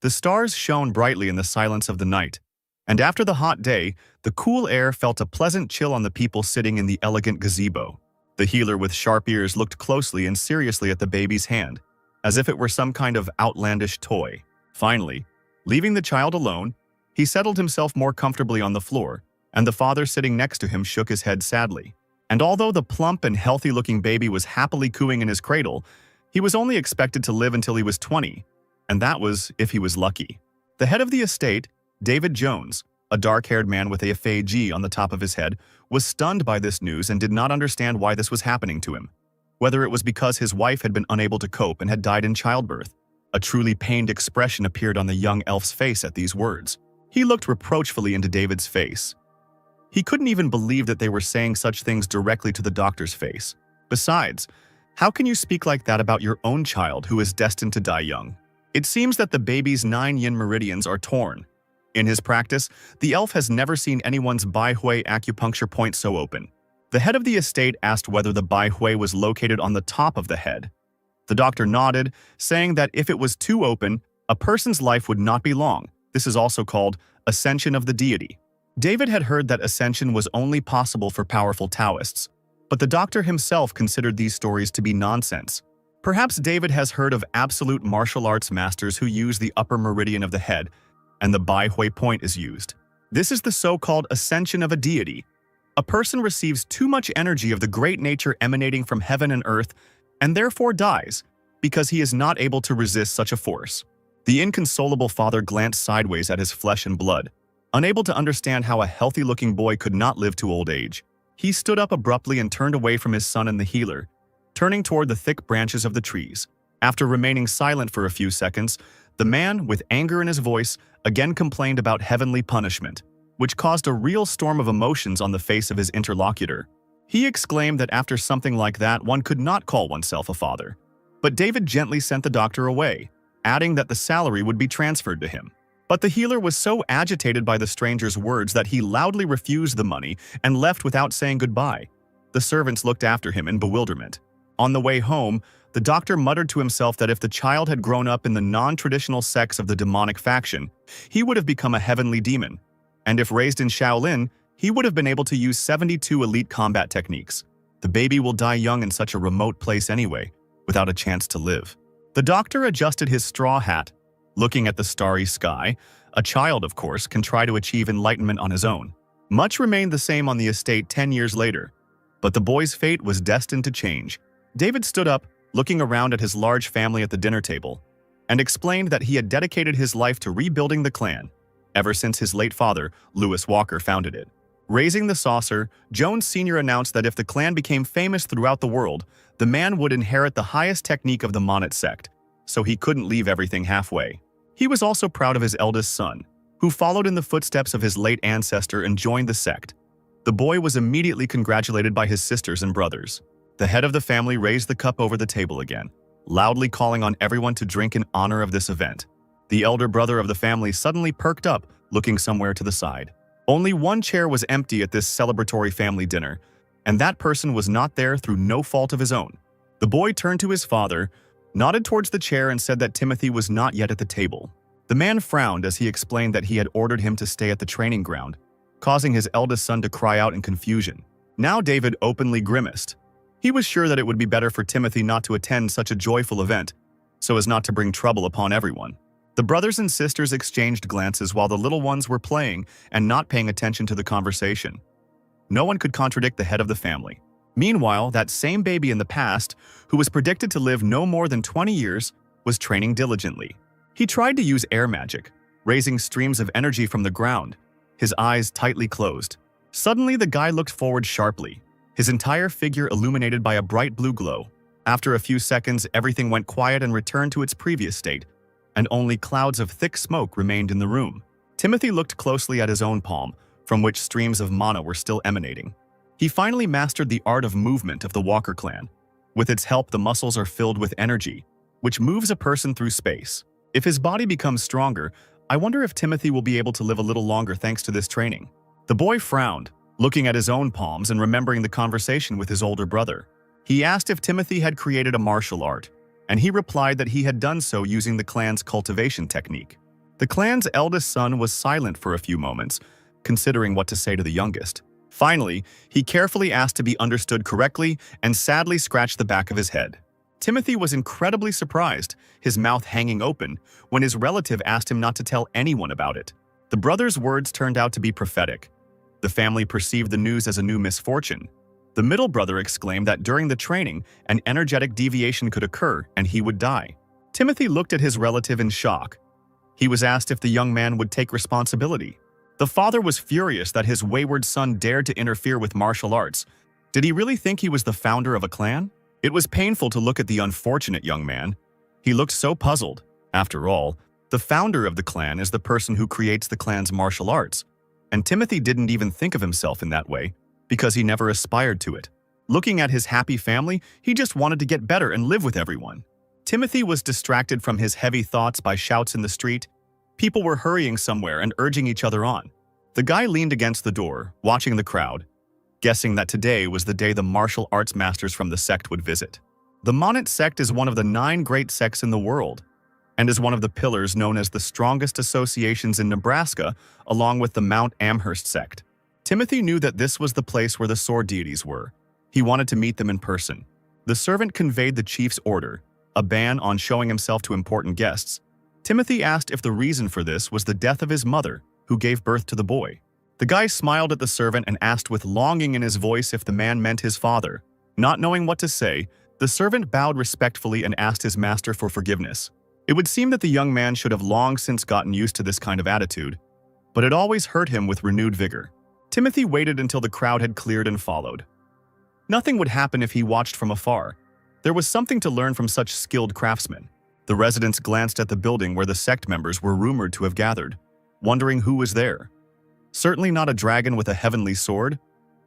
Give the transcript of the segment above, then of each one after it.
The stars shone brightly in the silence of the night, and after the hot day, the cool air felt a pleasant chill on the people sitting in the elegant gazebo. The healer with sharp ears looked closely and seriously at the baby's hand, as if it were some kind of outlandish toy. Finally, leaving the child alone, he settled himself more comfortably on the floor, and the father sitting next to him shook his head sadly. And although the plump and healthy-looking baby was happily cooing in his cradle, he was only expected to live until he was 20, and that was if he was lucky. The head of the estate, David Jones, a dark-haired man with a FAG on the top of his head, was stunned by this news and did not understand why this was happening to him. Whether it was because his wife had been unable to cope and had died in childbirth. A truly pained expression appeared on the young elf's face at these words. He looked reproachfully into David's face. He couldn't even believe that they were saying such things directly to the doctor's face. Besides, how can you speak like that about your own child who is destined to die young? It seems that the baby's 9 yin meridians are torn. In his practice, the elf has never seen anyone's Bai Hui acupuncture point so open. The head of the estate asked whether the Bai Hui was located on the top of the head. The doctor nodded, saying that if it was too open, a person's life would not be long. This is also called ascension of the deity. David had heard that ascension was only possible for powerful Taoists, but the doctor himself considered these stories to be nonsense. Perhaps David has heard of absolute martial arts masters who use the upper meridian of the head, and the Bai Hui point is used. This is the so-called ascension of a deity. A person receives too much energy of the great nature emanating from heaven and earth, and therefore dies, because he is not able to resist such a force. The inconsolable father glanced sideways at his flesh and blood, unable to understand how a healthy-looking boy could not live to old age. He stood up abruptly and turned away from his son and the healer, turning toward the thick branches of the trees. After remaining silent for a few seconds, the man, with anger in his voice, again complained about heavenly punishment, which caused a real storm of emotions on the face of his interlocutor. He exclaimed that after something like that, one could not call oneself a father. But David gently sent the doctor away, adding that the salary would be transferred to him. But the healer was so agitated by the stranger's words that he loudly refused the money and left without saying goodbye. The servants looked after him in bewilderment. On the way home, the doctor muttered to himself that if the child had grown up in the non-traditional sects of the demonic faction, he would have become a heavenly demon. And if raised in Shaolin, he would have been able to use 72 elite combat techniques. The baby will die young in such a remote place anyway, without a chance to live. The doctor adjusted his straw hat, looking at the starry sky. A child, of course, can try to achieve enlightenment on his own. Much remained the same on the estate 10 years later, but the boy's fate was destined to change. David stood up, looking around at his large family at the dinner table, and explained that he had dedicated his life to rebuilding the clan, ever since his late father, Lewis Walker, founded it. Raising the saucer, Jones Sr. announced that if the clan became famous throughout the world, the man would inherit the highest technique of the Monet sect, so he couldn't leave everything halfway. He was also proud of his eldest son, who followed in the footsteps of his late ancestor and joined the sect. The boy was immediately congratulated by his sisters and brothers. The head of the family raised the cup over the table again, loudly calling on everyone to drink in honor of this event. The elder brother of the family suddenly perked up, looking somewhere to the side. Only one chair was empty at this celebratory family dinner, and that person was not there through no fault of his own. The boy turned to his father, nodded towards the chair and said that Timothy was not yet at the table. The man frowned as he explained that he had ordered him to stay at the training ground, causing his eldest son to cry out in confusion. Now David openly grimaced. He was sure that it would be better for Timothy not to attend such a joyful event, so as not to bring trouble upon everyone. The brothers and sisters exchanged glances while the little ones were playing and not paying attention to the conversation. No one could contradict the head of the family. Meanwhile, that same baby in the past, who was predicted to live no more than 20 years, was training diligently. He tried to use air magic, raising streams of energy from the ground, his eyes tightly closed. Suddenly, the guy looked forward sharply, his entire figure illuminated by a bright blue glow. After a few seconds, everything went quiet and returned to its previous state, and only clouds of thick smoke remained in the room. Timothy looked closely at his own palm, from which streams of mana were still emanating. He finally mastered the art of movement of the Walker clan. With its help, the muscles are filled with energy, which moves a person through space. If his body becomes stronger, I wonder if Timothy will be able to live a little longer thanks to this training. The boy frowned, looking at his own palms and remembering the conversation with his older brother. He asked if Timothy had created a martial art, and he replied that he had done so using the clan's cultivation technique. The clan's eldest son was silent for a few moments, considering what to say to the youngest. Finally, he carefully asked to be understood correctly and sadly scratched the back of his head. Timothy was incredibly surprised, his mouth hanging open, when his relative asked him not to tell anyone about it. The brother's words turned out to be prophetic. The family perceived the news as a new misfortune. The middle brother exclaimed that during the training, an energetic deviation could occur and he would die. Timothy looked at his relative in shock. He was asked if the young man would take responsibility. The father was furious that his wayward son dared to interfere with martial arts. Did he really think he was the founder of a clan? It was painful to look at the unfortunate young man. He looked so puzzled. After all, the founder of the clan is the person who creates the clan's martial arts. And Timothy didn't even think of himself in that way, because he never aspired to it. Looking at his happy family, he just wanted to get better and live with everyone. Timothy was distracted from his heavy thoughts by shouts in the street. People were hurrying somewhere and urging each other on. The guy leaned against the door, watching the crowd, guessing that today was the day the martial arts masters from the sect would visit. The Manhwa sect is one of the 9 great sects in the world, and is one of the pillars known as the strongest associations in Nebraska, along with the Mount Amherst sect. Timothy knew that this was the place where the sword deities were. He wanted to meet them in person. The servant conveyed the chief's order, a ban on showing himself to important guests. Timothy asked if the reason for this was the death of his mother, who gave birth to the boy. The guy smiled at the servant and asked with longing in his voice if the man meant his father. Not knowing what to say, the servant bowed respectfully and asked his master for forgiveness. It would seem that the young man should have long since gotten used to this kind of attitude, but it always hurt him with renewed vigor. Timothy waited until the crowd had cleared and followed. Nothing would happen if he watched from afar. There was something to learn from such skilled craftsmen. The residents glanced at the building where the sect members were rumored to have gathered, wondering who was there. Certainly not a dragon with a heavenly sword,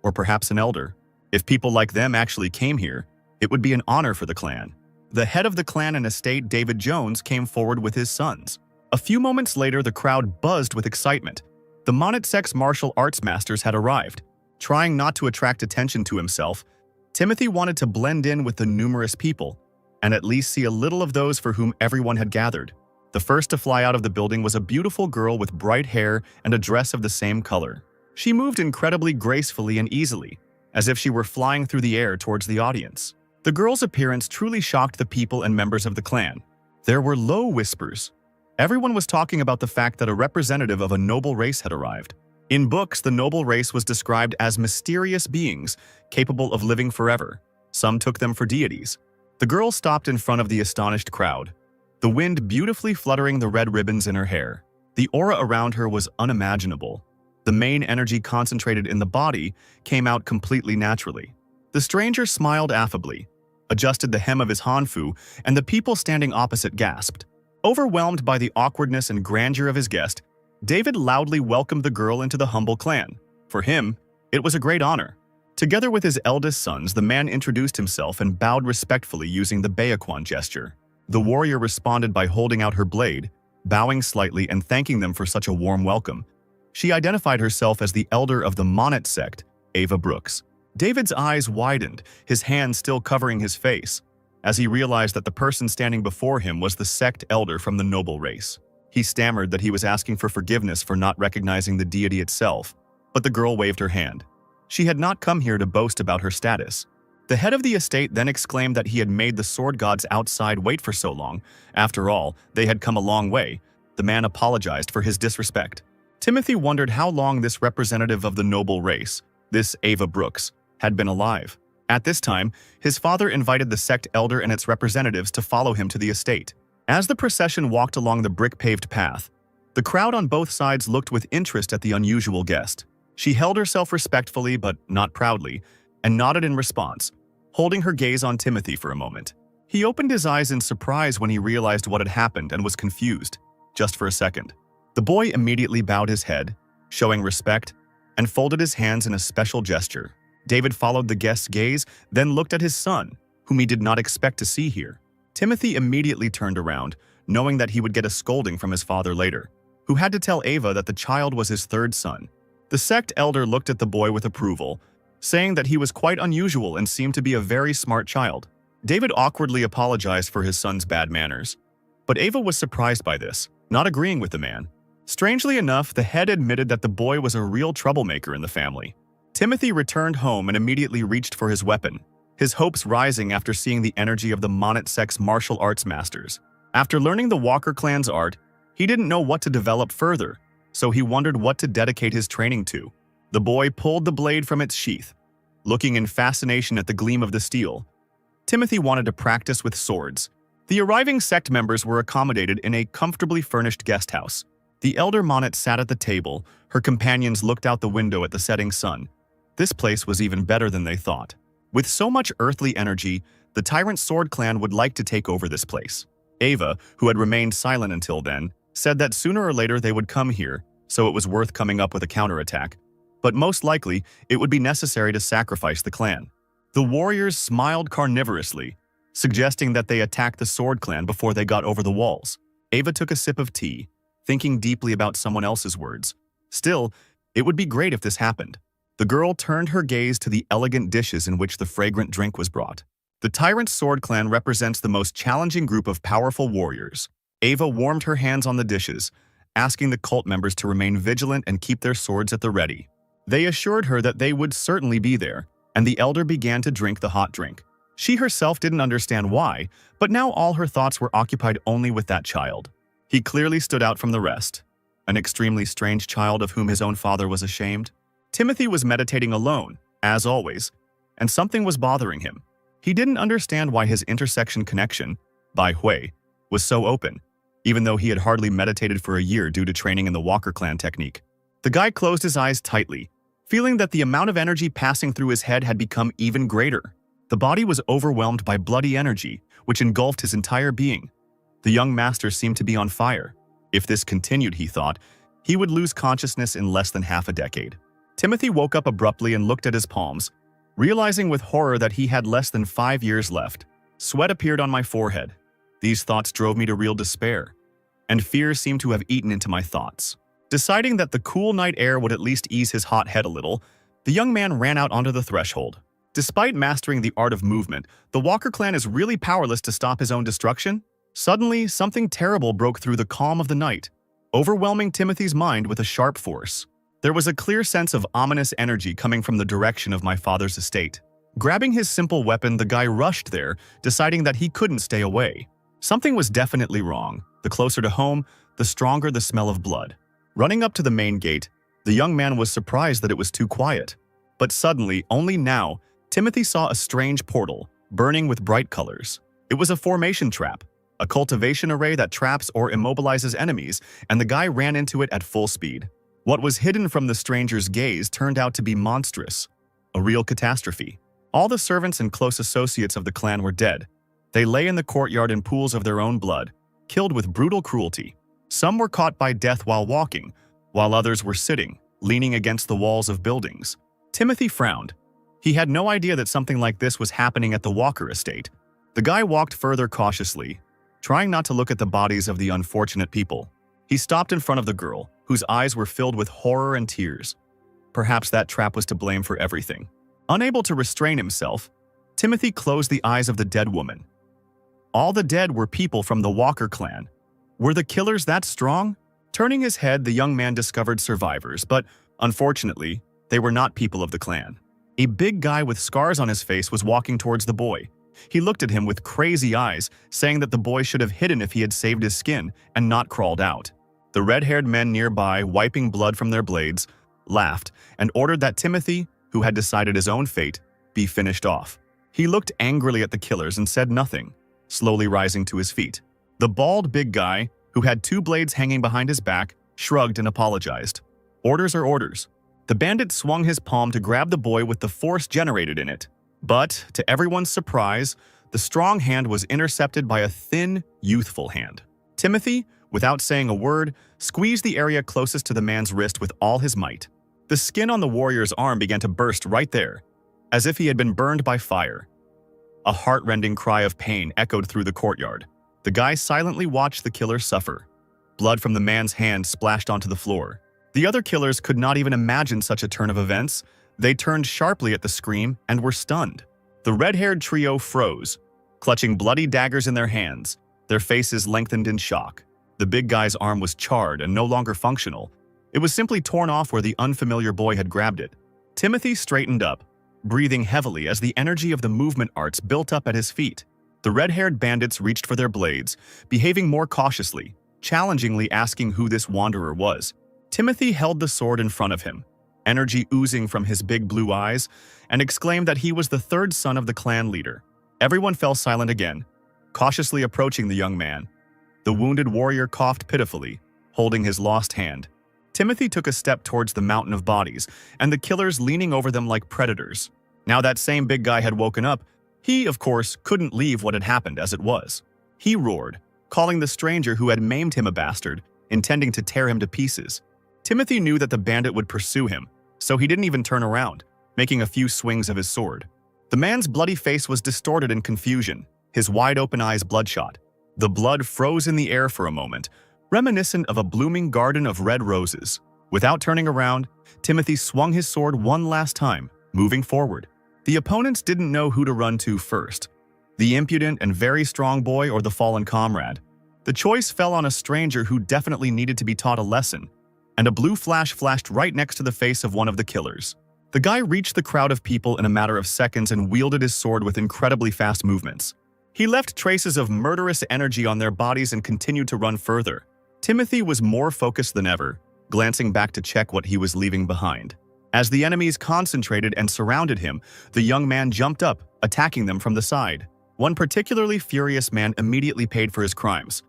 or perhaps an elder. If people like them actually came here, it would be an honor for the clan. The head of the clan and estate, David Jones, came forward with his sons. A few moments later, the crowd buzzed with excitement. The Manhwa sect's martial arts masters had arrived. Trying not to attract attention to himself, Timothy wanted to blend in with the numerous people, and at least see a little of those for whom everyone had gathered. The first to fly out of the building was a beautiful girl with bright hair and a dress of the same color. She moved incredibly gracefully and easily, as if she were flying through the air towards the audience. The girl's appearance truly shocked the people and members of the clan. There were low whispers. Everyone was talking about the fact that a representative of a noble race had arrived. In books, the noble race was described as mysterious beings capable of living forever. Some took them for deities. The girl stopped in front of the astonished crowd, the wind beautifully fluttering the red ribbons in her hair. The aura around her was unimaginable. The main energy concentrated in the body came out completely naturally. The stranger smiled affably, adjusted the hem of his hanfu, and the people standing opposite gasped. Overwhelmed by the awkwardness and grandeur of his guest, David loudly welcomed the girl into the humble clan. For him, it was a great honor. Together with his eldest sons, the man introduced himself and bowed respectfully using the Baekwan gesture. The warrior responded by holding out her blade, bowing slightly and thanking them for such a warm welcome. She identified herself as the elder of the Manhwa sect, Ava Brooks. David's eyes widened, his hand still covering his face, as he realized that the person standing before him was the sect elder from the noble race. He stammered that he was asking for forgiveness for not recognizing the deity itself, but the girl waved her hand. She had not come here to boast about her status. The head of the estate then exclaimed that he had made the sword gods outside wait for so long. After all, they had come a long way. The man apologized for his disrespect. Timothy wondered how long this representative of the noble race, this Ava Brooks, had been alive. At this time, his father invited the sect elder and its representatives to follow him to the estate. As the procession walked along the brick-paved path, the crowd on both sides looked with interest at the unusual guest. She held herself respectfully but not proudly, and nodded in response, holding her gaze on Timothy for a moment. He opened his eyes in surprise when he realized what had happened and was confused, just for a second. The boy immediately bowed his head, showing respect, and folded his hands in a special gesture. David followed the guest's gaze, then looked at his son, whom he did not expect to see here. Timothy immediately turned around, knowing that he would get a scolding from his father later, who had to tell Ava that the child was his third son. The sect elder looked at the boy with approval, saying that he was quite unusual and seemed to be a very smart child. David awkwardly apologized for his son's bad manners, but Ava was surprised by this. not agreeing with the man. Strangely enough, the head admitted that the boy was a real troublemaker in the family. Timothy returned home and immediately reached for his weapon, his hopes rising after seeing the energy of the Monetsek's martial arts masters. After learning the Walker clan's art, he didn't know what to develop further, so he wondered what to dedicate his training to. The boy pulled the blade from its sheath. Looking in fascination at the gleam of the steel, Timothy wanted to practice with swords. The arriving sect members were accommodated in a comfortably furnished guest house. The elder Monet sat at the table. Her companions looked out the window at the setting sun. This place was even better than they thought. With so much earthly energy, the Tyrant Sword Clan would like to take over this place. Ava, who had remained silent until then, said that sooner or later they would come here, so it was worth coming up with a counterattack. But most likely, it would be necessary to sacrifice the clan. The warriors smiled carnivorously, suggesting that they attack the Sword Clan before they got over the walls. Ava took a sip of tea, thinking deeply about someone else's words. Still, it would be great if this happened. The girl turned her gaze to the elegant dishes in which the fragrant drink was brought. The Tyrant Sword Clan represents the most challenging group of powerful warriors. Ava warmed her hands on the dishes, asking the cult members to remain vigilant and keep their swords at the ready. They assured her that they would certainly be there, and the elder began to drink the hot drink. She herself didn't understand why, but now all her thoughts were occupied only with that child. He clearly stood out from the rest, an extremely strange child of whom his own father was ashamed. Timothy was meditating alone, as always, and something was bothering him. He didn't understand why his intersection connection, Bai Hui, was so open, even though he had hardly meditated for a year due to training in the Walker clan technique. The guy closed his eyes tightly, feeling that the amount of energy passing through his head had become even greater. The body was overwhelmed by bloody energy, which engulfed his entire being. The young master seemed to be on fire. If this continued, he thought, he would lose consciousness in less than half a decade. Timothy woke up abruptly and looked at his palms, realizing with horror that he had less than 5 years left. Sweat appeared on my forehead. These thoughts drove me to real despair, and fear seemed to have eaten into my thoughts. Deciding that the cool night air would at least ease his hot head a little, the young man ran out onto the threshold. Despite mastering the art of movement, the Walker clan is really powerless to stop his own destruction. Suddenly, something terrible broke through the calm of the night, overwhelming Timothy's mind with a sharp force. There was a clear sense of ominous energy coming from the direction of my father's estate. Grabbing his simple weapon, the guy rushed there, deciding that he couldn't stay away. Something was definitely wrong. The closer to home, the stronger the smell of blood. Running up to the main gate, the young man was surprised that it was too quiet. But suddenly, only now, Timothy saw a strange portal, burning with bright colors. It was a formation trap, a cultivation array that traps or immobilizes enemies, and the guy ran into it at full speed. What was hidden from the stranger's gaze turned out to be monstrous, a real catastrophe. All the servants and close associates of the clan were dead. They lay in the courtyard in pools of their own blood, killed with brutal cruelty. Some were caught by death while walking, while others were sitting, leaning against the walls of buildings. Timothy frowned. He had no idea that something like this was happening at the Walker estate. The guy walked further cautiously, trying not to look at the bodies of the unfortunate people. He stopped in front of the girl, whose eyes were filled with horror and tears. Perhaps that trap was to blame for everything. Unable to restrain himself, Timothy closed the eyes of the dead woman. All the dead were people from the Walker clan. Were the killers that strong? Turning his head, the young man discovered survivors, but unfortunately, they were not people of the clan. A big guy with scars on his face was walking towards the boy. He looked at him with crazy eyes, saying that the boy should have hidden if he had saved his skin and not crawled out. The red-haired men nearby, wiping blood from their blades, laughed and ordered that Timothy, who had decided his own fate, be finished off. He looked angrily at the killers and said nothing, slowly rising to his feet. The bald big guy, who had 2 blades hanging behind his back, shrugged and apologized. Orders are orders. The bandit swung his palm to grab the boy with the force generated in it. But, to everyone's surprise, the strong hand was intercepted by a thin, youthful hand. Timothy, without saying a word, squeezed the area closest to the man's wrist with all his might. The skin on the warrior's arm began to burst right there, as if he had been burned by fire. A heart-rending cry of pain echoed through the courtyard. The guy silently watched the killer suffer. Blood from the man's hand splashed onto the floor. The other killers could not even imagine such a turn of events. They turned sharply at the scream and were stunned. The red-haired trio froze, clutching bloody daggers in their hands, their faces lengthened in shock. The big guy's arm was charred and no longer functional. It was simply torn off where the unfamiliar boy had grabbed it. Timothy straightened up, breathing heavily as the energy of the movement arts built up at his feet. The red-haired bandits reached for their blades, behaving more cautiously, challengingly asking who this wanderer was. Timothy held the sword in front of him, energy oozing from his big blue eyes, and exclaimed that he was the third son of the clan leader. Everyone fell silent again, cautiously approaching the young man. The wounded warrior coughed pitifully, holding his lost hand. Timothy took a step towards the mountain of bodies, and the killers leaning over them like predators. Now that same big guy had woken up. He, of course, couldn't leave what had happened as it was. He roared, calling the stranger who had maimed him a bastard, intending to tear him to pieces. Timothy knew that the bandit would pursue him, so he didn't even turn around, making a few swings of his sword. The man's bloody face was distorted in confusion, his wide-open eyes bloodshot. The blood froze in the air for a moment, reminiscent of a blooming garden of red roses. Without turning around, Timothy swung his sword one last time, moving forward. The opponents didn't know who to run to first, the impudent and very strong boy or the fallen comrade. The choice fell on a stranger who definitely needed to be taught a lesson, and a blue flash flashed right next to the face of one of the killers. The guy reached the crowd of people in a matter of seconds and wielded his sword with incredibly fast movements. He left traces of murderous energy on their bodies and continued to run further. Timothy was more focused than ever, glancing back to check what he was leaving behind. As the enemies concentrated and surrounded him, the young man jumped up, attacking them from the side. One particularly furious man immediately paid for his crimes.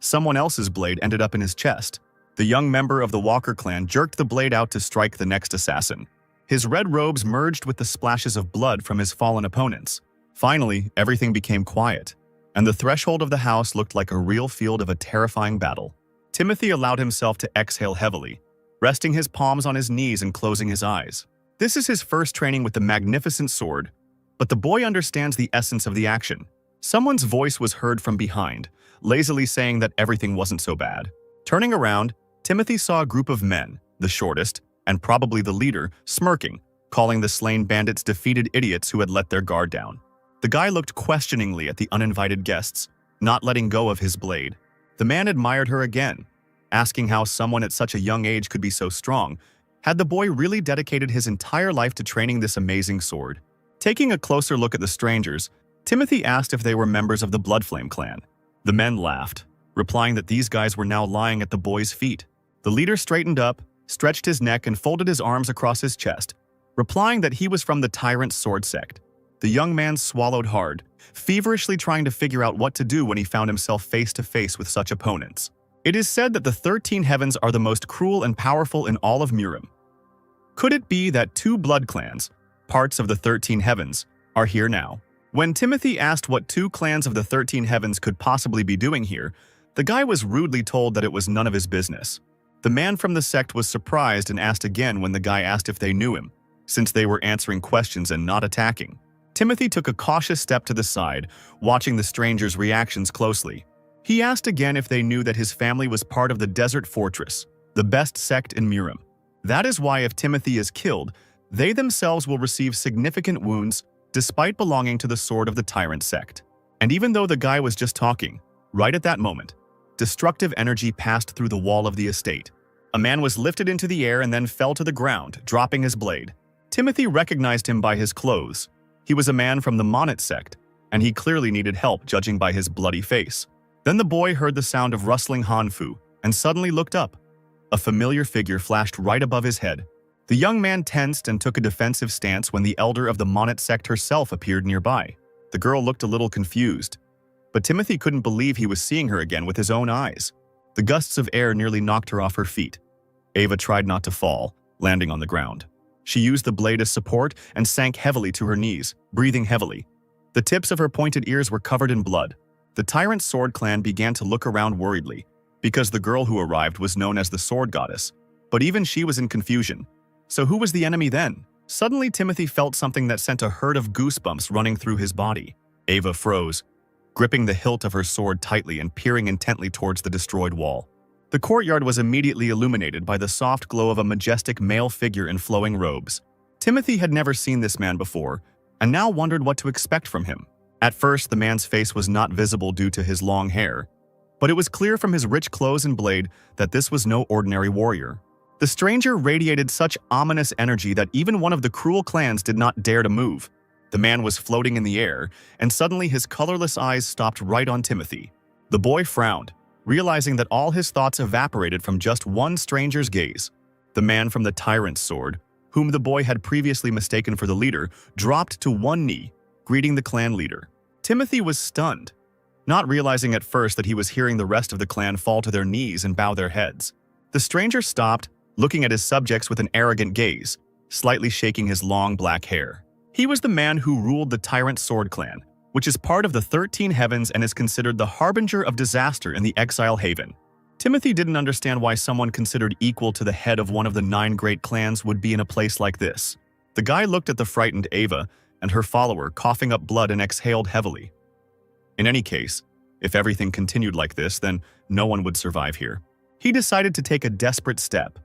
Someone else's blade ended up in his chest. The young member of the Walker clan jerked the blade out to strike the next assassin. His red robes merged with the splashes of blood from his fallen opponents. Finally, everything became quiet, and the threshold of the house looked like a real field of a terrifying battle. Timothy allowed himself to exhale heavily, resting his palms on his knees and closing his eyes. This is his first training with the magnificent sword, but the boy understands the essence of the action. Someone's voice was heard from behind, lazily saying that everything wasn't so bad. Turning around, Timothy saw a group of men, the shortest, and probably the leader, smirking, calling the slain bandits defeated idiots who had let their guard down. The guy looked questioningly at the uninvited guests, not letting go of his blade. The man admired her again, asking how someone at such a young age could be so strong. Had the boy really dedicated his entire life to training this amazing sword? Taking a closer look at the strangers, Timothy asked if they were members of the Bloodflame clan. The men laughed, replying that these guys were now lying at the boy's feet. The leader straightened up, stretched his neck and folded his arms across his chest, replying that he was from the Tyrant's Sword sect. The young man swallowed hard, feverishly trying to figure out what to do when he found himself face to face with such opponents. It is said that the 13 heavens are the most cruel and powerful in all of Murim. Could it be that two blood clans, parts of the 13 heavens, are here now? When Timothy asked what two clans of the 13 heavens could possibly be doing here, the guy was rudely told that it was none of his business. The man from the sect was surprised and asked again when the guy asked if they knew him, since they were answering questions and not attacking. Timothy took a cautious step to the side, watching the stranger's reactions closely. He asked again if they knew that his family was part of the Desert Fortress, the best sect in Murim. That is why if Timothy is killed, they themselves will receive significant wounds despite belonging to the Sword of the Tyrant sect. And even though the guy was just talking, right at that moment, destructive energy passed through the wall of the estate. A man was lifted into the air and then fell to the ground, dropping his blade. Timothy recognized him by his clothes. He was a man from the Monit sect, and he clearly needed help judging by his bloody face. Then the boy heard the sound of rustling hanfu and suddenly looked up. A familiar figure flashed right above his head. The young man tensed and took a defensive stance when the elder of the Monit sect herself appeared nearby. The girl looked a little confused, but Timothy couldn't believe he was seeing her again with his own eyes. The gusts of air nearly knocked her off her feet. Ava tried not to fall, landing on the ground. She used the blade as support and sank heavily to her knees, breathing heavily. The tips of her pointed ears were covered in blood. The Tyrant Sword clan began to look around worriedly, because the girl who arrived was known as the Sword Goddess. But even she was in confusion. So who was the enemy then? Suddenly Timothy felt something that sent a herd of goosebumps running through his body. Ava froze, gripping the hilt of her sword tightly and peering intently towards the destroyed wall. The courtyard was immediately illuminated by the soft glow of a majestic male figure in flowing robes. Timothy had never seen this man before, and now wondered what to expect from him. At first, the man's face was not visible due to his long hair, but it was clear from his rich clothes and blade that this was no ordinary warrior. The stranger radiated such ominous energy that even one of the cruel clans did not dare to move. The man was floating in the air, and suddenly his colorless eyes stopped right on Timothy. The boy frowned, realizing that all his thoughts evaporated from just one stranger's gaze. The man from the tyrant's sword, whom the boy had previously mistaken for the leader, dropped to one knee, greeting the clan leader. Timothy was stunned, not realizing at first that he was hearing the rest of the clan fall to their knees and bow their heads. The stranger stopped, looking at his subjects with an arrogant gaze, slightly shaking his long black hair. He was the man who ruled the Tyrant Sword Clan, which is part of the 13 Heavens and is considered the harbinger of disaster in the Exile Haven. Timothy didn't understand why someone considered equal to the head of one of the 9 great clans would be in a place like this. The guy looked at the frightened Ava and her follower, coughing up blood, and exhaled heavily. In any case, if everything continued like this, then no one would survive here. He decided to take a desperate step.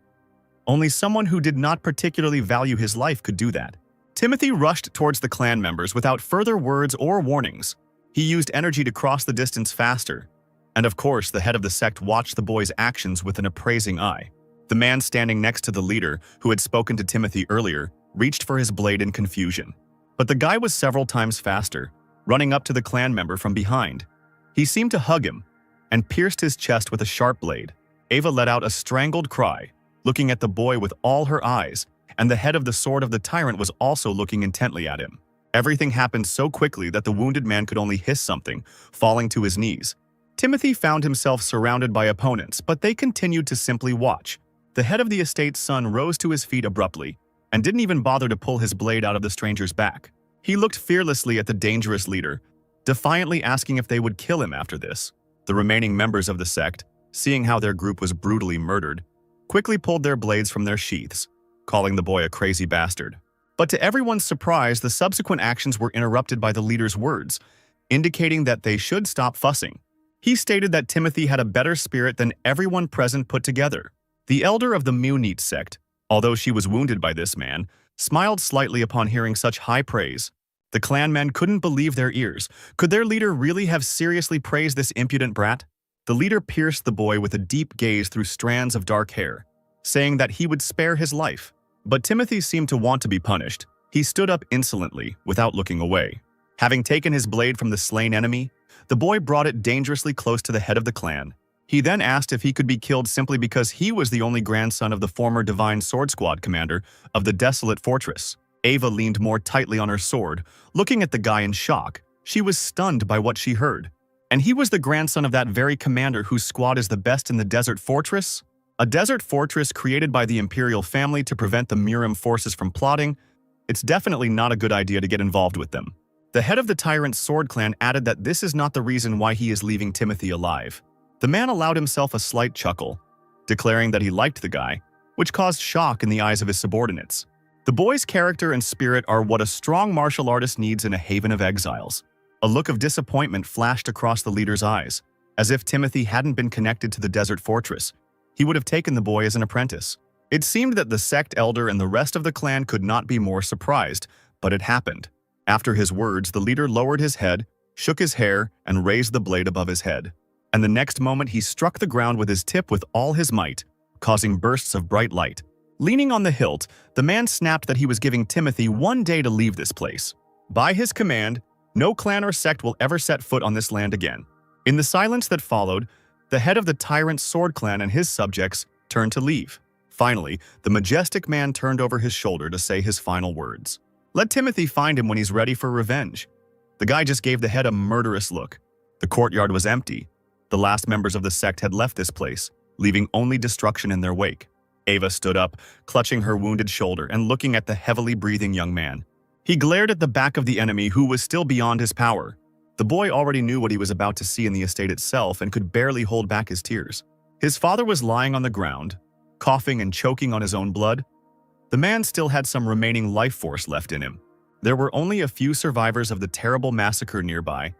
Only someone who did not particularly value his life could do that. Timothy rushed towards the clan members without further words or warnings. He used energy to cross the distance faster. And of course, the head of the sect watched the boy's actions with an appraising eye. The man standing next to the leader, who had spoken to Timothy earlier, reached for his blade in confusion. But the guy was several times faster, running up to the clan member from behind. He seemed to hug him and pierced his chest with a sharp blade. Ava let out a strangled cry, looking at the boy with all her eyes, and the head of the sword of the tyrant was also looking intently at him. Everything happened so quickly that the wounded man could only hiss something, falling to his knees. Timothy found himself surrounded by opponents, but they continued to simply watch. The head of the estate's son rose to his feet abruptly and didn't even bother to pull his blade out of the stranger's back. He looked fearlessly at the dangerous leader, defiantly asking if they would kill him after this. The remaining members of the sect, seeing how their group was brutally murdered, quickly pulled their blades from their sheaths, calling the boy a crazy bastard. But to everyone's surprise, the subsequent actions were interrupted by the leader's words, indicating that they should stop fussing. He stated that Timothy had a better spirit than everyone present put together. The elder of the Munit sect, although she was wounded by this man, smiled slightly upon hearing such high praise. The clanmen couldn't believe their ears. Could their leader really have seriously praised this impudent brat? The leader pierced the boy with a deep gaze through strands of dark hair, saying that he would spare his life. But Timothy seemed to want to be punished. He stood up insolently, without looking away. Having taken his blade from the slain enemy, the boy brought it dangerously close to the head of the clan. He then asked if he could be killed simply because he was the only grandson of the former Divine Sword Squad commander of the desolate fortress. Ava leaned more tightly on her sword, looking at the guy in shock. She was stunned by what she heard. And he was the grandson of that very commander whose squad is the best in the desert fortress? A desert fortress created by the imperial family to prevent the Murim forces from plotting? It's definitely not a good idea to get involved with them. The head of the Tyrant's Sword Clan added that this is not the reason why he is leaving Timothy alive. The man allowed himself a slight chuckle, declaring that he liked the guy, which caused shock in the eyes of his subordinates. The boy's character and spirit are what a strong martial artist needs in a haven of exiles. A look of disappointment flashed across the leader's eyes. As if Timothy hadn't been connected to the desert fortress, he would have taken the boy as an apprentice. It seemed that the sect elder and the rest of the clan could not be more surprised, but it happened. After his words, the leader lowered his head, shook his hair, and raised the blade above his head. And the next moment he struck the ground with his tip with all his might, causing bursts of bright light. Leaning on the hilt, the man snapped that he was giving Timothy 1 day to leave this place. By his command, no clan or sect will ever set foot on this land again. In the silence that followed, the head of the Tyrant's Sword Clan and his subjects turned to leave. Finally, the majestic man turned over his shoulder to say his final words. Let Timothy find him when he's ready for revenge. The guy just gave the head a murderous look. The courtyard was empty. The last members of the sect had left this place, leaving only destruction in their wake. Ava stood up, clutching her wounded shoulder and looking at the heavily breathing young man. He glared at the back of the enemy who was still beyond his power. The boy already knew what he was about to see in the estate itself and could barely hold back his tears. His father was lying on the ground, coughing and choking on his own blood. The man still had some remaining life force left in him. There were only a few survivors of the terrible massacre nearby.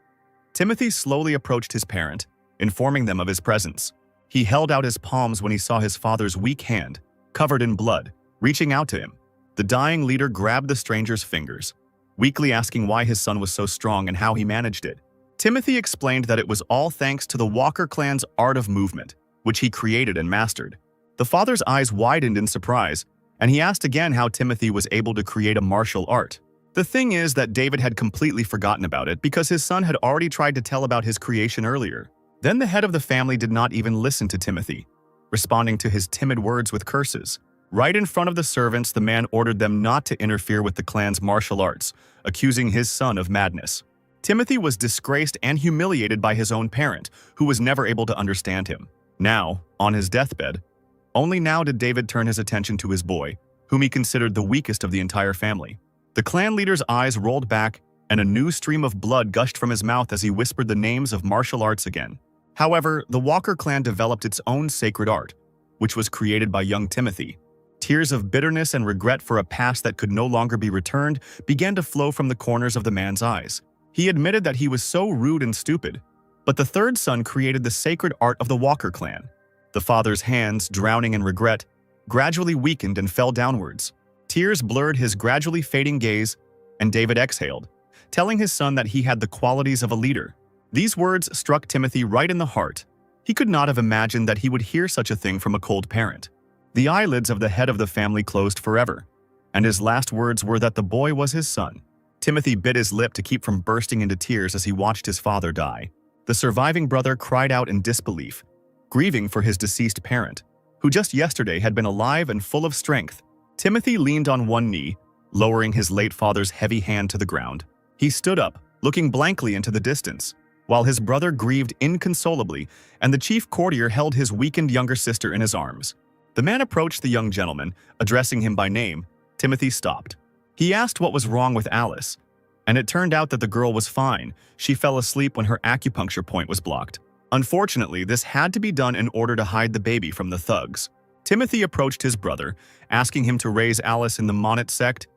Timothy slowly approached his parent, informing them of his presence. He held out his palms when he saw his father's weak hand, covered in blood, reaching out to him. The dying leader grabbed the stranger's fingers, weakly asking why his son was so strong and how he managed it. Timothy explained that it was all thanks to the Walker clan's art of movement, which he created and mastered. The father's eyes widened in surprise, and he asked again how Timothy was able to create a martial art. The thing is that David had completely forgotten about it because his son had already tried to tell about his creation earlier. Then the head of the family did not even listen to Timothy, responding to his timid words with curses. Right in front of the servants, the man ordered them not to interfere with the clan's martial arts, accusing his son of madness. Timothy was disgraced and humiliated by his own parent, who was never able to understand him. Now, on his deathbed, only now did David turn his attention to his boy, whom he considered the weakest of the entire family. The clan leader's eyes rolled back, and a new stream of blood gushed from his mouth as he whispered the names of martial arts again. However, the Walker clan developed its own sacred art, which was created by young Timothy. Tears of bitterness and regret for a past that could no longer be returned began to flow from the corners of the man's eyes. He admitted that he was so rude and stupid, but the third son created the sacred art of the Walker clan. The father's hands, drowning in regret, gradually weakened and fell downwards. Tears blurred his gradually fading gaze, and David exhaled, telling his son that he had the qualities of a leader. These words struck Timothy right in the heart. He could not have imagined that he would hear such a thing from a cold parent. The eyelids of the head of the family closed forever, and his last words were that the boy was his son. Timothy bit his lip to keep from bursting into tears as he watched his father die. The surviving brother cried out in disbelief, grieving for his deceased parent, who just yesterday had been alive and full of strength. Timothy leaned on one knee, lowering his late father's heavy hand to the ground. He stood up, looking blankly into the distance, while his brother grieved inconsolably, and the chief courtier held his weakened younger sister in his arms. The man approached the young gentleman, addressing him by name. Timothy stopped. He asked what was wrong with Alice, and it turned out that the girl was fine. She fell asleep when her acupuncture point was blocked. Unfortunately, this had to be done in order to hide the baby from the thugs. Timothy approached his brother, asking him to raise Alice in the Monet sect.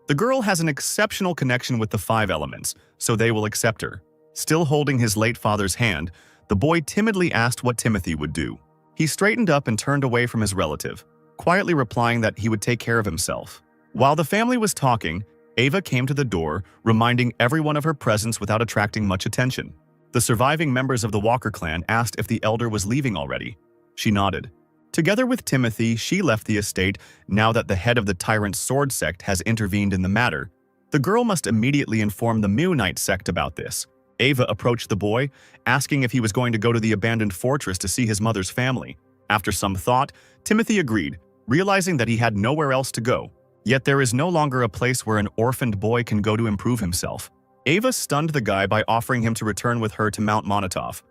The girl has an exceptional connection with the 5 elements, so they will accept her. Still holding his late father's hand, the boy timidly asked what Timothy would do. He straightened up and turned away from his relative, quietly replying that he would take care of himself. While the family was talking, Ava came to the door, reminding everyone of her presence without attracting much attention. The surviving members of the Walker clan asked if the elder was leaving already. She nodded. Together with Timothy, she left the estate now that the head of the tyrant sword sect has intervened in the matter. The girl must immediately inform the Moonite sect about this. Ava approached the boy, asking if he was going to go to the abandoned fortress to see his mother's family. After some thought, Timothy agreed, realizing that he had nowhere else to go. Yet there is no longer a place where an orphaned boy can go to improve himself. Ava stunned the guy by offering him to return with her to Mount Monotov.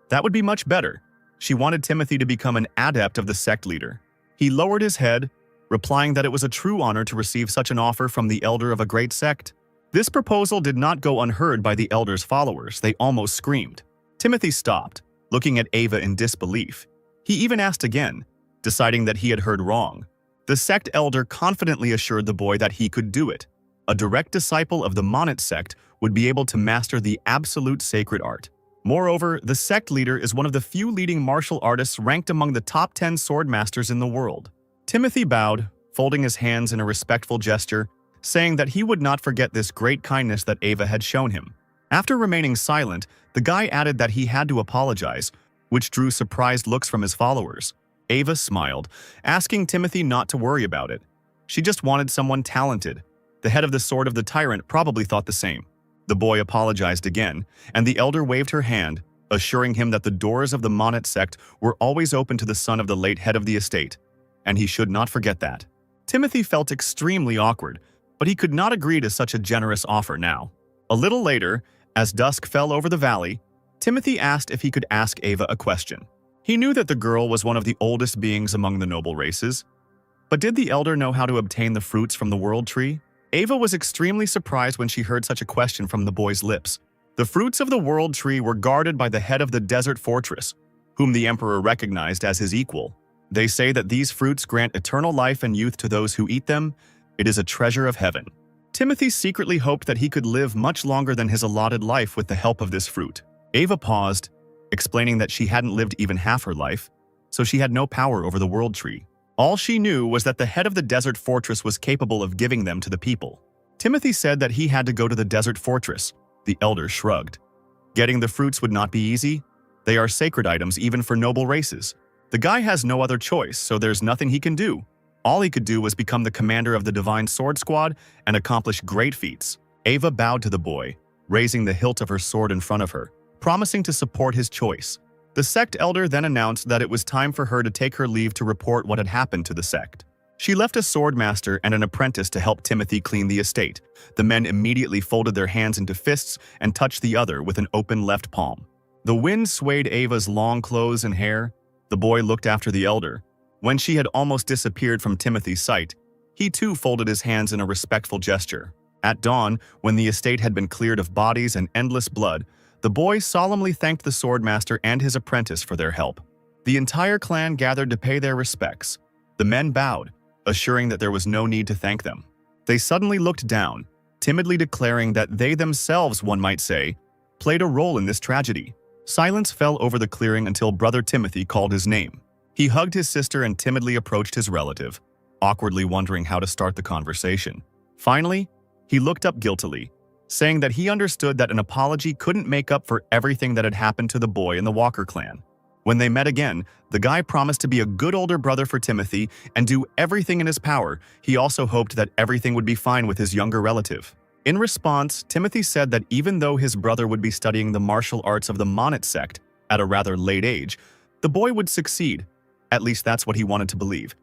That would be much better. She wanted Timothy to become an adept of the sect leader. He lowered his head, replying that it was a true honor to receive such an offer from the elder of a great sect. This proposal did not go unheard by the elder's followers. They almost screamed. Timothy stopped, looking at Ava in disbelief. He even asked again, deciding that he had heard wrong. The sect elder confidently assured the boy that he could do it. A direct disciple of the Monet sect would be able to master the absolute sacred art. Moreover, the sect leader is one of the few leading martial artists ranked among the top 10 sword masters in the world. Timothy bowed, folding his hands in a respectful gesture, saying that he would not forget this great kindness that Ava had shown him. After remaining silent, the guy added that he had to apologize, which drew surprised looks from his followers. Ava smiled, asking Timothy not to worry about it. She just wanted someone talented. The head of the Sword of the Tyrant probably thought the same. The boy apologized again, and the elder waved her hand, assuring him that the doors of the Monet sect were always open to the son of the late head of the estate, and he should not forget that. Timothy felt extremely awkward, but he could not agree to such a generous offer now. A little later, as dusk fell over the valley, Timothy asked if he could ask Ava a question. He knew that the girl was one of the oldest beings among the noble races, but did the elder know how to obtain the fruits from the world tree? Ava was extremely surprised when she heard such a question from the boy's lips. The fruits of the world tree were guarded by the head of the desert fortress, whom the emperor recognized as his equal. They say that these fruits grant eternal life and youth to those who eat them. It is a treasure of heaven. Timothy secretly hoped that he could live much longer than his allotted life with the help of this fruit. Ava paused, explaining that she hadn't lived even half her life, so she had no power over the world tree. All she knew was that the head of the desert fortress was capable of giving them to the people. Timothy said that he had to go to the desert fortress. The elder shrugged. Getting the fruits would not be easy. They are sacred items even for noble races. The guy has no other choice, so there's nothing he can do. All he could do was become the commander of the Divine Sword Squad and accomplish great feats. Ava bowed to the boy, raising the hilt of her sword in front of her, promising to support his choice. The sect elder then announced that it was time for her to take her leave to report what had happened to the sect. She left a swordmaster and an apprentice to help Timothy clean the estate. The men immediately folded their hands into fists and touched the other with an open left palm. The wind swayed Ava's long clothes and hair. The boy looked after the elder. When she had almost disappeared from Timothy's sight, he too folded his hands in a respectful gesture. At dawn, when the estate had been cleared of bodies and endless blood, the boy solemnly thanked the swordmaster and his apprentice for their help. The entire clan gathered to pay their respects. The men bowed, assuring that there was no need to thank them. They suddenly looked down, timidly declaring that they themselves, one might say, played a role in this tragedy. Silence fell over the clearing until Brother Timothy called his name. He hugged his sister and timidly approached his relative, awkwardly wondering how to start the conversation. Finally, he looked up guiltily, saying that he understood that an apology couldn't make up for everything that had happened to the boy in the Walker clan. When they met again, the guy promised to be a good older brother for Timothy and do everything in his power. He also hoped that everything would be fine with his younger relative. In response, Timothy said that even though his brother would be studying the martial arts of the Monit sect at a rather late age, the boy would succeed. At least that's what he wanted to believe.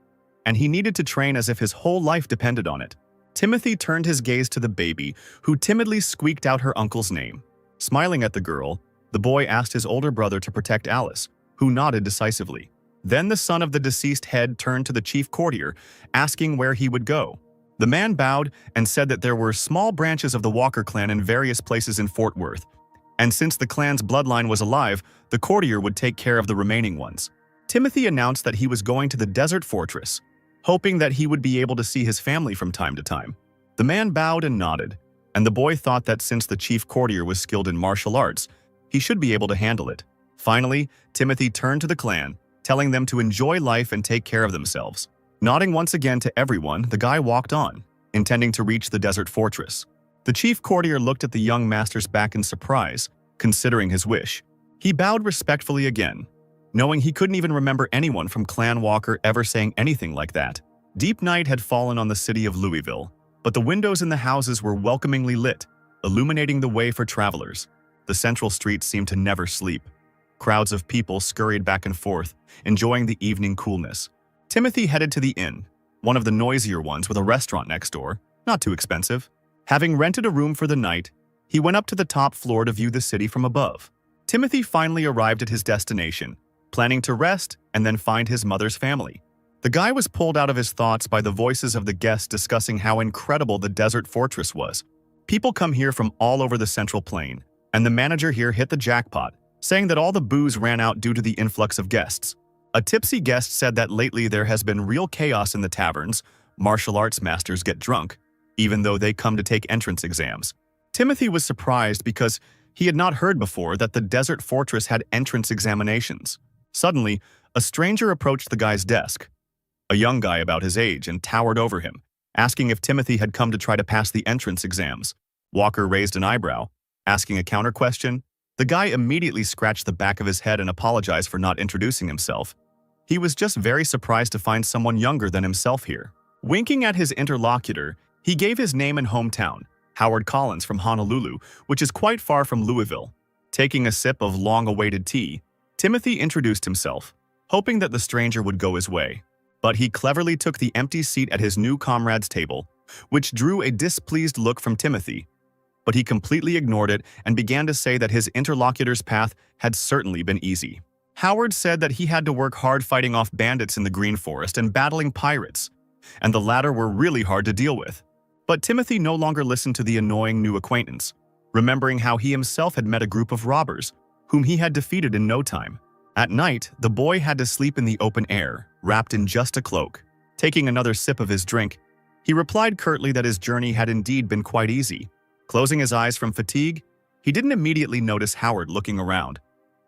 And he needed to train as if his whole life depended on it. Timothy turned his gaze to the baby, who timidly squeaked out her uncle's name. Smiling at the girl, the boy asked his older brother to protect Alice, who nodded decisively. Then the son of the deceased head turned to the chief courtier, asking where he would go. The man bowed and said that there were small branches of the Walker clan in various places in Fort Worth, and since the clan's bloodline was alive, the courtier would take care of the remaining ones. Timothy announced that he was going to the desert fortress, hoping that he would be able to see his family from time to time. The man bowed and nodded, and the boy thought that since the chief courtier was skilled in martial arts, he should be able to handle it. Finally, Timothy turned to the clan, telling them to enjoy life and take care of themselves. Nodding once again to everyone, the guy walked on, intending to reach the desert fortress. The chief courtier looked at the young master's back in surprise, considering his wish. He bowed respectfully again, knowing he couldn't even remember anyone from Clan Walker ever saying anything like that. Deep night had fallen on the city of Louisville, but the windows in the houses were welcomingly lit, illuminating the way for travelers. The central streets seemed to never sleep. Crowds of people scurried back and forth, enjoying the evening coolness. Timothy headed to the inn, one of the noisier ones with a restaurant next door, not too expensive. Having rented a room for the night, he went up to the top floor to view the city from above. Timothy finally arrived at his destination, planning to rest and then find his mother's family. The guy was pulled out of his thoughts by the voices of the guests discussing how incredible the desert fortress was. People come here from all over the Central Plain, and the manager here hit the jackpot, saying that all the booze ran out due to the influx of guests. A tipsy guest said that lately there has been real chaos in the taverns. Martial arts masters get drunk, even though they come to take entrance exams. Timothy was surprised because he had not heard before that the desert fortress had entrance examinations. Suddenly, a stranger approached the guy's desk, a young guy about his age, and towered over him, asking if Timothy had come to try to pass the entrance exams. Walker raised an eyebrow, asking a counter question. The guy immediately scratched the back of his head and apologized for not introducing himself. He was just very surprised to find someone younger than himself here. Winking at his interlocutor, he gave his name and hometown, Howard Collins from Honolulu, which is quite far from Louisville. Taking a sip of long-awaited tea, Timothy introduced himself, hoping that the stranger would go his way. But he cleverly took the empty seat at his new comrade's table, which drew a displeased look from Timothy. But he completely ignored it and began to say that his interlocutor's path had certainly been easy. Howard said that he had to work hard fighting off bandits in the Green Forest and battling pirates, and the latter were really hard to deal with. But Timothy no longer listened to the annoying new acquaintance, remembering how he himself had met a group of robbers, whom he had defeated in no time. At night, the boy had to sleep in the open air, wrapped in just a cloak. Taking another sip of his drink, he replied curtly that his journey had indeed been quite easy. Closing his eyes from fatigue, he didn't immediately notice Howard looking around,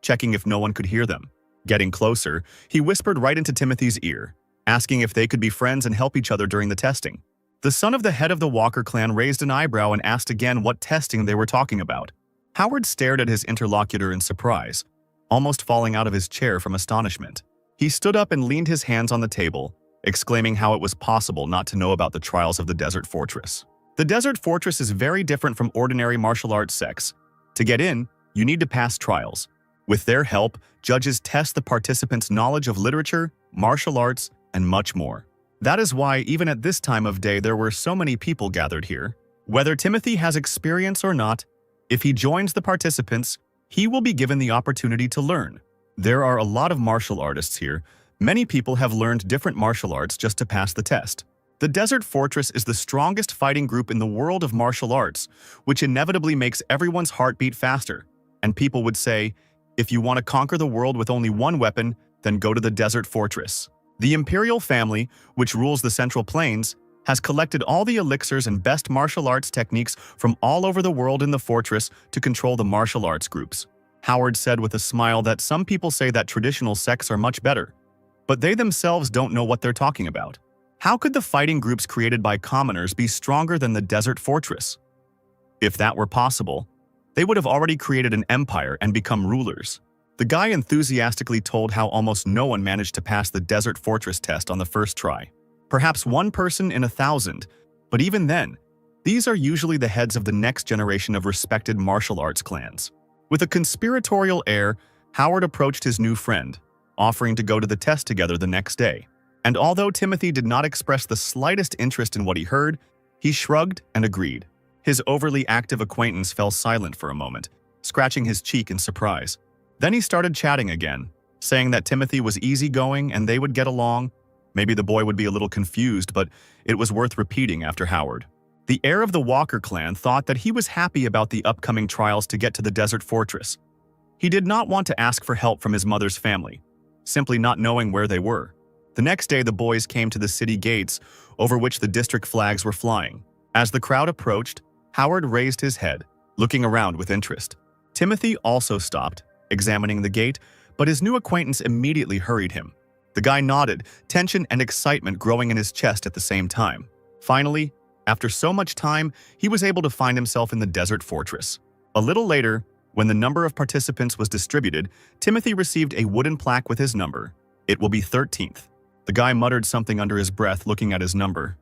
checking if no one could hear them. Getting closer, he whispered right into Timothy's ear, asking if they could be friends and help each other during the testing. The son of the head of the Walker clan raised an eyebrow and asked again what testing they were talking about. Howard stared at his interlocutor in surprise, almost falling out of his chair from astonishment. He stood up and leaned his hands on the table, exclaiming how it was possible not to know about the trials of the Desert Fortress. The Desert Fortress is very different from ordinary martial arts sects. To get in, you need to pass trials. With their help, judges test the participants' knowledge of literature, martial arts, and much more. That is why, even at this time of day, there were so many people gathered here. Whether Timothy has experience or not, if he joins the participants, he will be given the opportunity to learn. There are a lot of martial artists here. Many people have learned different martial arts just to pass the test. The Desert Fortress is the strongest fighting group in the world of martial arts, which inevitably makes everyone's heart beat faster. And people would say, if you want to conquer the world with only one weapon, then go to the Desert Fortress. The imperial family, which rules the Central Plains, has collected all the elixirs and best martial arts techniques from all over the world in the fortress to control the martial arts groups. Howard said with a smile that some people say that traditional sects are much better, but they themselves don't know what they're talking about. How could the fighting groups created by commoners be stronger than the Desert Fortress? If that were possible, they would have already created an empire and become rulers. The guy enthusiastically told how almost no one managed to pass the Desert Fortress test on the first try. Perhaps one person in 1,000, but even then, these are usually the heads of the next generation of respected martial arts clans. With a conspiratorial air, Howard approached his new friend, offering to go to the test together the next day. And although Timothy did not express the slightest interest in what he heard, he shrugged and agreed. His overly active acquaintance fell silent for a moment, scratching his cheek in surprise. Then he started chatting again, saying that Timothy was easygoing and they would get along. Maybe the boy would be a little confused, but it was worth repeating after Howard. The heir of the Walker clan thought that he was happy about the upcoming trials to get to the Desert Fortress. He did not want to ask for help from his mother's family, simply not knowing where they were. The next day, the boys came to the city gates, over which the district flags were flying. As the crowd approached, Howard raised his head, looking around with interest. Timothy also stopped, examining the gate, but his new acquaintance immediately hurried him. The guy nodded, tension and excitement growing in his chest at the same time. Finally, after so much time, he was able to find himself in the Desert Fortress. A little later, when the number of participants was distributed, Timothy received a wooden plaque with his number. It will be 13th. The guy muttered something under his breath, looking at his number.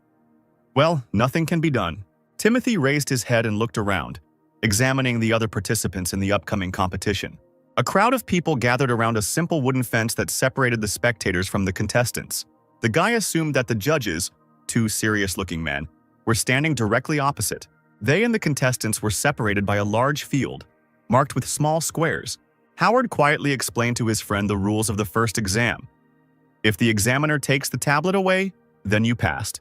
Well, nothing can be done. Timothy raised his head and looked around, examining the other participants in the upcoming competition. A crowd of people gathered around a simple wooden fence that separated the spectators from the contestants. The guy assumed that the judges, two serious-looking men, were standing directly opposite. They and the contestants were separated by a large field, marked with small squares. Howard quietly explained to his friend the rules of the first exam. If the examiner takes the tablet away, then you passed.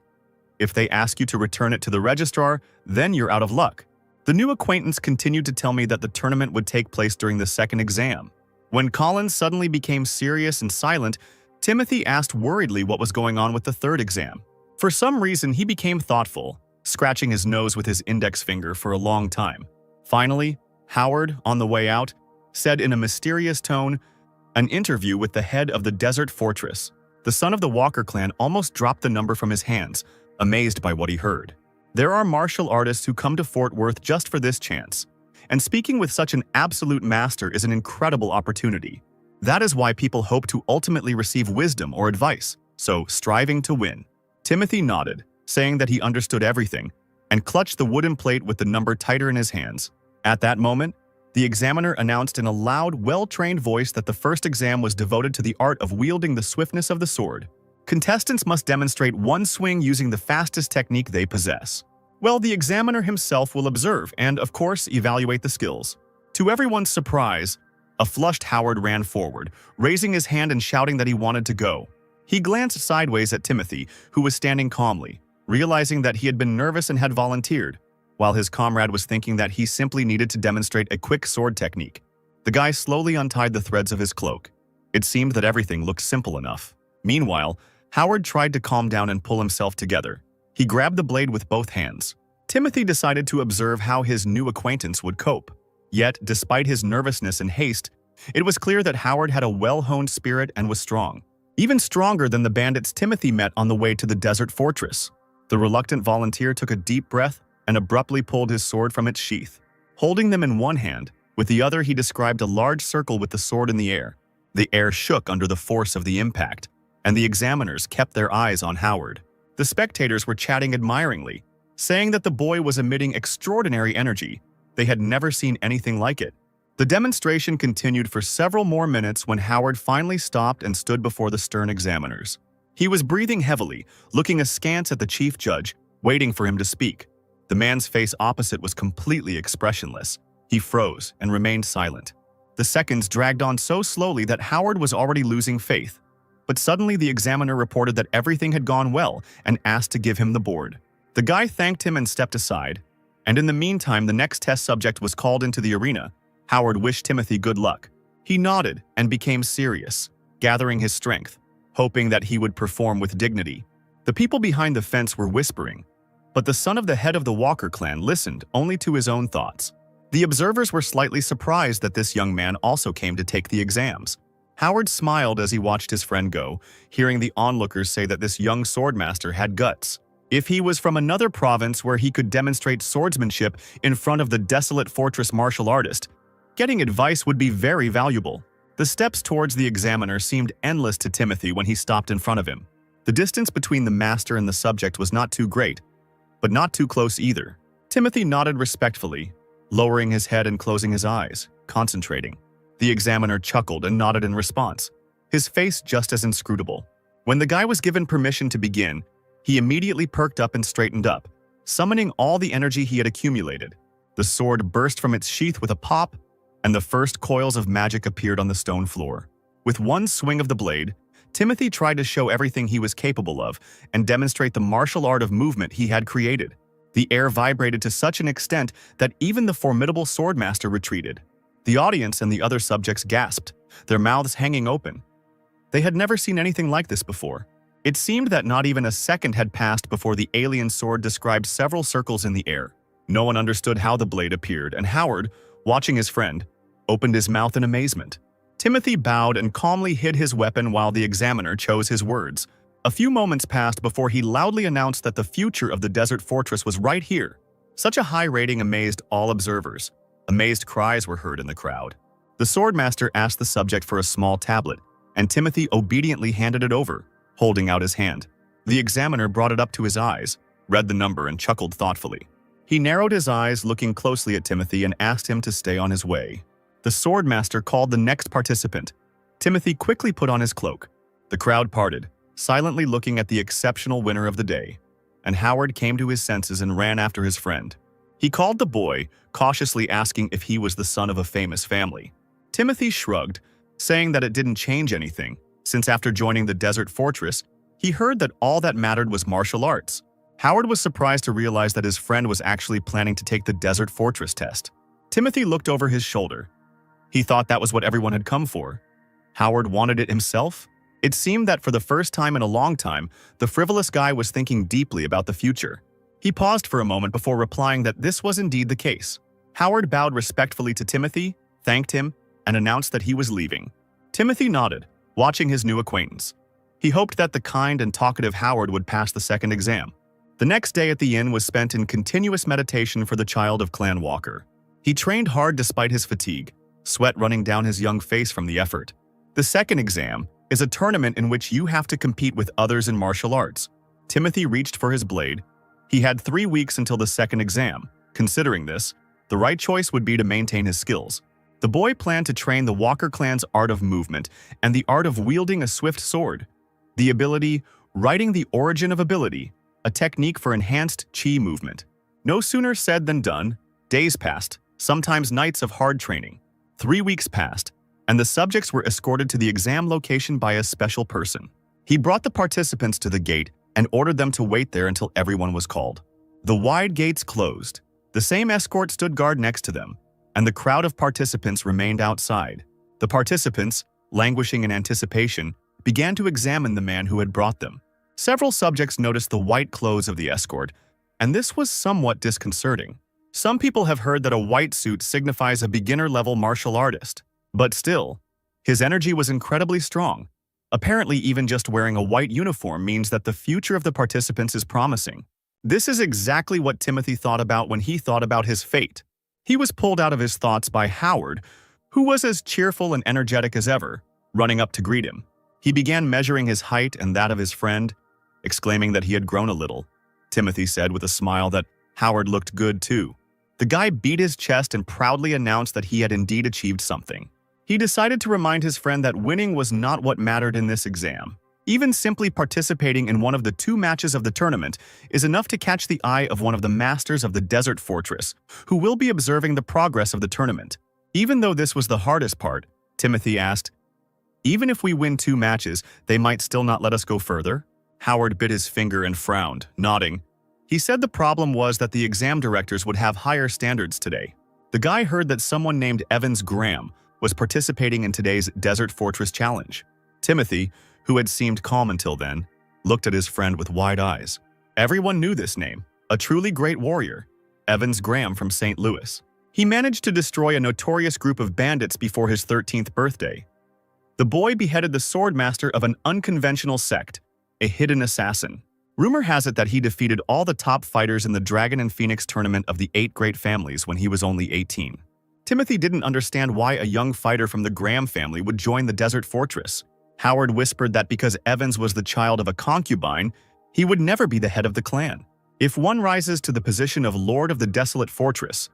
If they ask you to return it to the registrar, then you're out of luck. The new acquaintance continued to tell me that the tournament would take place during the second exam. When Collins suddenly became serious and silent, Timothy asked worriedly what was going on with the third exam. For some reason, he became thoughtful, scratching his nose with his index finger for a long time. Finally, Howard, on the way out, said in a mysterious tone, "An interview with the head of the Desert Fortress." The son of the Walker clan almost dropped the number from his hands, amazed by what he heard. There are martial artists who come to Fort Worth just for this chance, and speaking with such an absolute master is an incredible opportunity. That is why people hope to ultimately receive wisdom or advice, so striving to win. Timothy nodded, saying that he understood everything, and clutched the wooden plate with the number tighter in his hands. At that moment, the examiner announced in a loud, well-trained voice that the first exam was devoted to the art of wielding the swiftness of the sword. Contestants must demonstrate one swing using the fastest technique they possess. Well, the examiner himself will observe and, of course, evaluate the skills. To everyone's surprise, a flushed Howard ran forward, raising his hand and shouting that he wanted to go. He glanced sideways at Timothy, who was standing calmly, realizing that he had been nervous and had volunteered, while his comrade was thinking that he simply needed to demonstrate a quick sword technique. The guy slowly untied the threads of his cloak. It seemed that everything looked simple enough. Meanwhile, Howard tried to calm down and pull himself together. He grabbed the blade with both hands. Timothy decided to observe how his new acquaintance would cope. Yet, despite his nervousness and haste, it was clear that Howard had a well-honed spirit and was strong. Even stronger than the bandits Timothy met on the way to the Desert Fortress. The reluctant volunteer took a deep breath and abruptly pulled his sword from its sheath. Holding them in one hand, With the other, he described a large circle with the sword in the air. The air shook under the force of the impact, and the examiners kept their eyes on Howard. The spectators were chatting admiringly, saying that the boy was emitting extraordinary energy. They had never seen anything like it. The demonstration continued for several more minutes when Howard finally stopped and stood before the stern examiners. He was breathing heavily, looking askance at the chief judge, waiting for him to speak. The man's face opposite was completely expressionless. He froze and remained silent. The seconds dragged on so slowly that Howard was already losing faith. But suddenly the examiner reported that everything had gone well and asked to give him the board. The guy thanked him and stepped aside, and in the meantime the next test subject was called into the arena. Howard wished Timothy good luck. He nodded and became serious, gathering his strength, hoping that he would perform with dignity. The people behind the fence were whispering, but the son of the head of the Walker clan listened only to his own thoughts. The observers were slightly surprised that this young man also came to take the exams. Howard smiled as he watched his friend go, hearing the onlookers say that this young swordmaster had guts. If he was from another province where he could demonstrate swordsmanship in front of the desolate fortress martial artist, getting advice would be very valuable. The steps towards the examiner seemed endless to Timothy when he stopped in front of him. The distance between the master and the subject was not too great, but not too close either. Timothy nodded respectfully, lowering his head and closing his eyes, concentrating. The examiner chuckled and nodded in response, his face just as inscrutable. When the guy was given permission to begin, he immediately perked up and straightened up, summoning all the energy he had accumulated. The sword burst from its sheath with a pop, and the first coils of magic appeared on the stone floor. With one swing of the blade, Timothy tried to show everything he was capable of and demonstrate the martial art of movement he had created. The air vibrated to such an extent that even the formidable swordmaster retreated. The audience and the other subjects gasped, their mouths hanging open. They had never seen anything like this before. It seemed that not even a second had passed before the alien sword described several circles in the air. No one understood how the blade appeared, and Howard, watching his friend, opened his mouth in amazement. Timothy bowed and calmly hid his weapon while the examiner chose his words. A few moments passed before he loudly announced that the future of the desert fortress was right here. Such a high rating amazed all observers. Amazed cries were heard in the crowd. The swordmaster asked the subject for a small tablet, and Timothy obediently handed it over, holding out his hand. The examiner brought it up to his eyes, read the number, and chuckled thoughtfully. He narrowed his eyes, looking closely at Timothy, and asked him to stay on his way. The swordmaster called the next participant. Timothy quickly put on his cloak. The crowd parted, silently looking at the exceptional winner of the day, and Howard came to his senses and ran after his friend. He called the boy, cautiously asking if he was the son of a famous family. Timothy shrugged, saying that it didn't change anything, since after joining the desert fortress, he heard that all that mattered was martial arts. Howard was surprised to realize that his friend was actually planning to take the desert fortress test. Timothy looked over his shoulder. He thought that was what everyone had come for. Howard wanted it himself? It seemed that for the first time in a long time, the frivolous guy was thinking deeply about the future. He paused for a moment before replying that this was indeed the case. Howard bowed respectfully to Timothy, thanked him, and announced that he was leaving. Timothy nodded, watching his new acquaintance. He hoped that the kind and talkative Howard would pass the second exam. The next day at the inn was spent in continuous meditation for the child of Clan Walker. He trained hard despite his fatigue, sweat running down his young face from the effort. The second exam is a tournament in which you have to compete with others in martial arts. Timothy reached for his blade. He had 3 weeks until the second exam. Considering this, the right choice would be to maintain his skills. The boy planned to train the Walker clan's art of movement and the art of wielding a swift sword. The ability, writing the origin of ability, a technique for enhanced chi movement. No sooner said than done. Days passed, sometimes nights of hard training. 3 weeks passed, and the subjects were escorted to the exam location by a special person. He brought the participants to the gate and ordered them to wait there until everyone was called. The wide gates closed. The same escort stood guard next to them, and the crowd of participants remained outside. The participants, languishing in anticipation, began to examine the man who had brought them. Several subjects noticed the white clothes of the escort, and this was somewhat disconcerting. Some people have heard that a white suit signifies a beginner-level martial artist, but still, his energy was incredibly strong. Apparently, even just wearing a white uniform means that the future of the participants is promising. This is exactly what Timothy thought about when he thought about his fate. He was pulled out of his thoughts by Howard, who was as cheerful and energetic as ever, running up to greet him. He began measuring his height and that of his friend, exclaiming that he had grown a little. Timothy said with a smile that Howard looked good too. The guy beat his chest and proudly announced that he had indeed achieved something. He decided to remind his friend that winning was not what mattered in this exam. Even simply participating in one of the 2 matches of the tournament is enough to catch the eye of one of the masters of the Desert Fortress, who will be observing the progress of the tournament. Even though this was the hardest part, Timothy asked, "Even if we win 2 matches, they might still not let us go further?" Howard bit his finger and frowned, nodding. He said the problem was that the exam directors would have higher standards today. The guy heard that someone named Evans Graham was participating in today's Desert Fortress Challenge. Timothy, who had seemed calm until then, looked at his friend with wide eyes. Everyone knew this name, a truly great warrior, Evans Graham from St. Louis. He managed to destroy a notorious group of bandits before his 13th birthday. The boy beheaded the swordmaster of an unconventional sect, a hidden assassin. Rumor has it that he defeated all the top fighters in the Dragon and Phoenix tournament of the 8 great families when he was only 18. Timothy didn't understand why a young fighter from the Graham family would join the Desert Fortress. Howard whispered that because Evans was the child of a concubine, he would never be the head of the clan. If one rises to the position of Lord of the Desolate Fortress,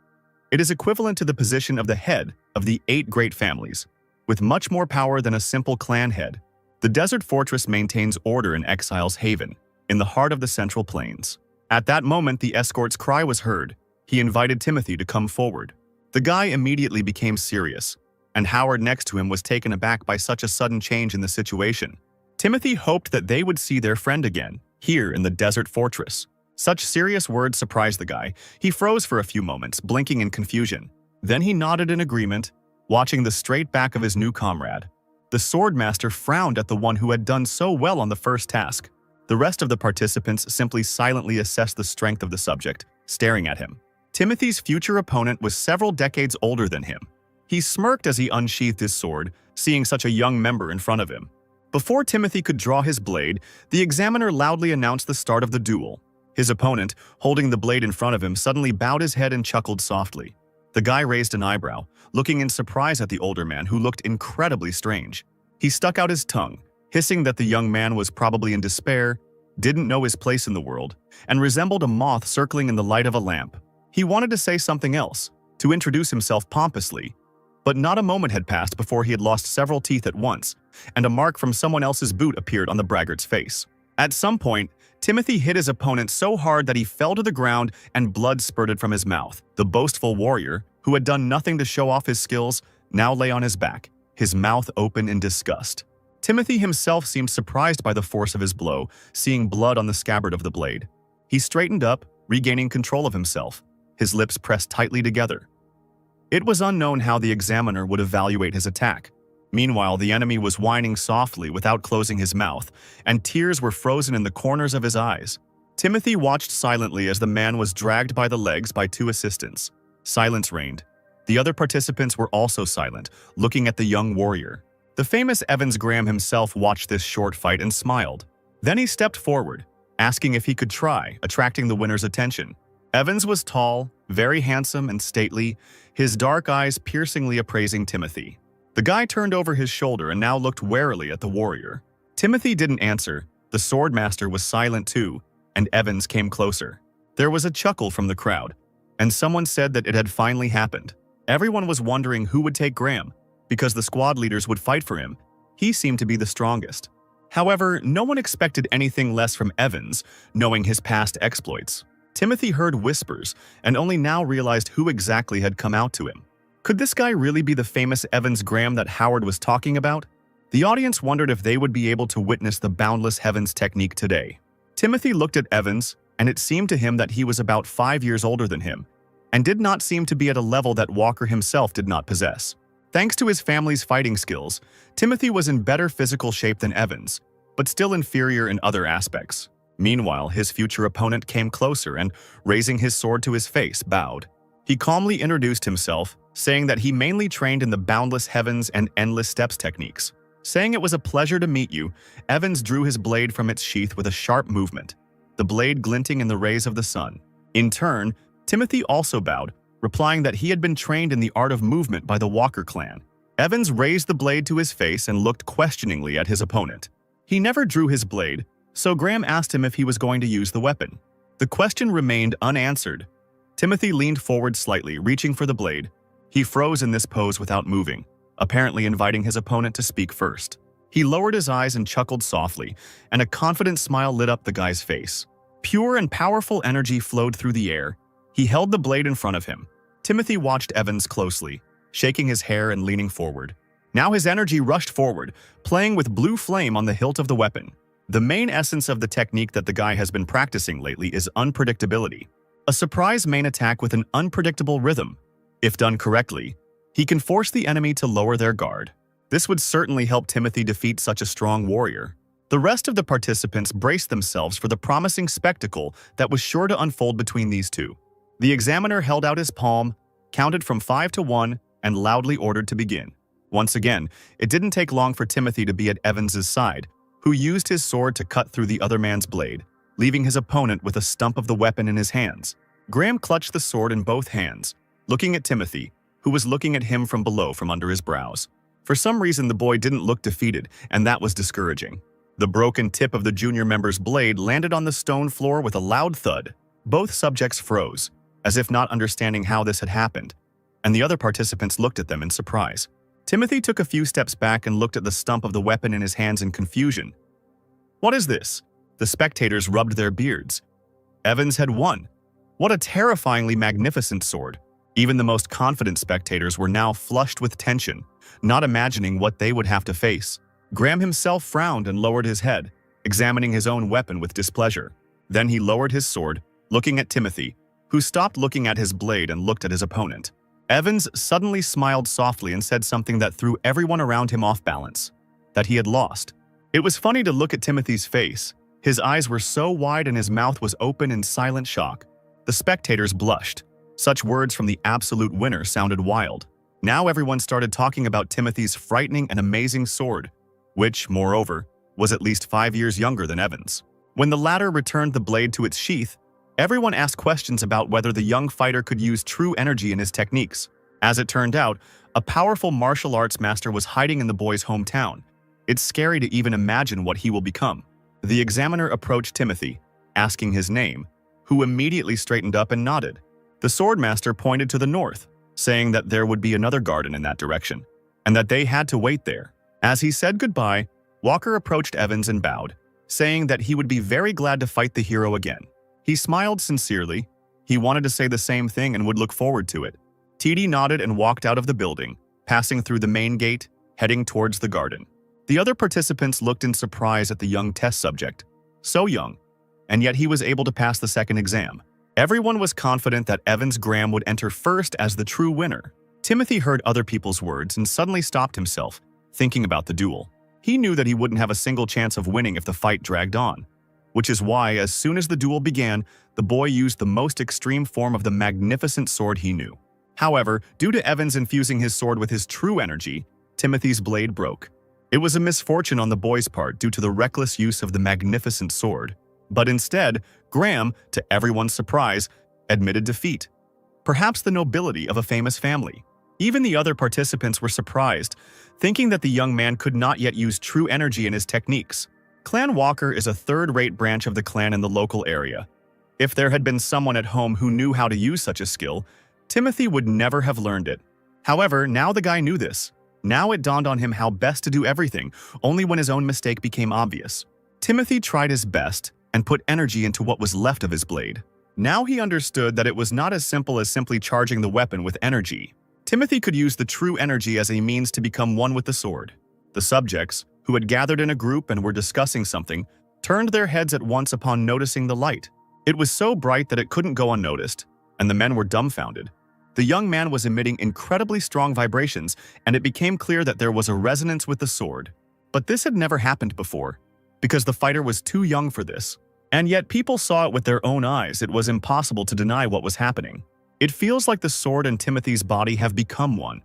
it is equivalent to the position of the head of the 8 great families, with much more power than a simple clan head. The Desert Fortress maintains order in Exile's Haven, in the heart of the Central Plains. At that moment, the escort's cry was heard. He invited Timothy to come forward. The guy immediately became serious, and Howard next to him was taken aback by such a sudden change in the situation. Timothy hoped that they would see their friend again, here in the Desert Fortress. Such serious words surprised the guy. He froze for a few moments, blinking in confusion. Then he nodded in agreement, watching the straight back of his new comrade. The swordmaster frowned at the one who had done so well on the first task. The rest of the participants simply silently assessed the strength of the subject, staring at him. Timothy's future opponent was several decades older than him. He smirked as he unsheathed his sword, seeing such a young member in front of him. Before Timothy could draw his blade, the examiner loudly announced the start of the duel. His opponent, holding the blade in front of him, suddenly bowed his head and chuckled softly. The guy raised an eyebrow, looking in surprise at the older man who looked incredibly strange. He stuck out his tongue, hissing that the young man was probably in despair, didn't know his place in the world, and resembled a moth circling in the light of a lamp. He wanted to say something else, to introduce himself pompously, but not a moment had passed before he had lost several teeth at once, and a mark from someone else's boot appeared on the braggart's face. At some point, Timothy hit his opponent so hard that he fell to the ground and blood spurted from his mouth. The boastful warrior, who had done nothing to show off his skills, now lay on his back, his mouth open in disgust. Timothy himself seemed surprised by the force of his blow, seeing blood on the scabbard of the blade. He straightened up, regaining control of himself, his lips pressed tightly together. It was unknown how the examiner would evaluate his attack. Meanwhile, the enemy was whining softly without closing his mouth, and tears were frozen in the corners of his eyes. Timothy watched silently as the man was dragged by the legs by 2 assistants. Silence reigned. The other participants were also silent, looking at the young warrior. The famous Evans Graham himself watched this short fight and smiled. Then he stepped forward, asking if he could try, attracting the winner's attention. Evans was tall, very handsome and stately, his dark eyes piercingly appraising Timothy. The guy turned over his shoulder and now looked warily at the warrior. Timothy didn't answer, the swordmaster was silent too, and Evans came closer. There was a chuckle from the crowd, and someone said that it had finally happened. Everyone was wondering who would take Graham, because the squad leaders would fight for him. He seemed to be the strongest. However, no one expected anything less from Evans, knowing his past exploits. Timothy heard whispers and only now realized who exactly had come out to him. Could this guy really be the famous Evans Graham that Howard was talking about? The audience wondered if they would be able to witness the boundless heavens technique today. Timothy looked at Evans, and it seemed to him that he was about 5 years older than him, and did not seem to be at a level that Walker himself did not possess. Thanks to his family's fighting skills, Timothy was in better physical shape than Evans, but still inferior in other aspects. Meanwhile, his future opponent came closer and, raising his sword to his face, bowed. He calmly introduced himself, saying that he mainly trained in the boundless heavens and endless steps techniques. Saying it was a pleasure to meet you, Evans drew his blade from its sheath with a sharp movement, the blade glinting in the rays of the sun. In turn, Timothy also bowed, replying that he had been trained in the art of movement by the Walker clan. Evans raised the blade to his face and looked questioningly at his opponent. He never drew his blade, so Graham asked him if he was going to use the weapon. The question remained unanswered. Timothy leaned forward slightly, reaching for the blade. He froze in this pose without moving, apparently inviting his opponent to speak first. He lowered his eyes and chuckled softly, and a confident smile lit up the guy's face. Pure and powerful energy flowed through the air. He held the blade in front of him. Timothy watched Evans closely, shaking his hair and leaning forward. Now his energy rushed forward, playing with blue flame on the hilt of the weapon. The main essence of the technique that the guy has been practicing lately is unpredictability. A surprise main attack with an unpredictable rhythm. If done correctly, he can force the enemy to lower their guard. This would certainly help Timothy defeat such a strong warrior. The rest of the participants braced themselves for the promising spectacle that was sure to unfold between these two. The examiner held out his palm, counted from 5 to 1, and loudly ordered to begin. Once again, it didn't take long for Timothy to be at Evans's side, who used his sword to cut through the other man's blade, leaving his opponent with a stump of the weapon in his hands. Graham clutched the sword in both hands, looking at Timothy, who was looking at him from below from under his brows. For some reason, the boy didn't look defeated, and that was discouraging. The broken tip of the junior member's blade landed on the stone floor with a loud thud. Both subjects froze, as if not understanding how this had happened, and the other participants looked at them in surprise. Timothy took a few steps back and looked at the stump of the weapon in his hands in confusion. "What is this?" The spectators rubbed their beards. Evans had won. What a terrifyingly magnificent sword. Even the most confident spectators were now flushed with tension, not imagining what they would have to face. Graham himself frowned and lowered his head, examining his own weapon with displeasure. Then he lowered his sword, looking at Timothy, who stopped looking at his blade and looked at his opponent. Evans suddenly smiled softly and said something that threw everyone around him off balance, that he had lost. It was funny to look at Timothy's face. His eyes were so wide and his mouth was open in silent shock. The spectators blushed. Such words from the absolute winner sounded wild. Now everyone started talking about Timothy's frightening and amazing sword, which, moreover, was at least 5 years younger than Evans. When the latter returned the blade to its sheath, everyone asked questions about whether the young fighter could use true energy in his techniques. As it turned out, a powerful martial arts master was hiding in the boy's hometown. It's scary to even imagine what he will become. The examiner approached Timothy, asking his name, who immediately straightened up and nodded. The swordmaster pointed to the north, saying that there would be another garden in that direction, and that they had to wait there. As he said goodbye, Walker approached Evans and bowed, saying that he would be very glad to fight the hero again. He smiled sincerely. He wanted to say the same thing and would look forward to it. TD nodded and walked out of the building, passing through the main gate, heading towards the garden. The other participants looked in surprise at the young test subject. So young, and yet he was able to pass the second exam. Everyone was confident that Evans Graham would enter first as the true winner. Timothy heard other people's words and suddenly stopped himself, thinking about the duel. He knew that he wouldn't have a single chance of winning if the fight dragged on, which is why, as soon as the duel began, the boy used the most extreme form of the magnificent sword he knew. However, due to Evans infusing his sword with his true energy, Timothy's blade broke. It was a misfortune on the boy's part due to the reckless use of the magnificent sword. But instead, Graham, to everyone's surprise, admitted defeat. Perhaps the nobility of a famous family. Even the other participants were surprised, thinking that the young man could not yet use true energy in his techniques. Clan Walker is a third-rate branch of the clan in the local area. If there had been someone at home who knew how to use such a skill, Timothy would never have learned it. However, now the guy knew this. Now it dawned on him how best to do everything, only when his own mistake became obvious. Timothy tried his best and put energy into what was left of his blade. Now he understood that it was not as simple as simply charging the weapon with energy. Timothy could use the true energy as a means to become one with the sword. The subjects, who had gathered in a group and were discussing something, turned their heads at once upon noticing the light. It was so bright that it couldn't go unnoticed, and the men were dumbfounded. The young man was emitting incredibly strong vibrations, and it became clear that there was a resonance with the sword. But this had never happened before, because the fighter was too young for this. And yet people saw it with their own eyes. It was impossible to deny what was happening. It feels like the sword and Timothy's body have become one.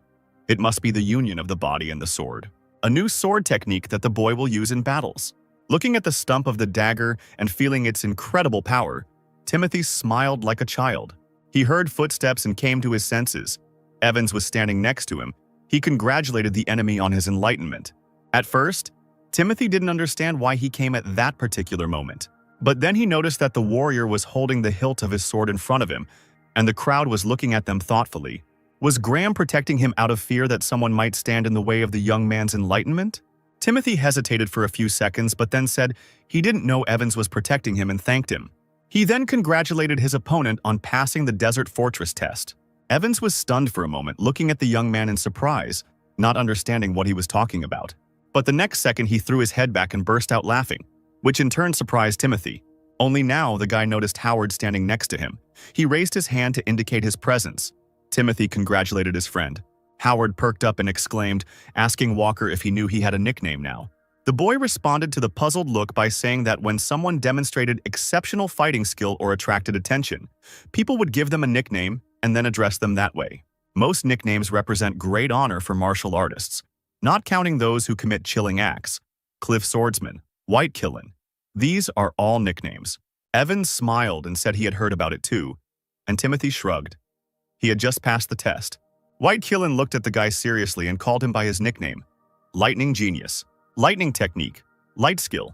It must be the union of the body and the sword. A new sword technique that the boy will use in battles. Looking at the stump of the dagger and feeling its incredible power, Timothy smiled like a child. He heard footsteps and came to his senses. Evans was standing next to him. He congratulated the enemy on his enlightenment. At first, Timothy didn't understand why he came at that particular moment. But then he noticed that the warrior was holding the hilt of his sword in front of him, and the crowd was looking at them thoughtfully. Was Graham protecting him out of fear that someone might stand in the way of the young man's enlightenment? Timothy hesitated for a few seconds but then said he didn't know Evans was protecting him and thanked him. He then congratulated his opponent on passing the Desert Fortress test. Evans was stunned for a moment, looking at the young man in surprise, not understanding what he was talking about. But the next second he threw his head back and burst out laughing, which in turn surprised Timothy. Only now the guy noticed Howard standing next to him. He raised his hand to indicate his presence. Timothy congratulated his friend. Howard perked up and exclaimed, asking Walker if he knew he had a nickname now. The boy responded to the puzzled look by saying that when someone demonstrated exceptional fighting skill or attracted attention, people would give them a nickname and then address them that way. Most nicknames represent great honor for martial artists, not counting those who commit chilling acts. Cliff Swordsman, White Killin. These are all nicknames. Evans smiled and said he had heard about it too, and Timothy shrugged. He had just passed the test. White Killin looked at the guy seriously and called him by his nickname. Lightning Genius, Lightning Technique, Light Skill.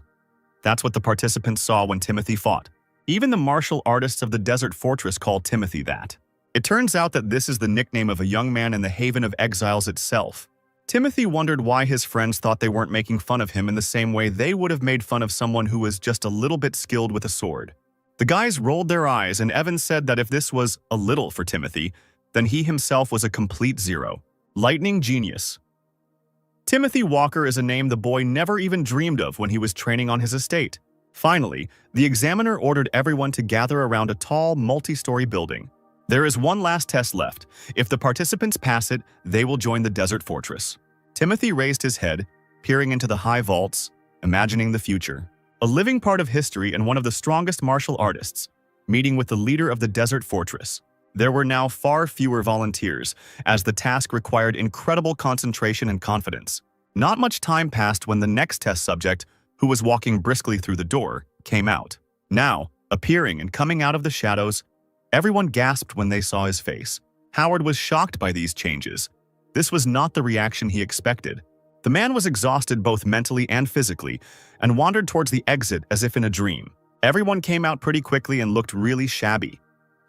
That's what the participants saw when Timothy fought. Even the martial artists of the Desert Fortress called Timothy that. It turns out that this is the nickname of a young man in the Haven of Exiles itself. Timothy wondered why his friends thought they weren't making fun of him in the same way they would have made fun of someone who was just a little bit skilled with a sword. The guys rolled their eyes, and Evans said that if this was a little for Timothy, then he himself was a complete zero. Lightning Genius. Timothy Walker is a name the boy never even dreamed of when he was training on his estate. Finally, the examiner ordered everyone to gather around a tall, multi-story building. There is one last test left. If the participants pass it, they will join the Desert Fortress. Timothy raised his head, peering into the high vaults, imagining the future. A living part of history and one of the strongest martial artists, meeting with the leader of the Desert Fortress. There were now far fewer volunteers, as the task required incredible concentration and confidence. Not much time passed when the next test subject, who was walking briskly through the door, came out. Now, appearing and coming out of the shadows, everyone gasped when they saw his face. Howard was shocked by these changes. This was not the reaction he expected. The man was exhausted both mentally and physically, and wandered towards the exit as if in a dream. Everyone came out pretty quickly and looked really shabby.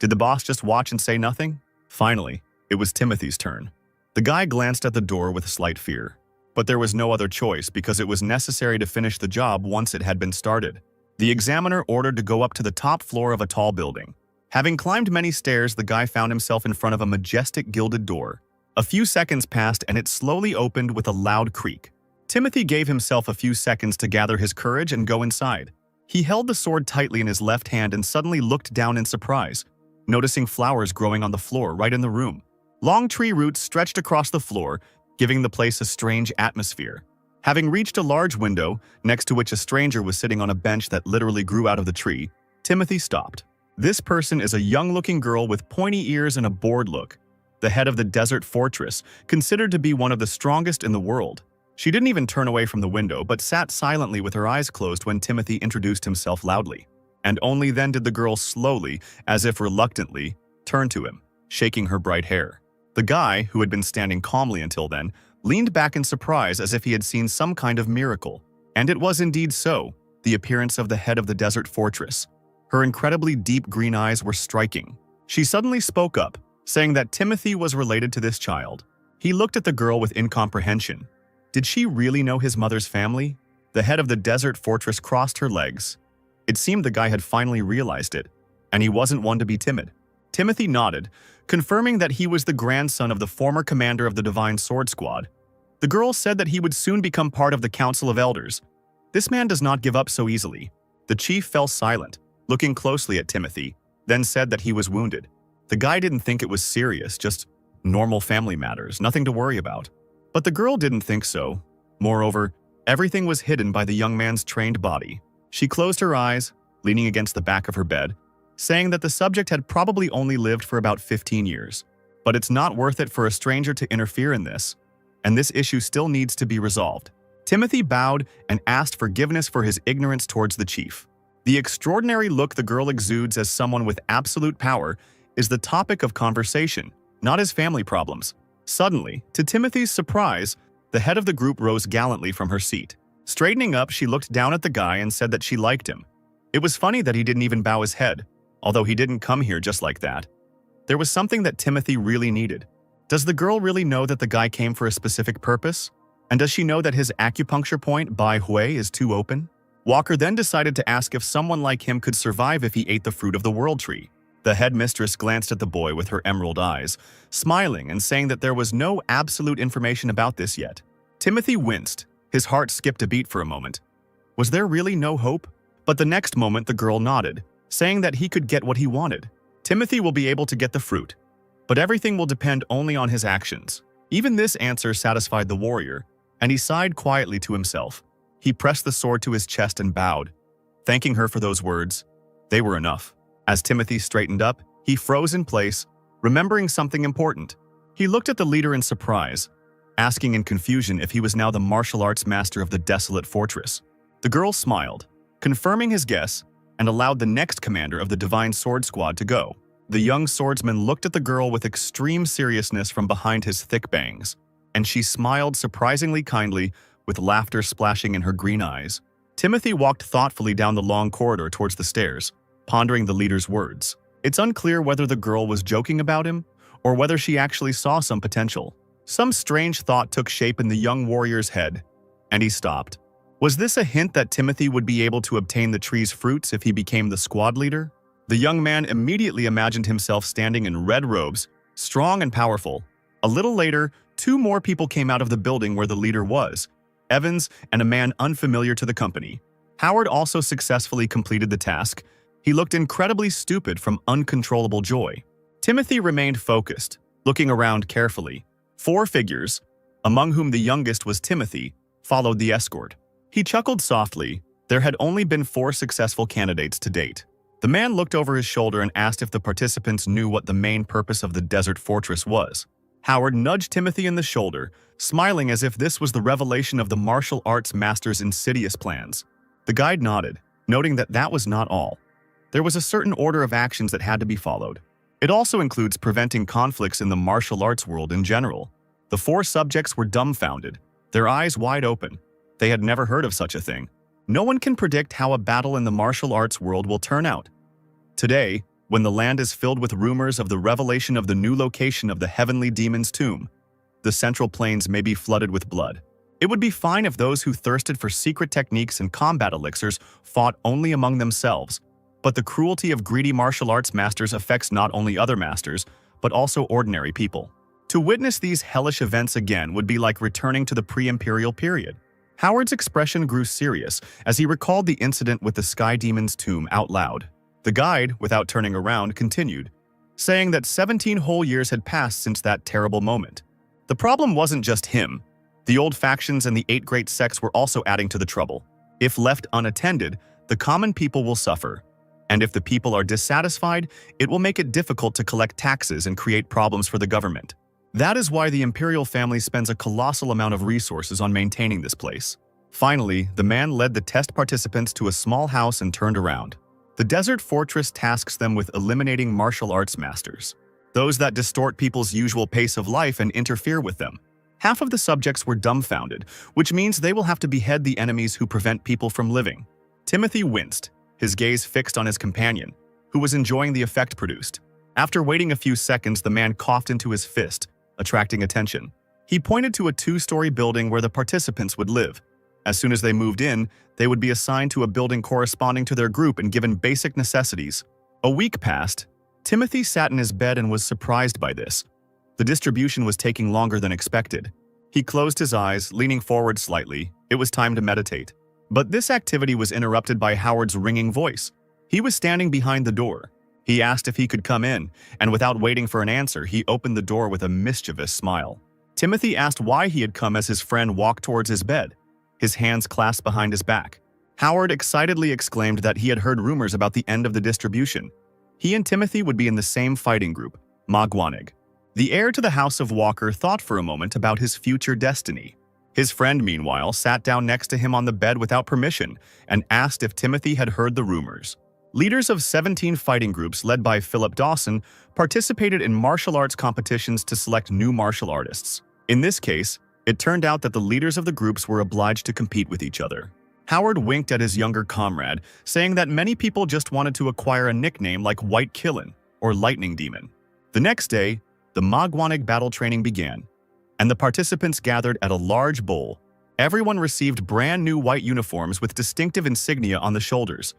Did the boss just watch and say nothing? Finally, it was Timothy's turn. The guy glanced at the door with slight fear. But there was no other choice because it was necessary to finish the job once it had been started. The examiner ordered to go up to the top floor of a tall building. Having climbed many stairs, the guy found himself in front of a majestic gilded door. A few seconds passed and it slowly opened with a loud creak. Timothy gave himself a few seconds to gather his courage and go inside. He held the sword tightly in his left hand and suddenly looked down in surprise, noticing flowers growing on the floor right in the room. Long tree roots stretched across the floor, giving the place a strange atmosphere. Having reached a large window, next to which a stranger was sitting on a bench that literally grew out of the tree, Timothy stopped. This person is a young-looking girl with pointy ears and a bored look, the head of the Desert Fortress, considered to be one of the strongest in the world. She didn't even turn away from the window, but sat silently with her eyes closed when Timothy introduced himself loudly. And only then did the girl slowly, as if reluctantly, turn to him, shaking her bright hair. The guy, who had been standing calmly until then, leaned back in surprise as if he had seen some kind of miracle. And it was indeed so, the appearance of the head of the Desert Fortress. Her incredibly deep green eyes were striking. She suddenly spoke up, saying that Timothy was related to this child. He looked at the girl with incomprehension. Did she really know his mother's family? The head of the Desert Fortress crossed her legs. It seemed the guy had finally realized it, and he wasn't one to be timid. Timothy nodded, confirming that he was the grandson of the former commander of the Divine Sword Squad. The girl said that he would soon become part of the Council of Elders. This man does not give up so easily. The chief fell silent, looking closely at Timothy, then said that he was wounded. The guy didn't think it was serious, just normal family matters, nothing to worry about. But the girl didn't think so. Moreover, everything was hidden by the young man's trained body. She closed her eyes, leaning against the back of her bed, saying that the subject had probably only lived for about 15 years. But it's not worth it for a stranger to interfere in this, and this issue still needs to be resolved. Timothy bowed and asked forgiveness for his ignorance towards the chief. The extraordinary look the girl exudes as someone with absolute power is the topic of conversation, not his family problems. Suddenly, to Timothy's surprise, the head of the group rose gallantly from her seat. Straightening up, she looked down at the guy and said that she liked him. It was funny that he didn't even bow his head, although he didn't come here just like that. There was something that Timothy really needed. Does the girl really know that the guy came for a specific purpose? And does she know that his acupuncture point, Bai Hui, is too open? Walker then decided to ask if someone like him could survive if he ate the fruit of the world tree. The headmistress glanced at the boy with her emerald eyes, smiling and saying that there was no absolute information about this yet. Timothy winced. His heart skipped a beat for a moment. Was there really no hope? But the next moment the girl nodded, saying that he could get what he wanted. Timothy will be able to get the fruit, but everything will depend only on his actions. Even this answer satisfied the warrior, and he sighed quietly to himself. He pressed the sword to his chest and bowed, thanking her for those words. They were enough. As Timothy straightened up, he froze in place, remembering something important. He looked at the leader in surprise, asking in confusion if he was now the martial arts master of the desolate fortress. The girl smiled, confirming his guess, and allowed the next commander of the Divine Sword Squad to go. The young swordsman looked at the girl with extreme seriousness from behind his thick bangs, and she smiled surprisingly kindly, with laughter splashing in her green eyes. Timothy walked thoughtfully down the long corridor towards the stairs, pondering the leader's words. It's unclear whether the girl was joking about him, or whether she actually saw some potential. Some strange thought took shape in the young warrior's head, and he stopped. Was this a hint that Timothy would be able to obtain the tree's fruits if he became the squad leader? The young man immediately imagined himself standing in red robes, strong and powerful. A little later, 2 more people came out of the building where the leader was, Evans and a man unfamiliar to the company. Howard also successfully completed the task. He looked incredibly stupid from uncontrollable joy. Timothy remained focused, looking around carefully. 4 figures, among whom the youngest was Timothy, followed the escort. He chuckled softly. There had only been 4 successful candidates to date. The man looked over his shoulder and asked if the participants knew what the main purpose of the desert fortress was. Howard nudged Timothy in the shoulder, smiling as if this was the revelation of the martial arts master's insidious plans. The guide nodded, noting that that was not all. There was a certain order of actions that had to be followed. It also includes preventing conflicts in the martial arts world in general. The 4 subjects were dumbfounded, their eyes wide open. They had never heard of such a thing. No one can predict how a battle in the martial arts world will turn out. Today, when the land is filled with rumors of the revelation of the new location of the heavenly demon's tomb, the central plains may be flooded with blood. It would be fine if those who thirsted for secret techniques and combat elixirs fought only among themselves, but the cruelty of greedy martial arts masters affects not only other masters, but also ordinary people. To witness these hellish events again would be like returning to the pre-imperial period. Howard's expression grew serious as he recalled the incident with the Sky Demon's tomb out loud. The guide, without turning around, continued, saying that 17 whole years had passed since that terrible moment. The problem wasn't just him. The old factions and the 8 great sects were also adding to the trouble. If left unattended, the common people will suffer. And if the people are dissatisfied, it will make it difficult to collect taxes and create problems for the government. That is why the imperial family spends a colossal amount of resources on maintaining this place. Finally, the man led the test participants to a small house and turned around. The desert fortress tasks them with eliminating martial arts masters, those that distort people's usual pace of life and interfere with them. Half of the subjects were dumbfounded, which means they will have to behead the enemies who prevent people from living. Timothy winced, his gaze fixed on his companion, who was enjoying the effect produced. After waiting a few seconds, the man coughed into his fist, attracting attention. He pointed to a 2-story building where the participants would live. As soon as they moved in, they would be assigned to a building corresponding to their group and given basic necessities. A week passed. Timothy sat in his bed and was surprised by this. The distribution was taking longer than expected. He closed his eyes, leaning forward slightly. It was time to meditate. But this activity was interrupted by Howard's ringing voice. He was standing behind the door. He asked if he could come in, and without waiting for an answer, he opened the door with a mischievous smile. Timothy asked why he had come as his friend walked towards his bed, his hands clasped behind his back. Howard excitedly exclaimed that he had heard rumors about the end of the distribution. He and Timothy would be in the same fighting group, Magwanig. The heir to the House of Walker thought for a moment about his future destiny. His friend, meanwhile, sat down next to him on the bed without permission and asked if Timothy had heard the rumors. Leaders of 17 fighting groups led by Philip Dawson participated in martial arts competitions to select new martial artists. In this case, it turned out that the leaders of the groups were obliged to compete with each other. Howard winked at his younger comrade, saying that many people just wanted to acquire a nickname like White Killin or Lightning Demon. The next day, the mangacap battle training began, and the participants gathered at a large bowl. Everyone received brand new white uniforms with distinctive insignia on the shoulders.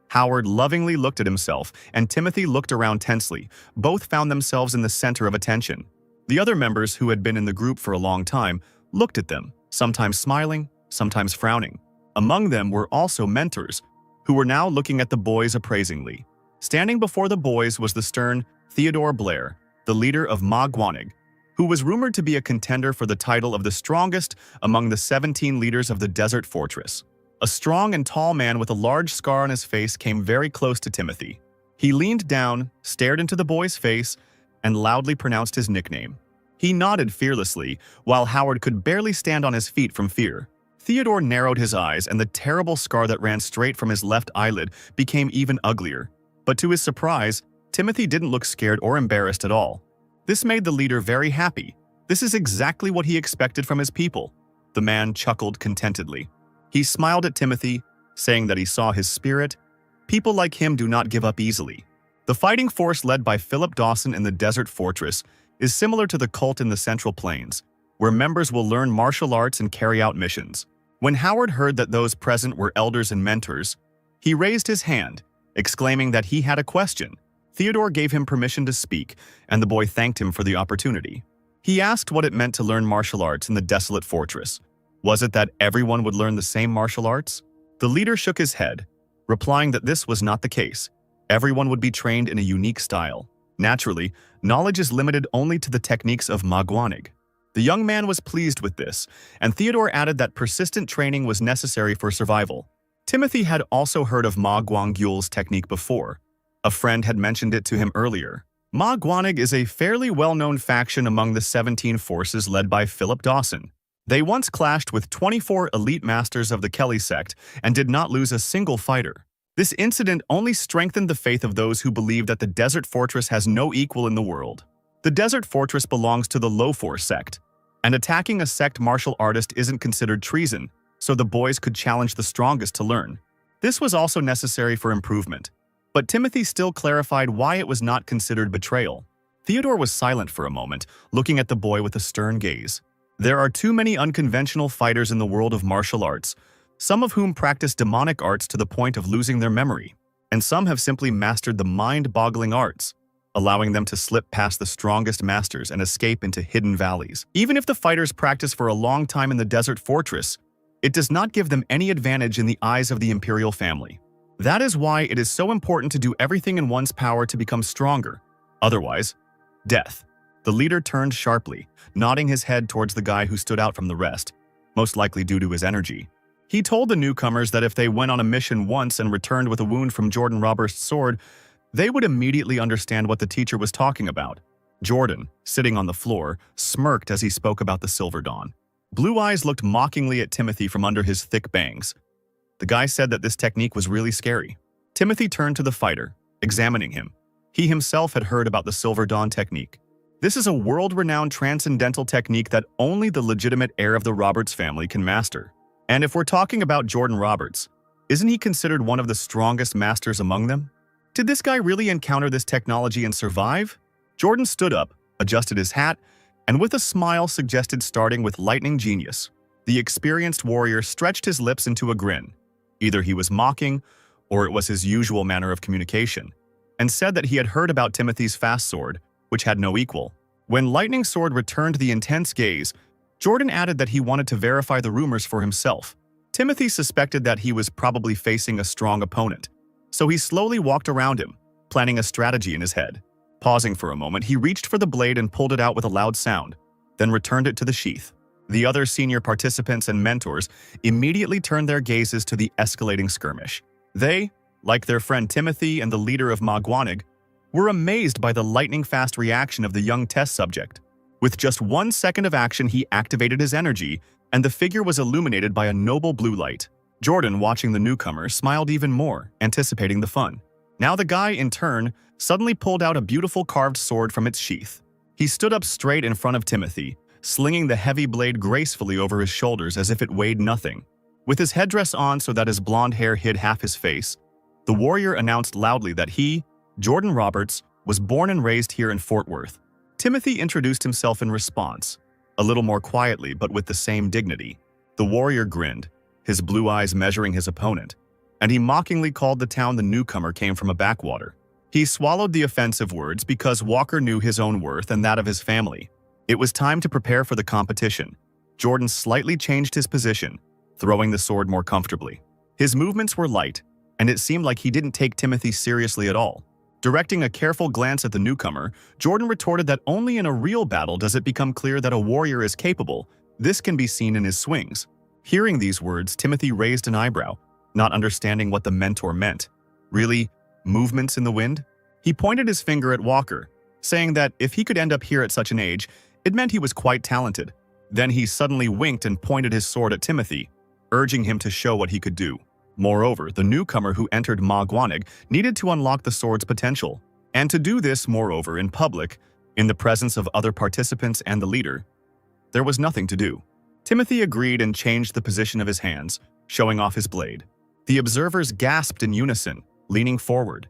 Howard lovingly looked at himself, and Timothy looked around tensely. Both found themselves in the center of attention. The other members, who had been in the group for a long time, looked at them, sometimes smiling, sometimes frowning. Among them were also mentors, who were now looking at the boys appraisingly. Standing before the boys was the stern Theodore Blair, the leader of mangacap, who was rumored to be a contender for the title of the strongest among the 17 leaders of the desert fortress. A strong and tall man with a large scar on his face came very close to Timothy. He leaned down, stared into the boy's face, and loudly pronounced his nickname. He nodded fearlessly, while Howard could barely stand on his feet from fear. Theodore narrowed his eyes, and the terrible scar that ran straight from his left eyelid became even uglier. But to his surprise, Timothy didn't look scared or embarrassed at all. This made the leader very happy. This is exactly what he expected from his people. The man chuckled contentedly. He smiled at Timothy, saying that he saw his spirit. People like him do not give up easily. The fighting force led by Philip Dawson in the desert fortress is similar to the cult in the Central Plains, where members will learn martial arts and carry out missions. When Howard heard that those present were elders and mentors, he raised his hand, exclaiming that he had a question. Theodore gave him permission to speak, and the boy thanked him for the opportunity. He asked what it meant to learn martial arts in the desolate fortress. Was it that everyone would learn the same martial arts? The leader shook his head, replying that this was not the case. Everyone would be trained in a unique style. Naturally, knowledge is limited only to the techniques of mangacap. The young man was pleased with this, and Theodore added that persistent training was necessary for survival. Timothy had also heard of mangacap's technique before. A friend had mentioned it to him earlier. Mangacap is a fairly well-known faction among the 17 forces led by Philip Dawson. They once clashed with 24 elite masters of the Kelly sect and did not lose a single fighter. This incident only strengthened the faith of those who believe that the Desert Fortress has no equal in the world. The Desert Fortress belongs to the Lofor sect, and attacking a sect martial artist isn't considered treason, so the boys could challenge the strongest to learn. This was also necessary for improvement, but Timothy still clarified why it was not considered betrayal. Theodore was silent for a moment, looking at the boy with a stern gaze. There are too many unconventional fighters in the world of martial arts, some of whom practice demonic arts to the point of losing their memory, and some have simply mastered the mind-boggling arts, allowing them to slip past the strongest masters and escape into hidden valleys. Even if the fighters practice for a long time in the desert fortress, it does not give them any advantage in the eyes of the imperial family. That is why it is so important to do everything in one's power to become stronger. Otherwise, death. The leader turned sharply, nodding his head towards the guy who stood out from the rest, most likely due to his energy. He told the newcomers that if they went on a mission once and returned with a wound from Jordan Roberts' sword, they would immediately understand what the teacher was talking about. Jordan, sitting on the floor, smirked as he spoke about the Silver Dawn. Blue eyes looked mockingly at Timothy from under his thick bangs. The guy said that this technique was really scary. Timothy turned to the fighter, examining him. He himself had heard about the Silver Dawn technique. This is a world-renowned transcendental technique that only the legitimate heir of the Roberts family can master. And if we're talking about Jordan Roberts, isn't he considered one of the strongest masters among them? Did this guy really encounter this technology and survive? Jordan stood up, adjusted his hat, and with a smile suggested starting with lightning genius. The experienced warrior stretched his lips into a grin. Either he was mocking, or it was his usual manner of communication, and said that he had heard about Timothy's fast sword, which had no equal. When Lightning Sword returned the intense gaze, Jordan added that he wanted to verify the rumors for himself. Timothy suspected that he was probably facing a strong opponent, so he slowly walked around him, planning a strategy in his head. Pausing for a moment, he reached for the blade and pulled it out with a loud sound, then returned it to the sheath. The other senior participants and mentors immediately turned their gazes to the escalating skirmish. They, like their friend Timothy and the leader of mangacap, were amazed by the lightning-fast reaction of the young test subject. With just 1 second of action, he activated his energy, and the figure was illuminated by a noble blue light. Jordan, watching the newcomer, smiled even more, anticipating the fun. Now the guy, in turn, suddenly pulled out a beautiful carved sword from its sheath. He stood up straight in front of Timothy, slinging the heavy blade gracefully over his shoulders as if it weighed nothing. With his headdress on so that his blonde hair hid half his face, the warrior announced loudly that he, Jordan Roberts, was born and raised here in Fort Worth. Timothy introduced himself in response, a little more quietly but with the same dignity. The warrior grinned, his blue eyes measuring his opponent, and he mockingly called the town the newcomer came from a backwater. He swallowed the offensive words because Walker knew his own worth and that of his family. It was time to prepare for the competition. Jordan slightly changed his position, throwing the sword more comfortably. His movements were light, and it seemed like he didn't take Timothy seriously at all. Directing a careful glance at the newcomer, Jordan retorted that only in a real battle does it become clear that a warrior is capable. This can be seen in his swings. Hearing these words, Timothy raised an eyebrow, not understanding what the mentor meant. Really? Movements in the wind? He pointed his finger at Walker, saying that if he could end up here at such an age, it meant he was quite talented. Then he suddenly winked and pointed his sword at Timothy, urging him to show what he could do. Moreover, the newcomer who entered Magwanig needed to unlock the sword's potential, and to do this, moreover, in public, in the presence of other participants and the leader, there was nothing to do. Timothy agreed and changed the position of his hands, showing off his blade. The observers gasped in unison, leaning forward.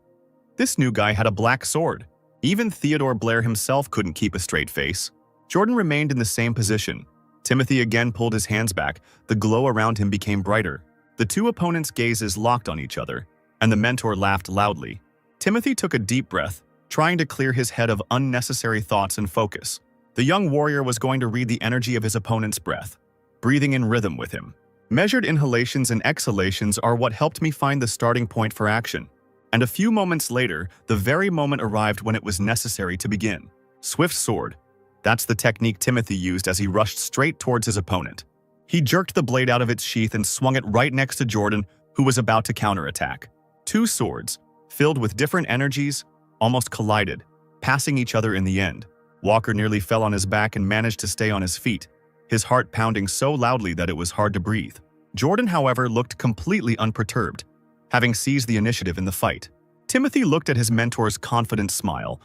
This new guy had a black sword. Even Theodore Blair himself couldn't keep a straight face. Jordan remained in the same position. Timothy again pulled his hands back. The glow around him became brighter. The two opponents' gazes locked on each other, and the mentor laughed loudly. Timothy took a deep breath, trying to clear his head of unnecessary thoughts and focus. The young warrior was going to read the energy of his opponent's breath, breathing in rhythm with him. Measured inhalations and exhalations are what helped me find the starting point for action. And a few moments later, the very moment arrived when it was necessary to begin. Swift sword. That's the technique Timothy used as he rushed straight towards his opponent. He jerked the blade out of its sheath and swung it right next to Jordan, who was about to counterattack. Two swords, filled with different energies, almost collided, passing each other in the end. Walker nearly fell on his back and managed to stay on his feet, his heart pounding so loudly that it was hard to breathe. Jordan, however, looked completely unperturbed, having seized the initiative in the fight. Timothy looked at his mentor's confident smile,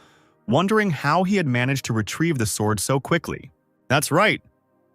wondering how he had managed to retrieve the sword so quickly. That's right.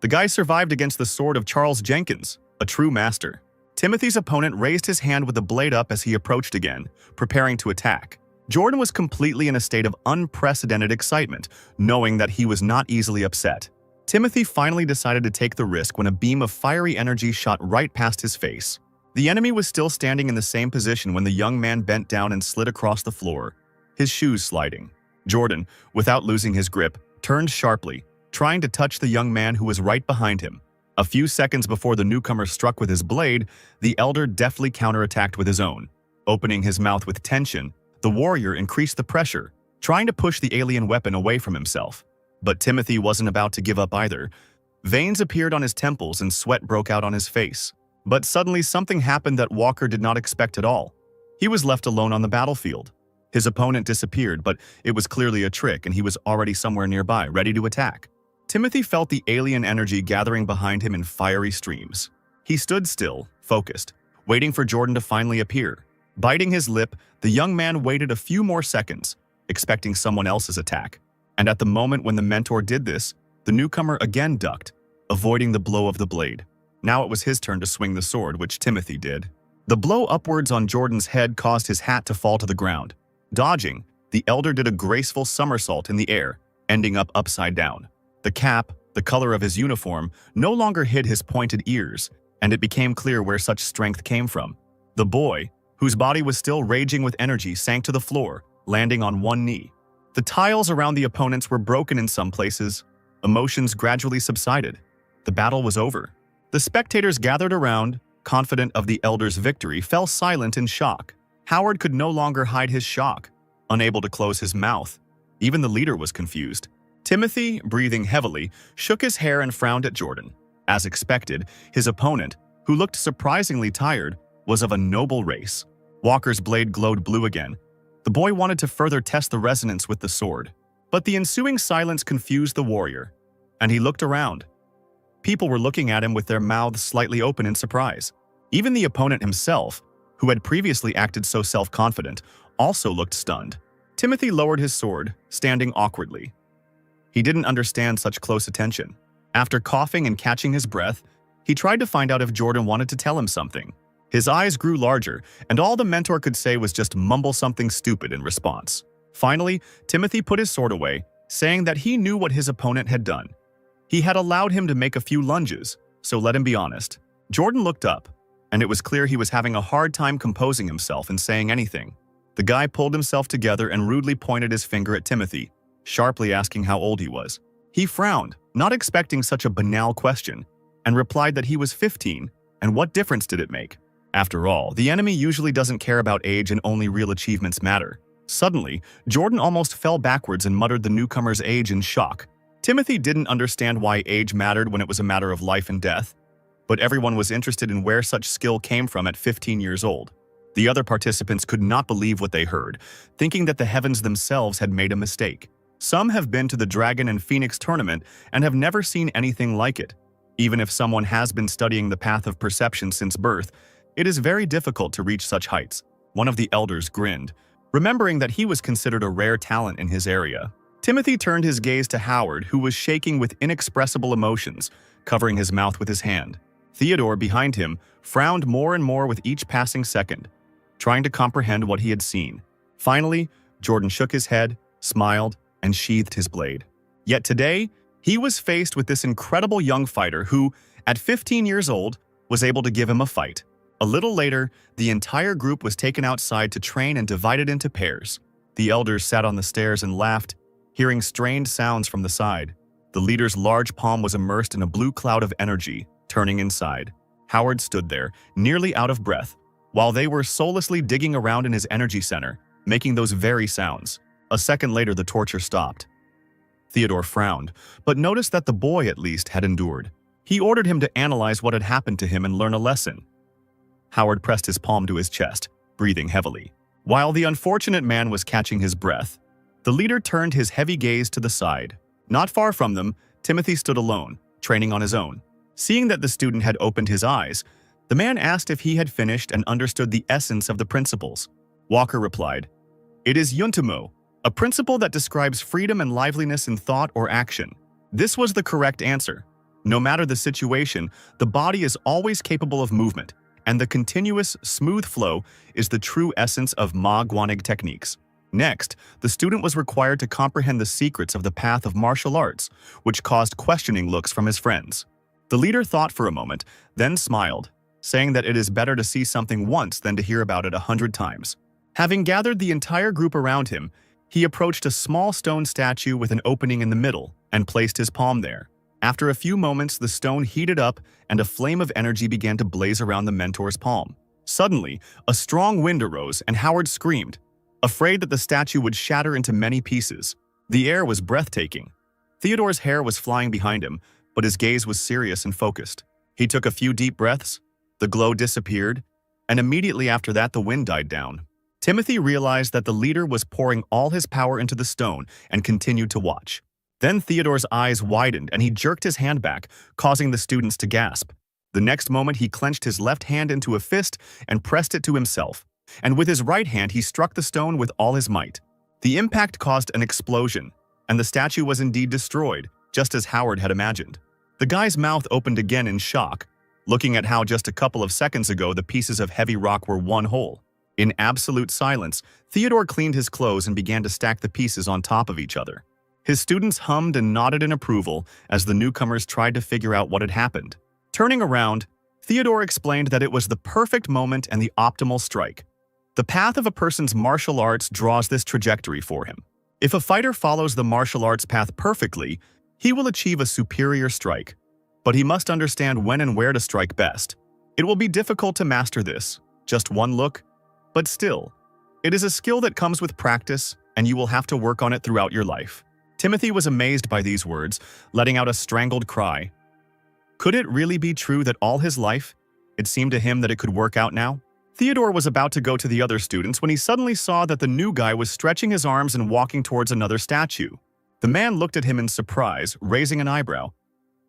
The guy survived against the sword of Charles Jenkins, a true master. Timothy's opponent raised his hand with the blade up as he approached again, preparing to attack. Jordan was completely in a state of unprecedented excitement, knowing that he was not easily upset. Timothy finally decided to take the risk when a beam of fiery energy shot right past his face. The enemy was still standing in the same position when the young man bent down and slid across the floor, his shoes sliding. Jordan, without losing his grip, turned sharply, trying to touch the young man who was right behind him. A few seconds before the newcomer struck with his blade, the elder deftly counterattacked with his own. Opening his mouth with tension, the warrior increased the pressure, trying to push the alien weapon away from himself. But Timothy wasn't about to give up either. Veins appeared on his temples and sweat broke out on his face. But suddenly something happened that Walker did not expect at all. He was left alone on the battlefield. His opponent disappeared, but it was clearly a trick and he was already somewhere nearby, ready to attack. Timothy felt the alien energy gathering behind him in fiery streams. He stood still, focused, waiting for Jordan to finally appear. Biting his lip, the young man waited a few more seconds, expecting someone else's attack. And at the moment when the mentor did this, the newcomer again ducked, avoiding the blow of the blade. Now it was his turn to swing the sword, which Timothy did. The blow upwards on Jordan's head caused his hat to fall to the ground. Dodging, the elder did a graceful somersault in the air, ending up upside down. The cap, the color of his uniform, no longer hid his pointed ears, and it became clear where such strength came from. The boy, whose body was still raging with energy, sank to the floor, landing on one knee. The tiles around the opponents were broken in some places. Emotions gradually subsided. The battle was over. The spectators gathered around, confident of the elder's victory, fell silent in shock. Howard could no longer hide his shock, unable to close his mouth. Even the leader was confused. Timothy, breathing heavily, shook his hair and frowned at Jordan. As expected, his opponent, who looked surprisingly tired, was of a noble race. Walker's blade glowed blue again. The boy wanted to further test the resonance with the sword. But the ensuing silence confused the warrior, and he looked around. People were looking at him with their mouths slightly open in surprise. Even the opponent himself, who had previously acted so self-confident, also looked stunned. Timothy lowered his sword, standing awkwardly. He didn't understand such close attention. After coughing and catching his breath, he tried to find out if Jordan wanted to tell him something. His eyes grew larger, and all the mentor could say was just mumble something stupid in response. Finally, Timothy put his sword away, saying that he knew what his opponent had done. He had allowed him to make a few lunges, so let him be honest. Jordan looked up, and it was clear he was having a hard time composing himself and saying anything. The guy pulled himself together and rudely pointed his finger at Timothy, sharply asking how old he was. He frowned, not expecting such a banal question, and replied that he was 15, and what difference did it make? After all, the enemy usually doesn't care about age and only real achievements matter. Suddenly, Jordan almost fell backwards and muttered the newcomer's age in shock. Timothy didn't understand why age mattered when it was a matter of life and death, but everyone was interested in where such skill came from at 15 years old. The other participants could not believe what they heard, thinking that the heavens themselves had made a mistake. Some have been to the Dragon and Phoenix tournament and have never seen anything like it. Even if someone has been studying the path of perception since birth, it is very difficult to reach such heights. One of the elders grinned, remembering that he was considered a rare talent in his area. Timothy turned his gaze to Howard, who was shaking with inexpressible emotions, covering his mouth with his hand. Theodore, behind him, frowned more and more with each passing second, trying to comprehend what he had seen. Finally, Jordan shook his head, smiled, and sheathed his blade. Yet today, he was faced with this incredible young fighter who, at 15 years old, was able to give him a fight. A little later, the entire group was taken outside to train and divided into pairs. The elders sat on the stairs and laughed, hearing strained sounds from the side. The leader's large palm was immersed in a blue cloud of energy, turning inside. Howard stood there, nearly out of breath, while they were soullessly digging around in his energy center, making those very sounds. A second later, the torture stopped. Theodore frowned, but noticed that the boy, at least, had endured. He ordered him to analyze what had happened to him and learn a lesson. Howard pressed his palm to his chest, breathing heavily. While the unfortunate man was catching his breath, the leader turned his heavy gaze to the side. Not far from them, Timothy stood alone, training on his own. Seeing that the student had opened his eyes, the man asked if he had finished and understood the essence of the principles. Walker replied, "It is Yuntamo, a principle that describes freedom and liveliness in thought or action." This was the correct answer. No matter the situation, the body is always capable of movement, and the continuous, smooth flow is the true essence of Ma-Guanig techniques. Next, the student was required to comprehend the secrets of the path of martial arts, which caused questioning looks from his friends. The leader thought for a moment, then smiled, saying that it is better to see something once than to hear about it 100 times. Having gathered the entire group around him, he approached a small stone statue with an opening in the middle and placed his palm there. After a few moments, the stone heated up and a flame of energy began to blaze around the mentor's palm. Suddenly, a strong wind arose and Howard screamed, afraid that the statue would shatter into many pieces. The air was breathtaking. Theodore's hair was flying behind him, but his gaze was serious and focused. He took a few deep breaths, the glow disappeared, and immediately after that the wind died down. Timothy realized that the leader was pouring all his power into the stone and continued to watch. Then Theodore's eyes widened and he jerked his hand back, causing the students to gasp. The next moment he clenched his left hand into a fist and pressed it to himself, and with his right hand he struck the stone with all his might. The impact caused an explosion, and the statue was indeed destroyed, just as Howard had imagined. The guy's mouth opened again in shock, looking at how just a couple of seconds ago the pieces of heavy rock were one whole. In absolute silence, Theodore cleaned his clothes and began to stack the pieces on top of each other. His students hummed and nodded in approval as the newcomers tried to figure out what had happened. Turning around, Theodore explained that it was the perfect moment and the optimal strike. The path of a person's martial arts draws this trajectory for him. If a fighter follows the martial arts path perfectly, he will achieve a superior strike. But he must understand when and where to strike best. It will be difficult to master this, just one look, but still, it is a skill that comes with practice, and you will have to work on it throughout your life. Timothy was amazed by these words, letting out a strangled cry. Could it really be true that all his life, it seemed to him that it could work out now? Theodore was about to go to the other students when he suddenly saw that the new guy was stretching his arms and walking towards another statue. The man looked at him in surprise, raising an eyebrow.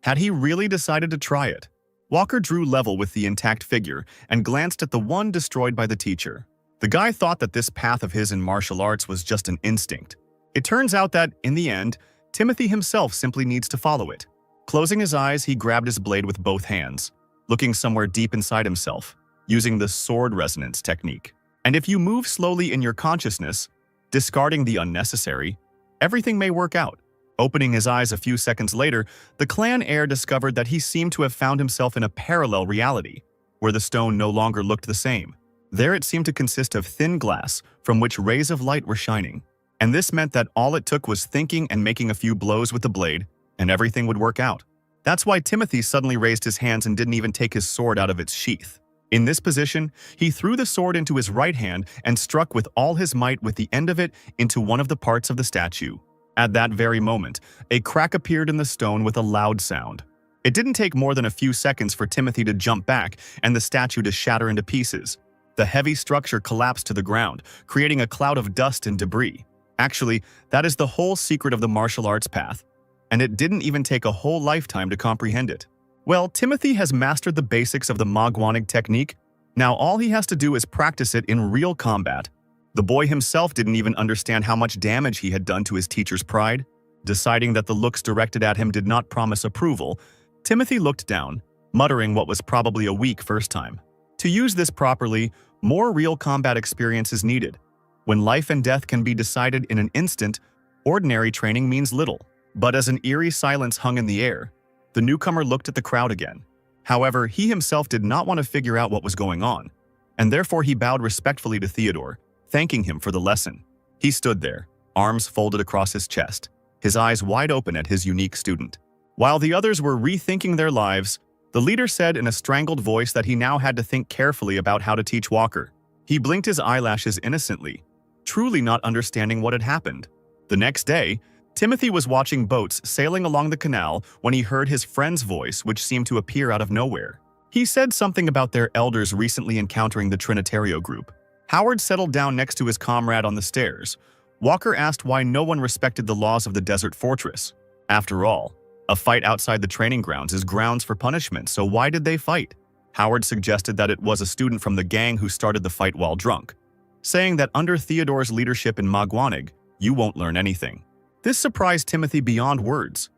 Had he really decided to try it? Walker drew level with the intact figure and glanced at the one destroyed by the teacher. The guy thought that this path of his in martial arts was just an instinct. It turns out that, in the end, Timothy himself simply needs to follow it. Closing his eyes, he grabbed his blade with both hands, looking somewhere deep inside himself, using the sword resonance technique. And if you move slowly in your consciousness, discarding the unnecessary, everything may work out. Opening his eyes a few seconds later, the clan heir discovered that he seemed to have found himself in a parallel reality, where the stone no longer looked the same. There it seemed to consist of thin glass from which rays of light were shining. And this meant that all it took was thinking and making a few blows with the blade, and everything would work out. That's why Timothy suddenly raised his hands and didn't even take his sword out of its sheath. In this position, he threw the sword into his right hand and struck with all his might with the end of it into one of the parts of the statue. At that very moment, a crack appeared in the stone with a loud sound. It didn't take more than a few seconds for Timothy to jump back and the statue to shatter into pieces. The heavy structure collapsed to the ground, creating a cloud of dust and debris. Actually, that is the whole secret of the martial arts path, and it didn't even take a whole lifetime to comprehend it. Well, Timothy has mastered the basics of the Magwanig technique. Now all he has to do is practice it in real combat. The boy himself didn't even understand how much damage he had done to his teacher's pride. Deciding that the looks directed at him did not promise approval, Timothy looked down, muttering what was probably a weak first time. To use this properly, more real combat experience is needed. When life and death can be decided in an instant, ordinary training means little. But as an eerie silence hung in the air, the newcomer looked at the crowd again. However, he himself did not want to figure out what was going on, and therefore he bowed respectfully to Theodore, thanking him for the lesson. He stood there, arms folded across his chest, his eyes wide open at his unique student. While the others were rethinking their lives, the leader said in a strangled voice that he now had to think carefully about how to teach Walker. He blinked his eyelashes innocently, truly not understanding what had happened. The next day, Timothy was watching boats sailing along the canal when he heard his friend's voice, which seemed to appear out of nowhere. He said something about their elders recently encountering the Trinitario group. Howard settled down next to his comrade on the stairs. Walker asked why no one respected the laws of the desert fortress. After all, a fight outside the training grounds is grounds for punishment, so why did they fight? Howard suggested that it was a student from the gang who started the fight while drunk, saying that under Theodore's leadership in Magwanig, you won't learn anything. This surprised Timothy beyond words.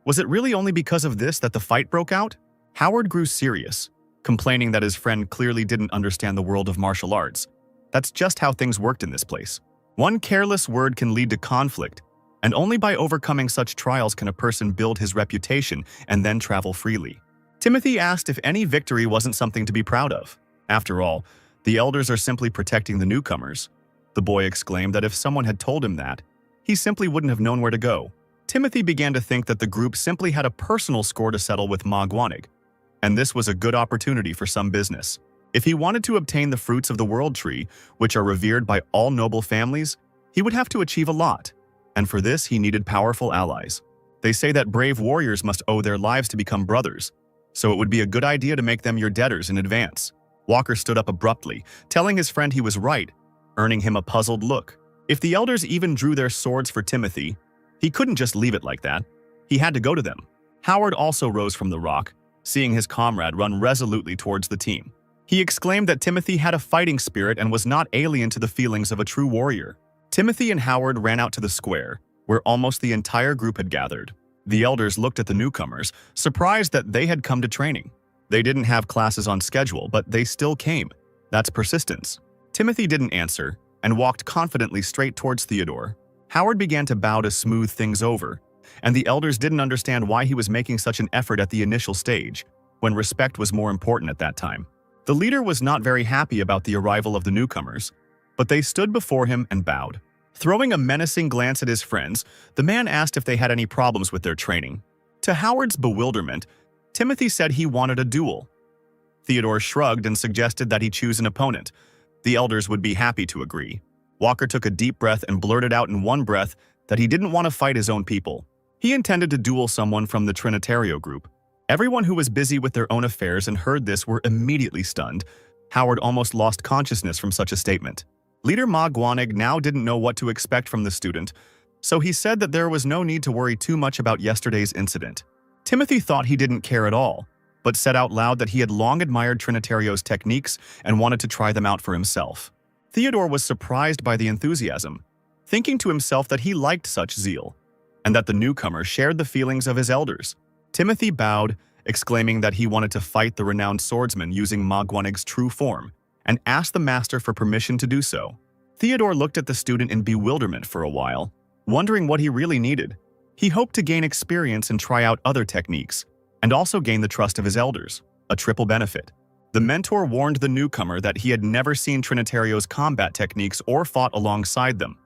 Was it really only because of this that the fight broke out? Howard grew serious, complaining that his friend clearly didn't understand the world of martial arts. That's just how things worked in this place. One careless word can lead to conflict, and only by overcoming such trials can a person build his reputation and then travel freely. Timothy asked if any victory wasn't something to be proud of. After all, the elders are simply protecting the newcomers. The boy exclaimed that if someone had told him that, he simply wouldn't have known where to go. Timothy began to think that the group simply had a personal score to settle with Magwanig, and this was a good opportunity for some business. If he wanted to obtain the fruits of the World Tree, which are revered by all noble families, he would have to achieve a lot, and for this he needed powerful allies. They say that brave warriors must owe their lives to become brothers, so it would be a good idea to make them your debtors in advance. Walker stood up abruptly, telling his friend he was right, earning him a puzzled look. If the elders even drew their swords for Timothy, he couldn't just leave it like that. He had to go to them. Howard also rose from the rock, seeing his comrade run resolutely towards the team. He exclaimed that Timothy had a fighting spirit and was not alien to the feelings of a true warrior. Timothy and Howard ran out to the square, where almost the entire group had gathered. The elders looked at the newcomers, surprised that they had come to training. They didn't have classes on schedule, but they still came. That's persistence. Timothy didn't answer, and walked confidently straight towards Theodore. Howard began to bow to smooth things over, and the elders didn't understand why he was making such an effort at the initial stage, when respect was more important at that time. The leader was not very happy about the arrival of the newcomers, but they stood before him and bowed. Throwing a menacing glance at his friends, the man asked if they had any problems with their training. To Howard's bewilderment, Timothy said he wanted a duel. Theodore shrugged and suggested that he choose an opponent. The elders would be happy to agree. Walker took a deep breath and blurted out in one breath that he didn't want to fight his own people. He intended to duel someone from the Trinitario group. Everyone who was busy with their own affairs and heard this were immediately stunned. Howard almost lost consciousness from such a statement. Leader Magwanig now didn't know what to expect from the student, so he said that there was no need to worry too much about yesterday's incident. Timothy thought he didn't care at all, but said out loud that he had long admired Trinitario's techniques and wanted to try them out for himself. Theodore was surprised by the enthusiasm, thinking to himself that he liked such zeal, and that the newcomer shared the feelings of his elders. Timothy bowed, exclaiming that he wanted to fight the renowned swordsman using Magwanig's true form, and asked the master for permission to do so. Theodore looked at the student in bewilderment for a while, wondering what he really needed. He hoped to gain experience and try out other techniques, and also gain the trust of his elders, a triple benefit. The mentor warned the newcomer that he had never seen Trinitario's combat techniques or fought alongside them.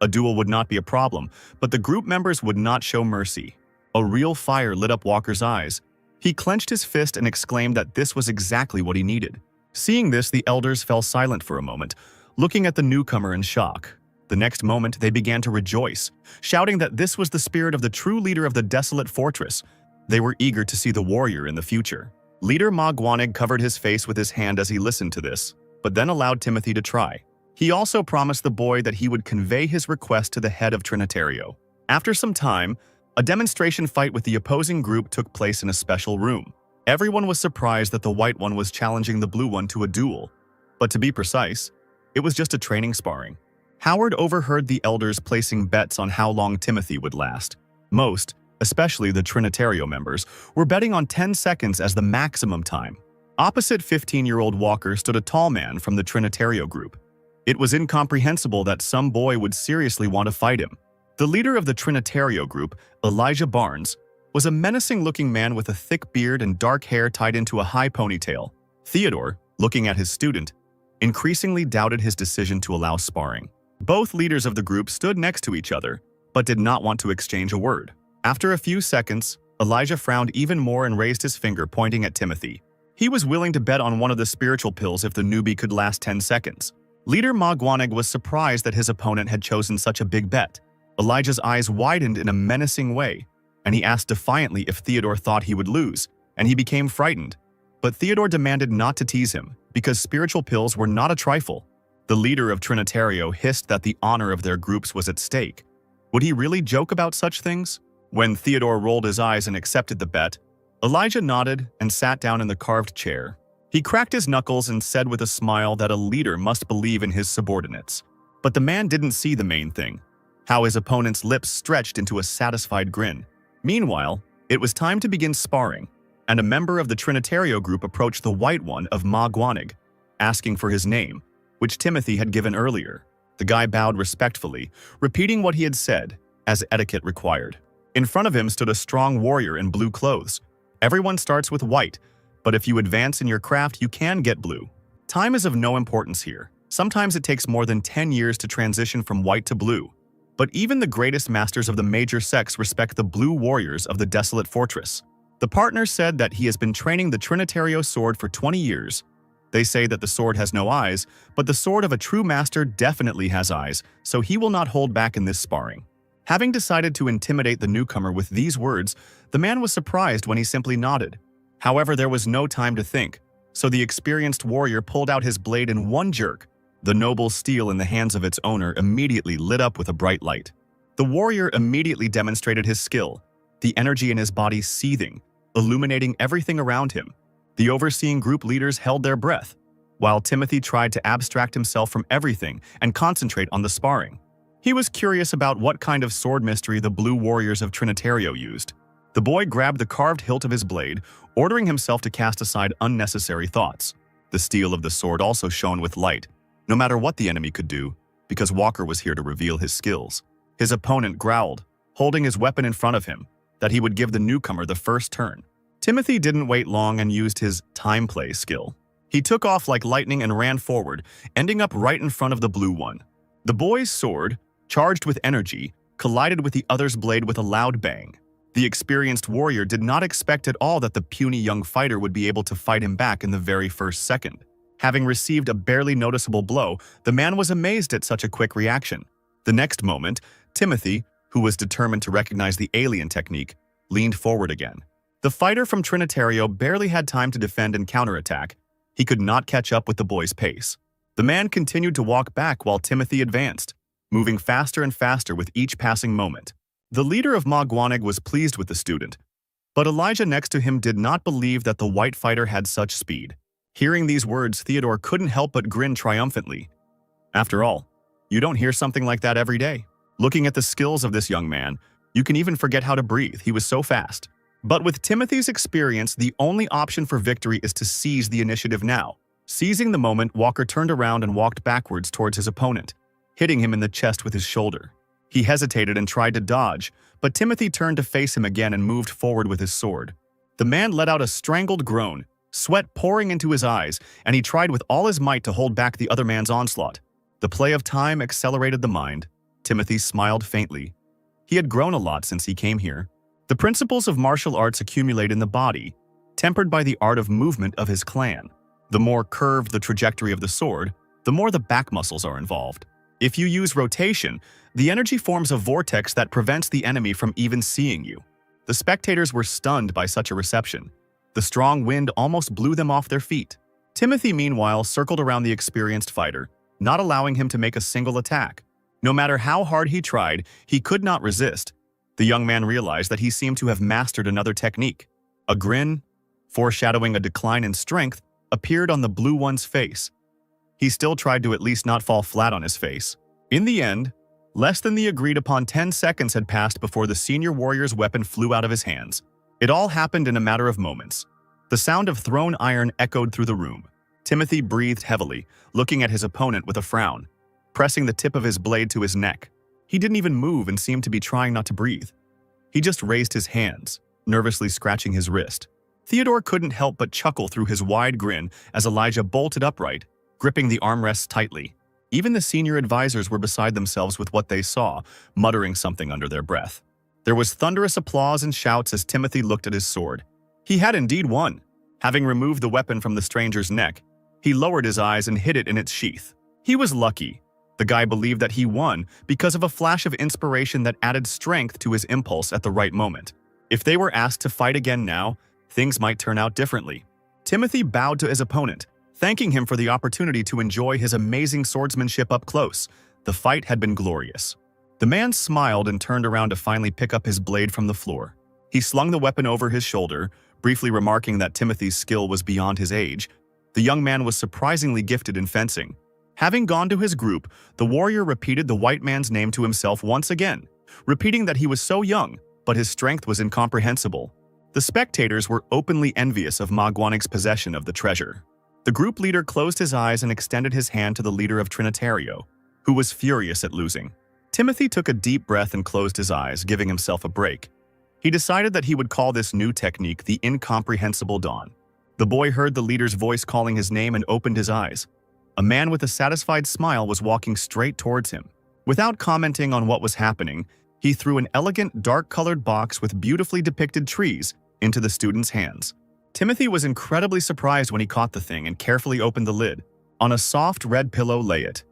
A duel would not be a problem, but the group members would not show mercy. A real fire lit up Walker's eyes. He clenched his fist and exclaimed that this was exactly what he needed. Seeing this, the elders fell silent for a moment, looking at the newcomer in shock. The next moment, they began to rejoice, shouting that this was the spirit of the true leader of the desolate fortress. They were eager to see the warrior in the future. Leader Magwanig covered his face with his hand as he listened to this, but then allowed Timothy to try. He also promised the boy that he would convey his request to the head of Trinitario. After some time, a demonstration fight with the opposing group took place in a special room. Everyone was surprised that the white one was challenging the blue one to a duel. But to be precise, it was just a training sparring. Howard overheard the elders placing bets on how long Timothy would last. Most, especially the Trinitario members, were betting on 10 seconds as the maximum time. Opposite 15-year-old Walker stood a tall man from the Trinitario group. It was incomprehensible that some boy would seriously want to fight him. The leader of the Trinitario group, Elijah Barnes, was a menacing-looking man with a thick beard and dark hair tied into a high ponytail. Theodore, looking at his student, increasingly doubted his decision to allow sparring. Both leaders of the group stood next to each other, but did not want to exchange a word. After a few seconds, Elijah frowned even more and raised his finger, pointing at Timothy. He was willing to bet on one of the spiritual pills if the newbie could last 10 seconds. Leader Magwanig was surprised that his opponent had chosen such a big bet. Elijah's eyes widened in a menacing way, and he asked defiantly if Theodore thought he would lose, and he became frightened. But Theodore demanded not to tease him, because spiritual pills were not a trifle. The leader of Trinitario hissed that the honor of their groups was at stake. Would he really joke about such things? When Theodore rolled his eyes and accepted the bet, Elijah nodded and sat down in the carved chair. He cracked his knuckles and said with a smile that a leader must believe in his subordinates. But the man didn't see the main thing, how his opponent's lips stretched into a satisfied grin. Meanwhile, it was time to begin sparring, and a member of the Trinitario group approached the white one of Magwanig, asking for his name, which Timothy had given earlier. The guy bowed respectfully, repeating what he had said, as etiquette required. In front of him stood a strong warrior in blue clothes. Everyone starts with white, but if you advance in your craft, you can get blue. Time is of no importance here. Sometimes it takes more than 10 years to transition from white to blue. But even the greatest masters of the major sects respect the blue warriors of the desolate fortress. The partner said that he has been training the Trinitario sword for 20 years. They say that the sword has no eyes, but the sword of a true master definitely has eyes, so he will not hold back in this sparring. Having decided to intimidate the newcomer with these words, the man was surprised when he simply nodded. However, there was no time to think, so the experienced warrior pulled out his blade in one jerk. The noble steel in the hands of its owner immediately lit up with a bright light. The warrior immediately demonstrated his skill, the energy in his body seething, illuminating everything around him. The overseeing group leaders held their breath, while Timothy tried to abstract himself from everything and concentrate on the sparring. He was curious about what kind of sword mystery the blue warriors of Trinitario used. The boy grabbed the carved hilt of his blade, ordering himself to cast aside unnecessary thoughts. The steel of the sword also shone with light, no matter what the enemy could do, because Walker was here to reveal his skills. His opponent growled, holding his weapon in front of him, that he would give the newcomer the first turn. Timothy didn't wait long and used his time play skill. He took off like lightning and ran forward, ending up right in front of the blue one. The boy's sword, charged with energy, collided with the other's blade with a loud bang. The experienced warrior did not expect at all that the puny young fighter would be able to fight him back in the very first second. Having received a barely noticeable blow, the man was amazed at such a quick reaction. The next moment, Timothy, who was determined to recognize the alien technique, leaned forward again. The fighter from Trinitario barely had time to defend and counterattack. He could not catch up with the boy's pace. The man continued to walk back while Timothy advanced, moving faster and faster with each passing moment. The leader of Magwanig was pleased with the student, But Elijah next to him did not believe that the white fighter had such speed. Hearing these words, Theodore couldn't help but grin triumphantly. After all, you don't hear something like that every day. Looking at the skills of this young man, you can even forget how to breathe. He was so fast. But with Timothy's experience, the only option for victory is to seize the initiative now. Seizing the moment, Walker turned around and walked backwards towards his opponent, hitting him in the chest with his shoulder. He hesitated and tried to dodge, but Timothy turned to face him again and moved forward with his sword. The man let out a strangled groan, sweat pouring into his eyes, and he tried with all his might to hold back the other man's onslaught. The play of time accelerated the mind. Timothy smiled faintly. He had grown a lot since he came here. The principles of martial arts accumulate in the body, tempered by the art of movement of his clan. The more curved the trajectory of the sword, the more the back muscles are involved. If you use rotation, the energy forms a vortex that prevents the enemy from even seeing you. The spectators were stunned by such a reception. The strong wind almost blew them off their feet. Timothy, meanwhile, circled around the experienced fighter, not allowing him to make a single attack. No matter how hard he tried, he could not resist. The young man realized that he seemed to have mastered another technique. A grin, foreshadowing a decline in strength, appeared on the blue one's face. He still tried to at least not fall flat on his face. In the end, less than the agreed-upon 10 seconds had passed before the senior warrior's weapon flew out of his hands. It all happened in a matter of moments. The sound of thrown iron echoed through the room. Timothy breathed heavily, looking at his opponent with a frown, pressing the tip of his blade to his neck. He didn't even move and seemed to be trying not to breathe. He just raised his hands, nervously scratching his wrist. Theodore couldn't help but chuckle through his wide grin as Elijah bolted upright, gripping the armrests tightly. Even the senior advisors were beside themselves with what they saw, muttering something under their breath. There was thunderous applause and shouts as Timothy looked at his sword. He had indeed won. Having removed the weapon from the stranger's neck, he lowered his eyes and hid it in its sheath. He was lucky. The guy believed that he won because of a flash of inspiration that added strength to his impulse at the right moment. If they were asked to fight again now, things might turn out differently. Timothy bowed to his opponent, thanking him for the opportunity to enjoy his amazing swordsmanship up close. The fight had been glorious. The man smiled and turned around to finally pick up his blade from the floor. He slung the weapon over his shoulder, briefly remarking that Timothy's skill was beyond his age. The young man was surprisingly gifted in fencing. Having gone to his group, the warrior repeated the white man's name to himself once again, repeating that he was so young, but his strength was incomprehensible. The spectators were openly envious of Magwanig's possession of the treasure. The group leader closed his eyes and extended his hand to the leader of Trinitario, who was furious at losing. Timothy took a deep breath and closed his eyes, giving himself a break. He decided that he would call this new technique the Incomprehensible Dawn. The boy heard the leader's voice calling his name and opened his eyes. A man with a satisfied smile was walking straight towards him. Without commenting on what was happening, he threw an elegant, dark-colored box with beautifully depicted trees into the student's hands. Timothy was incredibly surprised when he caught the thing and carefully opened the lid. On a soft red pillow lay it,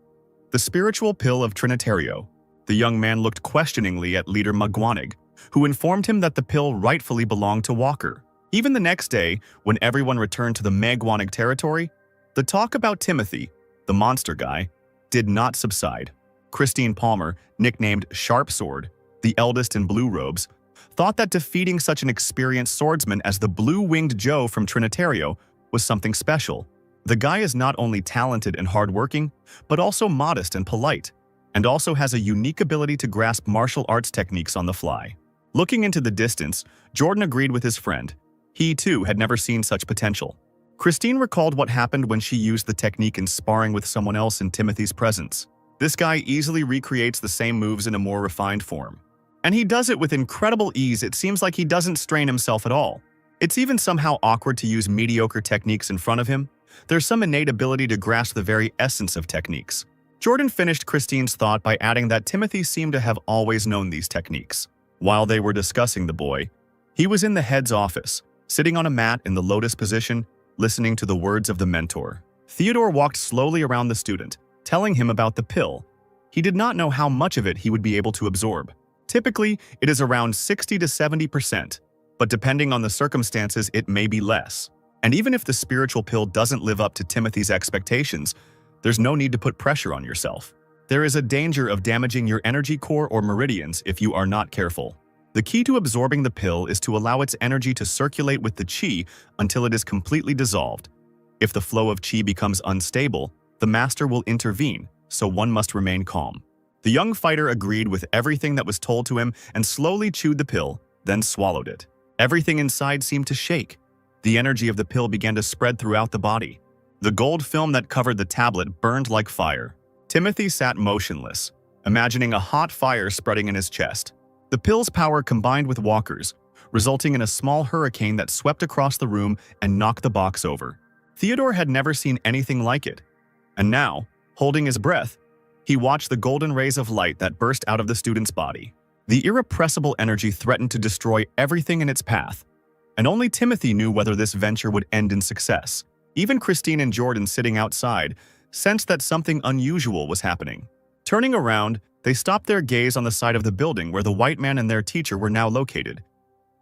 the spiritual pill of Trinitario. The young man looked questioningly at leader Magwanig, who informed him that the pill rightfully belonged to Walker. Even the next day, when everyone returned to the Magwanig territory, the talk about Timothy, the monster guy, did not subside. Christine Palmer, nicknamed Sharp Sword, the eldest in blue robes, thought that defeating such an experienced swordsman as the Blue-Winged Joe from Trinitario was something special. The guy is not only talented and hardworking, but also modest and polite, and also has a unique ability to grasp martial arts techniques on the fly. Looking into the distance, Jordan agreed with his friend. He, too, had never seen such potential. Christine recalled what happened when she used the technique in sparring with someone else in Timothy's presence. This guy easily recreates the same moves in a more refined form. And he does it with incredible ease. It seems like he doesn't strain himself at all. It's even somehow awkward to use mediocre techniques in front of him. There's some innate ability to grasp the very essence of techniques. Jordan finished Christine's thought by adding that Timothy seemed to have always known these techniques. While they were discussing the boy, he was in the head's office, sitting on a mat in the lotus position, listening to the words of the mentor. Theodore walked slowly around the student, telling him about the pill. He did not know how much of it he would be able to absorb. Typically, it is around 60 to 70%, but depending on the circumstances, it may be less. And even if the spiritual pill doesn't live up to Timothy's expectations, there's no need to put pressure on yourself. There is a danger of damaging your energy core or meridians if you are not careful. The key to absorbing the pill is to allow its energy to circulate with the chi until it is completely dissolved. If the flow of chi becomes unstable, the master will intervene, so one must remain calm. The young fighter agreed with everything that was told to him and slowly chewed the pill, then swallowed it. Everything inside seemed to shake. The energy of the pill began to spread throughout the body. The gold film that covered the tablet burned like fire. Timothy sat motionless, imagining a hot fire spreading in his chest. The pill's power combined with Walker's, resulting in a small hurricane that swept across the room and knocked the box over. Theodore had never seen anything like it. And now, holding his breath, he watched the golden rays of light that burst out of the student's body. The irrepressible energy threatened to destroy everything in its path, and only Timothy knew whether this venture would end in success. Even Christine and Jordan, sitting outside, sensed that something unusual was happening. Turning around, they stopped their gaze on the side of the building where the white man and their teacher were now located.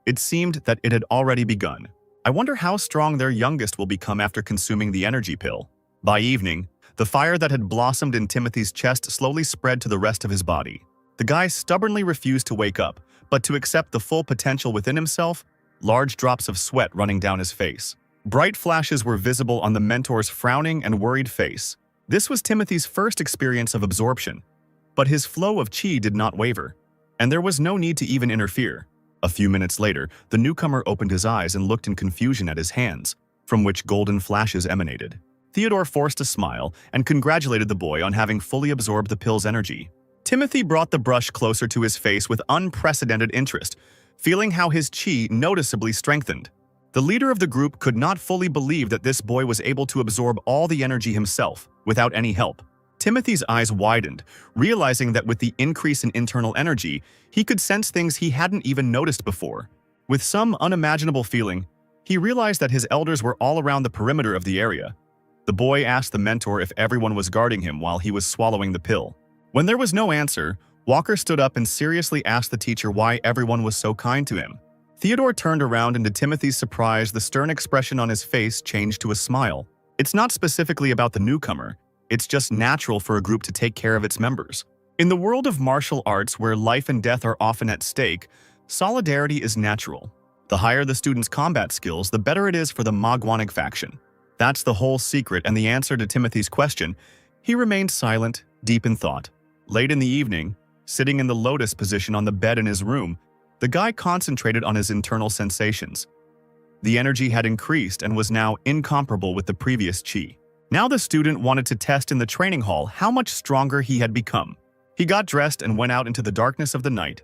It seemed that it had already begun. I wonder how strong their youngest will become after consuming the energy pill. By evening, the fire that had blossomed in Timothy's chest slowly spread to the rest of his body. The guy stubbornly refused to wake up, but to accept the full potential within himself, large drops of sweat running down his face. Bright flashes were visible on the mentor's frowning and worried face. This was Timothy's first experience of absorption, but his flow of chi did not waver, and there was no need to even interfere. A few minutes later, the newcomer opened his eyes and looked in confusion at his hands, from which golden flashes emanated. Theodore forced a smile and congratulated the boy on having fully absorbed the pill's energy. Timothy brought the brush closer to his face with unprecedented interest, feeling how his chi noticeably strengthened. The leader of the group could not fully believe that this boy was able to absorb all the energy himself, without any help. Timothy's eyes widened, realizing that with the increase in internal energy, he could sense things he hadn't even noticed before. With some unimaginable feeling, he realized that his elders were all around the perimeter of the area. The boy asked the mentor if everyone was guarding him while he was swallowing the pill. When there was no answer, Walker stood up and seriously asked the teacher why everyone was so kind to him. Theodore turned around, and to Timothy's surprise, the stern expression on his face changed to a smile. It's not specifically about the newcomer. It's just natural for a group to take care of its members. In the world of martial arts, where life and death are often at stake, solidarity is natural. The higher the student's combat skills, the better it is for the Magwanig faction. That's the whole secret and the answer to Timothy's question. He remained silent, deep in thought. Late in the evening, sitting in the lotus position on the bed in his room, the guy concentrated on his internal sensations. The energy had increased and was now incomparable with the previous chi. Now the student wanted to test in the training hall how much stronger he had become. He got dressed and went out into the darkness of the night.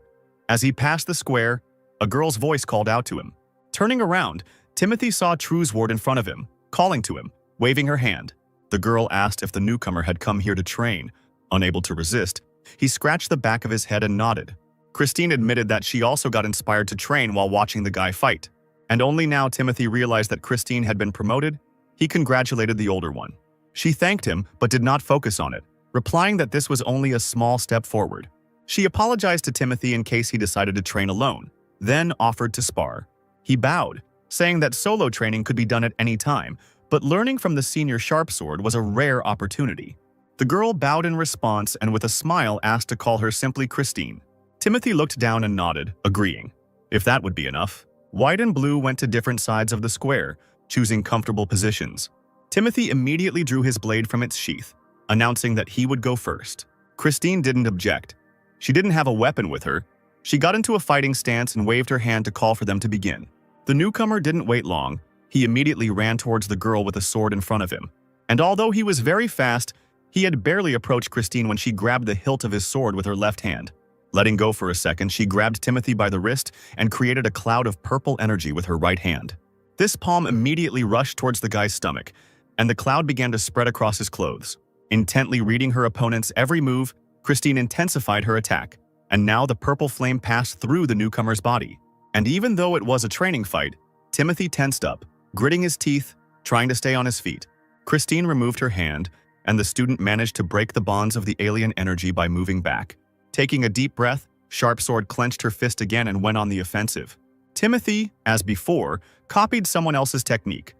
As he passed the square, a girl's voice called out to him. Turning around, Timothy saw Truesward in front of him, calling to him, waving her hand. The girl asked if the newcomer had come here to train. Unable to resist, he scratched the back of his head and nodded. Christine admitted that she also got inspired to train while watching the guy fight. And only now Timothy realized that Christine had been promoted. He congratulated the older one. She thanked him but did not focus on it, replying that this was only a small step forward. She apologized to Timothy in case he decided to train alone, then offered to spar. He bowed, saying that solo training could be done at any time, but learning from the senior sharpsword was a rare opportunity. The girl bowed in response and with a smile asked to call her simply Christine. Timothy looked down and nodded, agreeing. If that would be enough. White and blue went to different sides of the square, choosing comfortable positions. Timothy immediately drew his blade from its sheath, announcing that he would go first. Christine didn't object. She didn't have a weapon with her. She got into a fighting stance and waved her hand to call for them to begin. The newcomer didn't wait long. He immediately ran towards the girl with a sword in front of him. And although he was very fast, he had barely approached Christine when she grabbed the hilt of his sword with her left hand. Letting go for a second, she grabbed Timothy by the wrist and created a cloud of purple energy with her right hand. This palm immediately rushed towards the guy's stomach, and the cloud began to spread across his clothes. Intently reading her opponent's every move, Christine intensified her attack, and now the purple flame passed through the newcomer's body. And even though it was a training fight, Timothy tensed up, gritting his teeth, trying to stay on his feet. Christine removed her hand, and the student managed to break the bonds of the alien energy by moving back. Taking a deep breath, Sharpsword clenched her fist again and went on the offensive. Timothy, as before, copied someone else's technique.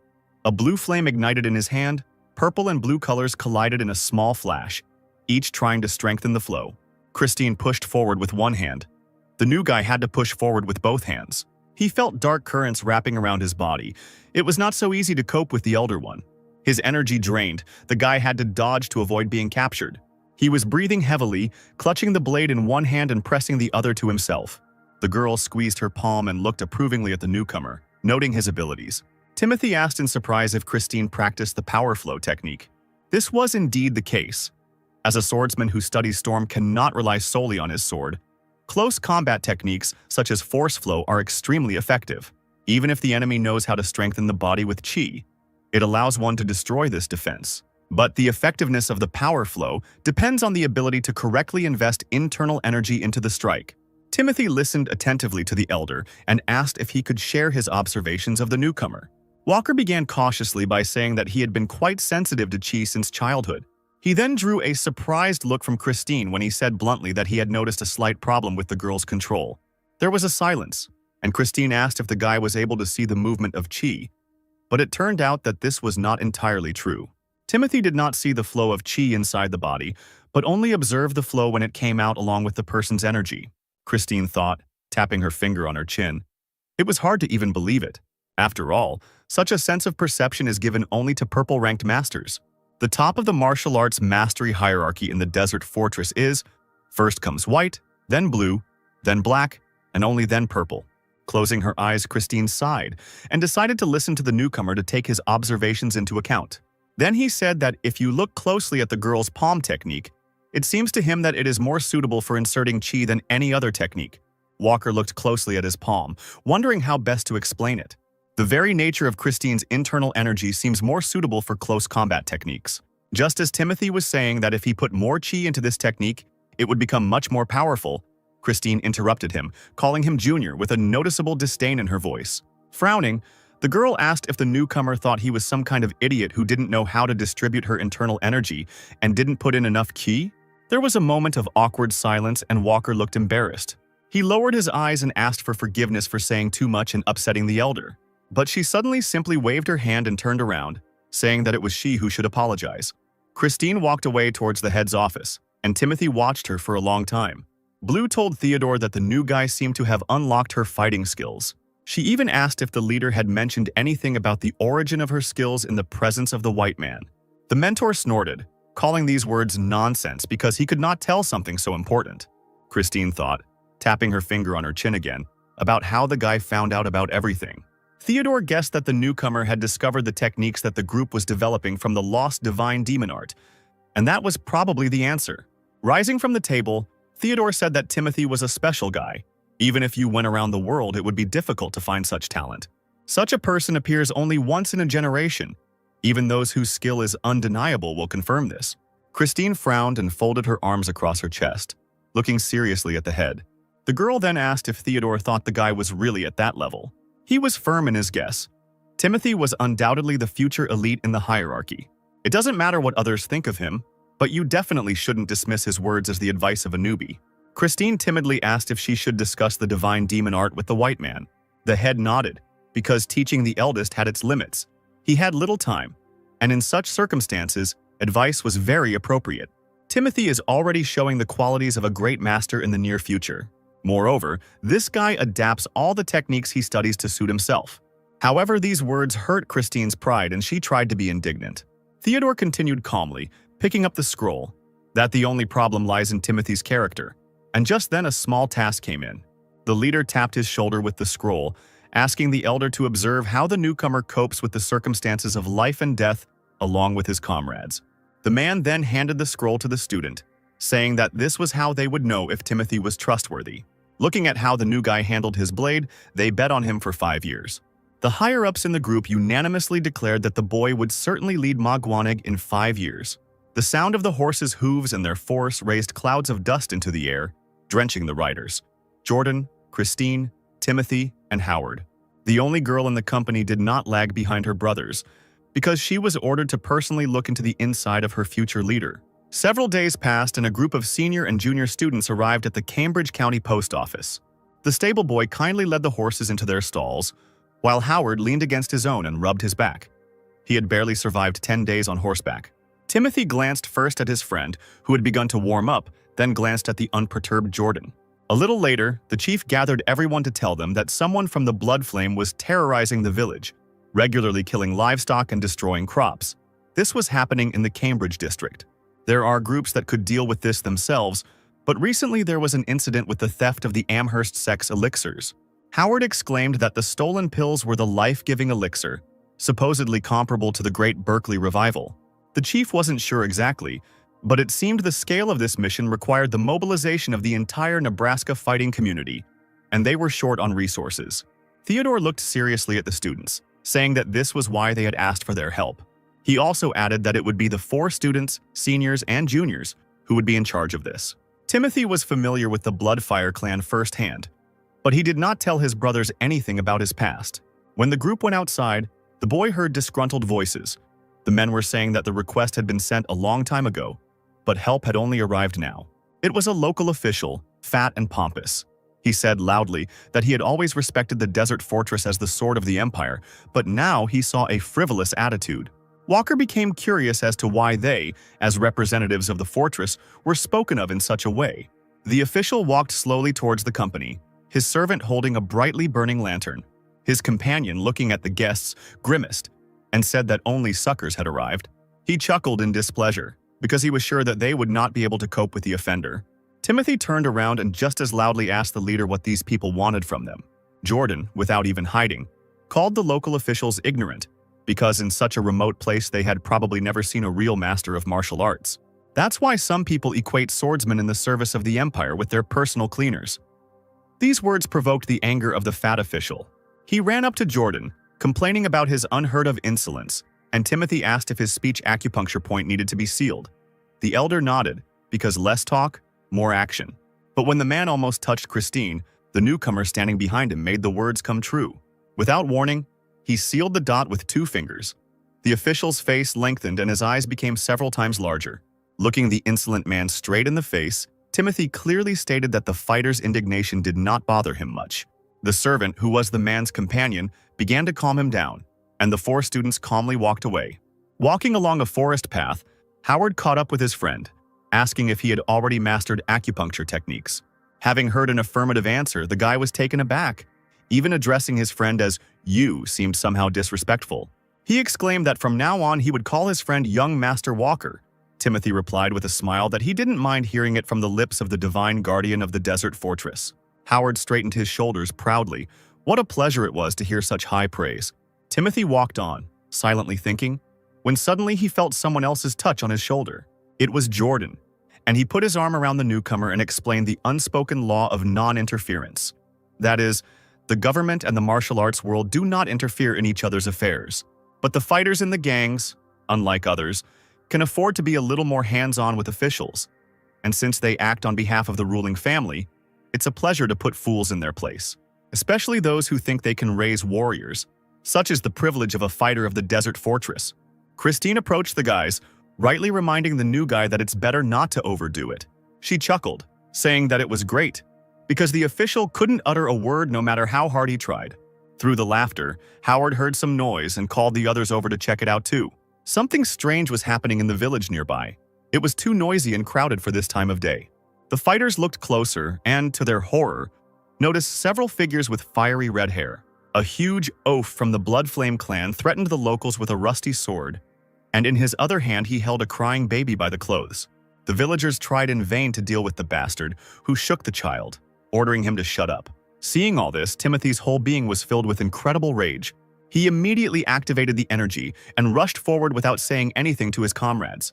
A blue flame ignited in his hand, purple and blue colors collided in a small flash, each trying to strengthen the flow. Christine pushed forward with one hand, The new guy had to push forward with both hands. He felt dark currents wrapping around his body. It was not so easy to cope with the elder one. His energy drained, the guy had to dodge to avoid being captured. He was breathing heavily, clutching the blade in one hand and pressing the other to himself. The girl squeezed her palm and looked approvingly at the newcomer, noting his abilities. Timothy asked in surprise if Christine practiced the power flow technique. This was indeed the case. As a swordsman who studies Storm cannot rely solely on his sword, close combat techniques such as force flow are extremely effective. Even if the enemy knows how to strengthen the body with chi, it allows one to destroy this defense. But the effectiveness of the power flow depends on the ability to correctly invest internal energy into the strike. Timothy listened attentively to the elder and asked if he could share his observations of the newcomer. Walker began cautiously by saying that he had been quite sensitive to chi since childhood. He then drew a surprised look from Christine when he said bluntly that he had noticed a slight problem with the girl's control. There was a silence, and Christine asked if the guy was able to see the movement of chi, but it turned out that this was not entirely true. Timothy did not see the flow of chi inside the body, but only observed the flow when it came out along with the person's energy. Christine thought, tapping her finger on her chin. It was hard to even believe it. After all, such a sense of perception is given only to purple-ranked masters. The top of the martial arts mastery hierarchy in the Desert Fortress is, first comes white, then blue, then black, and only then purple. Closing her eyes, Christine sighed and decided to listen to the newcomer to take his observations into account. Then he said that if you look closely at the girl's palm technique, it seems to him that it is more suitable for inserting chi than any other technique. Walker looked closely at his palm, wondering how best to explain it. The very nature of Christine's internal energy seems more suitable for close combat techniques. Just as Timothy was saying that if he put more chi into this technique, it would become much more powerful, Christine interrupted him, calling him Junior with a noticeable disdain in her voice. Frowning, the girl asked if the newcomer thought he was some kind of idiot who didn't know how to distribute her internal energy and didn't put in enough chi. There was a moment of awkward silence and Walker looked embarrassed. He lowered his eyes and asked for forgiveness for saying too much and upsetting the elder. But she suddenly simply waved her hand and turned around, saying that it was she who should apologize. Christine walked away towards the head's office, and Timothy watched her for a long time. Blue told Theodore that the new guy seemed to have unlocked her fighting skills. She even asked if the leader had mentioned anything about the origin of her skills in the presence of the white man. The mentor snorted, calling these words nonsense because he could not tell something so important. Christine thought, tapping her finger on her chin again, about how the guy found out about everything. Theodore guessed that the newcomer had discovered the techniques that the group was developing from the lost divine demon art, and that was probably the answer. Rising from the table, Theodore said that Timothy was a special guy. Even if you went around the world, it would be difficult to find such talent. Such a person appears only once in a generation. Even those whose skill is undeniable will confirm this. Christine frowned and folded her arms across her chest, looking seriously at the head. The girl then asked if Theodore thought the guy was really at that level. He was firm in his guess. Timothy was undoubtedly the future elite in the hierarchy. It doesn't matter what others think of him, but you definitely shouldn't dismiss his words as the advice of a newbie. Christine timidly asked if she should discuss the divine demon art with the white man. The head nodded, because teaching the eldest had its limits. He had little time, and in such circumstances, advice was very appropriate. Timothy is already showing the qualities of a great master in the near future. Moreover, this guy adapts all the techniques he studies to suit himself. However, these words hurt Christine's pride and she tried to be indignant. Theodore continued calmly, picking up the scroll, that the only problem lies in Timothy's character. And just then a small task came in. The leader tapped his shoulder with the scroll, asking the elder to observe how the newcomer copes with the circumstances of life and death along with his comrades. The man then handed the scroll to the student, saying that this was how they would know if Timothy was trustworthy. Looking at how the new guy handled his blade, they bet on him for 5 years. The higher-ups in the group unanimously declared that the boy would certainly lead Magwaneg in 5 years. The sound of the horses' hooves and their force raised clouds of dust into the air, drenching the riders. Jordan, Christine, Timothy, and Howard. The only girl in the company did not lag behind her brothers, because she was ordered to personally look into the inside of her future leader. Several days passed and a group of senior and junior students arrived at the Cambridge County Post Office. The stable boy kindly led the horses into their stalls, while Howard leaned against his own and rubbed his back. He had barely survived 10 days on horseback. Timothy glanced first at his friend, who had begun to warm up, then glanced at the unperturbed Jordan. A little later, the chief gathered everyone to tell them that someone from the Blood Flame was terrorizing the village, regularly killing livestock and destroying crops. This was happening in the Cambridge district. There are groups that could deal with this themselves, but recently there was an incident with the theft of the Amherst sex elixirs. Howard exclaimed that the stolen pills were the life-giving elixir, supposedly comparable to the Great Berkeley Revival. The chief wasn't sure exactly, but it seemed the scale of this mission required the mobilization of the entire Nebraska fighting community, and they were short on resources. Theodore looked seriously at the students, saying that this was why they had asked for their help. He also added that it would be the 4 students, seniors, and juniors who would be in charge of this. Timothy was familiar with the Bloodfire clan firsthand, but he did not tell his brothers anything about his past. When the group went outside, the boy heard disgruntled voices. The men were saying that the request had been sent a long time ago, but help had only arrived now. It was a local official, fat and pompous. He said loudly that he had always respected the desert fortress as the sword of the empire, but now he saw a frivolous attitude. Walker became curious as to why they, as representatives of the fortress, were spoken of in such a way. The official walked slowly towards the company, his servant holding a brightly burning lantern. His companion, looking at the guests, grimaced and said that only suckers had arrived. He chuckled in displeasure, because he was sure that they would not be able to cope with the offender. Timothy turned around and just as loudly asked the leader what these people wanted from them. Jordan, without even hiding, called the local officials ignorant, because in such a remote place they had probably never seen a real master of martial arts. That's why some people equate swordsmen in the service of the empire with their personal cleaners. These words provoked the anger of the fat official. He ran up to Jordan, complaining about his unheard-of insolence, and Timothy asked if his speech acupuncture point needed to be sealed. The elder nodded, because less talk, more action. But when the man almost touched Christine, the newcomer standing behind him made the words come true. Without warning, he sealed the dot with 2 fingers. The official's face lengthened and his eyes became several times larger. Looking the insolent man straight in the face, Timothy clearly stated that the fighter's indignation did not bother him much. The servant, who was the man's companion, began to calm him down, and the 4 students calmly walked away. Walking along a forest path, Howard caught up with his friend, asking if he had already mastered acupuncture techniques. Having heard an affirmative answer, the guy was taken aback. Even addressing his friend as "you" seemed somehow disrespectful. He exclaimed that from now on he would call his friend Young Master Walker. Timothy replied with a smile that he didn't mind hearing it from the lips of the divine guardian of the desert fortress. Howard straightened his shoulders proudly. What a pleasure it was to hear such high praise. Timothy walked on, silently thinking, when suddenly he felt someone else's touch on his shoulder. It was Jordan, and he put his arm around the newcomer and explained the unspoken law of non-interference. That is, the government and the martial arts world do not interfere in each other's affairs. But the fighters in the gangs, unlike others, can afford to be a little more hands-on with officials. And since they act on behalf of the ruling family, it's a pleasure to put fools in their place, especially those who think they can raise warriors. Such is the privilege of a fighter of the desert fortress. Christine approached the guys, rightly reminding the new guy that it's better not to overdo it. She chuckled, saying that it was great, because the official couldn't utter a word no matter how hard he tried. Through the laughter, Howard heard some noise and called the others over to check it out too. Something strange was happening in the village nearby. It was too noisy and crowded for this time of day. The fighters looked closer and, to their horror, noticed several figures with fiery red hair. A huge oaf from the Bloodflame clan threatened the locals with a rusty sword, and in his other hand he held a crying baby by the clothes. The villagers tried in vain to deal with the bastard, who shook the child, ordering him to shut up. Seeing all this, Timothy's whole being was filled with incredible rage. He immediately activated the energy and rushed forward without saying anything to his comrades.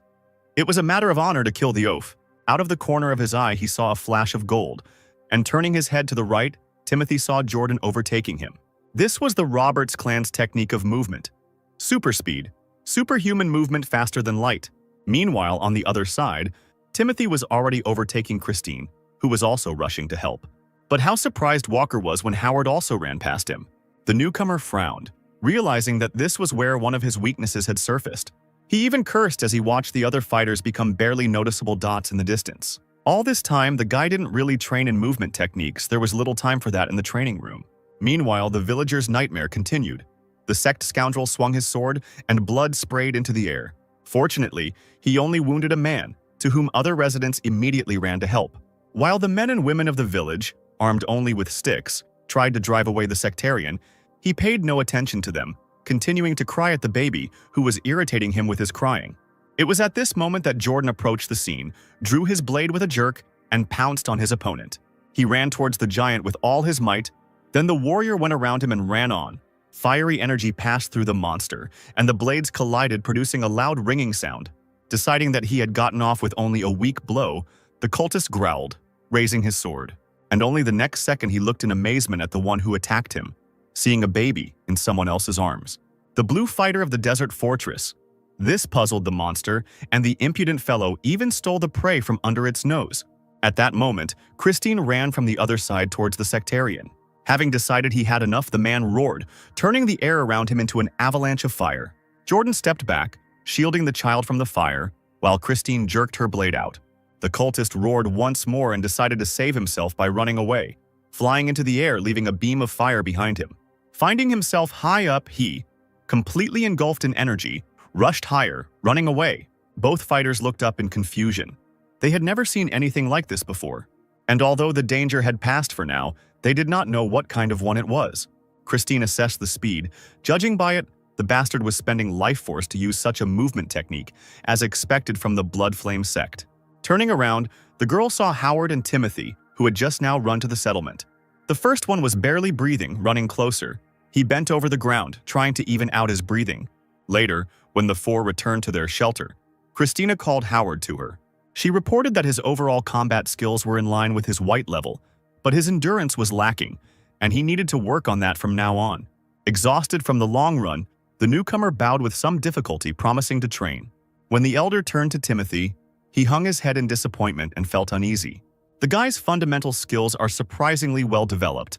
It was a matter of honor to kill the oaf. Out of the corner of his eye he saw a flash of gold, and turning his head to the right, Timothy saw Jordan overtaking him. This was the Roberts clan's technique of movement. Super speed. Superhuman movement faster than light. Meanwhile, on the other side, Timothy was already overtaking Christine, who was also rushing to help. But how surprised Walker was when Howard also ran past him. The newcomer frowned, realizing that this was where one of his weaknesses had surfaced. He even cursed as he watched the other fighters become barely noticeable dots in the distance. All this time, the guy didn't really train in movement techniques. There was little time for that in the training room. Meanwhile, the villager's nightmare continued. The sect scoundrel swung his sword, and blood sprayed into the air. Fortunately, he only wounded a man, to whom other residents immediately ran to help. While the men and women of the village, armed only with sticks, tried to drive away the sectarian, he paid no attention to them, continuing to cry at the baby, who was irritating him with his crying. It was at this moment that Jordan approached the scene, drew his blade with a jerk, and pounced on his opponent. He ran towards the giant with all his might, then the warrior went around him and ran on. Fiery energy passed through the monster, and the blades collided, producing a loud ringing sound. Deciding that he had gotten off with only a weak blow, the cultist growled, raising his sword. And only the next second he looked in amazement at the one who attacked him, seeing a baby in someone else's arms. The blue fighter of the desert fortress. This puzzled the monster, and the impudent fellow even stole the prey from under its nose. At that moment, Christine ran from the other side towards the sectarian. Having decided he had enough, the man roared, turning the air around him into an avalanche of fire. Jordan stepped back, shielding the child from the fire, while Christine jerked her blade out. The cultist roared once more and decided to save himself by running away, flying into the air, leaving a beam of fire behind him. Finding himself high up, he, completely engulfed in energy, rushed higher, running away. Both fighters looked up in confusion. They had never seen anything like this before, and although the danger had passed for now, they did not know what kind of one it was. Christine assessed the speed. Judging by it, the bastard was spending life force to use such a movement technique, as expected from the Blood Flame sect. Turning around, the girl saw Howard and Timothy, who had just now run to the settlement. The first one was barely breathing, running closer. He bent over the ground, trying to even out his breathing. Later, when the four returned to their shelter, Christina called Howard to her. She reported that his overall combat skills were in line with his white level, but his endurance was lacking, and he needed to work on that from now on. Exhausted from the long run, the newcomer bowed with some difficulty, promising to train. When the elder turned to Timothy, he hung his head in disappointment and felt uneasy. The guy's fundamental skills are surprisingly well developed,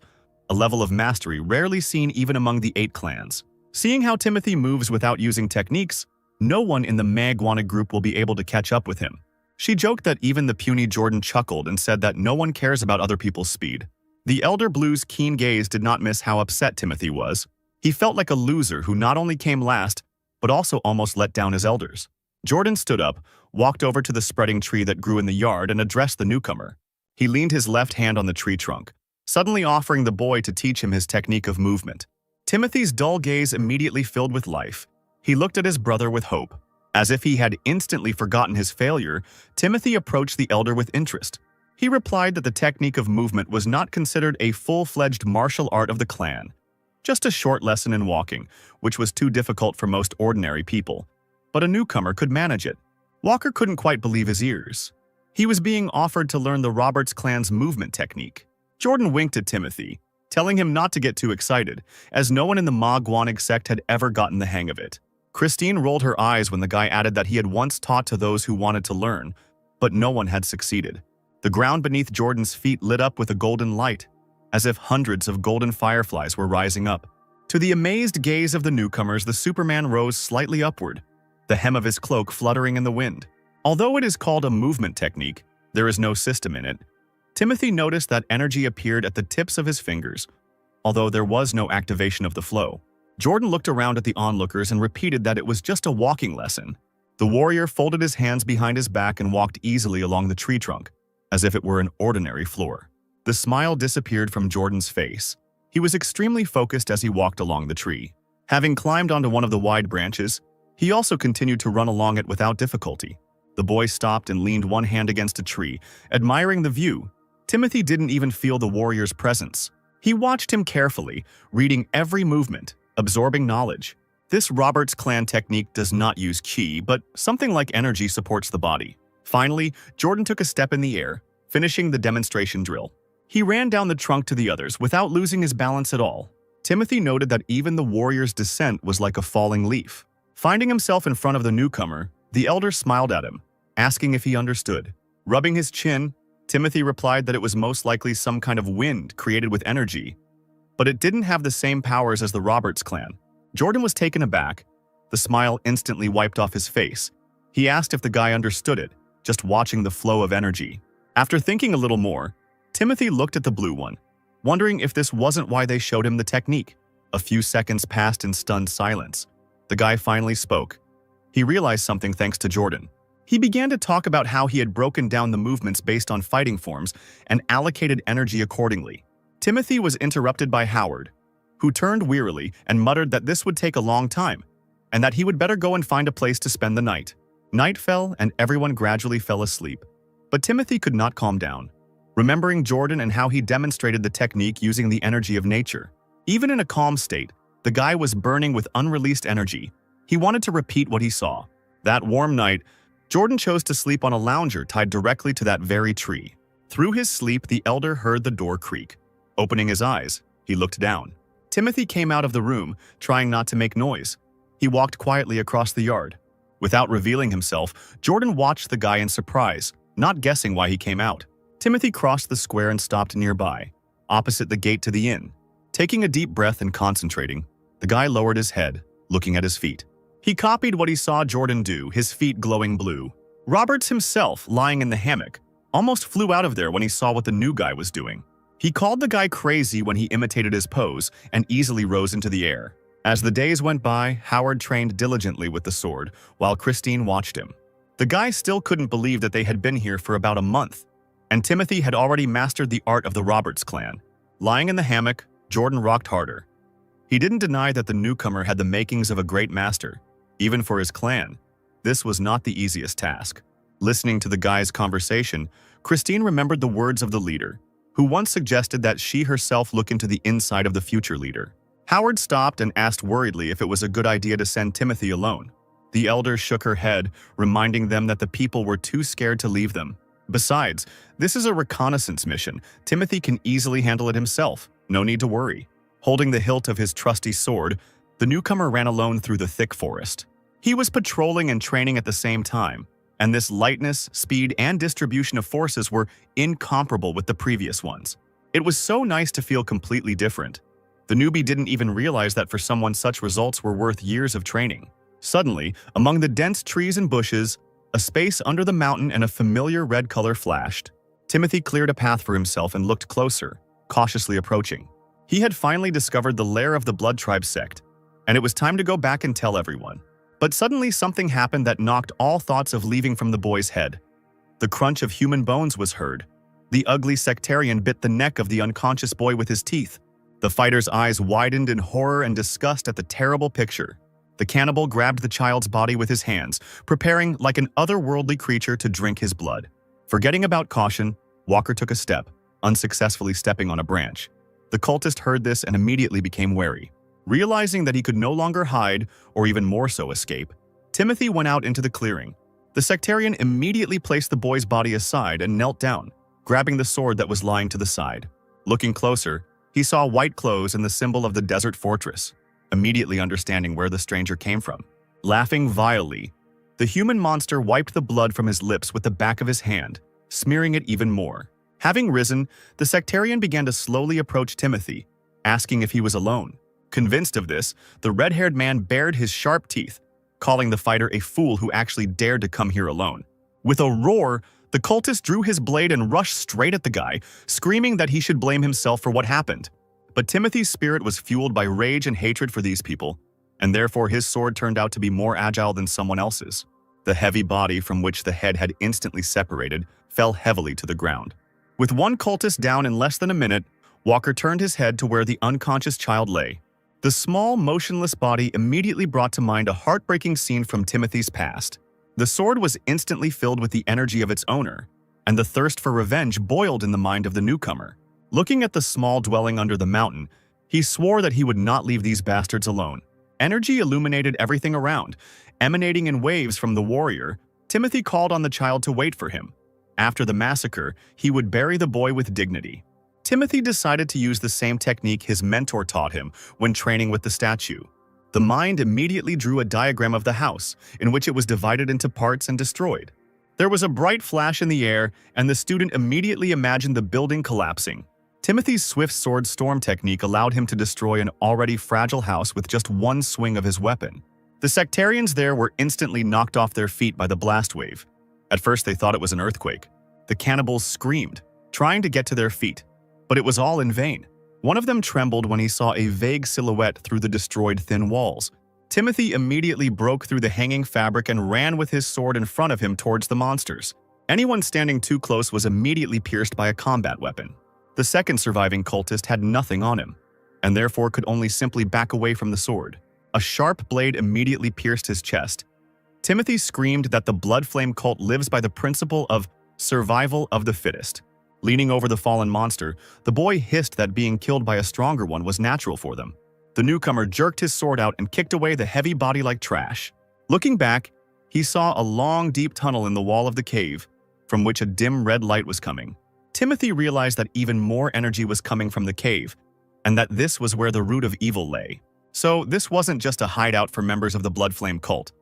a level of mastery rarely seen even among the 8 clans. Seeing how Timothy moves without using techniques, no one in the Manhwa group will be able to catch up with him. She joked that even the puny Jordan chuckled and said that no one cares about other people's speed. The elder blue's keen gaze did not miss how upset Timothy was. He felt like a loser who not only came last, but also almost let down his elders. Jordan stood up, walked over to the spreading tree that grew in the yard and addressed the newcomer. He leaned his left hand on the tree trunk, suddenly offering the boy to teach him his technique of movement. Timothy's dull gaze immediately filled with life. He looked at his brother with hope. As if he had instantly forgotten his failure, Timothy approached the elder with interest. He replied that the technique of movement was not considered a full-fledged martial art of the clan, just a short lesson in walking, which was too difficult for most ordinary people. But a newcomer could manage it. Walker couldn't quite believe his ears. He was being offered to learn the Roberts clan's movement technique. Jordan winked at Timothy, telling him not to get too excited, as no one in the Manhwa sect had ever gotten the hang of it. Christine rolled her eyes when the guy added that he had once taught to those who wanted to learn, but no one had succeeded. The ground beneath Jordan's feet lit up with a golden light, as if hundreds of golden fireflies were rising up. To the amazed gaze of the newcomers, the Superman rose slightly upward, the hem of his cloak fluttering in the wind. Although it is called a movement technique, there is no system in it. Timothy noticed that energy appeared at the tips of his fingers, although there was no activation of the flow. Jordan looked around at the onlookers and repeated that it was just a walking lesson. The warrior folded his hands behind his back and walked easily along the tree trunk, as if it were an ordinary floor. The smile disappeared from Jordan's face. He was extremely focused as he walked along the tree. Having climbed onto one of the wide branches, he also continued to run along it without difficulty. The boy stopped and leaned one hand against a tree, admiring the view. Timothy didn't even feel the warrior's presence. He watched him carefully, reading every movement, absorbing knowledge. This Roberts clan technique does not use chi, but something like energy supports the body. Finally, Jordan took a step in the air, finishing the demonstration drill. He ran down the trunk to the others without losing his balance at all. Timothy noted that even the warrior's descent was like a falling leaf. Finding himself in front of the newcomer, the elder smiled at him, asking if he understood. Rubbing his chin, Timothy replied that it was most likely some kind of wind created with energy, but it didn't have the same powers as the Roberts clan. Jordan was taken aback. The smile instantly wiped off his face. He asked if the guy understood it, just watching the flow of energy. After thinking a little more, Timothy looked at the blue one, wondering if this wasn't why they showed him the technique. A few seconds passed in stunned silence. The guy finally spoke. He realized something thanks to Jordan. He began to talk about how he had broken down the movements based on fighting forms and allocated energy accordingly. Timothy was interrupted by Howard, who turned wearily and muttered that this would take a long time, and that he would better go and find a place to spend the night. Night fell, and everyone gradually fell asleep. But Timothy could not calm down, remembering Jordan and how he demonstrated the technique using the energy of nature. Even in a calm state, the guy was burning with unreleased energy. He wanted to repeat what he saw. That warm night, Jordan chose to sleep on a lounger tied directly to that very tree. Through his sleep, the elder heard the door creak. Opening his eyes, he looked down. Timothy came out of the room, trying not to make noise. He walked quietly across the yard. Without revealing himself, Jordan watched the guy in surprise, not guessing why he came out. Timothy crossed the square and stopped nearby, opposite the gate to the inn. Taking a deep breath and concentrating, the guy lowered his head, looking at his feet. He copied what he saw Jordan do, his feet glowing blue. Roberts himself, lying in the hammock, almost flew out of there when he saw what the new guy was doing. He called the guy crazy when he imitated his pose and easily rose into the air. As the days went by, Howard trained diligently with the sword, while Christine watched him. The guy still couldn't believe that they had been here for about a month, and Timothy had already mastered the art of the Roberts clan. Lying in the hammock, Jordan rocked harder. He didn't deny that the newcomer had the makings of a great master. Even for his clan, this was not the easiest task. Listening to the guy's conversation, Christine remembered the words of the leader, who once suggested that she herself look into the inside of the future leader. Howard stopped and asked worriedly if it was a good idea to send Timothy alone. The elder shook her head, reminding them that the people were too scared to leave them. Besides, this is a reconnaissance mission. Timothy can easily handle it himself. No need to worry. Holding the hilt of his trusty sword, the newcomer ran alone through the thick forest. He was patrolling and training at the same time, and this lightness, speed, and distribution of forces were incomparable with the previous ones. It was so nice to feel completely different. The newbie didn't even realize that for someone such results were worth years of training. Suddenly, among the dense trees and bushes, a space under the mountain and a familiar red color flashed. Timothy cleared a path for himself and looked closer, cautiously approaching. He had finally discovered the lair of the Blood Tribe sect, and it was time to go back and tell everyone. But suddenly something happened that knocked all thoughts of leaving from the boy's head. The crunch of human bones was heard. The ugly sectarian bit the neck of the unconscious boy with his teeth. The fighter's eyes widened in horror and disgust at the terrible picture. The cannibal grabbed the child's body with his hands, preparing like an otherworldly creature to drink his blood. Forgetting about caution, Walker took a step, unsuccessfully stepping on a branch. The cultist heard this and immediately became wary. Realizing that he could no longer hide, or even more so escape, Timothy went out into the clearing. The sectarian immediately placed the boy's body aside and knelt down, grabbing the sword that was lying to the side. Looking closer, he saw white clothes and the symbol of the desert fortress, immediately understanding where the stranger came from. Laughing vilely, the human monster wiped the blood from his lips with the back of his hand, smearing it even more. Having risen, the sectarian began to slowly approach Timothy, asking if he was alone. Convinced of this, the red-haired man bared his sharp teeth, calling the fighter a fool who actually dared to come here alone. With a roar, the cultist drew his blade and rushed straight at the guy, screaming that he should blame himself for what happened. But Timothy's spirit was fueled by rage and hatred for these people, and therefore his sword turned out to be more agile than someone else's. The heavy body from which the head had instantly separated fell heavily to the ground. With one cultist down in less than a minute, Walker turned his head to where the unconscious child lay. The small, motionless body immediately brought to mind a heartbreaking scene from Timothy's past. The sword was instantly filled with the energy of its owner, and the thirst for revenge boiled in the mind of the newcomer. Looking at the small dwelling under the mountain, he swore that he would not leave these bastards alone. Energy illuminated everything around. Emanating in waves from the warrior, Timothy called on the child to wait for him. After the massacre, he would bury the boy with dignity. Timothy decided to use the same technique his mentor taught him when training with the statue. The mind immediately drew a diagram of the house, in which it was divided into parts and destroyed. There was a bright flash in the air, and the student immediately imagined the building collapsing. Timothy's swift sword storm technique allowed him to destroy an already fragile house with just one swing of his weapon. The sectarians there were instantly knocked off their feet by the blast wave. At first they thought it was an earthquake. The cannibals screamed, trying to get to their feet, but it was all in vain. One of them trembled when he saw a vague silhouette through the destroyed thin walls. Timothy immediately broke through the hanging fabric and ran with his sword in front of him towards the monsters. Anyone standing too close was immediately pierced by a combat weapon. The second surviving cultist had nothing on him, and therefore could only simply back away from the sword. A sharp blade immediately pierced his chest. Timothy screamed that the Blood Flame cult lives by the principle of survival of the fittest. Leaning over the fallen monster, the boy hissed that being killed by a stronger one was natural for them. The newcomer jerked his sword out and kicked away the heavy body like trash. Looking back, he saw a long, deep tunnel in the wall of the cave, from which a dim red light was coming. Timothy realized that even more energy was coming from the cave, and that this was where the root of evil lay. So this wasn't just a hideout for members of the Blood Flame cult.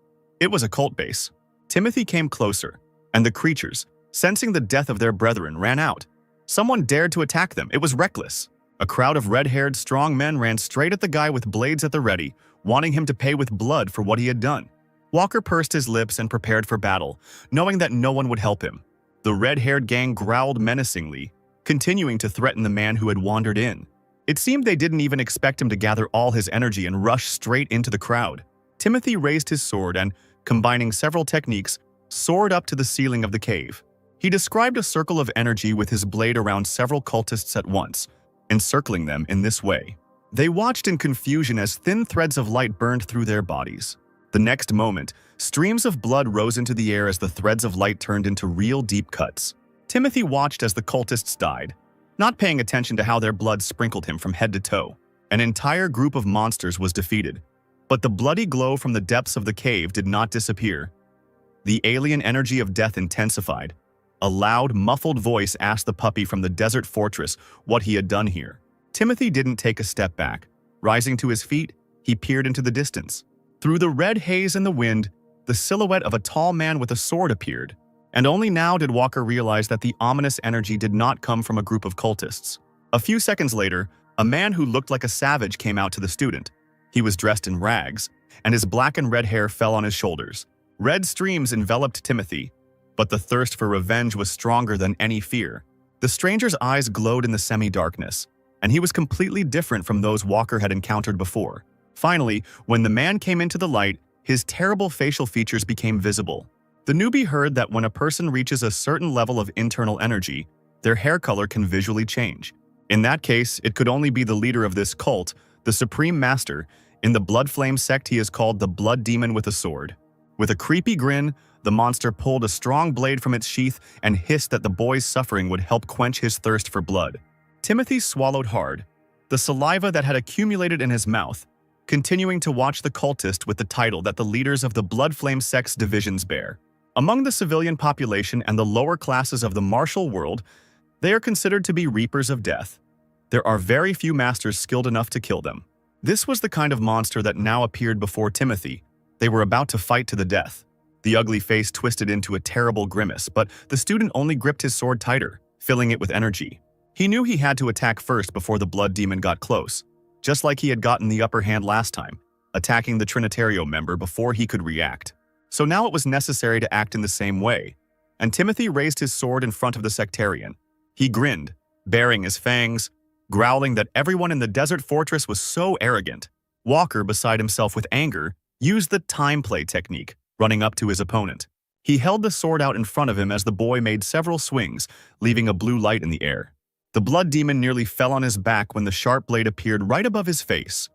It was a cult base. Timothy came closer, and the creatures, sensing the death of their brethren, ran out. Someone dared to attack them. It was reckless. A crowd of red-haired, strong men ran straight at the guy with blades at the ready, wanting him to pay with blood for what he had done. Walker pursed his lips and prepared for battle, knowing that no one would help him. The red-haired gang growled menacingly, continuing to threaten the man who had wandered in. It seemed they didn't even expect him to gather all his energy and rush straight into the crowd. Timothy raised his sword and, combining several techniques, soared up to the ceiling of the cave. He described a circle of energy with his blade around several cultists at once, encircling them in this way. They watched in confusion as thin threads of light burned through their bodies. The next moment, streams of blood rose into the air as the threads of light turned into real deep cuts. Timothy watched as the cultists died, not paying attention to how their blood sprinkled him from head to toe. An entire group of monsters was defeated, but the bloody glow from the depths of the cave did not disappear. The alien energy of death intensified. A loud, muffled voice asked the puppy from the desert fortress what he had done here. Timothy didn't take a step back. Rising to his feet, he peered into the distance. Through the red haze and the wind, the silhouette of a tall man with a sword appeared. And only now did Walker realize that the ominous energy did not come from a group of cultists. A few seconds later, a man who looked like a savage came out to the student. He was dressed in rags, and his black and red hair fell on his shoulders. Red streams enveloped Timothy, but the thirst for revenge was stronger than any fear. The stranger's eyes glowed in the semi-darkness, and he was completely different from those Walker had encountered before. Finally, when the man came into the light, his terrible facial features became visible. The newbie heard that when a person reaches a certain level of internal energy, their hair color can visually change. In that case, it could only be the leader of this cult, the Supreme Master. In the Blood Flame sect, he is called the Blood Demon with a sword. With a creepy grin, the monster pulled a strong blade from its sheath and hissed that the boy's suffering would help quench his thirst for blood. Timothy swallowed hard, the saliva that had accumulated in his mouth, continuing to watch the cultist with the title that the leaders of the Blood Flame sect's divisions bear. Among the civilian population and the lower classes of the martial world, they are considered to be reapers of death. There are very few masters skilled enough to kill them. This was the kind of monster that now appeared before Timothy. They were about to fight to the death. The ugly face twisted into a terrible grimace, but the student only gripped his sword tighter, filling it with energy. He knew he had to attack first before the blood demon got close, just like he had gotten the upper hand last time, attacking the Trinitario member before he could react. So now it was necessary to act in the same way, and Timothy raised his sword in front of the sectarian. He grinned, baring his fangs, growling that everyone in the desert fortress was so arrogant. Walker, beside himself with anger, used the time play technique, running up to his opponent. He held the sword out in front of him as the boy made several swings, leaving a blue light in the air. The blood demon nearly fell on his back when the sharp blade appeared right above his face.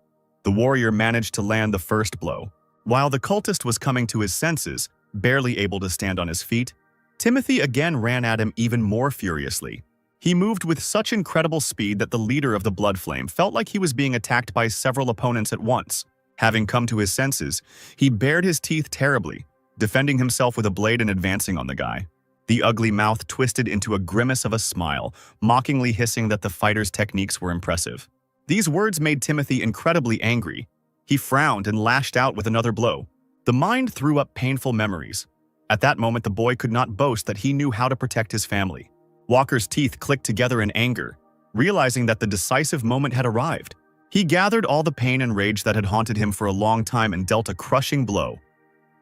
The warrior managed to land the first blow. While the cultist was coming to his senses, barely able to stand on his feet, Timothy again ran at him even more furiously. He moved with such incredible speed that the leader of the Blood Flame felt like he was being attacked by several opponents at once. Having come to his senses, he bared his teeth terribly, defending himself with a blade and advancing on the guy. The ugly mouth twisted into a grimace of a smile, mockingly hissing that the fighter's techniques were impressive. These words made Timothy incredibly angry. He frowned and lashed out with another blow. The mind threw up painful memories. At that moment, the boy could not boast that he knew how to protect his family. Walker's teeth clicked together in anger, realizing that the decisive moment had arrived. He gathered all the pain and rage that had haunted him for a long time and dealt a crushing blow.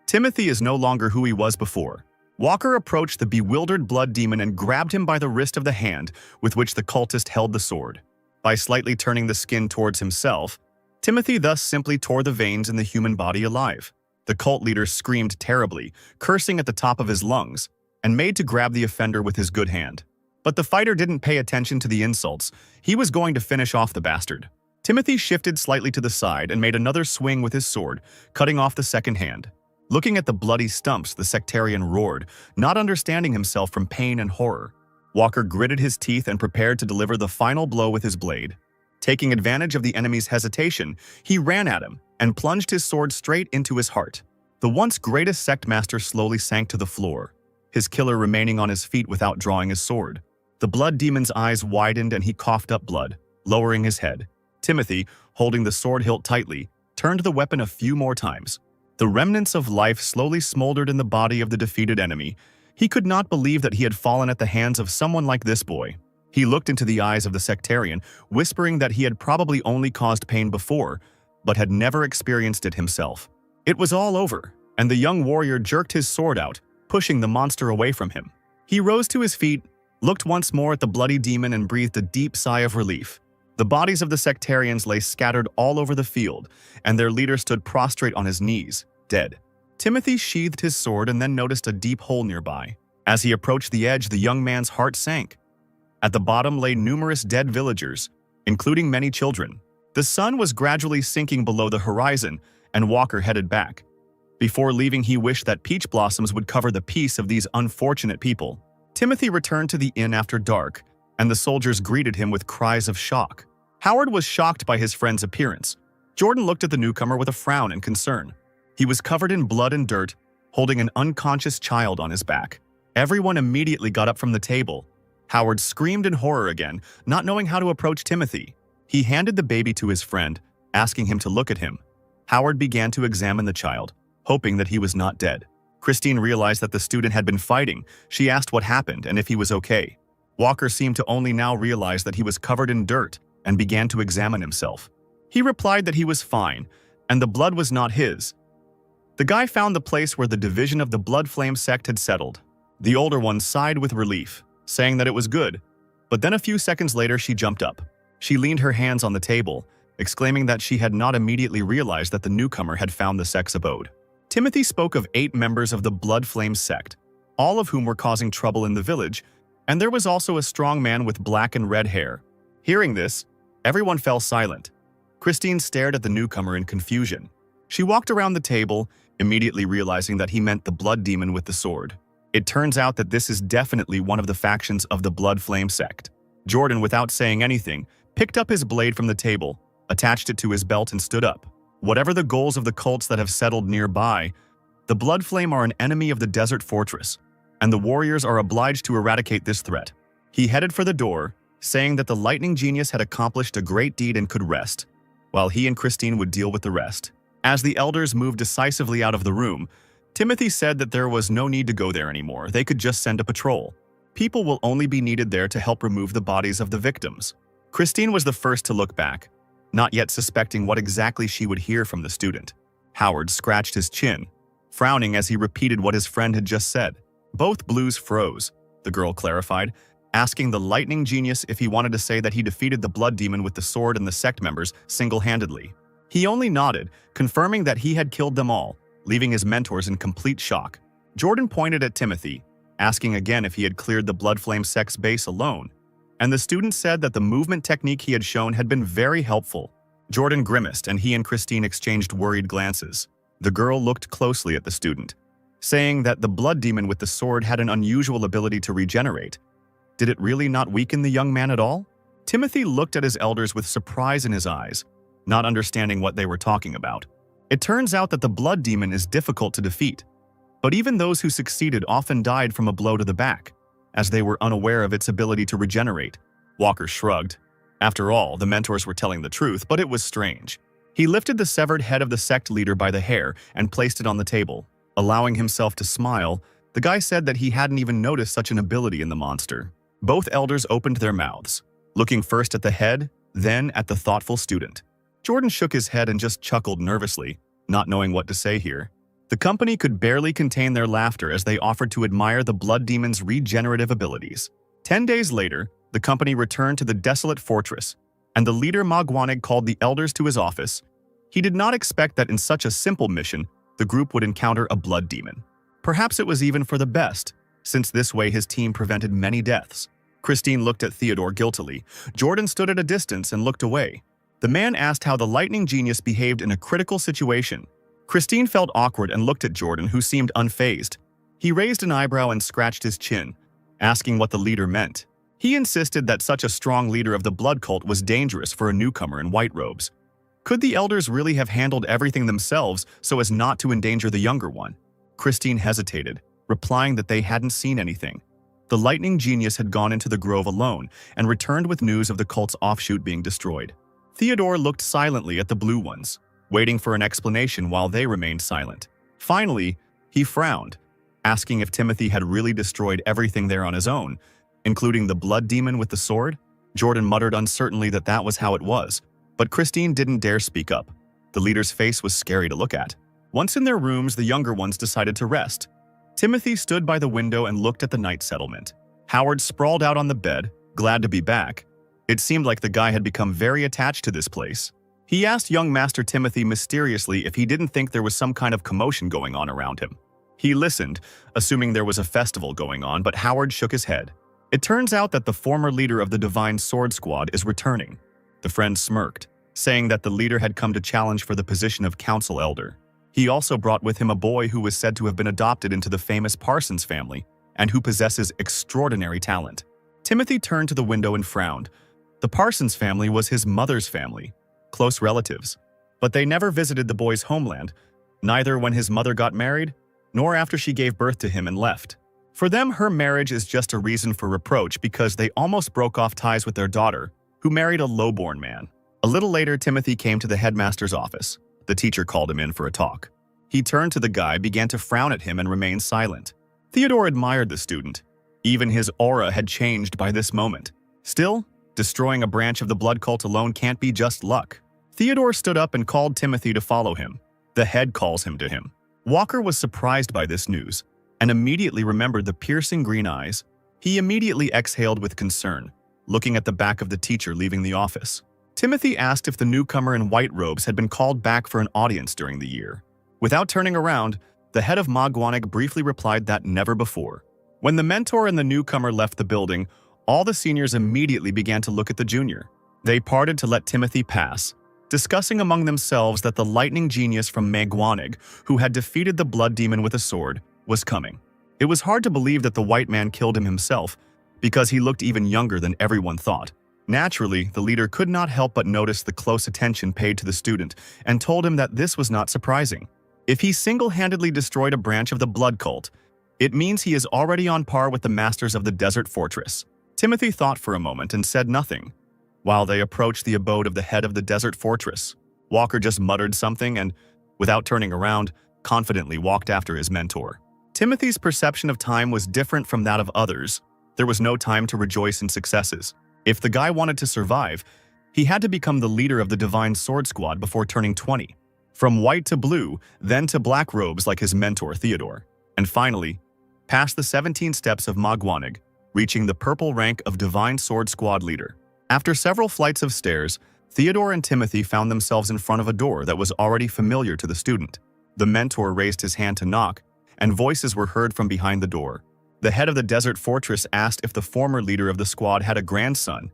Timothy is no longer who he was before. Walker approached the bewildered blood demon and grabbed him by the wrist of the hand with which the cultist held the sword. By slightly turning the skin towards himself, Timothy thus simply tore the veins in the human body alive. The cult leader screamed terribly, cursing at the top of his lungs, and made to grab the offender with his good hand. But the fighter didn't pay attention to the insults. He was going to finish off the bastard. Timothy shifted slightly to the side and made another swing with his sword, cutting off the second hand. Looking at the bloody stumps, the sectarian roared, not understanding himself from pain and horror. Walker gritted his teeth and prepared to deliver the final blow with his blade. Taking advantage of the enemy's hesitation, he ran at him and plunged his sword straight into his heart. The once greatest sect master slowly sank to the floor, his killer remaining on his feet without drawing his sword. The blood demon's eyes widened and he coughed up blood, lowering his head. Timothy, holding the sword hilt tightly, turned the weapon a few more times. The remnants of life slowly smoldered in the body of the defeated enemy. He could not believe that he had fallen at the hands of someone like this boy. He looked into the eyes of the sectarian, whispering that he had probably only caused pain before, but had never experienced it himself. It was all over, and the young warrior jerked his sword out, pushing the monster away from him. He rose to his feet, looked once more at the bloody demon and breathed a deep sigh of relief. The bodies of the sectarians lay scattered all over the field, and their leader stood prostrate on his knees, dead. Timothy sheathed his sword and then noticed a deep hole nearby. As he approached the edge, the young man's heart sank. At the bottom lay numerous dead villagers, including many children. The sun was gradually sinking below the horizon, and Walker headed back. Before leaving, he wished that peach blossoms would cover the peace of these unfortunate people. Timothy returned to the inn after dark, and the soldiers greeted him with cries of shock. Howard was shocked by his friend's appearance. Jordan looked at the newcomer with a frown and concern. He was covered in blood and dirt, holding an unconscious child on his back. Everyone immediately got up from the table. Howard screamed in horror again, not knowing how to approach Timothy. He handed the baby to his friend, asking him to look at him. Howard began to examine the child, hoping that he was not dead. Christine realized that the student had been fighting. She asked what happened and if he was okay. Walker seemed to only now realize that he was covered in dirt and began to examine himself. He replied that he was fine, and the blood was not his. The guy found the place where the division of the Blood Flame sect had settled. The older one sighed with relief, saying that it was good, but then a few seconds later she jumped up. She leaned her hands on the table, exclaiming that she had not immediately realized that the newcomer had found the sect's abode. Timothy spoke of 8 members of the Blood Flame sect, all of whom were causing trouble in the village, and there was also a strong man with black and red hair. Hearing this, everyone fell silent. Christine stared at the newcomer in confusion. She walked around the table, immediately realizing that he meant the blood demon with the sword. It turns out that this is definitely one of the factions of the Blood Flame sect. Jordan, without saying anything, picked up his blade from the table, attached it to his belt and stood up. Whatever the goals of the cults that have settled nearby, the Blood Flame are an enemy of the desert fortress, and the warriors are obliged to eradicate this threat. He headed for the door, saying that the lightning genius had accomplished a great deed and could rest, while he and Christine would deal with the rest. As the elders moved decisively out of the room, Timothy said that there was no need to go there anymore. They could just send a patrol. People will only be needed there to help remove the bodies of the victims. Christine was the first to look back, not yet suspecting what exactly she would hear from the student. Howard scratched his chin, frowning as he repeated what his friend had just said. Both blues froze, the girl clarified, asking the lightning genius if he wanted to say that he defeated the blood demon with the sword and the sect members single-handedly. He only nodded, confirming that he had killed them all, leaving his mentors in complete shock. Jordan pointed at Timothy, asking again if he had cleared the Blood Flame sect's base alone, and the student said that the movement technique he had shown had been very helpful. Jordan grimaced, and he and Christine exchanged worried glances. The girl looked closely at the student, saying that the blood demon with the sword had an unusual ability to regenerate. Did it really not weaken the young man at all? Timothy looked at his elders with surprise in his eyes, not understanding what they were talking about. It turns out that the blood demon is difficult to defeat, but even those who succeeded often died from a blow to the back, as they were unaware of its ability to regenerate. Walker shrugged. After all, the mentors were telling the truth, but it was strange. He lifted the severed head of the sect leader by the hair and placed it on the table. Allowing himself to smile, the guy said that he hadn't even noticed such an ability in the monster. Both elders opened their mouths, looking first at the head, then at the thoughtful student. Jordan shook his head and just chuckled nervously, not knowing what to say here. The company could barely contain their laughter as they offered to admire the blood demon's regenerative abilities. 10 days later, the company returned to the desolate fortress, and the leader Magwanig called the elders to his office. He did not expect that in such a simple mission, the group would encounter a blood demon. Perhaps it was even for the best, since this way his team prevented many deaths. Christine looked at Theodore guiltily. Jordan stood at a distance and looked away. The man asked how the lightning genius behaved in a critical situation. Christine felt awkward and looked at Jordan, who seemed unfazed. He raised an eyebrow and scratched his chin, asking what the leader meant. He insisted that such a strong leader of the blood cult was dangerous for a newcomer in white robes. Could the elders really have handled everything themselves so as not to endanger the younger one? Christine hesitated, replying that they hadn't seen anything. The lightning genius had gone into the grove alone and returned with news of the cult's offshoot being destroyed. Theodore looked silently at the blue ones, waiting for an explanation while they remained silent. Finally, he frowned, asking if Timothy had really destroyed everything there on his own, including the blood demon with the sword. Jordan muttered uncertainly that that was how it was, but Christine didn't dare speak up. The leader's face was scary to look at. Once in their rooms, the younger ones decided to rest. Timothy stood by the window and looked at the night settlement. Howard sprawled out on the bed, glad to be back. It seemed like the guy had become very attached to this place. He asked young Master Timothy mysteriously if he didn't think there was some kind of commotion going on around him. He listened, assuming there was a festival going on, but Howard shook his head. It turns out that the former leader of the Divine Sword Squad is returning. The friend smirked, saying that the leader had come to challenge for the position of council elder. He also brought with him a boy who was said to have been adopted into the famous Parsons family and who possesses extraordinary talent. Timothy turned to the window and frowned. The Parsons family was his mother's family, close relatives, but they never visited the boy's homeland, neither when his mother got married, nor after she gave birth to him and left. For them, her marriage is just a reason for reproach because they almost broke off ties with their daughter, who married a low-born man. A little later, Timothy came to the headmaster's office. The teacher called him in for a talk. He turned to the guy, began to frown at him, and remained silent. Theodore admired the student. Even his aura had changed by this moment. Still, destroying a branch of the blood cult alone can't be just luck. Theodore stood up and called Timothy to follow him. The head calls him to him. Walker was surprised by this news and immediately remembered the piercing green eyes. He immediately exhaled with concern, looking at the back of the teacher leaving the office. Timothy asked if the newcomer in white robes had been called back for an audience during the year. Without turning around, the head of Magwanig briefly replied that never before. When the mentor and the newcomer left the building, all the seniors immediately began to look at the junior. They parted to let Timothy pass, discussing among themselves that the lightning genius from Magwanig, who had defeated the blood demon with a sword, was coming. It was hard to believe that the white man killed him himself, because he looked even younger than everyone thought. Naturally, the leader could not help but notice the close attention paid to the student and told him that this was not surprising. If he single-handedly destroyed a branch of the blood cult, it means he is already on par with the masters of the desert fortress. Timothy thought for a moment and said nothing. While they approached the abode of the head of the desert fortress, Walker just muttered something and, without turning around, confidently walked after his mentor. Timothy's perception of time was different from that of others. There was no time to rejoice in successes. If the guy wanted to survive, he had to become the leader of the Divine Sword Squad before turning 20. From white to blue, then to black robes like his mentor Theodore. And finally, past the 17 steps of Magwanig, reaching the purple rank of Divine Sword Squad leader. After several flights of stairs, Theodore and Timothy found themselves in front of a door that was already familiar to the student. The mentor raised his hand to knock, and voices were heard from behind the door. The head of the desert fortress asked if the former leader of the squad had a grandson.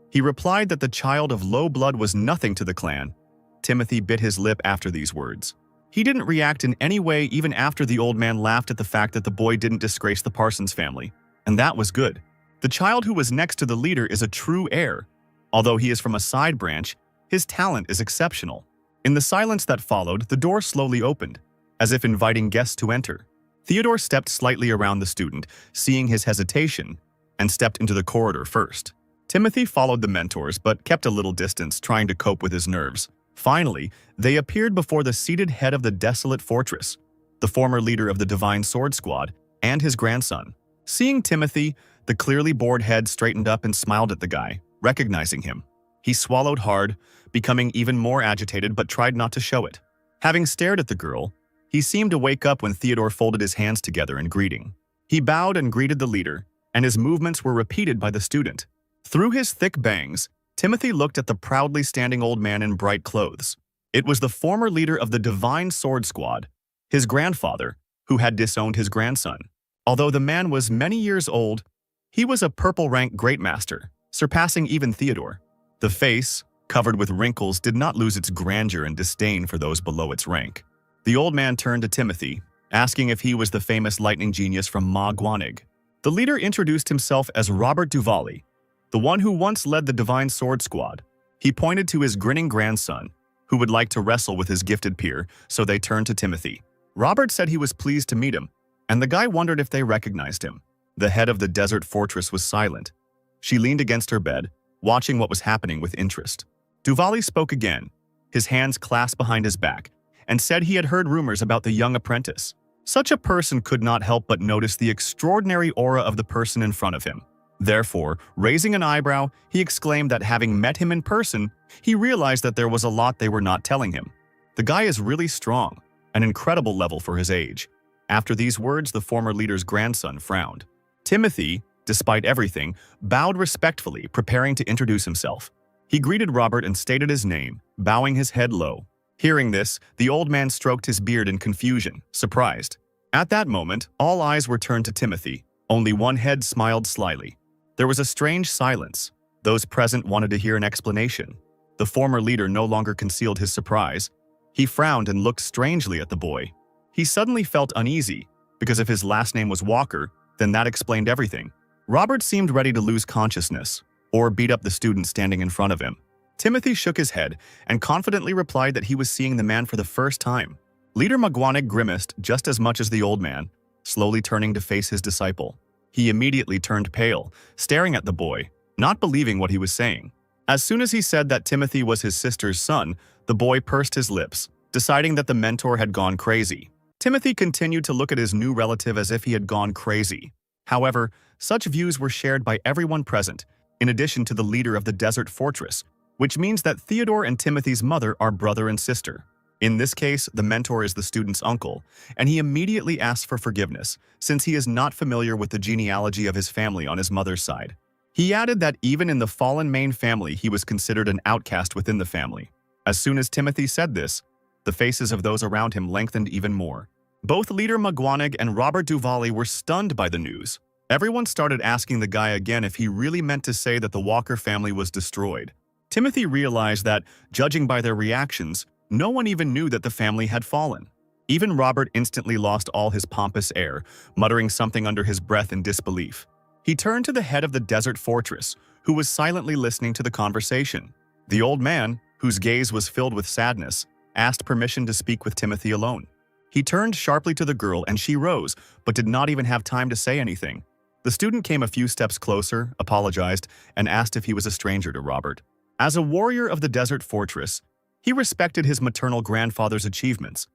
He replied that the child of low blood was nothing to the clan. Timothy bit his lip after these words. He didn't react in any way even after the old man laughed at the fact that the boy didn't disgrace the Parsons family. And that was good. The child who was next to the leader is a true heir. Although he is from a side branch, his talent is exceptional. In the silence that followed, the door slowly opened, as if inviting guests to enter. Theodore stepped slightly around the student, seeing his hesitation, and stepped into the corridor first. Timothy followed the mentors but kept a little distance, trying to cope with his nerves. Finally, they appeared before the seated head of the desolate fortress, the former leader of the Divine Sword Squad, and his grandson. Seeing Timothy, the clearly bored head straightened up and smiled at the guy, recognizing him. He swallowed hard, becoming even more agitated but tried not to show it. Having stared at the girl, he seemed to wake up when Theodore folded his hands together in greeting. He bowed and greeted the leader, and his movements were repeated by the student. Through his thick bangs, Timothy looked at the proudly standing old man in bright clothes. It was the former leader of the Divine Sword Squad, his grandfather, who had disowned his grandson. Although the man was many years old, he was a purple-rank great master, surpassing even Theodore. The face, covered with wrinkles, did not lose its grandeur and disdain for those below its rank. The old man turned to Timothy, asking if he was the famous lightning genius from Mangwa. The leader introduced himself as Robert Duvali, the one who once led the Divine Sword Squad. He pointed to his grinning grandson, who would like to wrestle with his gifted peer, so they turned to Timothy. Robert said he was pleased to meet him, and the guy wondered if they recognized him. The head of the desert fortress was silent. She leaned against her bed, watching what was happening with interest. Duvali spoke again, his hands clasped behind his back, and said he had heard rumors about the young apprentice. Such a person could not help but notice the extraordinary aura of the person in front of him. Therefore, raising an eyebrow, he exclaimed that having met him in person, he realized that there was a lot they were not telling him. The guy is really strong, an incredible level for his age. After these words, the former leader's grandson frowned. Timothy, despite everything, bowed respectfully, preparing to introduce himself. He greeted Robert and stated his name, bowing his head low. Hearing this, the old man stroked his beard in confusion, surprised. At that moment, all eyes were turned to Timothy. Only one head smiled slyly. There was a strange silence. Those present wanted to hear an explanation. The former leader no longer concealed his surprise. He frowned and looked strangely at the boy. He suddenly felt uneasy, because if his last name was Walker, then that explained everything. Robert seemed ready to lose consciousness, or beat up the student standing in front of him. Timothy shook his head and confidently replied that he was seeing the man for the first time. Leader Mangwa grimaced just as much as the old man, slowly turning to face his disciple. He immediately turned pale, staring at the boy, not believing what he was saying. As soon as he said that Timothy was his sister's son, the boy pursed his lips, deciding that the mentor had gone crazy. Timothy continued to look at his new relative as if he had gone crazy. However, such views were shared by everyone present, in addition to the leader of the desert fortress, which means that Theodore and Timothy's mother are brother and sister. In this case, the mentor is the student's uncle, and he immediately asks for forgiveness, since he is not familiar with the genealogy of his family on his mother's side. He added that even in the fallen main family, he was considered an outcast within the family. As soon as Timothy said this, the faces of those around him lengthened even more. Both leader Mangwa and Robert Duvali were stunned by the news. Everyone started asking the guy again if he really meant to say that the Walker family was destroyed. Timothy realized that, judging by their reactions, no one even knew that the family had fallen. Even Robert instantly lost all his pompous air, muttering something under his breath in disbelief. He turned to the head of the desert fortress, who was silently listening to the conversation. The old man, whose gaze was filled with sadness, asked permission to speak with Timothy alone. He turned sharply to the girl and she rose, but did not even have time to say anything. The student came a few steps closer, apologized, and asked if he was a stranger to Robert. As a warrior of the desert fortress, he respected his maternal grandfather's achievements,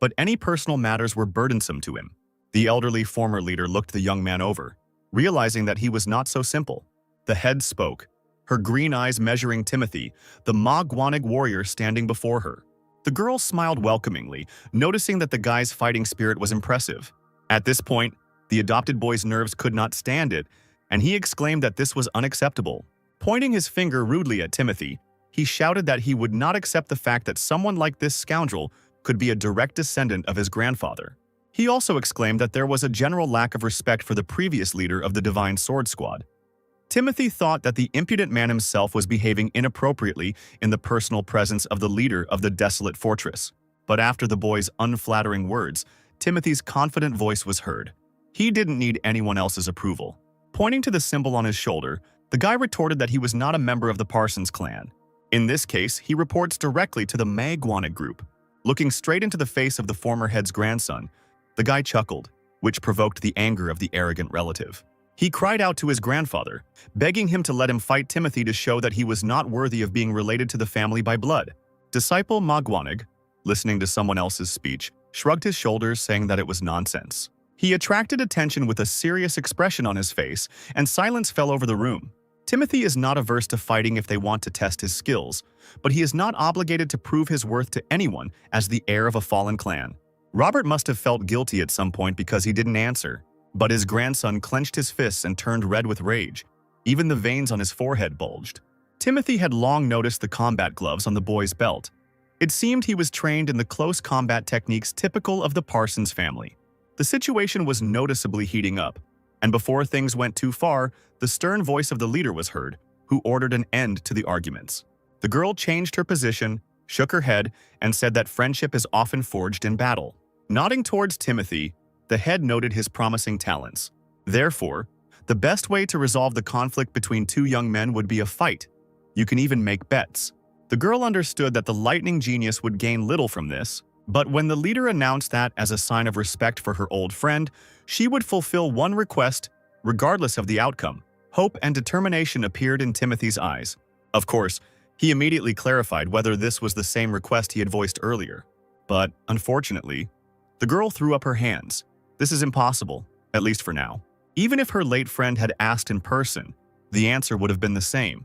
but any personal matters were burdensome to him. The elderly former leader looked the young man over, realizing that he was not so simple. The head spoke, her green eyes measuring Timothy, the Mangwa warrior standing before her. The girl smiled welcomingly, noticing that the guy's fighting spirit was impressive. At this point, the adopted boy's nerves could not stand it, and he exclaimed that this was unacceptable. Pointing his finger rudely at Timothy, he shouted that he would not accept the fact that someone like this scoundrel could be a direct descendant of his grandfather. He also exclaimed that there was a general lack of respect for the previous leader of the Divine Sword Squad. Timothy thought that the impudent man himself was behaving inappropriately in the personal presence of the leader of the desolate fortress. But after the boy's unflattering words, Timothy's confident voice was heard. He didn't need anyone else's approval. Pointing to the symbol on his shoulder, the guy retorted that he was not a member of the Parsons clan. In this case, he reports directly to the Mangwa group. Looking straight into the face of the former head's grandson, the guy chuckled, which provoked the anger of the arrogant relative. He cried out to his grandfather, begging him to let him fight Timothy to show that he was not worthy of being related to the family by blood. Disciple Mangwa, listening to someone else's speech, shrugged his shoulders, saying that it was nonsense. He attracted attention with a serious expression on his face, and silence fell over the room. Timothy is not averse to fighting if they want to test his skills, but he is not obligated to prove his worth to anyone as the heir of a fallen clan. Robert must have felt guilty at some point because he didn't answer, but his grandson clenched his fists and turned red with rage. Even the veins on his forehead bulged. Timothy had long noticed the combat gloves on the boy's belt. It seemed he was trained in the close combat techniques typical of the Parsons family. The situation was noticeably heating up, and before things went too far, the stern voice of the leader was heard, who ordered an end to the arguments. The girl changed her position, shook her head, and said that friendship is often forged in battle. Nodding towards Timothy, the head noted his promising talents. Therefore, the best way to resolve the conflict between two young men would be a fight. You can even make bets. The girl understood that the lightning genius would gain little from this, but when the leader announced that as a sign of respect for her old friend, she would fulfill one request, regardless of the outcome. Hope and determination appeared in Timothy's eyes. Of course, he immediately clarified whether this was the same request he had voiced earlier. But, unfortunately, the girl threw up her hands. This is impossible, at least for now. Even if her late friend had asked in person, the answer would have been the same.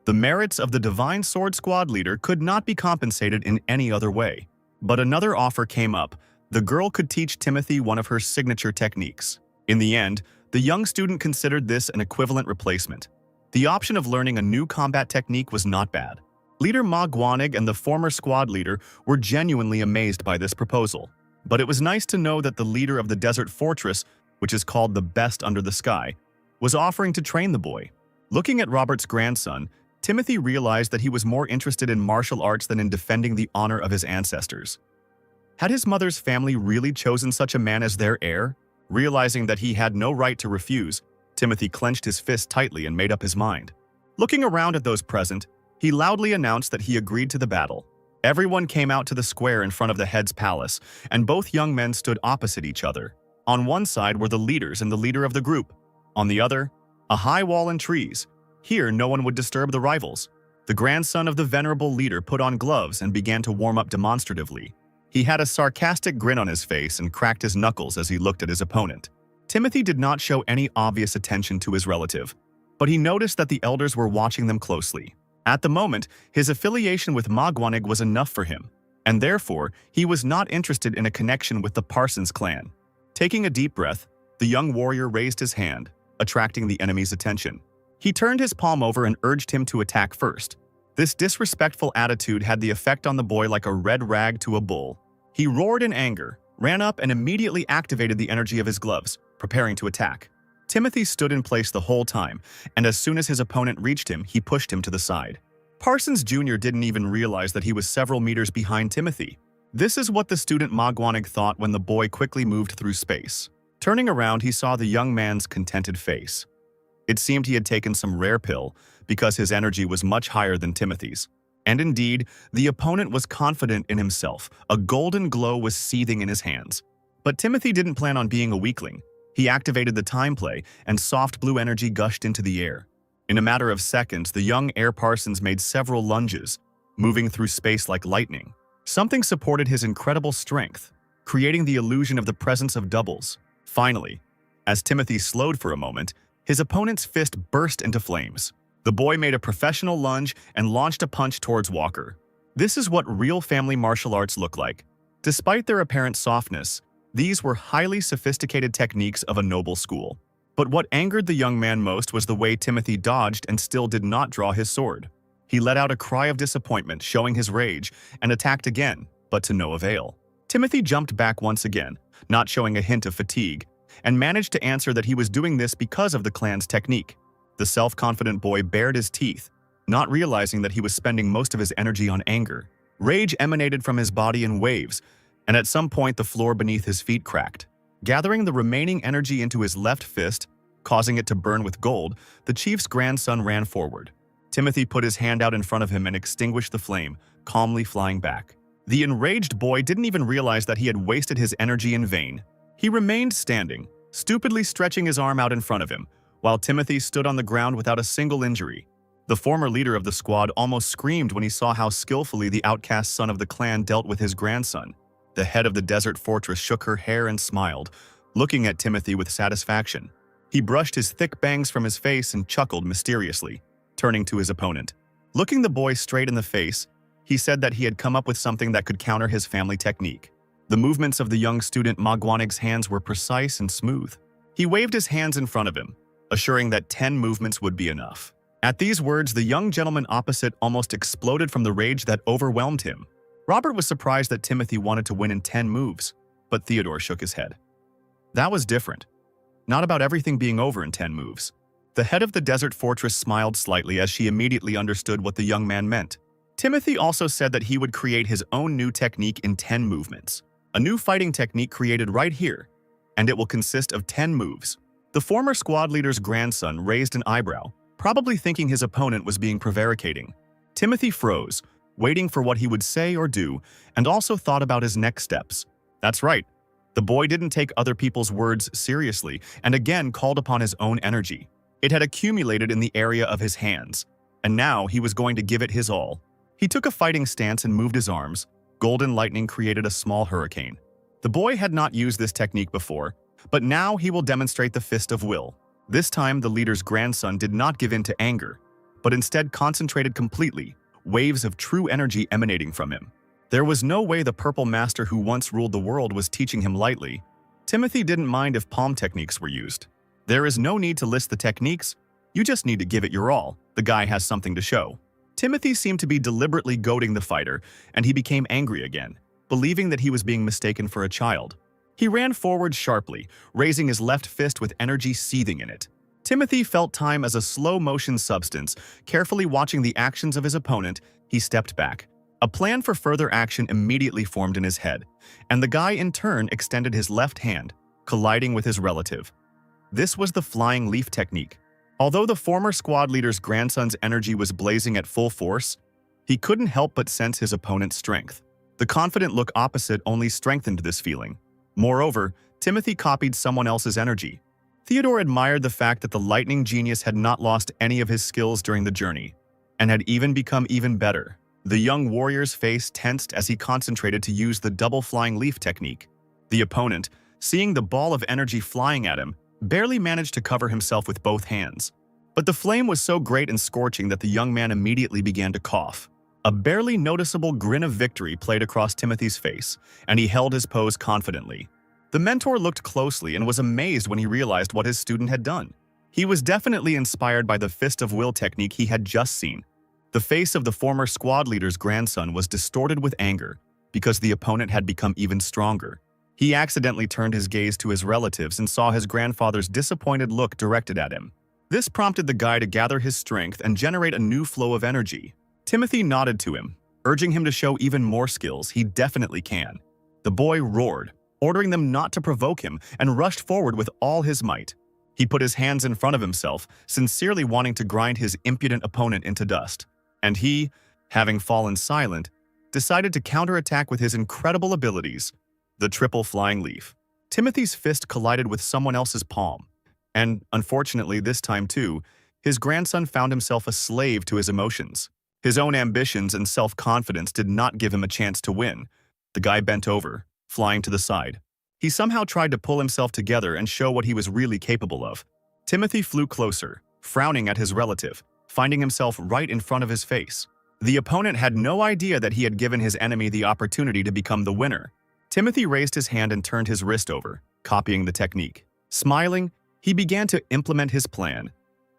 The merits of the Divine Sword Squad leader could not be compensated in any other way. But another offer came up. The girl could teach Timothy one of her signature techniques. In the end, the young student considered this an equivalent replacement. The option of learning a new combat technique was not bad. Leader Ma Guanig and the former squad leader were genuinely amazed by this proposal. But it was nice to know that the leader of the desert fortress, which is called the Best Under the Sky, was offering to train the boy. Looking at Robert's grandson, Timothy realized that he was more interested in martial arts than in defending the honor of his ancestors. Had his mother's family really chosen such a man as their heir? Realizing that he had no right to refuse, Timothy clenched his fist tightly and made up his mind. Looking around at those present, he loudly announced that he agreed to the battle. Everyone came out to the square in front of the head's palace, and both young men stood opposite each other. On one side were the leaders and the leader of the group. On the other, a high wall and trees. Here, no one would disturb the rivals. The grandson of the venerable leader put on gloves and began to warm up demonstratively. He had a sarcastic grin on his face and cracked his knuckles as he looked at his opponent. Timothy did not show any obvious attention to his relative, but he noticed that the elders were watching them closely. At the moment, his affiliation with Ma Guanig was enough for him, and therefore, he was not interested in a connection with the Parsons clan. Taking a deep breath, the young warrior raised his hand, attracting the enemy's attention. He turned his palm over and urged him to attack first. This disrespectful attitude had the effect on the boy like a red rag to a bull. He roared in anger, ran up and immediately activated the energy of his gloves, preparing to attack. Timothy stood in place the whole time, and as soon as his opponent reached him, he pushed him to the side. Parsons Jr. didn't even realize that he was several meters behind Timothy. This is what the student Ma Guanig thought when the boy quickly moved through space. Turning around, he saw the young man's contented face. It seemed he had taken some rare pill because his energy was much higher than Timothy's. And indeed, the opponent was confident in himself. A golden glow was seething in his hands. But Timothy didn't plan on being a weakling. He activated the time play, and soft blue energy gushed into the air. In a matter of seconds, the young heir Parsons made several lunges, moving through space like lightning. Something supported his incredible strength, creating the illusion of the presence of doubles. Finally, as Timothy slowed for a moment, his opponent's fist burst into flames. The boy made a professional lunge and launched a punch towards Walker. This is what real family martial arts look like. Despite their apparent softness, these were highly sophisticated techniques of a noble school. But what angered the young man most was the way Timothy dodged and still did not draw his sword. He let out a cry of disappointment, showing his rage, and attacked again, but to no avail. Timothy jumped back once again, not showing a hint of fatigue, and managed to answer that he was doing this because of the clan's technique. The self-confident boy bared his teeth, not realizing that he was spending most of his energy on anger. Rage emanated from his body in waves, and at some point the floor beneath his feet cracked. Gathering the remaining energy into his left fist, causing it to burn with gold, the chief's grandson ran forward. Timothy put his hand out in front of him and extinguished the flame, calmly flying back. The enraged boy didn't even realize that he had wasted his energy in vain. He remained standing, stupidly stretching his arm out in front of him, while Timothy stood on the ground without a single injury. The former leader of the squad almost screamed when he saw how skillfully the outcast son of the clan dealt with his grandson. The head of the desert fortress shook her hair and smiled, looking at Timothy with satisfaction. He brushed his thick bangs from his face and chuckled mysteriously, turning to his opponent. Looking the boy straight in the face, he said that he had come up with something that could counter his family technique. The movements of the young student Ma Guanig's hands were precise and smooth. He waved his hands in front of him, assuring that 10 movements would be enough. At these words, the young gentleman opposite almost exploded from the rage that overwhelmed him. Robert was surprised that Timothy wanted to win in 10 moves, but Theodore shook his head. That was different. Not about everything being over in 10 moves. The head of the desert fortress smiled slightly as she immediately understood what the young man meant. Timothy also said that he would create his own new technique in 10 movements. A new fighting technique created right here, and it will consist of 10 moves. The former squad leader's grandson raised an eyebrow, probably thinking his opponent was being prevaricating. Timothy froze, waiting for what he would say or do, and also thought about his next steps. That's right. The boy didn't take other people's words seriously and again called upon his own energy. It had accumulated in the area of his hands, and now he was going to give it his all. He took a fighting stance and moved his arms. Golden lightning created a small hurricane. The boy had not used this technique before, but now he will demonstrate the fist of will. This time, the leader's grandson did not give in to anger, but instead concentrated completely, waves of true energy emanating from him. There was no way the purple master who once ruled the world was teaching him lightly. Timothy didn't mind if palm techniques were used. There is no need to list the techniques, you just need to give it your all. The guy has something to show. Timothy seemed to be deliberately goading the fighter, and he became angry again, believing that he was being mistaken for a child. He ran forward sharply, raising his left fist with energy seething in it. Timothy felt time as a slow-motion substance. Carefully watching the actions of his opponent, he stepped back. A plan for further action immediately formed in his head, and the guy in turn extended his left hand, colliding with his relative. This was the flying leaf technique. Although the former squad leader's grandson's energy was blazing at full force, he couldn't help but sense his opponent's strength. The confident look opposite only strengthened this feeling. Moreover, Timothy copied someone else's energy. Theodore admired the fact that the lightning genius had not lost any of his skills during the journey, and had even become even better. The young warrior's face tensed as he concentrated to use the double flying leaf technique. The opponent, seeing the ball of energy flying at him, barely managed to cover himself with both hands. But the flame was so great and scorching that the young man immediately began to cough. A barely noticeable grin of victory played across Timothy's face, and he held his pose confidently. The mentor looked closely and was amazed when he realized what his student had done. He was definitely inspired by the fist of will technique he had just seen. The face of the former squad leader's grandson was distorted with anger because the opponent had become even stronger. He accidentally turned his gaze to his relatives and saw his grandfather's disappointed look directed at him. This prompted the guy to gather his strength and generate a new flow of energy. Timothy nodded to him, urging him to show even more skills. He definitely can. The boy roared, ordering them not to provoke him, and rushed forward with all his might. He put his hands in front of himself, sincerely wanting to grind his impudent opponent into dust. And he, having fallen silent, decided to counterattack with his incredible abilities, the triple flying leaf. Timothy's fist collided with someone else's palm, and, unfortunately this time too, his grandson found himself a slave to his emotions. His own ambitions and self-confidence did not give him a chance to win. The guy bent over, flying to the side. He somehow tried to pull himself together and show what he was really capable of. Timothy flew closer, frowning at his relative, finding himself right in front of his face. The opponent had no idea that he had given his enemy the opportunity to become the winner. Timothy raised his hand and turned his wrist over, copying the technique. Smiling, he began to implement his plan.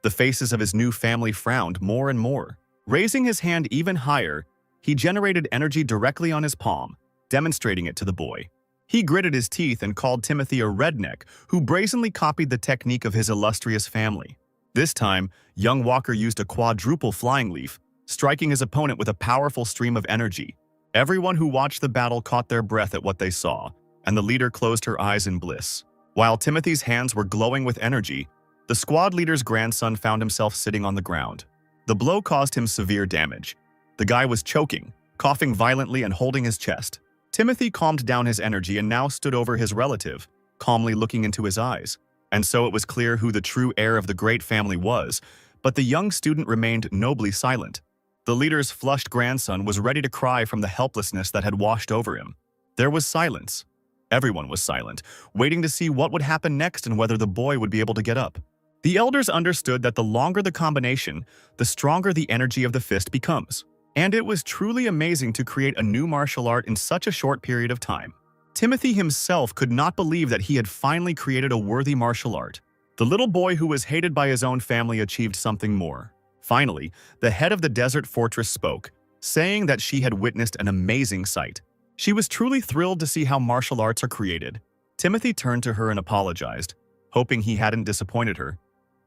The faces of his new family frowned more and more. Raising his hand even higher, he generated energy directly on his palm, demonstrating it to the boy. He gritted his teeth and called Timothy a redneck who brazenly copied the technique of his illustrious family. This time, young Walker used a quadruple flying leaf, striking his opponent with a powerful stream of energy. Everyone who watched the battle caught their breath at what they saw, and the leader closed her eyes in bliss. While Timothy's hands were glowing with energy, the squad leader's grandson found himself sitting on the ground. The blow caused him severe damage. The guy was choking, coughing violently and holding his chest. Timothy calmed down his energy and now stood over his relative, calmly looking into his eyes. And so it was clear who the true heir of the great family was, but the young student remained nobly silent. The leader's flushed grandson was ready to cry from the helplessness that had washed over him. There was silence. Everyone was silent, waiting to see what would happen next and whether the boy would be able to get up. The elders understood that the longer the combination, the stronger the energy of the fist becomes. And it was truly amazing to create a new martial art in such a short period of time. Timothy himself could not believe that he had finally created a worthy martial art. The little boy who was hated by his own family achieved something more. Finally, the head of the desert fortress spoke, saying that she had witnessed an amazing sight. She was truly thrilled to see how martial arts are created. Timothy turned to her and apologized, hoping he hadn't disappointed her.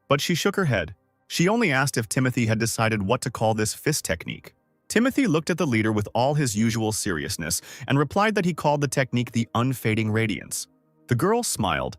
But she shook her head. She only asked if Timothy had decided what to call this fist technique. Timothy looked at the leader with all his usual seriousness and replied that he called the technique the unfading radiance. The girl smiled.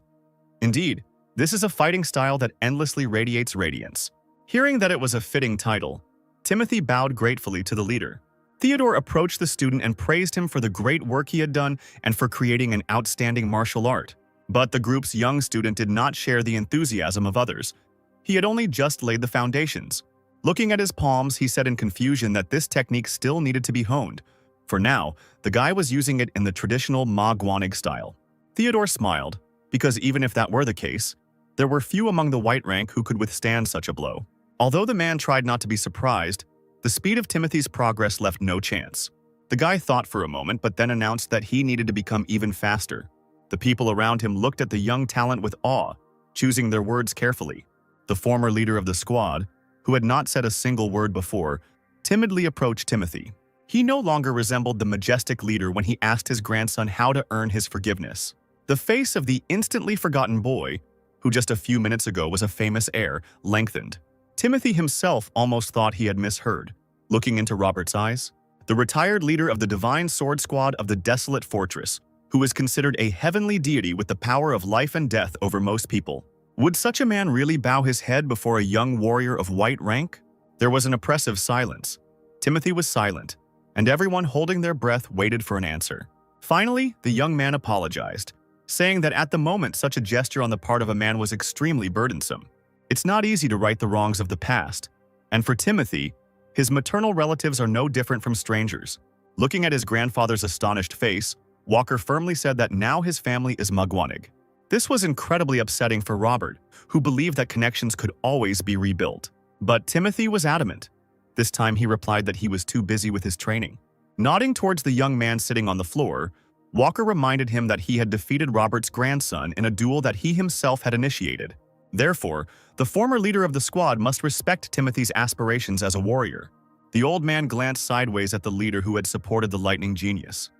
Indeed, this is a fighting style that endlessly radiates radiance. Hearing that it was a fitting title, Timothy bowed gratefully to the leader. Theodore approached the student and praised him for the great work he had done and for creating an outstanding martial art. But the group's young student did not share the enthusiasm of others. He had only just laid the foundations. Looking at his palms, he said in confusion that this technique still needed to be honed. For now, the guy was using it in the traditional mangacap style. Theodore smiled, because even if that were the case, there were few among the white rank who could withstand such a blow. Although the man tried not to be surprised, the speed of Timothy's progress left no chance. The guy thought for a moment, but then announced that he needed to become even faster. The people around him looked at the young talent with awe, choosing their words carefully. The former leader of the squad, who had not said a single word before, timidly approached Timothy. He no longer resembled the majestic leader when he asked his grandson how to earn his forgiveness. The face of the instantly forgotten boy, who just a few minutes ago was a famous heir, lengthened. Timothy himself almost thought he had misheard. Looking into Robert's eyes, the retired leader of the Divine Sword Squad of the Desolate Fortress, who is considered a heavenly deity with the power of life and death over most people. Would such a man really bow his head before a young warrior of white rank? There was an oppressive silence. Timothy was silent, and everyone holding their breath waited for an answer. Finally, the young man apologized, saying that at the moment such a gesture on the part of a man was extremely burdensome. It's not easy to right the wrongs of the past, and for Timothy, his maternal relatives are no different from strangers. Looking at his grandfather's astonished face, Walker firmly said that now his family is Mangwanag. This was incredibly upsetting for Robert, who believed that connections could always be rebuilt. But Timothy was adamant. This time he replied that he was too busy with his training. Nodding towards the young man sitting on the floor, Walker reminded him that he had defeated Robert's grandson in a duel that he himself had initiated. Therefore, the former leader of the squad must respect Timothy's aspirations as a warrior. The old man glanced sideways at the leader who had supported the lightning genius.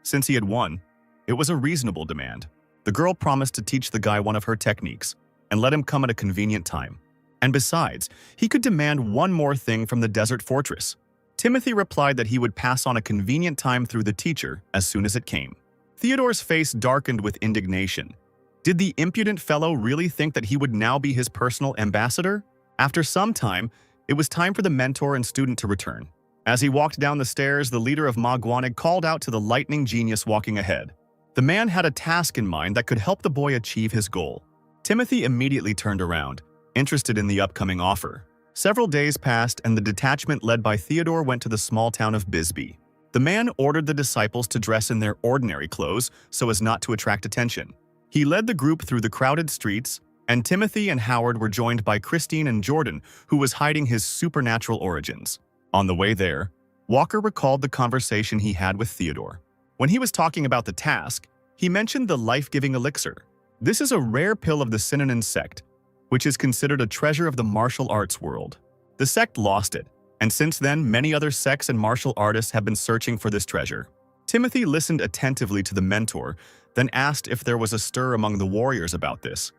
Since he had won, it was a reasonable demand. The girl promised to teach the guy one of her techniques and let him come at a convenient time. And besides, he could demand one more thing from the desert fortress. Timothy replied that he would pass on a convenient time through the teacher as soon as it came. Theodore's face darkened with indignation. Did the impudent fellow really think that he would now be his personal ambassador? After some time, it was time for the mentor and student to return. As he walked down the stairs, the leader of Mangwanag called out to the lightning genius walking ahead. The man had a task in mind that could help the boy achieve his goal. Timothy immediately turned around, interested in the upcoming offer. Several days passed and the detachment led by Theodore went to the small town of Bisbee. The man ordered the disciples to dress in their ordinary clothes so as not to attract attention. He led the group through the crowded streets, and Timothy and Howard were joined by Christine and Jordan, who was hiding his supernatural origins. On the way there, Walker recalled the conversation he had with Theodore. When he was talking about the task, he mentioned the life-giving elixir. This is a rare pill of the Synonym sect, which is considered a treasure of the martial arts world. The sect lost it, and since then many other sects and martial artists have been searching for this treasure. Timothy listened attentively to the mentor, then asked if there was a stir among the warriors about this.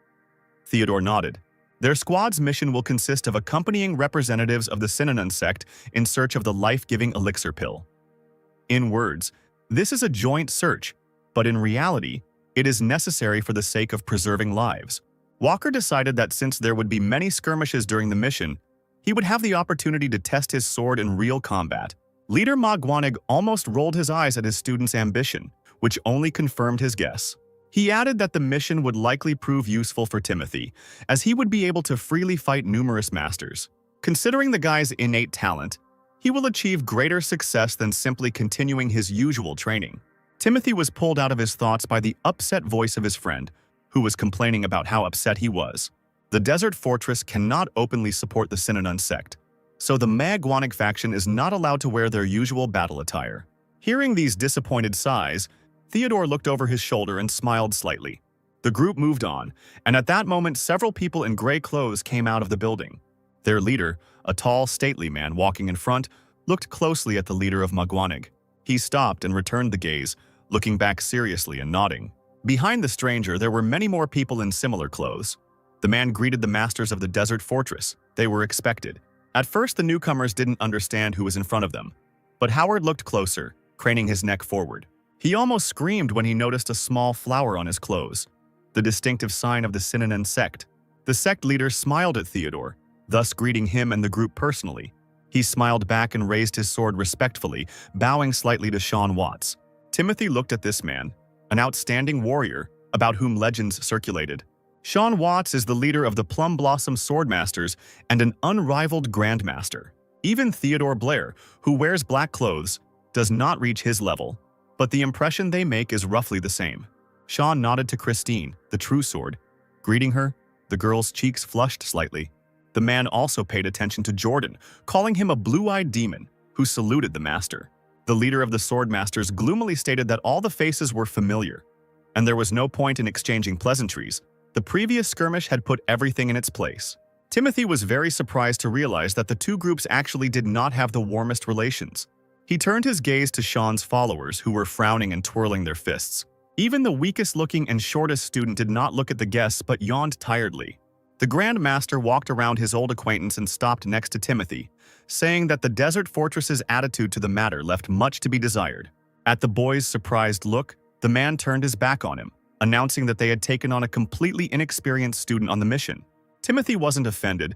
Theodore nodded. Their squad's mission will consist of accompanying representatives of the Synonym sect in search of the life-giving elixir pill. In words, this is a joint search, but in reality, it is necessary for the sake of preserving lives. Walker decided that since there would be many skirmishes during the mission, he would have the opportunity to test his sword in real combat. Leader Mangwanag almost rolled his eyes at his student's ambition, which only confirmed his guess. He added that the mission would likely prove useful for Timothy, as he would be able to freely fight numerous masters. Considering the guy's innate talent, he will achieve greater success than simply continuing his usual training. Timothy was pulled out of his thoughts by the upset voice of his friend, who was complaining about how upset he was. The Desert Fortress cannot openly support the Synonym sect, so the Mangwanag faction is not allowed to wear their usual battle attire. Hearing these disappointed sighs, Theodore looked over his shoulder and smiled slightly. The group moved on, and at that moment several people in gray clothes came out of the building. Their leader, a tall, stately man walking in front, looked closely at the leader of Magwanig. He stopped and returned the gaze, looking back seriously and nodding. Behind the stranger, there were many more people in similar clothes. The man greeted the masters of the desert fortress. They were expected. At first, the newcomers didn't understand who was in front of them. But Howard looked closer, craning his neck forward. He almost screamed when he noticed a small flower on his clothes, the distinctive sign of the Synonym sect. The sect leader smiled at Theodore, thus greeting him and the group personally. He smiled back and raised his sword respectfully, bowing slightly to Sean Watts. Timothy looked at this man, an outstanding warrior about whom legends circulated. Sean Watts is the leader of the Plum Blossom Swordmasters and an unrivaled grandmaster. Even Theodore Blair, who wears black clothes, does not reach his level, but the impression they make is roughly the same. Sean nodded to Christine, the true sword. Greeting her, the girl's cheeks flushed slightly. The man also paid attention to Jordan, calling him a blue-eyed demon, who saluted the master. The leader of the Swordmasters gloomily stated that all the faces were familiar, and there was no point in exchanging pleasantries. The previous skirmish had put everything in its place. Timothy was very surprised to realize that the two groups actually did not have the warmest relations. He turned his gaze to Sean's followers, who were frowning and twirling their fists. Even the weakest-looking and shortest student did not look at the guests but yawned tiredly. The Grand Master walked around his old acquaintance and stopped next to Timothy, saying that the Desert Fortress's attitude to the matter left much to be desired. At the boy's surprised look, the man turned his back on him, announcing that they had taken on a completely inexperienced student on the mission. Timothy wasn't offended,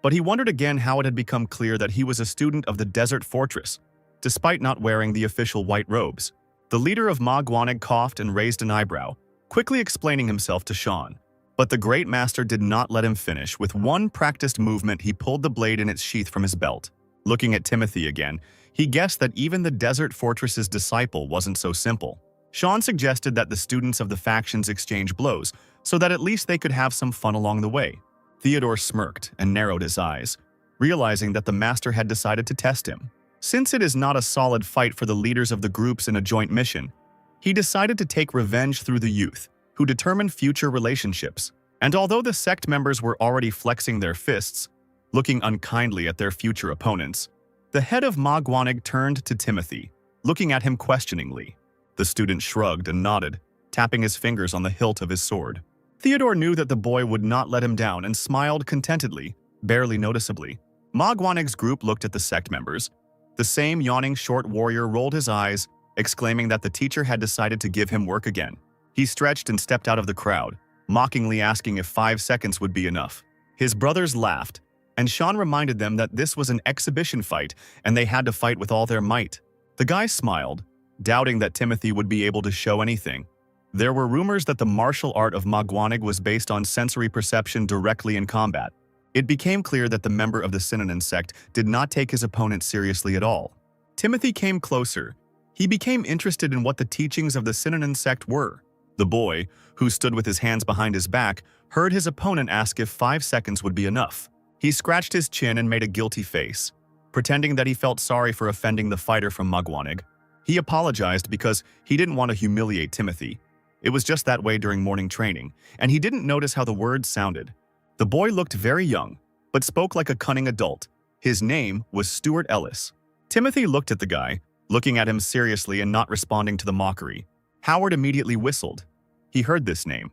but he wondered again how it had become clear that he was a student of the Desert Fortress, despite not wearing the official white robes. The leader of Magwanig coughed and raised an eyebrow, quickly explaining himself to Sean. But the Great Master did not let him finish. With one practiced movement, he pulled the blade in its sheath from his belt. Looking at Timothy again, he guessed that even the Desert Fortress's disciple wasn't so simple. Sean suggested that the students of the factions exchange blows, so that at least they could have some fun along the way. Theodore smirked and narrowed his eyes, realizing that the master had decided to test him. Since it is not a solid fight for the leaders of the groups in a joint mission, he decided to take revenge through the youth, who determined future relationships. And although the sect members were already flexing their fists, looking unkindly at their future opponents, the head of Magwanig turned to Timothy, looking at him questioningly. The student shrugged and nodded, tapping his fingers on the hilt of his sword. Theodore knew that the boy would not let him down and smiled contentedly, barely noticeably. Magwanig's group looked at the sect members. The same yawning short warrior rolled his eyes, exclaiming that the teacher had decided to give him work again. He stretched and stepped out of the crowd, mockingly asking if 5 seconds would be enough. His brothers laughed, and Sean reminded them that this was an exhibition fight and they had to fight with all their might. The guy smiled, doubting that Timothy would be able to show anything. There were rumors that the martial art of Magwanig was based on sensory perception directly in combat. It became clear that the member of the Synonym sect did not take his opponent seriously at all. Timothy came closer. He became interested in what the teachings of the Synonym sect were. The boy, who stood with his hands behind his back, heard his opponent ask if 5 seconds would be enough. He scratched his chin and made a guilty face, pretending that he felt sorry for offending the fighter from Magwanig. He apologized because he didn't want to humiliate Timothy. It was just that way during morning training, and he didn't notice how the words sounded. The boy looked very young, but spoke like a cunning adult. His name was Stuart Ellis. Timothy looked at the guy, looking at him seriously and not responding to the mockery. Howard immediately whistled. He heard this name.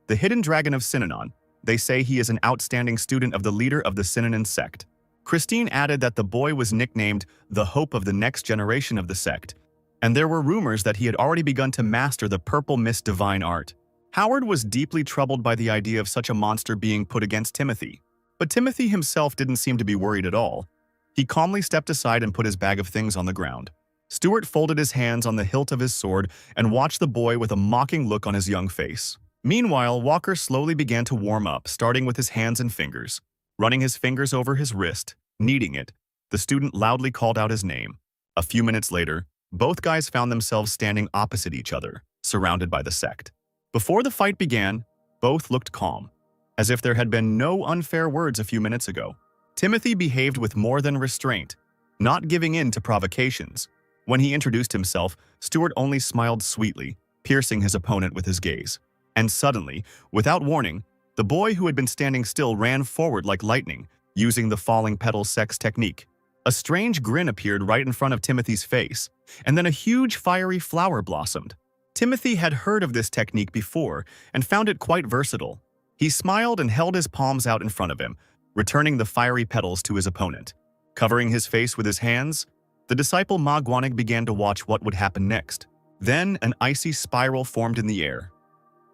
The Hidden Dragon of Synonon. They say he is an outstanding student of the leader of the Synonym sect. Christine added that the boy was nicknamed the hope of the next generation of the sect, and there were rumors that he had already begun to master the Purple Mist divine art. Howard was deeply troubled by the idea of such a monster being put against Timothy. But Timothy himself didn't seem to be worried at all. He calmly stepped aside and put his bag of things on the ground. Stuart folded his hands on the hilt of his sword and watched the boy with a mocking look on his young face. Meanwhile, Walker slowly began to warm up, starting with his hands and fingers. Running his fingers over his wrist, kneading it, the student loudly called out his name. A few minutes later, both guys found themselves standing opposite each other, surrounded by the sect. Before the fight began, both looked calm, as if there had been no unfair words a few minutes ago. Timothy behaved with more than restraint, not giving in to provocations. When he introduced himself, Stuart only smiled sweetly, piercing his opponent with his gaze. And suddenly, without warning, the boy who had been standing still ran forward like lightning, using the falling petals sex technique. A strange grin appeared right in front of Timothy's face, and then a huge fiery flower blossomed. Timothy had heard of this technique before and found it quite versatile. He smiled and held his palms out in front of him, returning the fiery petals to his opponent. Covering his face with his hands, the disciple Magwanig began to watch what would happen next. Then an icy spiral formed in the air.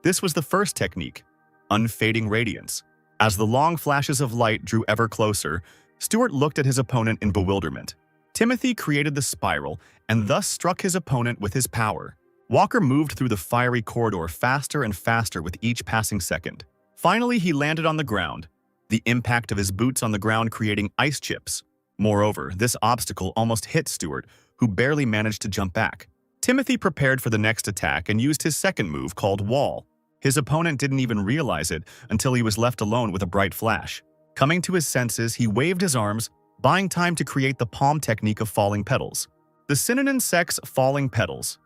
This was the first technique, unfading radiance. As the long flashes of light drew ever closer, Stuart looked at his opponent in bewilderment. Timothy created the spiral and thus struck his opponent with his power. Walker moved through the fiery corridor faster and faster with each passing second. Finally, he landed on the ground, the impact of his boots on the ground creating ice chips. Moreover, this obstacle almost hit Stuart, who barely managed to jump back. Timothy prepared for the next attack and used his second move called Wall. His opponent didn't even realize it until he was left alone with a bright flash. Coming to his senses, he waved his arms, buying time to create the palm technique of falling petals. The synonym sex falling petals.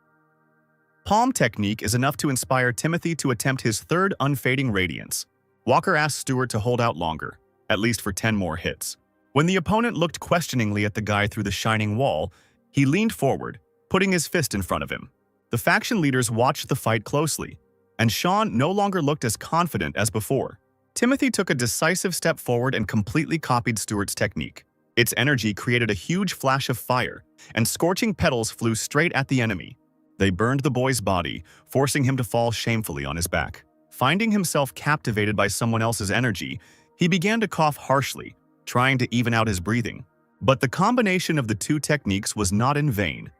Palm technique is enough to inspire Timothy to attempt his third unfading radiance. Walker asked Stuart to hold out longer, at least for 10 more hits. When the opponent looked questioningly at the guy through the shining wall, he leaned forward, putting his fist in front of him. The faction leaders watched the fight closely, and Sean no longer looked as confident as before. Timothy took a decisive step forward and completely copied Stuart's technique. Its energy created a huge flash of fire, and scorching petals flew straight at the enemy. They burned the boy's body, forcing him to fall shamefully on his back. Finding himself captivated by someone else's energy, he began to cough harshly, trying to even out his breathing. But the combination of the two techniques was not in vain,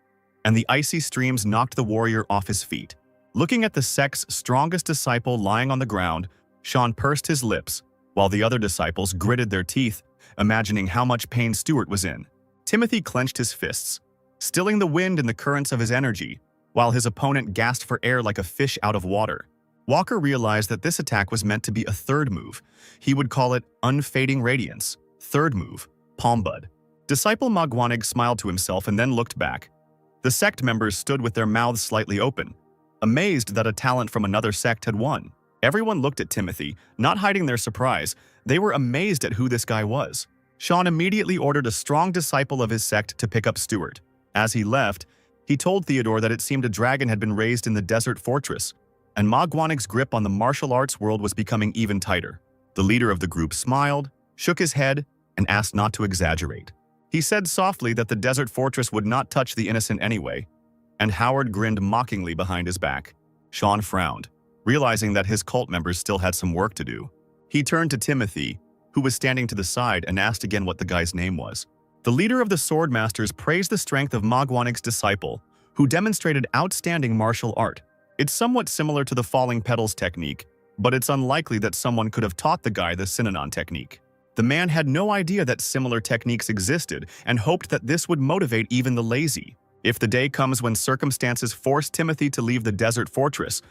and the icy streams knocked the warrior off his feet. Looking at the sect's strongest disciple lying on the ground, Sean pursed his lips, while the other disciples gritted their teeth, imagining how much pain Stuart was in. Timothy clenched his fists, stilling the wind and the currents of his energy, while his opponent gasped for air like a fish out of water. Walker realized that this attack was meant to be a third move. He would call it Unfading Radiance. Third move, Palm Bud. Disciple Magwanig smiled to himself and then looked back. The sect members stood with their mouths slightly open, amazed that a talent from another sect had won. Everyone looked at Timothy, not hiding their surprise. They were amazed at who this guy was. Sean immediately ordered a strong disciple of his sect to pick up Stuart. As he left, he told Theodore that it seemed a dragon had been raised in the desert fortress, and Magwanig's grip on the martial arts world was becoming even tighter. The leader of the group smiled, shook his head, and asked not to exaggerate. He said softly that the desert fortress would not touch the innocent anyway, and Howard grinned mockingly behind his back. Sean frowned, realizing that his cult members still had some work to do. He turned to Timothy, who was standing to the side, and asked again what the guy's name was. The leader of the Swordmasters praised the strength of Magwanig's disciple, who demonstrated outstanding martial art. It's somewhat similar to the falling petals technique, but it's unlikely that someone could have taught the guy the Synanon technique. The man had no idea that similar techniques existed and hoped that this would motivate even the lazy. If the day comes when circumstances force Timothy to leave the desert fortress,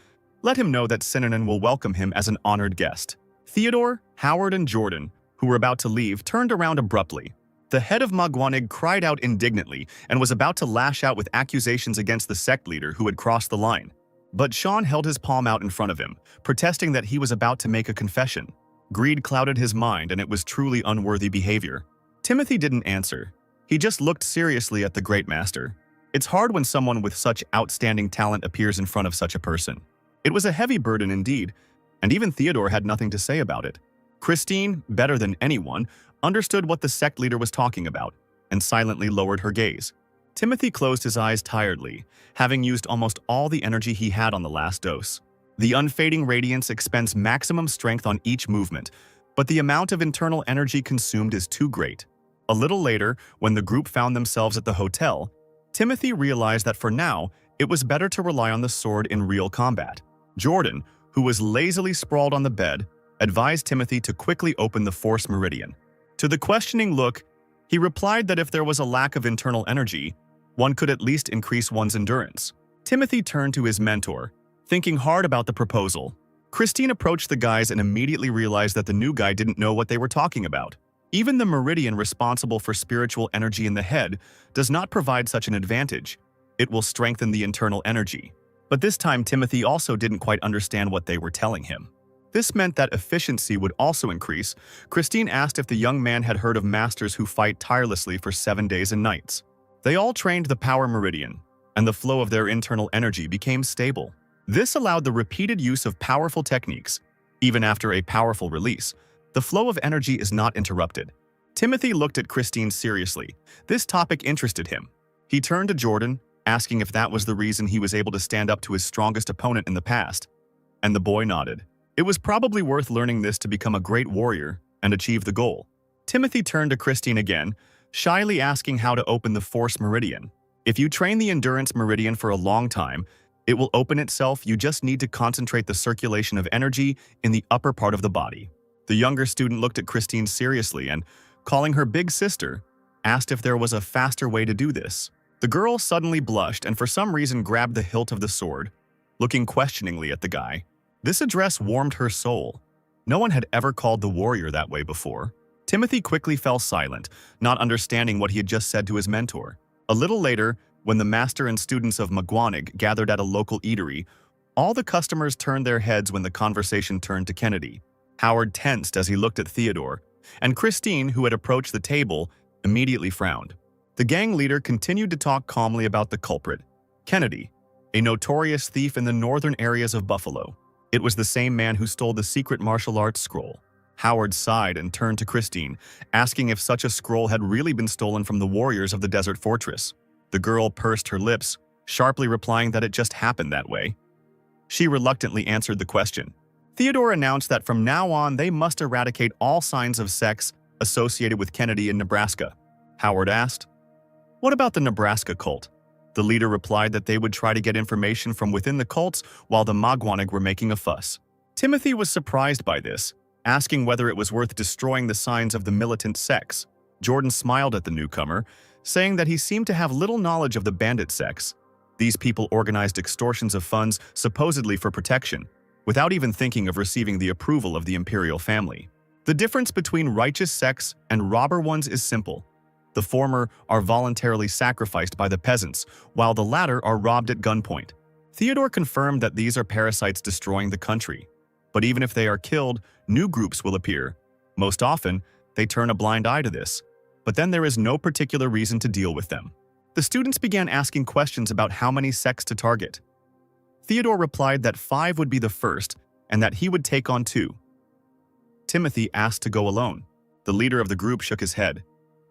let him know that Synanon will welcome him as an honored guest. Theodore, Howard, and Jordan, who were about to leave, turned around abruptly. The head of Magwanig cried out indignantly and was about to lash out with accusations against the sect leader who had crossed the line. But Sean held his palm out in front of him, protesting that he was about to make a confession. Greed clouded his mind, and it was truly unworthy behavior. Timothy didn't answer. He just looked seriously at the Great Master. It's hard when someone with such outstanding talent appears in front of such a person. It was a heavy burden indeed, and even Theodore had nothing to say about it. Christine, better than anyone, understood what the sect leader was talking about, and silently lowered her gaze. Timothy closed his eyes tiredly, having used almost all the energy he had on the last dose. The unfading radiance expends maximum strength on each movement, but the amount of internal energy consumed is too great. A little later, when the group found themselves at the hotel, Timothy realized that for now, it was better to rely on the sword in real combat. Jordan, who was lazily sprawled on the bed, advised Timothy to quickly open the Force Meridian. To the questioning look, he replied that if there was a lack of internal energy, one could at least increase one's endurance. Timothy turned to his mentor, thinking hard about the proposal. Christine approached the guys and immediately realized that the new guy didn't know what they were talking about. Even the meridian responsible for spiritual energy in the head does not provide such an advantage. It will strengthen the internal energy. But this time Timothy also didn't quite understand what they were telling him. This meant that efficiency would also increase. Christine asked if the young man had heard of masters who fight tirelessly for 7 days and nights. They all trained the power meridian, and the flow of their internal energy became stable. This allowed the repeated use of powerful techniques. Even after a powerful release, the flow of energy is not interrupted. Timothy looked at Christine seriously. This topic interested him. He turned to Jordan, asking if that was the reason he was able to stand up to his strongest opponent in the past. And the boy nodded. It was probably worth learning this to become a great warrior and achieve the goal. Timothy turned to Christine again, shyly asking how to open the force meridian. If you train the endurance meridian for a long time, it will open itself. You just need to concentrate the circulation of energy in the upper part of the body. The younger student looked at Christine seriously and, calling her big sister, asked if there was a faster way to do this. The girl suddenly blushed and for some reason grabbed the hilt of the sword, looking questioningly at the guy. This address warmed her soul. No one had ever called the warrior that way before. Timothy quickly fell silent, not understanding what he had just said to his mentor. A little later, when the master and students of Magwanig gathered at a local eatery, all the customers turned their heads when the conversation turned to Kennedy. Howard tensed as he looked at Theodore, and Christine, who had approached the table, immediately frowned. The gang leader continued to talk calmly about the culprit, Kennedy, a notorious thief in the northern areas of Buffalo. It was the same man who stole the secret martial arts scroll. Howard sighed and turned to Christine, asking if such a scroll had really been stolen from the warriors of the desert fortress. The girl pursed her lips, sharply replying that it just happened that way. She reluctantly answered the question. Theodore announced that from now on they must eradicate all signs of sex associated with Kennedy in Nebraska. Howard asked, "What about the Nebraska cult?" The leader replied that they would try to get information from within the cults while the Magwanig were making a fuss. Timothy was surprised by this, asking whether it was worth destroying the signs of the militant sects. Jordan smiled at the newcomer, saying that he seemed to have little knowledge of the bandit sects. These people organized extortions of funds supposedly for protection, without even thinking of receiving the approval of the imperial family. The difference between righteous sects and robber ones is simple. The former are voluntarily sacrificed by the peasants, while the latter are robbed at gunpoint. Theodore confirmed that these are parasites destroying the country. But even if they are killed, new groups will appear. Most often, they turn a blind eye to this, but then there is no particular reason to deal with them. The students began asking questions about how many sects to target. Theodore replied that 5 would be the first and that he would take on 2. Timothy asked to go alone. The leader of the group shook his head.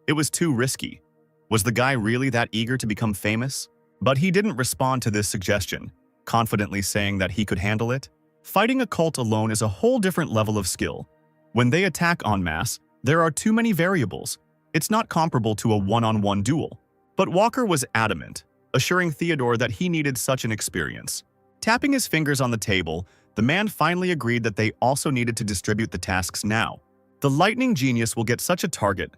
It was too risky. Was the guy really that eager to become famous? But he didn't respond to this suggestion, confidently saying that he could handle it. Fighting a cult alone is a whole different level of skill. When they attack en masse, there are too many variables. It's not comparable to a one-on-one duel. But Walker was adamant, assuring Theodore that he needed such an experience. Tapping his fingers on the table, the man finally agreed that they also needed to distribute the tasks now. The lightning genius will get such a target.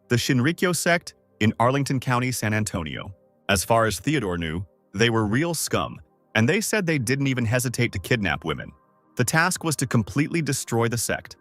The Shinrikyo sect in Arlington County, San Antonio. As far as Theodore knew, they were real scum, and they said they didn't even hesitate to kidnap women. The task was to completely destroy the sect.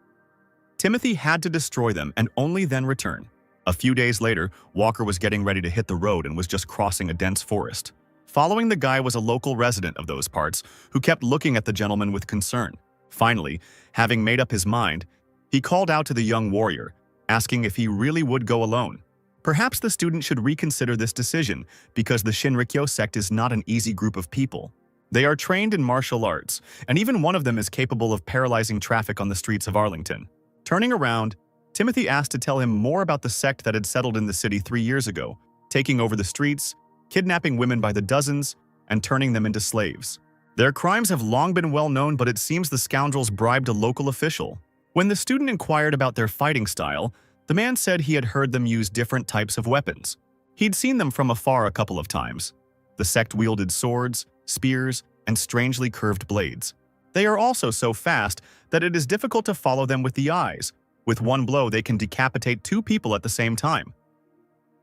Timothy had to destroy them and only then return. A few days later, Walker was getting ready to hit the road and was just crossing a dense forest. Following the guy was a local resident of those parts who kept looking at the gentleman with concern. Finally, having made up his mind, he called out to the young warrior, asking if he really would go alone. Perhaps the student should reconsider this decision because the Shinrikyo sect is not an easy group of people. They are trained in martial arts, and even one of them is capable of paralyzing traffic on the streets of Arlington. Turning around, Timothy asked to tell him more about the sect that had settled in the city 3 years ago, taking over the streets, kidnapping women by the dozens, and turning them into slaves. Their crimes have long been well known, but it seems the scoundrels bribed a local official. When the student inquired about their fighting style, the man said he had heard them use different types of weapons. He'd seen them from afar a couple of times. The sect wielded swords, spears, and strangely curved blades. They are also so fast that it is difficult to follow them with the eyes. With one blow, they can decapitate 2 people at the same time.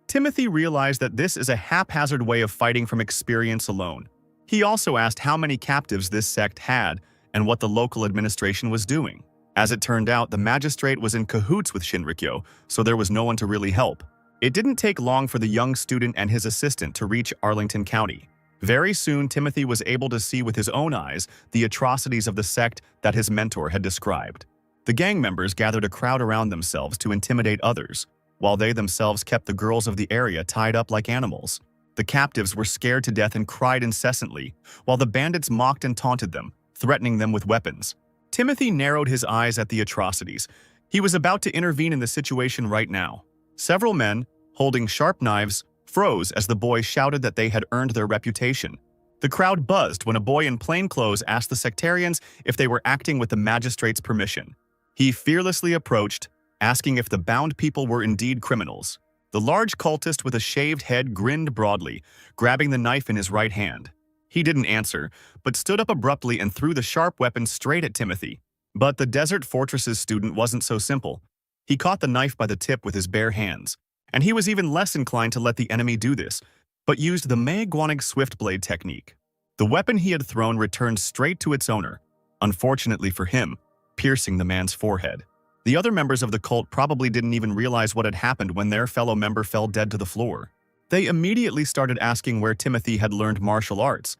Timothy realized that this is a haphazard way of fighting from experience alone. He also asked how many captives this sect had and what the local administration was doing. As it turned out, the magistrate was in cahoots with Shinrikyo, so there was no one to really help. It didn't take long for the young student and his assistant to reach Arlington County. Very soon, Timothy was able to see with his own eyes the atrocities of the sect that his mentor had described. The gang members gathered a crowd around themselves to intimidate others, while they themselves kept the girls of the area tied up like animals. The captives were scared to death and cried incessantly, while the bandits mocked and taunted them, threatening them with weapons. Timothy narrowed his eyes at the atrocities. He was about to intervene in the situation right now. Several men, holding sharp knives, froze as the boy shouted that they had earned their reputation. The crowd buzzed when a boy in plain clothes asked the sectarians if they were acting with the magistrate's permission. He fearlessly approached, asking if the bound people were indeed criminals. The large cultist with a shaved head grinned broadly, grabbing the knife in his right hand. He didn't answer, but stood up abruptly and threw the sharp weapon straight at Timothy. But the Desert Fortress's student wasn't so simple. He caught the knife by the tip with his bare hands, and he was even less inclined to let the enemy do this, but used the Manhwa swift blade technique. The weapon he had thrown returned straight to its owner, unfortunately for him, piercing the man's forehead. The other members of the cult probably didn't even realize what had happened when their fellow member fell dead to the floor. They immediately started asking where Timothy had learned martial arts,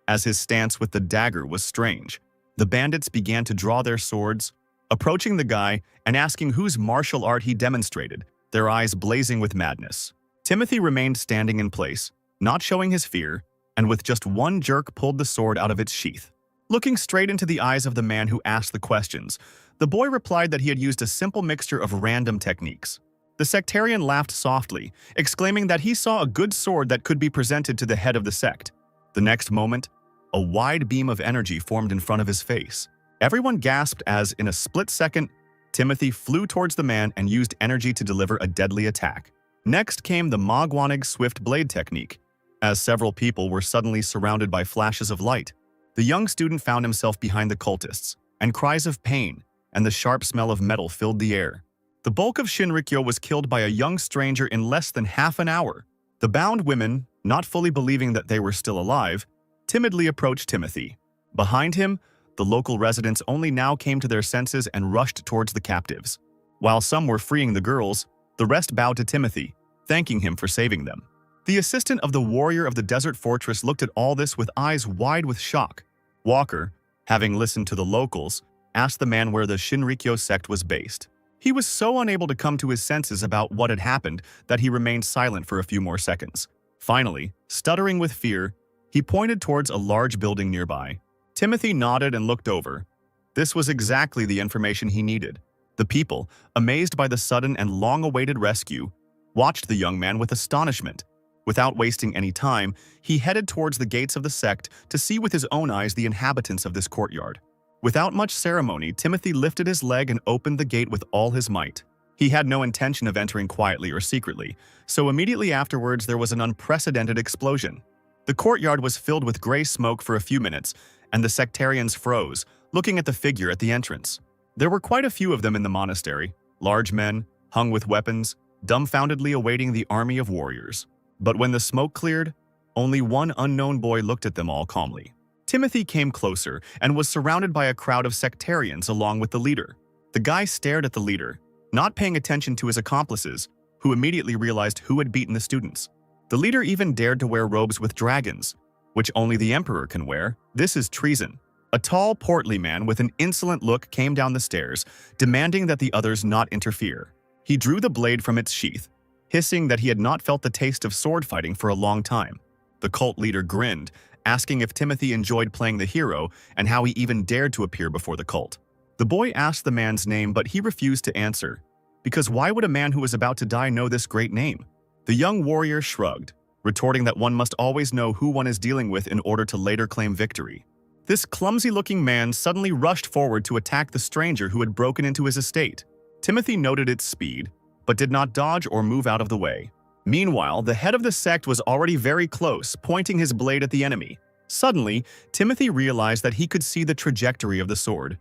as his stance with the dagger was strange. The bandits began to draw their swords, approaching the guy and asking whose martial art he demonstrated, their eyes blazing with madness. Timothy remained standing in place, not showing his fear, and with just one jerk pulled the sword out of its sheath. Looking straight into the eyes of the man who asked the questions, the boy replied that he had used a simple mixture of random techniques. The sectarian laughed softly, exclaiming that he saw a good sword that could be presented to the head of the sect. The next moment, a wide beam of energy formed in front of his face. Everyone gasped as, in a split second, Timothy flew towards the man and used energy to deliver a deadly attack. Next came the Manhwa swift blade technique, as several people were suddenly surrounded by flashes of light. The young student found himself behind the cultists, and cries of pain and the sharp smell of metal filled the air. The bulk of Shinrikyo was killed by a young stranger in less than half an hour. The bound women, not fully believing that they were still alive, timidly approached Timothy. Behind him, the local residents only now came to their senses and rushed towards the captives. While some were freeing the girls, the rest bowed to Timothy, thanking him for saving them. The assistant of the warrior of the desert fortress looked at all this with eyes wide with shock. Walker, having listened to the locals, asked the man where the Shinrikyo sect was based. He was so unable to come to his senses about what had happened that he remained silent for a few more seconds. Finally, stuttering with fear, he pointed towards a large building nearby. Timothy nodded and looked over. This was exactly the information he needed. The people, amazed by the sudden and long-awaited rescue, watched the young man with astonishment. Without wasting any time, he headed towards the gates of the sect to see with his own eyes the inhabitants of this courtyard. Without much ceremony, Timothy lifted his leg and opened the gate with all his might. He had no intention of entering quietly or secretly, so immediately afterwards there was an unprecedented explosion. The courtyard was filled with gray smoke for a few minutes, and the sectarians froze, looking at the figure at the entrance. There were quite a few of them in the monastery, large men, hung with weapons, dumbfoundedly awaiting the army of warriors. But when the smoke cleared, only one unknown boy looked at them all calmly. Timothy came closer and was surrounded by a crowd of sectarians along with the leader. The guy stared at the leader, not paying attention to his accomplices, who immediately realized who had beaten the students. The leader even dared to wear robes with dragons, which only the emperor can wear. This is treason. A tall, portly man with an insolent look came down the stairs, demanding that the others not interfere. He drew the blade from its sheath, hissing that he had not felt the taste of sword fighting for a long time. The cult leader grinned, asking if Timothy enjoyed playing the hero and how he even dared to appear before the cult. The boy asked the man's name, but he refused to answer, because why would a man who was about to die know this great name? The young warrior shrugged, retorting that one must always know who one is dealing with in order to later claim victory. This clumsy-looking man suddenly rushed forward to attack the stranger who had broken into his estate. Timothy noted its speed, but did not dodge or move out of the way. Meanwhile, the head of the sect was already very close, pointing his blade at the enemy. Suddenly, Timothy realized that he could see the trajectory of the sword.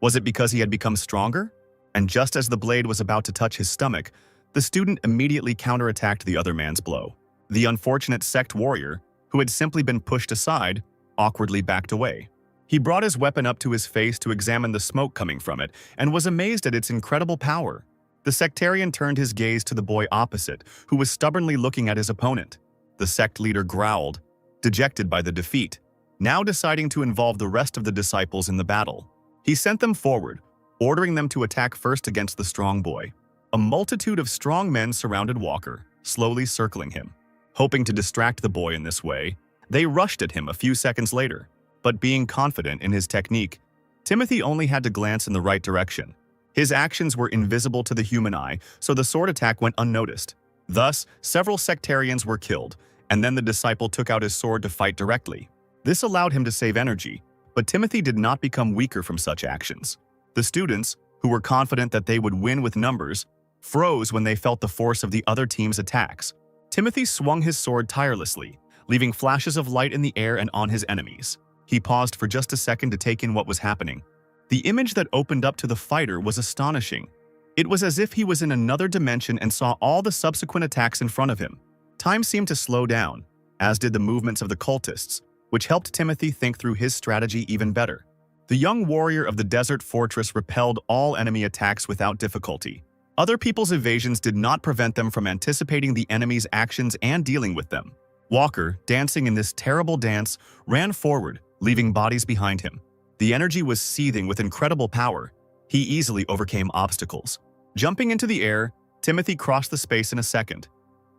Was it because he had become stronger? And just as the blade was about to touch his stomach, the student immediately counterattacked the other man's blow. The unfortunate sect warrior, who had simply been pushed aside, awkwardly backed away. He brought his weapon up to his face to examine the smoke coming from it and was amazed at its incredible power. The sectarian turned his gaze to the boy opposite, who was stubbornly looking at his opponent. The sect leader growled, dejected by the defeat, now deciding to involve the rest of the disciples in the battle. He sent them forward, ordering them to attack first against the strong boy. A multitude of strong men surrounded Walker, slowly circling him. Hoping to distract the boy in this way, they rushed at him a few seconds later. But being confident in his technique, Timothy only had to glance in the right direction. His actions were invisible to the human eye, so the sword attack went unnoticed. Thus, several sectarians were killed, and then the disciple took out his sword to fight directly. This allowed him to save energy, but Timothy did not become weaker from such actions. The students, who were confident that they would win with numbers, froze when they felt the force of the other team's attacks. Timothy swung his sword tirelessly, leaving flashes of light in the air and on his enemies. He paused for just a second to take in what was happening. The image that opened up to the fighter was astonishing. It was as if he was in another dimension and saw all the subsequent attacks in front of him. Time seemed to slow down, as did the movements of the cultists, which helped Timothy think through his strategy even better. The young warrior of the desert fortress repelled all enemy attacks without difficulty. Other people's evasions did not prevent them from anticipating the enemy's actions and dealing with them. Walker, dancing in this terrible dance, ran forward, leaving bodies behind him. The energy was seething with incredible power. He easily overcame obstacles. Jumping into the air, Timothy crossed the space in a second.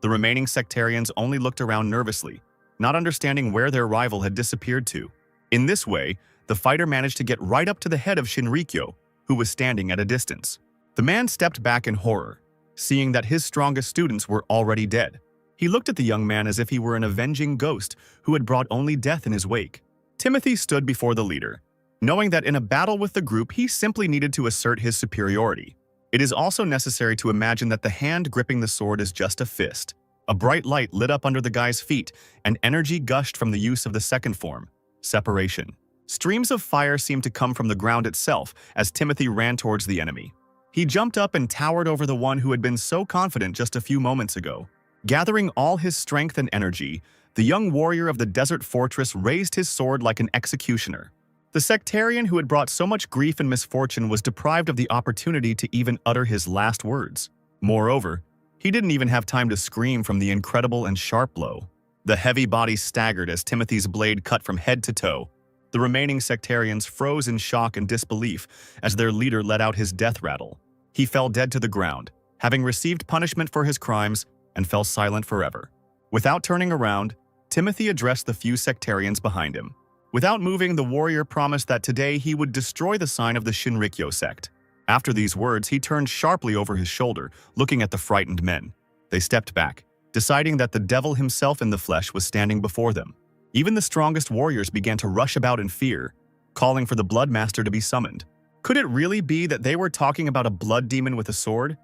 The remaining sectarians only looked around nervously, not understanding where their rival had disappeared to. In this way, the fighter managed to get right up to the head of Shinrikyo, who was standing at a distance. The man stepped back in horror, seeing that his strongest students were already dead. He looked at the young man as if he were an avenging ghost who had brought only death in his wake. Timothy stood before the leader, knowing that in a battle with the group he simply needed to assert his superiority. It is also necessary to imagine that the hand gripping the sword is just a fist. A bright light lit up under the guy's feet, and energy gushed from the use of the second form, separation. Streams of fire seemed to come from the ground itself as Timothy ran towards the enemy. He jumped up and towered over the one who had been so confident just a few moments ago. Gathering all his strength and energy, the young warrior of the desert fortress raised his sword like an executioner. The sectarian who had brought so much grief and misfortune was deprived of the opportunity to even utter his last words. Moreover, he didn't even have time to scream from the incredible and sharp blow. The heavy body staggered as Timothy's blade cut from head to toe. The remaining sectarians froze in shock and disbelief as their leader let out his death rattle. He fell dead to the ground, having received punishment for his crimes, and fell silent forever. Without turning around, Timothy addressed the few sectarians behind him. Without moving, the warrior promised that today he would destroy the sign of the Shinrikyo sect. After these words, he turned sharply over his shoulder, looking at the frightened men. They stepped back, deciding that the devil himself in the flesh was standing before them. Even the strongest warriors began to rush about in fear, calling for the Blood Master to be summoned. Could it really be that they were talking about a blood demon with a sword?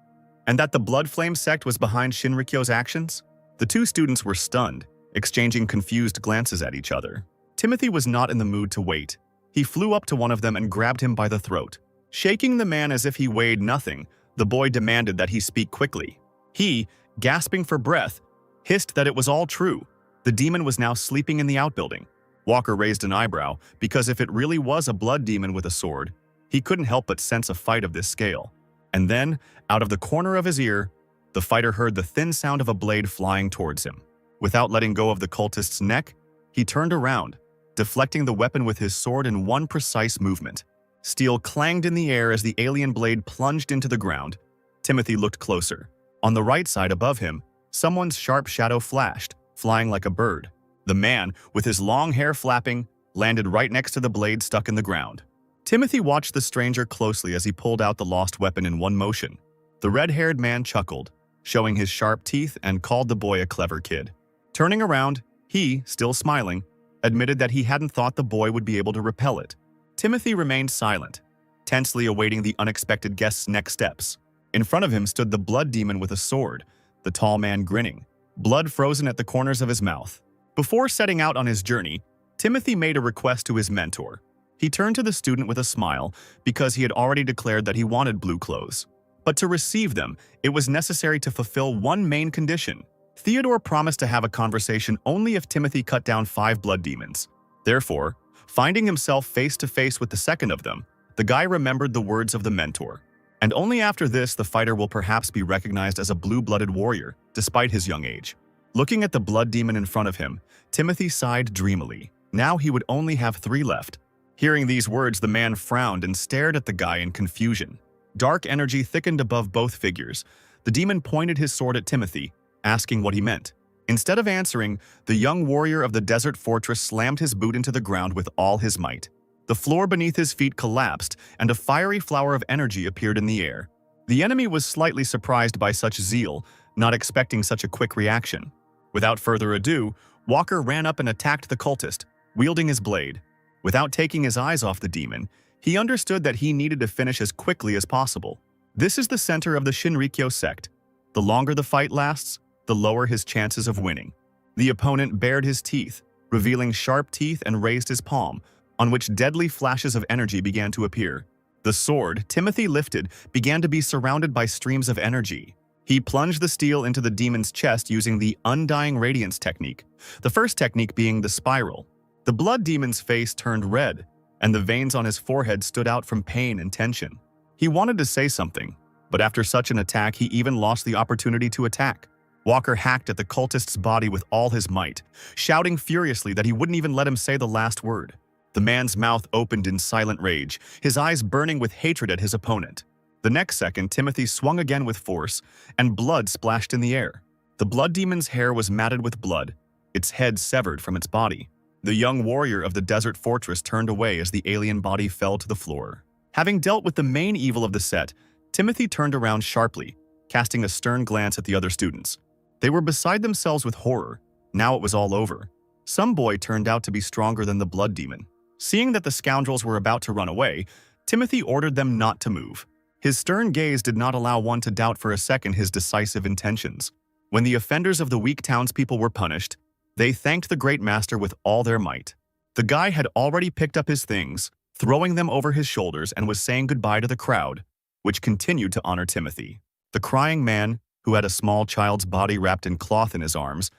And that the Blood Flame sect was behind Shinrikyo's actions? The two students were stunned, exchanging confused glances at each other. Timothy was not in the mood to wait. He flew up to one of them and grabbed him by the throat. Shaking the man as if he weighed nothing, the boy demanded that he speak quickly. He, gasping for breath, hissed that it was all true. The demon was now sleeping in the outbuilding. Walker raised an eyebrow, because if it really was a blood demon with a sword, he couldn't help but sense a fight of this scale. And then, out of the corner of his ear, the fighter heard the thin sound of a blade flying towards him. Without letting go of the cultist's neck, he turned around, deflecting the weapon with his sword in one precise movement. Steel clanged in the air as the alien blade plunged into the ground. Timothy looked closer. On the right side above him, someone's sharp shadow flashed, flying like a bird. The man, with his long hair flapping, landed right next to the blade stuck in the ground. Timothy watched the stranger closely as he pulled out the lost weapon in one motion. The red-haired man chuckled, showing his sharp teeth, and called the boy a clever kid. Turning around, he, still smiling, admitted that he hadn't thought the boy would be able to repel it. Timothy remained silent, tensely awaiting the unexpected guest's next steps. In front of him stood the blood demon with a sword, the tall man grinning, blood frozen at the corners of his mouth. Before setting out on his journey, Timothy made a request to his mentor. He turned to the student with a smile because he had already declared that he wanted blue clothes. But to receive them, it was necessary to fulfill one main condition. Theodore promised to have a conversation only if Timothy cut down 5 blood demons. Therefore, finding himself face to face with the second of them, the guy remembered the words of the mentor. And only after this the fighter will perhaps be recognized as a blue-blooded warrior, despite his young age. Looking at the blood demon in front of him, Timothy sighed dreamily. Now he would only have 3 left. Hearing these words, the man frowned and stared at the guy in confusion. Dark energy thickened above both figures. The demon pointed his sword at Timothy, asking what he meant. Instead of answering, the young warrior of the desert fortress slammed his boot into the ground with all his might. The floor beneath his feet collapsed, and a fiery flower of energy appeared in the air. The enemy was slightly surprised by such zeal, not expecting such a quick reaction. Without further ado, Walker ran up and attacked the cultist, wielding his blade. Without taking his eyes off the demon, he understood that he needed to finish as quickly as possible. This is the center of the Shinrikyo sect. The longer the fight lasts, the lower his chances of winning. The opponent bared his teeth, revealing sharp teeth, and raised his palm, on which deadly flashes of energy began to appear. The sword Timothy lifted began to be surrounded by streams of energy. He plunged the steel into the demon's chest using the Undying Radiance technique, the first technique being the spiral. The blood demon's face turned red, and the veins on his forehead stood out from pain and tension. He wanted to say something, but after such an attack, he even lost the opportunity to attack. Walker hacked at the cultist's body with all his might, shouting furiously that he wouldn't even let him say the last word. The man's mouth opened in silent rage, his eyes burning with hatred at his opponent. The next second, Timothy swung again with force, and blood splashed in the air. The blood demon's hair was matted with blood, its head severed from its body. The young warrior of the desert fortress turned away as the alien body fell to the floor. Having dealt with the main evil of the set, Timothy turned around sharply, casting a stern glance at the other students. They were beside themselves with horror. Now it was all over. Some boy turned out to be stronger than the blood demon. Seeing that the scoundrels were about to run away, Timothy ordered them not to move. His stern gaze did not allow one to doubt for a second his decisive intentions. When the offenders of the weak townspeople were punished, they thanked the great master with all their might. The guy had already picked up his things, throwing them over his shoulders, and was saying goodbye to the crowd, which continued to honor Timothy. The crying man, who had a small child's body wrapped in cloth in his arms,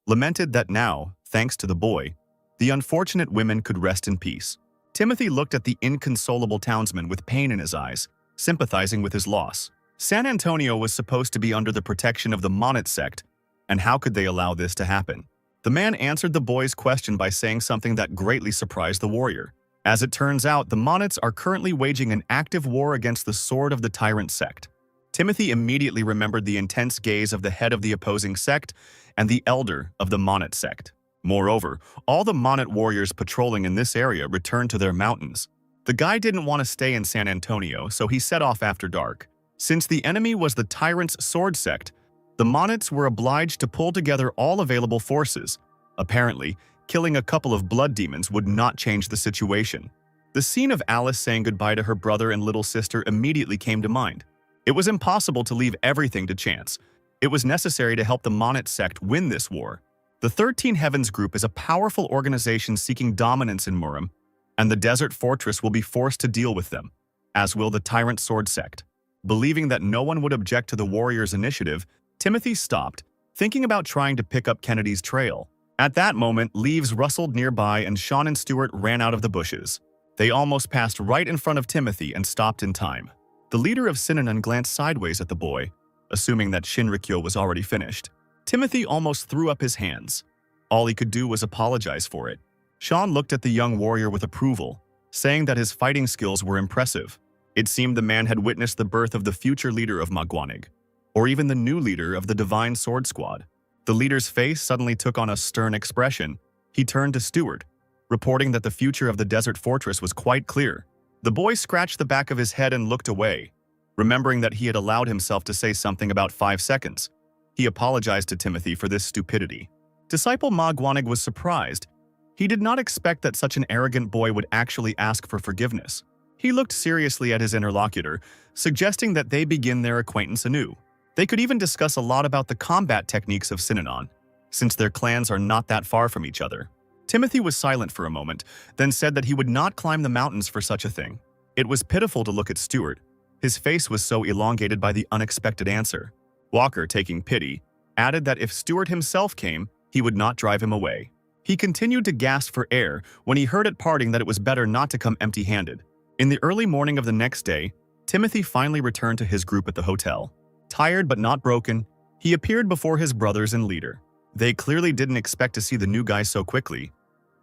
lamented that now, thanks to the boy, the unfortunate women could rest in peace. Timothy looked at the inconsolable townsman with pain in his eyes, sympathizing with his loss. San Antonio was supposed to be under the protection of the Monit sect, and how could they allow this to happen? The man answered the boy's question by saying something that greatly surprised the warrior. As it turns out, the Monits are currently waging an active war against the Sword of the Tyrant sect. Timothy immediately remembered the intense gaze of the head of the opposing sect and the elder of the Monit sect. Moreover, all the Monit warriors patrolling in this area returned to their mountains. The guy didn't want to stay in San Antonio, so he set off after dark. Since the enemy was the Tyrant's sword sect, the Monits were obliged to pull together all available forces. Apparently, killing a couple of blood demons would not change the situation. The scene of Alice saying goodbye to her brother and little sister immediately came to mind. It was impossible to leave everything to chance. It was necessary to help the Monit sect win this war. The 13 Heavens Group is a powerful organization seeking dominance in Murim, and the Desert Fortress will be forced to deal with them, as will the Tyrant Sword sect. Believing that no one would object to the warriors' initiative, Timothy stopped, thinking about trying to pick up Kennedy's trail. At that moment, leaves rustled nearby and Sean and Stewart ran out of the bushes. They almost passed right in front of Timothy and stopped in time. The leader of Synanon glanced sideways at the boy, assuming that Shinrikyo was already finished. Timothy almost threw up his hands. All he could do was apologize for it. Sean looked at the young warrior with approval, saying that his fighting skills were impressive. It seemed the man had witnessed the birth of the future leader of Magwanig, or even the new leader of the Divine Sword Squad. The leader's face suddenly took on a stern expression. He turned to Stewart, reporting that the future of the Desert Fortress was quite clear. The boy scratched the back of his head and looked away, remembering that he had allowed himself to say something about 5 seconds. He apologized to Timothy for this stupidity. Disciple Magwanig was surprised. He did not expect that such an arrogant boy would actually ask for forgiveness. He looked seriously at his interlocutor, suggesting that they begin their acquaintance anew. They could even discuss a lot about the combat techniques of Synanon, since their clans are not that far from each other. Timothy was silent for a moment, then said that he would not climb the mountains for such a thing. It was pitiful to look at Stewart. His face was so elongated by the unexpected answer. Walker, taking pity, added that if Stewart himself came, he would not drive him away. He continued to gasp for air when he heard at parting that it was better not to come empty-handed. In the early morning of the next day, Timothy finally returned to his group at the hotel. Tired but not broken, he appeared before his brothers and leader. They clearly didn't expect to see the new guy so quickly.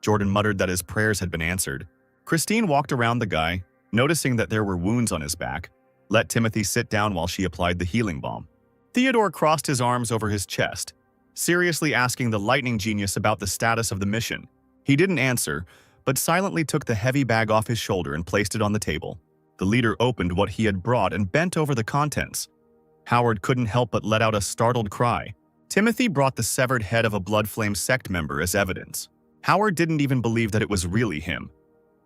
Jordan muttered that his prayers had been answered. Christine walked around the guy, noticing that there were wounds on his back, let Timothy sit down while she applied the healing balm. Theodore crossed his arms over his chest, seriously asking the lightning genius about the status of the mission. He didn't answer, but silently took the heavy bag off his shoulder and placed it on the table. The leader opened what he had brought and bent over the contents. Howard couldn't help but let out a startled cry. Timothy brought the severed head of a Blood Flame sect member as evidence. Howard didn't even believe that it was really him,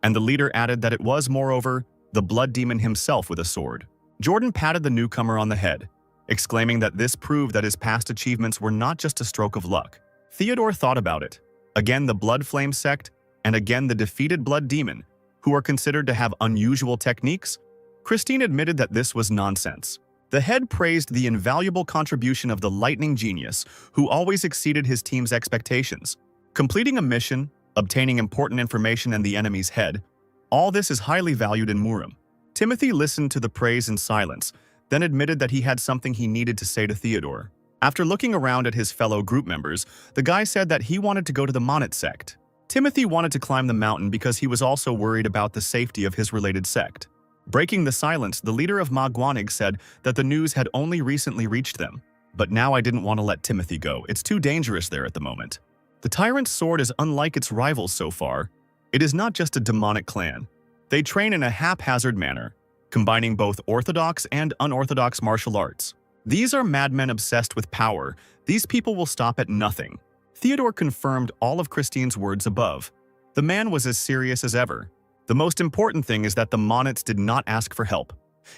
and the leader added that it was, moreover, the blood demon himself with a sword. Jordan patted the newcomer on the head, exclaiming that this proved that his past achievements were not just a stroke of luck. Theodore thought about it. Again the Blood Flame sect, and again the defeated blood demon, who are considered to have unusual techniques? Christine admitted that this was nonsense. The head praised the invaluable contribution of the lightning genius, who always exceeded his team's expectations. Completing a mission, obtaining important information and the enemy's head, all this is highly valued in Murim. Timothy listened to the praise in silence, then admitted that he had something he needed to say to Theodore. After looking around at his fellow group members, the guy said that he wanted to go to the Monet sect. Timothy wanted to climb the mountain because he was also worried about the safety of his related sect. Breaking the silence, the leader of Magwanig said that the news had only recently reached them. But now I didn't want to let Timothy go. It's too dangerous there at the moment. The tyrant's sword is unlike its rivals so far. It is not just a demonic clan. They train in a haphazard manner, combining both orthodox and unorthodox martial arts. These are madmen obsessed with power. These people will stop at nothing. Theodore confirmed all of Christine's words above. The man was as serious as ever. The most important thing is that the Monets did not ask for help,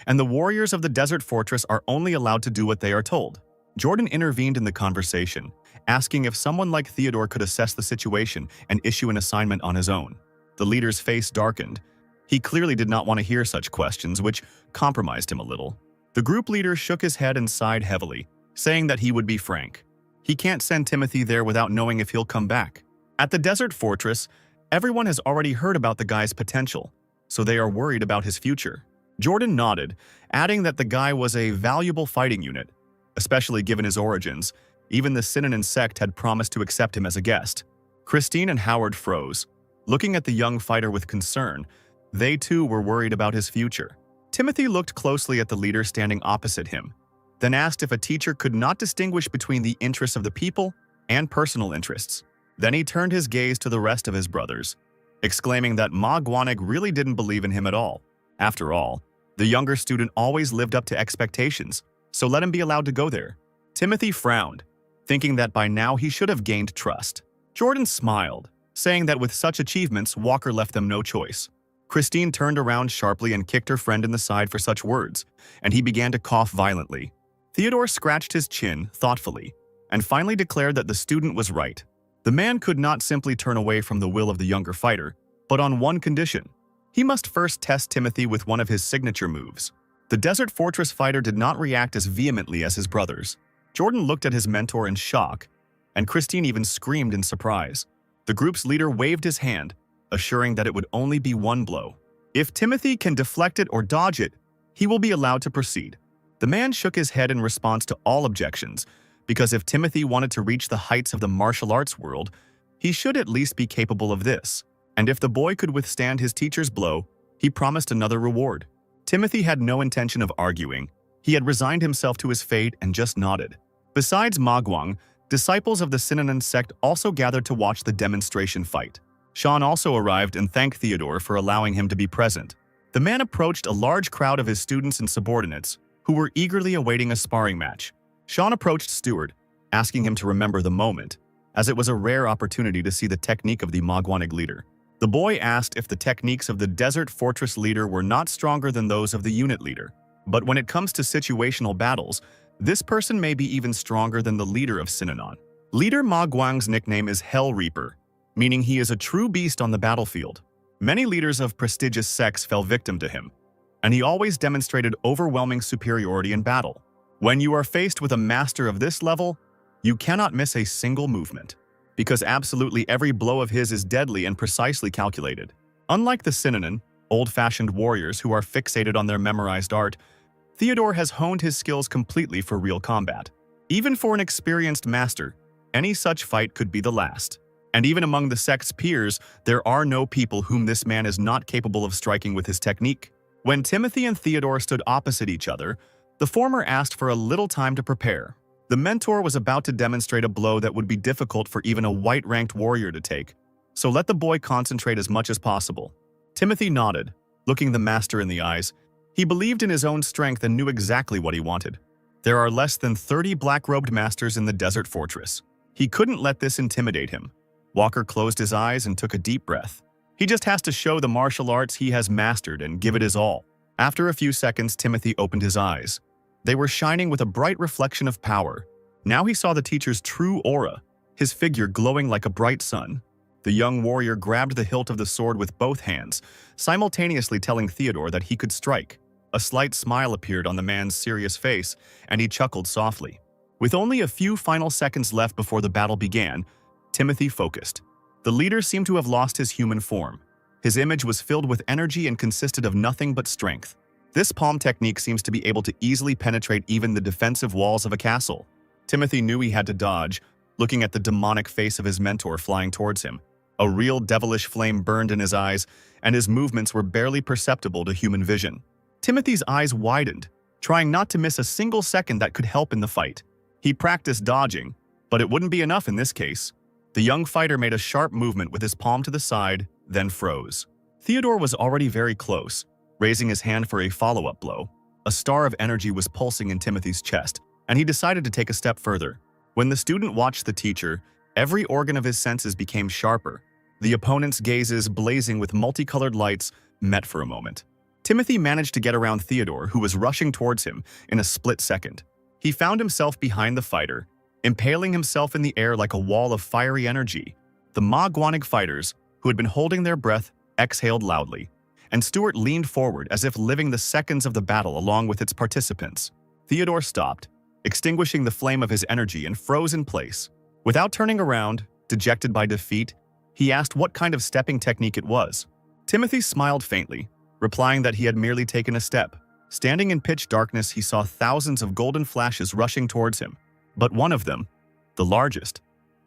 and the warriors of the desert fortress are only allowed to do what they are told. Jordan intervened in the conversation, asking if someone like Theodore could assess the situation and issue an assignment on his own. The leader's face darkened. He clearly did not want to hear such questions, which compromised him a little. The group leader shook his head and sighed heavily, saying that he would be frank. He can't send Timothy there without knowing if he'll come back. At the desert fortress, everyone has already heard about the guy's potential, so they are worried about his future. Jordan nodded, adding that the guy was a valuable fighting unit, especially given his origins. Even the Synonym sect had promised to accept him as a guest. Christine and Howard froze, looking at the young fighter with concern. They too were worried about his future. Timothy looked closely at the leader standing opposite him, then asked if a teacher could not distinguish between the interests of the people and personal interests. Then he turned his gaze to the rest of his brothers, exclaiming that Magwanig really didn't believe in him at all. After all, the younger student always lived up to expectations, so let him be allowed to go there. Timothy frowned, thinking that by now he should have gained trust. Jordan smiled, saying that with such achievements, Walker left them no choice. Christine turned around sharply and kicked her friend in the side for such words, and he began to cough violently. Theodore scratched his chin thoughtfully, and finally declared that the student was right. The man could not simply turn away from the will of the younger fighter, but on one condition. He must first test Timothy with one of his signature moves. The Desert Fortress fighter did not react as vehemently as his brothers. Jordan looked at his mentor in shock, and Christine even screamed in surprise. The group's leader waved his hand, assuring that it would only be one blow. If Timothy can deflect it or dodge it, he will be allowed to proceed. The man shook his head in response to all objections, because if Timothy wanted to reach the heights of the martial arts world, he should at least be capable of this. And if the boy could withstand his teacher's blow, he promised another reward. Timothy had no intention of arguing. He had resigned himself to his fate and just nodded. Besides Magwang, disciples of the Synonym sect also gathered to watch the demonstration fight. Sean also arrived and thanked Theodore for allowing him to be present. The man approached a large crowd of his students and subordinates, who were eagerly awaiting a sparring match. Sean approached Stewart, asking him to remember the moment, as it was a rare opportunity to see the technique of the Magwanig leader. The boy asked if the techniques of the Desert Fortress leader were not stronger than those of the unit leader. But when it comes to situational battles, this person may be even stronger than the leader of Synonym. Leader Magwang's nickname is Hell Reaper, meaning he is a true beast on the battlefield. Many leaders of prestigious sects fell victim to him, and he always demonstrated overwhelming superiority in battle. When you are faced with a master of this level, you cannot miss a single movement, because absolutely every blow of his is deadly and precisely calculated. Unlike the Synonym, old-fashioned warriors who are fixated on their memorized art, Theodore has honed his skills completely for real combat. Even for an experienced master, any such fight could be the last. And even among the sect's peers, there are no people whom this man is not capable of striking with his technique. When Timothy and Theodore stood opposite each other, the former asked for a little time to prepare. The mentor was about to demonstrate a blow that would be difficult for even a white-ranked warrior to take, so let the boy concentrate as much as possible. Timothy nodded, looking the master in the eyes. He believed in his own strength and knew exactly what he wanted. There are less than 30 black-robed masters in the desert fortress. He couldn't let this intimidate him. Walker closed his eyes and took a deep breath. He just has to show the martial arts he has mastered and give it his all. After a few seconds, Timothy opened his eyes. They were shining with a bright reflection of power. Now he saw the teacher's true aura, his figure glowing like a bright sun. The young warrior grabbed the hilt of the sword with both hands, simultaneously telling Theodore that he could strike. A slight smile appeared on the man's serious face, and he chuckled softly. With only a few final seconds left before the battle began, Timothy focused. The leader seemed to have lost his human form. His image was filled with energy and consisted of nothing but strength. This palm technique seems to be able to easily penetrate even the defensive walls of a castle. Timothy knew he had to dodge, looking at the demonic face of his mentor flying towards him. A real devilish flame burned in his eyes, and his movements were barely perceptible to human vision. Timothy's eyes widened, trying not to miss a single second that could help in the fight. He practiced dodging, but it wouldn't be enough in this case. The young fighter made a sharp movement with his palm to the side, then froze. Theodore was already very close, raising his hand for a follow-up blow. A star of energy was pulsing in Timothy's chest, and he decided to take a step further. When the student watched the teacher, every organ of his senses became sharper. The opponent's gazes, blazing with multicolored lights, met for a moment. Timothy managed to get around Theodore, who was rushing towards him, in a split second. He found himself behind the fighter, impaling himself in the air like a wall of fiery energy. The Magwanic fighters, who had been holding their breath, exhaled loudly, and Stuart leaned forward as if living the seconds of the battle along with its participants. Theodore stopped, extinguishing the flame of his energy, and froze in place. Without turning around, dejected by defeat, he asked what kind of stepping technique it was. Timothy smiled faintly, replying that he had merely taken a step. Standing in pitch darkness, he saw thousands of golden flashes rushing towards him. But one of them, the largest,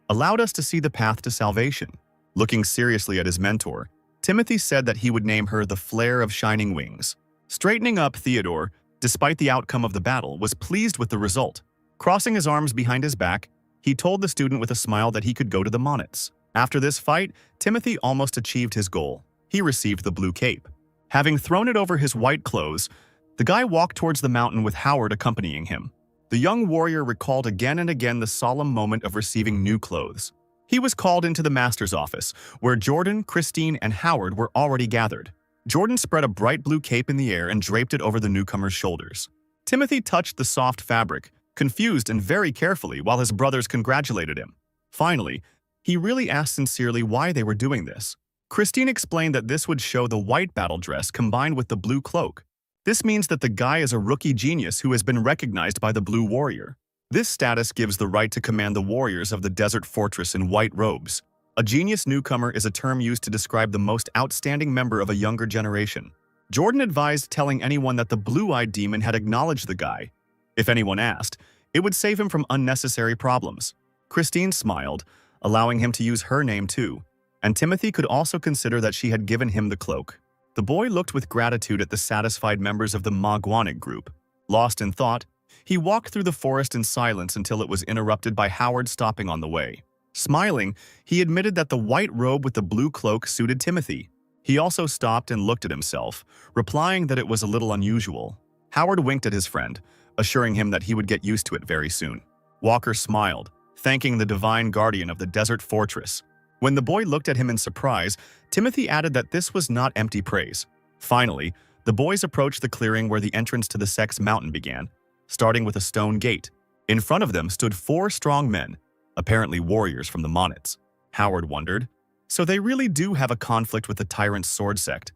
allowed us to see the path to salvation. Looking seriously at his mentor, Timothy said that he would name her the Flare of Shining Wings. Straightening up, Theodore, despite the outcome of the battle, was pleased with the result. Crossing his arms behind his back, he told the student with a smile that he could go to the Monets. After this fight, Timothy almost achieved his goal. He received the blue cape. Having thrown it over his white clothes, the guy walked towards the mountain with Howard accompanying him. The young warrior recalled again and again the solemn moment of receiving new clothes. He was called into the master's office, where Jordan, Christine, and Howard were already gathered. Jordan spread a bright blue cape in the air and draped it over the newcomer's shoulders. Timothy touched the soft fabric, confused and very carefully, while his brothers congratulated him. Finally, he really asked sincerely why they were doing this. Christine explained that this would show the white battle dress combined with the blue cloak. This means that the guy is a rookie genius who has been recognized by the Blue Warrior. This status gives the right to command the warriors of the desert fortress in white robes. A genius newcomer is a term used to describe the most outstanding member of a younger generation. Jordan advised telling anyone that the blue-eyed demon had acknowledged the guy. If anyone asked, it would save him from unnecessary problems. Christine smiled, allowing him to use her name too, and Timothy could also consider that she had given him the cloak. The boy looked with gratitude at the satisfied members of the Magwanic group. Lost in thought, he walked through the forest in silence until it was interrupted by Howard stopping on the way. Smiling, he admitted that the white robe with the blue cloak suited Timothy. He also stopped and looked at himself, replying that it was a little unusual. Howard winked at his friend, assuring him that he would get used to it very soon. Walker smiled, thanking the divine guardian of the desert fortress. When the boy looked at him in surprise, Timothy added that this was not empty praise. Finally, the boys approached the clearing where the entrance to the Sex Mountain began, starting with a stone gate. In front of them stood 4 strong men, apparently warriors from the Monets. Howard wondered, so they really do have a conflict with the tyrant's sword sect,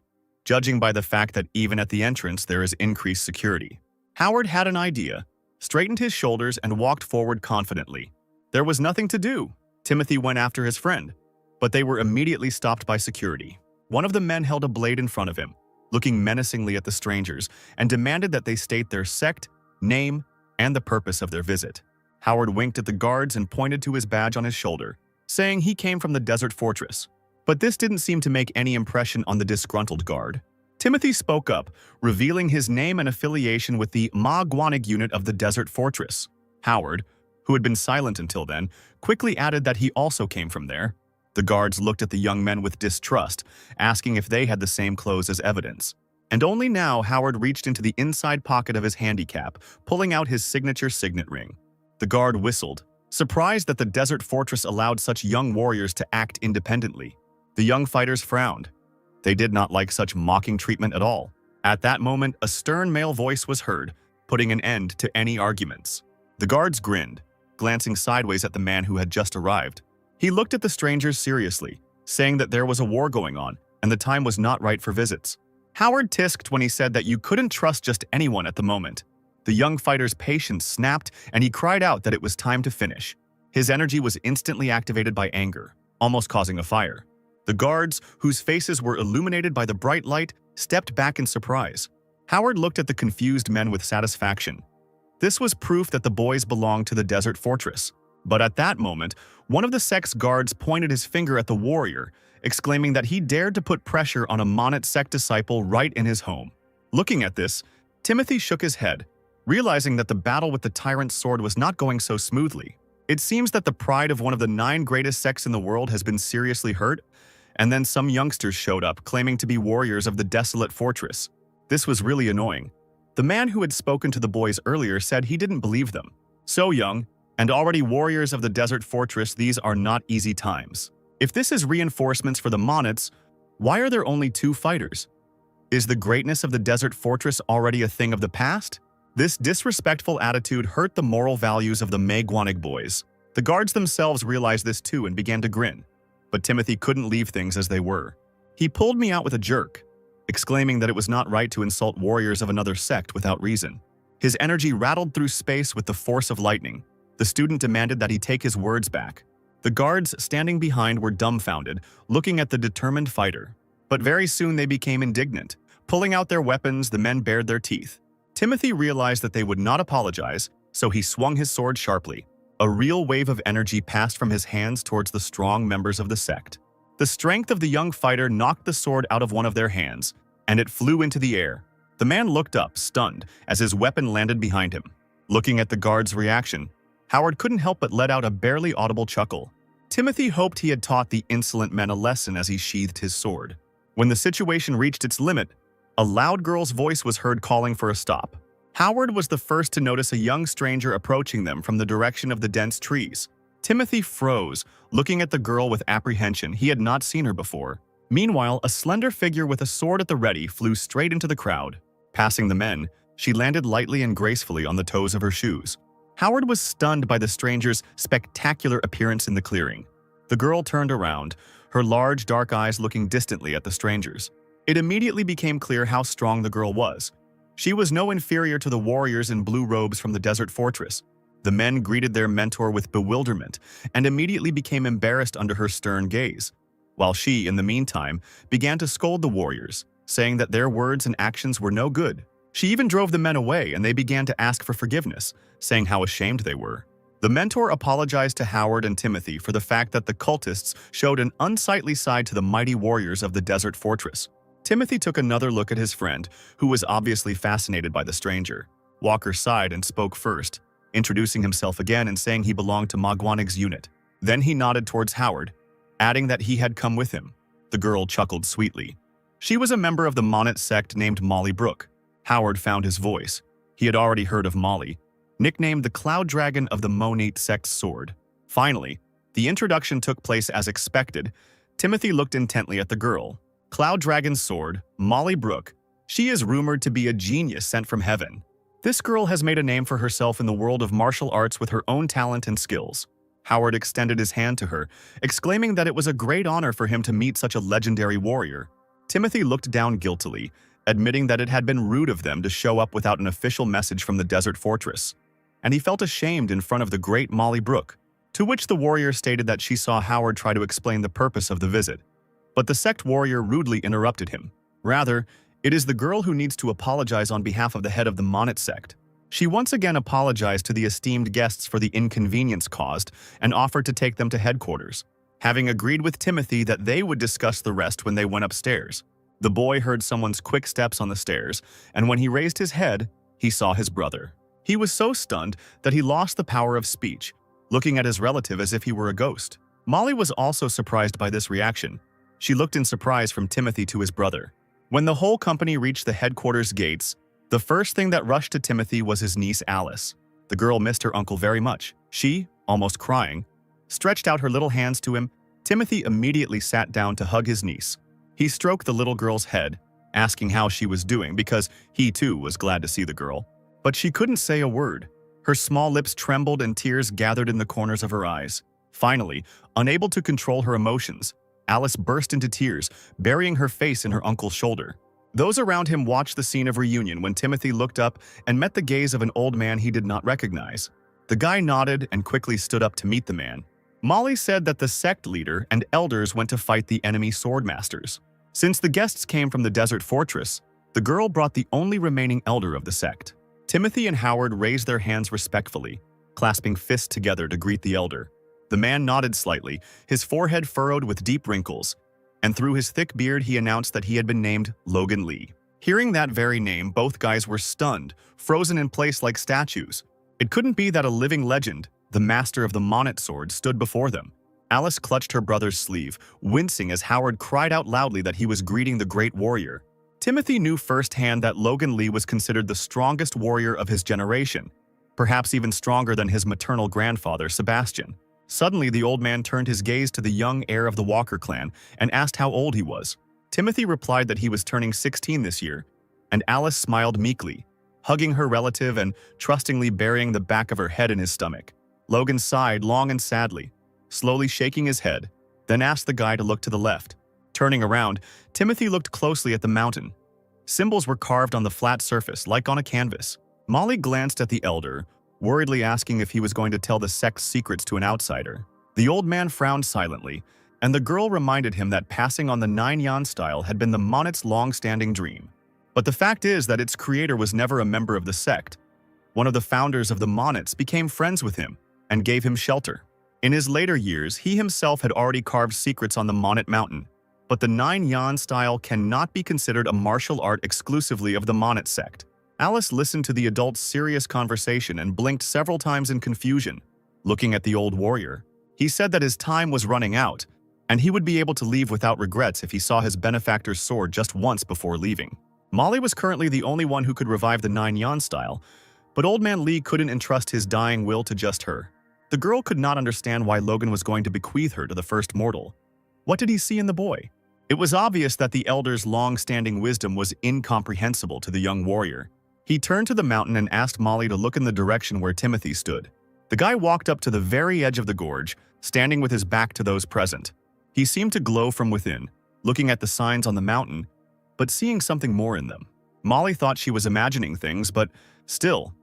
judging by the fact that even at the entrance there is increased security. Howard had an idea, straightened his shoulders, and walked forward confidently. There was nothing to do. Timothy went after his friend, but they were immediately stopped by security. One of the men held a blade in front of him, looking menacingly at the strangers, and demanded that they state their sect, name, and the purpose of their visit. Howard winked at the guards and pointed to his badge on his shoulder, saying he came from the desert fortress. But this didn't seem to make any impression on the disgruntled guard. Timothy spoke up, revealing his name and affiliation with the Magwanig unit of the desert fortress. Howard, who had been silent until then, quickly added that he also came from there. The guards looked at the young men with distrust, asking if they had the same clothes as evidence. And only now Howard reached into the inside pocket of his handicap, pulling out his signature signet ring. The guard whistled, surprised that the desert fortress allowed such young warriors to act independently. The young fighters frowned. They did not like such mocking treatment at all. At that moment, a stern male voice was heard, putting an end to any arguments. The guards grinned, glancing sideways at the man who had just arrived. He looked at the strangers seriously, saying that there was a war going on and the time was not right for visits. Howard tisked when he said that you couldn't trust just anyone at the moment. The young fighter's patience snapped and he cried out that it was time to finish. His energy was instantly activated by anger, almost causing a fire. The guards, whose faces were illuminated by the bright light, stepped back in surprise. Howard looked at the confused men with satisfaction. This was proof that the boys belonged to the desert fortress. But at that moment, one of the sect's guards pointed his finger at the warrior, exclaiming that he dared to put pressure on a Monet sect disciple right in his home. Looking at this, Timothy shook his head, realizing that the battle with the tyrant's sword was not going so smoothly. It seems that the pride of one of the 9 greatest sects in the world has been seriously hurt, and then some youngsters showed up claiming to be warriors of the desolate fortress. This was really annoying. The man who had spoken to the boys earlier said he didn't believe them. So young, and already warriors of the desert fortress, these are not easy times. If this is reinforcements for the Monets, why are there only 2 fighters? Is the greatness of the desert fortress already a thing of the past? This disrespectful attitude hurt the moral values of the Magwanig boys. The guards themselves realized this too and began to grin. But Timothy couldn't leave things as they were. He pulled me out with a jerk, exclaiming that it was not right to insult warriors of another sect without reason. His energy rattled through space with the force of lightning. The student demanded that he take his words back. The guards standing behind were dumbfounded, looking at the determined fighter. But very soon they became indignant. Pulling out their weapons, the men bared their teeth. Timothy realized that they would not apologize, so he swung his sword sharply. A real wave of energy passed from his hands towards the strong members of the sect. The strength of the young fighter knocked the sword out of one of their hands, and it flew into the air. The man looked up, stunned, as his weapon landed behind him. Looking at the guard's reaction, Howard couldn't help but let out a barely audible chuckle. Timothy hoped he had taught the insolent men a lesson as he sheathed his sword. When the situation reached its limit, a loud girl's voice was heard calling for a stop. Howard was the first to notice a young stranger approaching them from the direction of the dense trees. Timothy froze, looking at the girl with apprehension. He had not seen her before. Meanwhile, a slender figure with a sword at the ready flew straight into the crowd. Passing the men, she landed lightly and gracefully on the toes of her shoes. Howard was stunned by the stranger's spectacular appearance in the clearing. The girl turned around, her large dark eyes looking distantly at the strangers. It immediately became clear how strong the girl was. She was no inferior to the warriors in blue robes from the desert fortress. The men greeted their mentor with bewilderment and immediately became embarrassed under her stern gaze, while she, in the meantime, began to scold the warriors, saying that their words and actions were no good. She even drove the men away and they began to ask for forgiveness, saying how ashamed they were. The mentor apologized to Howard and Timothy for the fact that the cultists showed an unsightly side to the mighty warriors of the desert fortress. Timothy took another look at his friend, who was obviously fascinated by the stranger. Walker sighed and spoke first, introducing himself again and saying he belonged to Magwanig's unit. Then he nodded towards Howard, adding that he had come with him. The girl chuckled sweetly. She was a member of the Monet sect named Molly Brooke. Howard found his voice. He had already heard of Molly, nicknamed the Cloud Dragon of the Monate sect's sword. Finally, the introduction took place as expected. Timothy looked intently at the girl. Cloud Dragon's sword, Molly Brooke. She is rumored to be a genius sent from heaven. This girl has made a name for herself in the world of martial arts with her own talent and skills. Howard extended his hand to her, exclaiming that it was a great honor for him to meet such a legendary warrior. Timothy looked down guiltily, admitting that it had been rude of them to show up without an official message from the desert fortress. And he felt ashamed in front of the great Molly Brooke, to which the warrior stated that she saw Howard try to explain the purpose of the visit. But the sect warrior rudely interrupted him. Rather, it is the girl who needs to apologize on behalf of the head of the Monet sect. She once again apologized to the esteemed guests for the inconvenience caused and offered to take them to headquarters, having agreed with Timothy that they would discuss the rest when they went upstairs. The boy heard someone's quick steps on the stairs, and when he raised his head, he saw his brother. He was so stunned that he lost the power of speech, looking at his relative as if he were a ghost. Molly was also surprised by this reaction. She looked in surprise from Timothy to his brother. When the whole company reached the headquarters gates, the first thing that rushed to Timothy was his niece Alice. The girl missed her uncle very much. She, almost crying, stretched out her little hands to him. Timothy immediately sat down to hug his niece. He stroked the little girl's head, asking how she was doing because he too was glad to see the girl. But she couldn't say a word. Her small lips trembled and tears gathered in the corners of her eyes. Finally, unable to control her emotions, Alice burst into tears, burying her face in her uncle's shoulder. Those around him watched the scene of reunion when Timothy looked up and met the gaze of an old man he did not recognize. The guy nodded and quickly stood up to meet the man. Molly said that the sect leader and elders went to fight the enemy swordmasters. Since the guests came from the desert fortress, the girl brought the only remaining elder of the sect. Timothy and Howard raised their hands respectfully, clasping fists together to greet the elder. The man nodded slightly, his forehead furrowed with deep wrinkles, and through his thick beard he announced that he had been named Logan Lee. Hearing that very name, both guys were stunned, frozen in place like statues. It couldn't be that a living legend, the master of the Monet sword, stood before them. Alice clutched her brother's sleeve, wincing as Howard cried out loudly that he was greeting the great warrior. Timothy knew firsthand that Logan Lee was considered the strongest warrior of his generation, perhaps even stronger than his maternal grandfather, Sebastian. Suddenly, the old man turned his gaze to the young heir of the Walker clan and asked how old he was. Timothy replied that he was turning 16 this year, and Alice smiled meekly, hugging her relative and trustingly burying the back of her head in his stomach. Logan sighed long and sadly, slowly shaking his head, then asked the guy to look to the left. Turning around, Timothy looked closely at the mountain. Symbols were carved on the flat surface, like on a canvas. Molly glanced at the elder, worriedly asking if he was going to tell the sect's secrets to an outsider. The old man frowned silently, and the girl reminded him that passing on the 9-yan style had been the Monet's long-standing dream. But the fact is that its creator was never a member of the sect. One of the founders of the Monets became friends with him and gave him shelter. In his later years, he himself had already carved secrets on the Monet Mountain, but the 9-yan style cannot be considered a martial art exclusively of the Monet sect. Alice listened to the adult's serious conversation and blinked several times in confusion, looking at the old warrior. He said that his time was running out, and he would be able to leave without regrets if he saw his benefactor's sword just once before leaving. Molly was currently the only one who could revive the 9-yan style, but Old Man Lee couldn't entrust his dying will to just her. The girl could not understand why Logan was going to bequeath her to the first mortal. What did he see in the boy? It was obvious that the elder's long-standing wisdom was incomprehensible to the young warrior. He turned to the mountain and asked Molly to look in the direction where Timothy stood. The guy walked up to the very edge of the gorge, standing with his back to those present. He seemed to glow from within, looking at the signs on the mountain, but seeing something more in them. Molly thought she was imagining things, but still,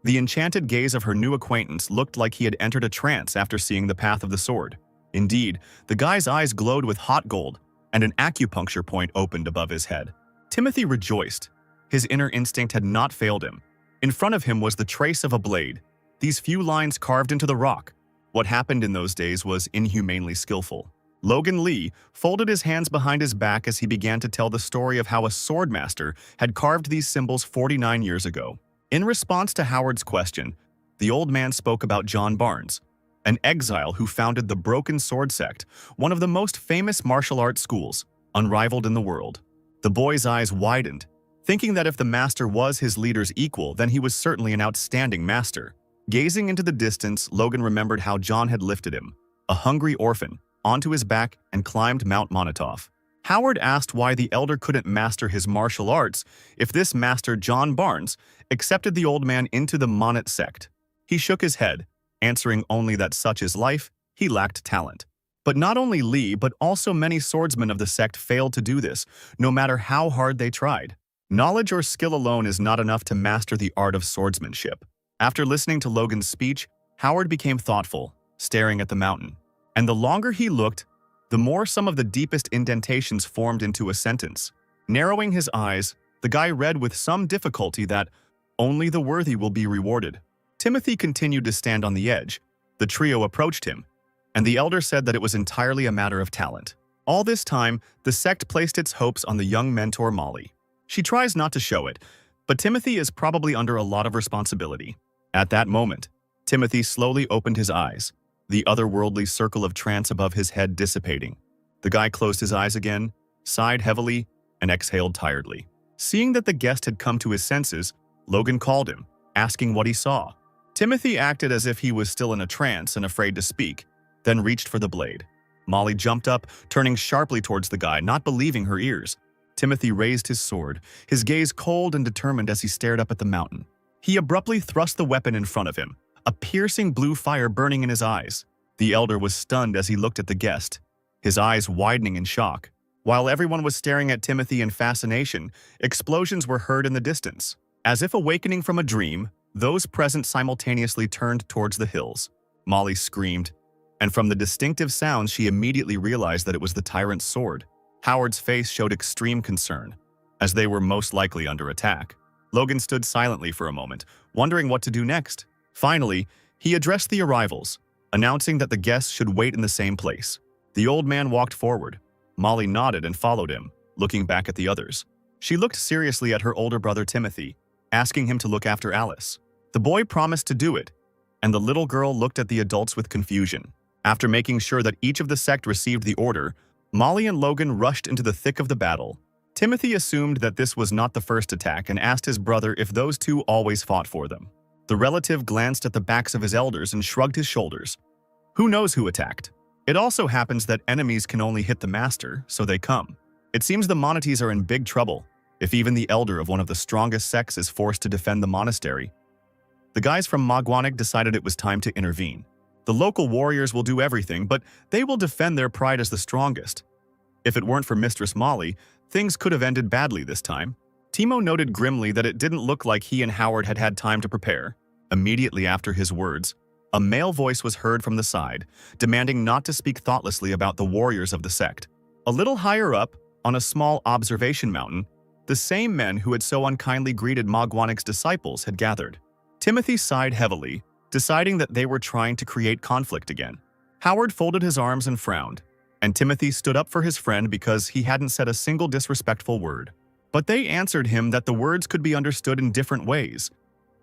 the enchanted gaze of her new acquaintance looked like he had entered a trance after seeing the path of the sword. Indeed, the guy's eyes glowed with hot gold, and an acupuncture point opened above his head. Timothy rejoiced. His inner instinct had not failed him. In front of him was the trace of a blade, these few lines carved into the rock. What happened in those days was inhumanely skillful. Logan Lee folded his hands behind his back as he began to tell the story of how a swordmaster had carved these symbols 49 years ago. In response to Howard's question, the old man spoke about John Barnes, an exile who founded the Broken Sword Sect, one of the most famous martial arts schools, unrivaled in the world. The boy's eyes widened, thinking that if the master was his leader's equal, then he was certainly an outstanding master. Gazing into the distance, Logan remembered how John had lifted him, a hungry orphan, onto his back and climbed Mount Monotov. Howard asked why the elder couldn't master his martial arts if this master, John Barnes, accepted the old man into the Monet sect. He shook his head, answering only that such is life, he lacked talent. But not only Lee, but also many swordsmen of the sect failed to do this, no matter how hard they tried. Knowledge or skill alone is not enough to master the art of swordsmanship. After listening to Logan's speech, Howard became thoughtful, staring at the mountain. And the longer he looked, the more some of the deepest indentations formed into a sentence. Narrowing his eyes, the guy read with some difficulty that, Only the worthy will be rewarded. Timothy continued to stand on the edge. The trio approached him, and the elder said that it was entirely a matter of talent. All this time, the sect placed its hopes on the young mentor Molly. She tries not to show it, but Timothy is probably under a lot of responsibility. At that moment, Timothy slowly opened his eyes, the otherworldly circle of trance above his head dissipating. The guy closed his eyes again, sighed heavily, and exhaled tiredly. Seeing that the guest had come to his senses, Logan called him, asking what he saw. Timothy acted as if he was still in a trance and afraid to speak, then reached for the blade. Molly jumped up, turning sharply towards the guy, not believing her ears. Timothy raised his sword, his gaze cold and determined as he stared up at the mountain. He abruptly thrust the weapon in front of him, a piercing blue fire burning in his eyes. The elder was stunned as he looked at the guest, his eyes widening in shock. While everyone was staring at Timothy in fascination, explosions were heard in the distance. As if awakening from a dream, those present simultaneously turned towards the hills. Molly screamed, and from the distinctive sounds she immediately realized that it was the tyrant's sword. Howard's face showed extreme concern, as they were most likely under attack. Logan stood silently for a moment, wondering what to do next. Finally, he addressed the arrivals, announcing that the guests should wait in the same place. The old man walked forward. Molly nodded and followed him, looking back at the others. She looked seriously at her older brother Timothy, asking him to look after Alice. The boy promised to do it, and the little girl looked at the adults with confusion. After making sure that each of the sect received the order, Molly and Logan rushed into the thick of the battle. Timothy assumed that this was not the first attack and asked his brother if those two always fought for them. The relative glanced at the backs of his elders and shrugged his shoulders. Who knows who attacked? It also happens that enemies can only hit the master, so they come. It seems the Moneties are in big trouble, if even the elder of one of the strongest sects is forced to defend the monastery. The guys from Magwanik decided it was time to intervene. The local warriors will do everything, but they will defend their pride as the strongest. If it weren't for Mistress Molly, things could have ended badly this time. Timo noted grimly that it didn't look like he and Howard had had time to prepare. Immediately after his words, a male voice was heard from the side, demanding not to speak thoughtlessly about the warriors of the sect. A little higher up, on a small observation mountain, the same men who had so unkindly greeted Magwanik's disciples had gathered. Timothy sighed heavily, deciding that they were trying to create conflict again. Howard folded his arms and frowned, and Timothy stood up for his friend because he hadn't said a single disrespectful word. But they answered him that the words could be understood in different ways.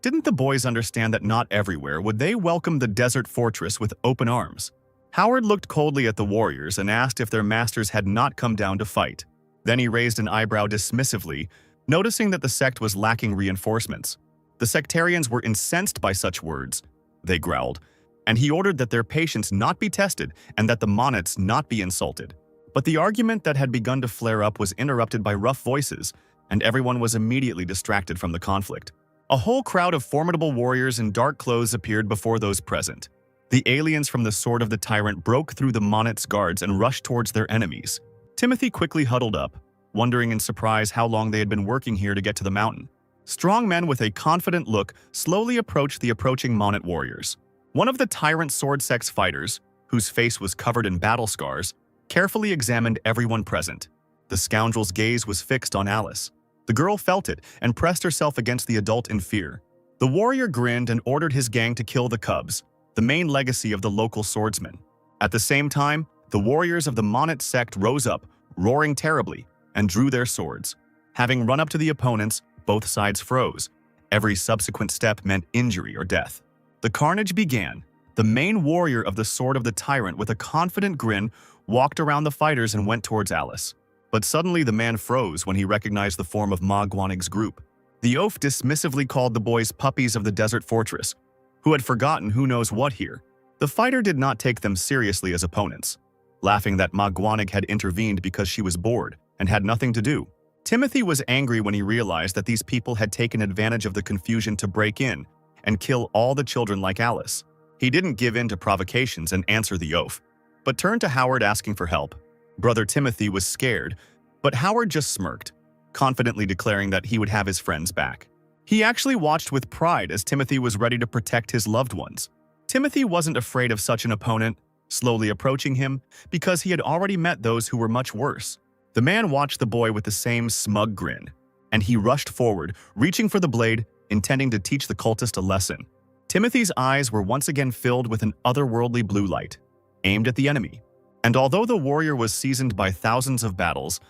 Didn't the boys understand that not everywhere would they welcome the desert fortress with open arms? Howard looked coldly at the warriors and asked if their masters had not come down to fight. Then he raised an eyebrow dismissively, noticing that the sect was lacking reinforcements. The sectarians were incensed by such words. They growled, and he ordered that their patience not be tested and that the Monets not be insulted. But the argument that had begun to flare up was interrupted by rough voices, and everyone was immediately distracted from the conflict. A whole crowd of formidable warriors in dark clothes appeared before those present. The aliens from the Sword of the Tyrant broke through the Monets' guards and rushed towards their enemies. Timothy quickly huddled up, wondering in surprise how long they had been working here to get to the mountain. Strong men with a confident look slowly approached the approaching Monet warriors. One of the Tyrant Sword Sect's fighters, whose face was covered in battle scars, carefully examined everyone present. The scoundrel's gaze was fixed on Alice. The girl felt it and pressed herself against the adult in fear. The warrior grinned and ordered his gang to kill the cubs, the main legacy of the local swordsmen. At the same time, the warriors of the Monet sect rose up, roaring terribly, and drew their swords. Having run up to the opponents, both sides froze. Every subsequent step meant injury or death. The carnage began. The main warrior of the Sword of the Tyrant, with a confident grin, walked around the fighters and went towards Alice. But suddenly the man froze when he recognized the form of Magwanig's group. The oaf dismissively called the boys puppies of the desert fortress, who had forgotten who knows what here. The fighter did not take them seriously as opponents, laughing that Magwanig had intervened because she was bored and had nothing to do. Timothy was angry when he realized that these people had taken advantage of the confusion to break in and kill all the children like Alice. He didn't give in to provocations and answer the oaf, but turned to Howard asking for help. Brother Timothy was scared, but Howard just smirked, confidently declaring that he would have his friends back. He actually watched with pride as Timothy was ready to protect his loved ones. Timothy wasn't afraid of such an opponent, slowly approaching him, because he had already met those who were much worse. The man watched the boy with the same smug grin, and he rushed forward, reaching for the blade, intending to teach the cultist a lesson. Timothy's eyes were once again filled with an otherworldly blue light, aimed at the enemy. And although the warrior was seasoned by thousands of battles,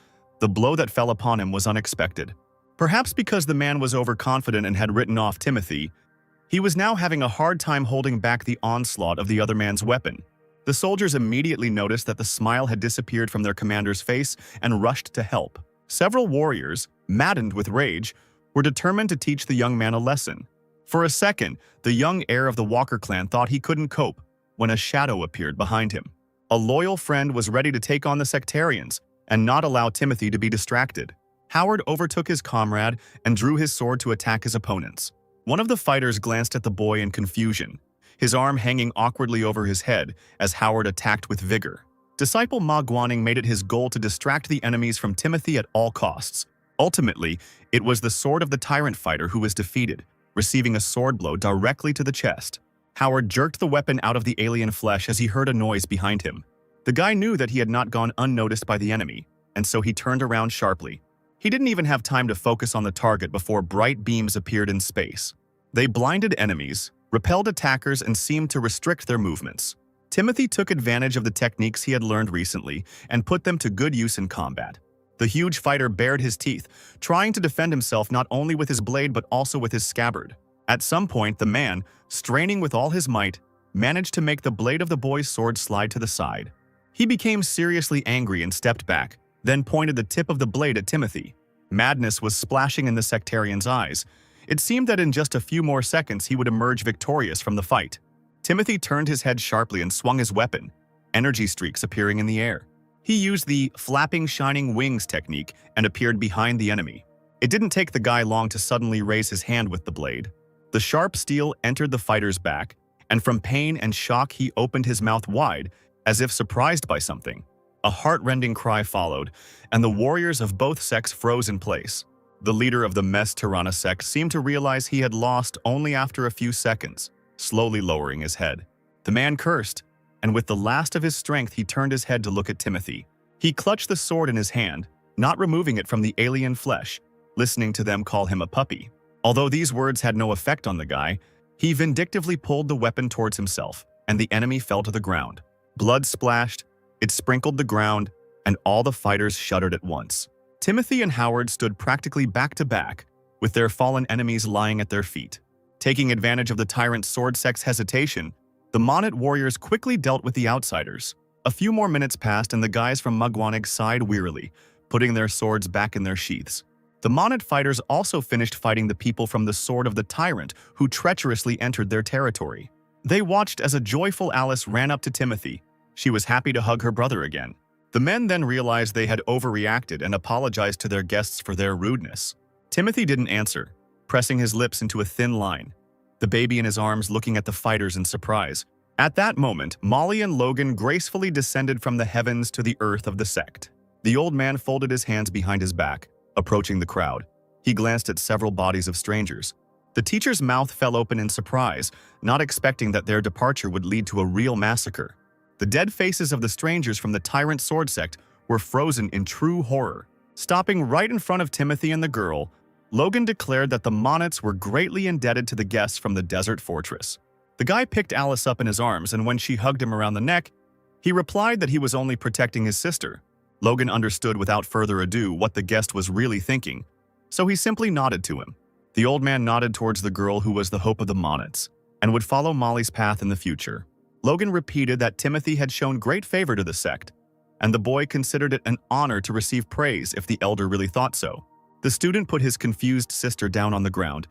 the blow that fell upon him was unexpected. Perhaps because the man was overconfident and had written off Timothy, he was now having a hard time holding back the onslaught of the other man's weapon. The soldiers immediately noticed that the smile had disappeared from their commander's face and rushed to help. Several warriors, maddened with rage, were determined to teach the young man a lesson. For a second, the young heir of the Walker clan thought he couldn't cope when a shadow appeared behind him. A loyal friend was ready to take on the sectarians and not allow Timothy to be distracted. Howard overtook his comrade and drew his sword to attack his opponents. One of the fighters glanced at the boy in confusion, his arm hanging awkwardly over his head as Howard attacked with vigor. Disciple Ma Guaning made it his goal to distract the enemies from Timothy at all costs. Ultimately, it was the sword of the tyrant fighter who was defeated, receiving a sword blow directly to the chest. Howard jerked the weapon out of the alien flesh as he heard a noise behind him. The guy knew that he had not gone unnoticed by the enemy, and so he turned around sharply. He didn't even have time to focus on the target before bright beams appeared in space. They blinded enemies, repelled attackers, and seemed to restrict their movements. Timothy took advantage of the techniques he had learned recently and put them to good use in combat. The huge fighter bared his teeth, trying to defend himself not only with his blade but also with his scabbard. At some point, the man, straining with all his might, managed to make the blade of the boy's sword slide to the side. He became seriously angry and stepped back, then pointed the tip of the blade at Timothy. Madness was splashing in the sectarian's eyes. It seemed that in just a few more seconds he would emerge victorious from the fight. Timothy turned his head sharply and swung his weapon, energy streaks appearing in the air. He used the flapping shining wings technique and appeared behind the enemy. It didn't take the guy long to suddenly raise his hand with the blade. The sharp steel entered the fighter's back, and from pain and shock he opened his mouth wide, as if surprised by something. A heart-rending cry followed, and the warriors of both sects froze in place. The leader of the Mes Tirana sect seemed to realize he had lost only after a few seconds, slowly lowering his head. The man cursed, and with the last of his strength he turned his head to look at Timothy. He clutched the sword in his hand, not removing it from the alien flesh, listening to them call him a puppy. Although these words had no effect on the guy, he vindictively pulled the weapon towards himself, and the enemy fell to the ground. Blood splashed, it sprinkled the ground, and all the fighters shuddered at once. Timothy and Howard stood practically back to back, with their fallen enemies lying at their feet. Taking advantage of the tyrant sword sect's hesitation, the Monat warriors quickly dealt with the outsiders. A few more minutes passed and the guys from Mugwanig sighed wearily, putting their swords back in their sheaths. The Monat fighters also finished fighting the people from the sword of the tyrant who treacherously entered their territory. They watched as a joyful Alice ran up to Timothy. She was happy to hug her brother again. The men then realized they had overreacted and apologized to their guests for their rudeness. Timothy didn't answer, pressing his lips into a thin line, the baby in his arms looking at the fighters in surprise. At that moment, Molly and Logan gracefully descended from the heavens to the earth of the sect. The old man folded his hands behind his back, approaching the crowd. He glanced at several bodies of strangers. The teacher's mouth fell open in surprise, not expecting that their departure would lead to a real massacre. The dead faces of the strangers from the tyrant sword sect were frozen in true horror. Stopping right in front of Timothy and the girl, Logan declared that the Monats were greatly indebted to the guests from the desert fortress. The guy picked Alice up in his arms, and when she hugged him around the neck, he replied that he was only protecting his sister. Logan understood without further ado what the guest was really thinking, so he simply nodded to him. The old man nodded towards the girl who was the hope of the Monats, and would follow Molly's path in the future. Logan repeated that Timothy had shown great favor to the sect, and the boy considered it an honor to receive praise if the elder really thought so. The student put his confused sister down on the ground.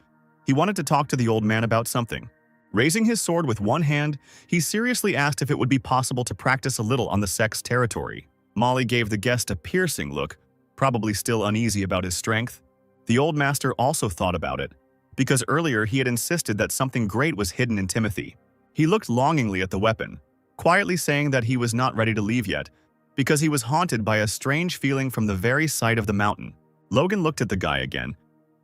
He wanted to talk to the old man about something. Raising his sword with one hand, he seriously asked if it would be possible to practice a little on the sect's territory. Molly gave the guest a piercing look, probably still uneasy about his strength. The old master also thought about it, because earlier he had insisted that something great was hidden in Timothy. He looked longingly at the weapon, quietly saying that he was not ready to leave yet, because he was haunted by a strange feeling from the very side of the mountain. Logan looked at the guy again,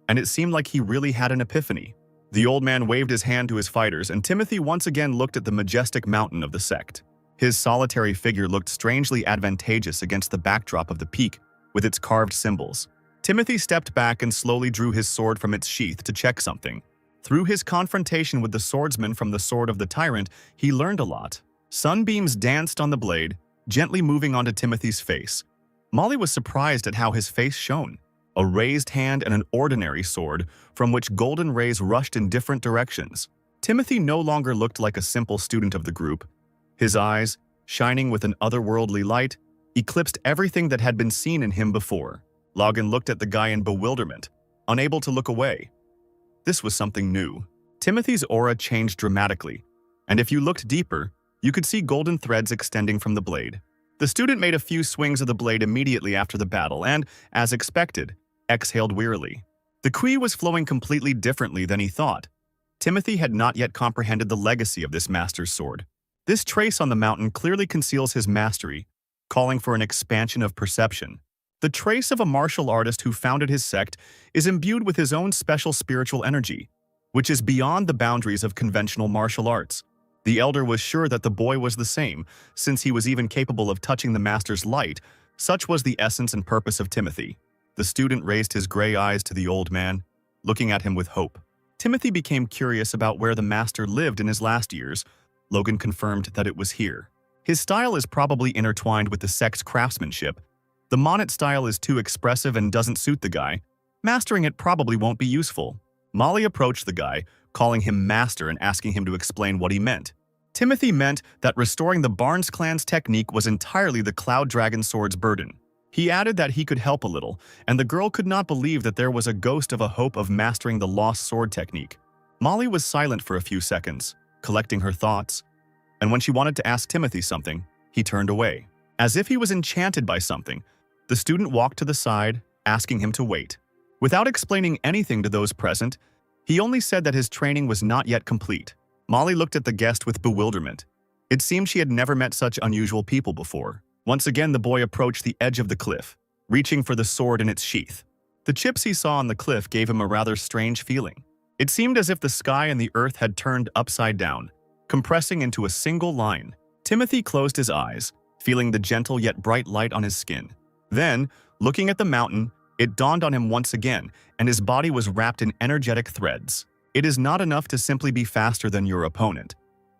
and it seemed like he really had an epiphany. The old man waved his hand to his fighters, and Timothy once again looked at the majestic mountain of the sect. His solitary figure looked strangely advantageous against the backdrop of the peak with its carved symbols. Timothy stepped back and slowly drew his sword from its sheath to check something. Through his confrontation with the swordsman from the sword of the tyrant, he learned a lot. Sunbeams danced on the blade, gently moving onto Timothy's face. Molly was surprised at how his face shone. A raised hand and an ordinary sword, from which golden rays rushed in different directions. Timothy no longer looked like a simple student of the group. His eyes, shining with an otherworldly light, eclipsed everything that had been seen in him before. Logan looked at the guy in bewilderment, unable to look away. This was something new. Timothy's aura changed dramatically, and if you looked deeper, you could see golden threads extending from the blade. The student made a few swings of the blade immediately after the battle and, as expected, exhaled wearily. The Qi was flowing completely differently than he thought. Timothy had not yet comprehended the legacy of this master's sword. This trace on the mountain clearly conceals his mastery, calling for an expansion of perception. The trace of a martial artist who founded his sect is imbued with his own special spiritual energy, which is beyond the boundaries of conventional martial arts. The elder was sure that the boy was the same, since he was even capable of touching the master's light. Such was the essence and purpose of Timothy. The student raised his gray eyes to the old man, looking at him with hope. Timothy became curious about where the master lived in his last years. Logan confirmed that it was here. His style is probably intertwined with the sect's craftsmanship. The Monet style is too expressive and doesn't suit the guy. Mastering it probably won't be useful. Molly approached the guy, calling him master and asking him to explain what he meant. Timothy meant that restoring the Barnes clan's technique was entirely the Cloud Dragon Sword's burden. He added that he could help a little, and the girl could not believe that there was a ghost of a hope of mastering the lost sword technique. Molly was silent for a few seconds, collecting her thoughts, and when she wanted to ask Timothy something, he turned away. As if he was enchanted by something, the student walked to the side, asking him to wait. Without explaining anything to those present, he only said that his training was not yet complete. Molly looked at the guest with bewilderment. It seemed she had never met such unusual people before. Once again, the boy approached the edge of the cliff, reaching for the sword in its sheath. The chips he saw on the cliff gave him a rather strange feeling. It seemed as if the sky and the earth had turned upside down, compressing into a single line. Timothy closed his eyes, feeling the gentle yet bright light on his skin. Then, looking at the mountain, it dawned on him once again, and his body was wrapped in energetic threads. It is not enough to simply be faster than your opponent.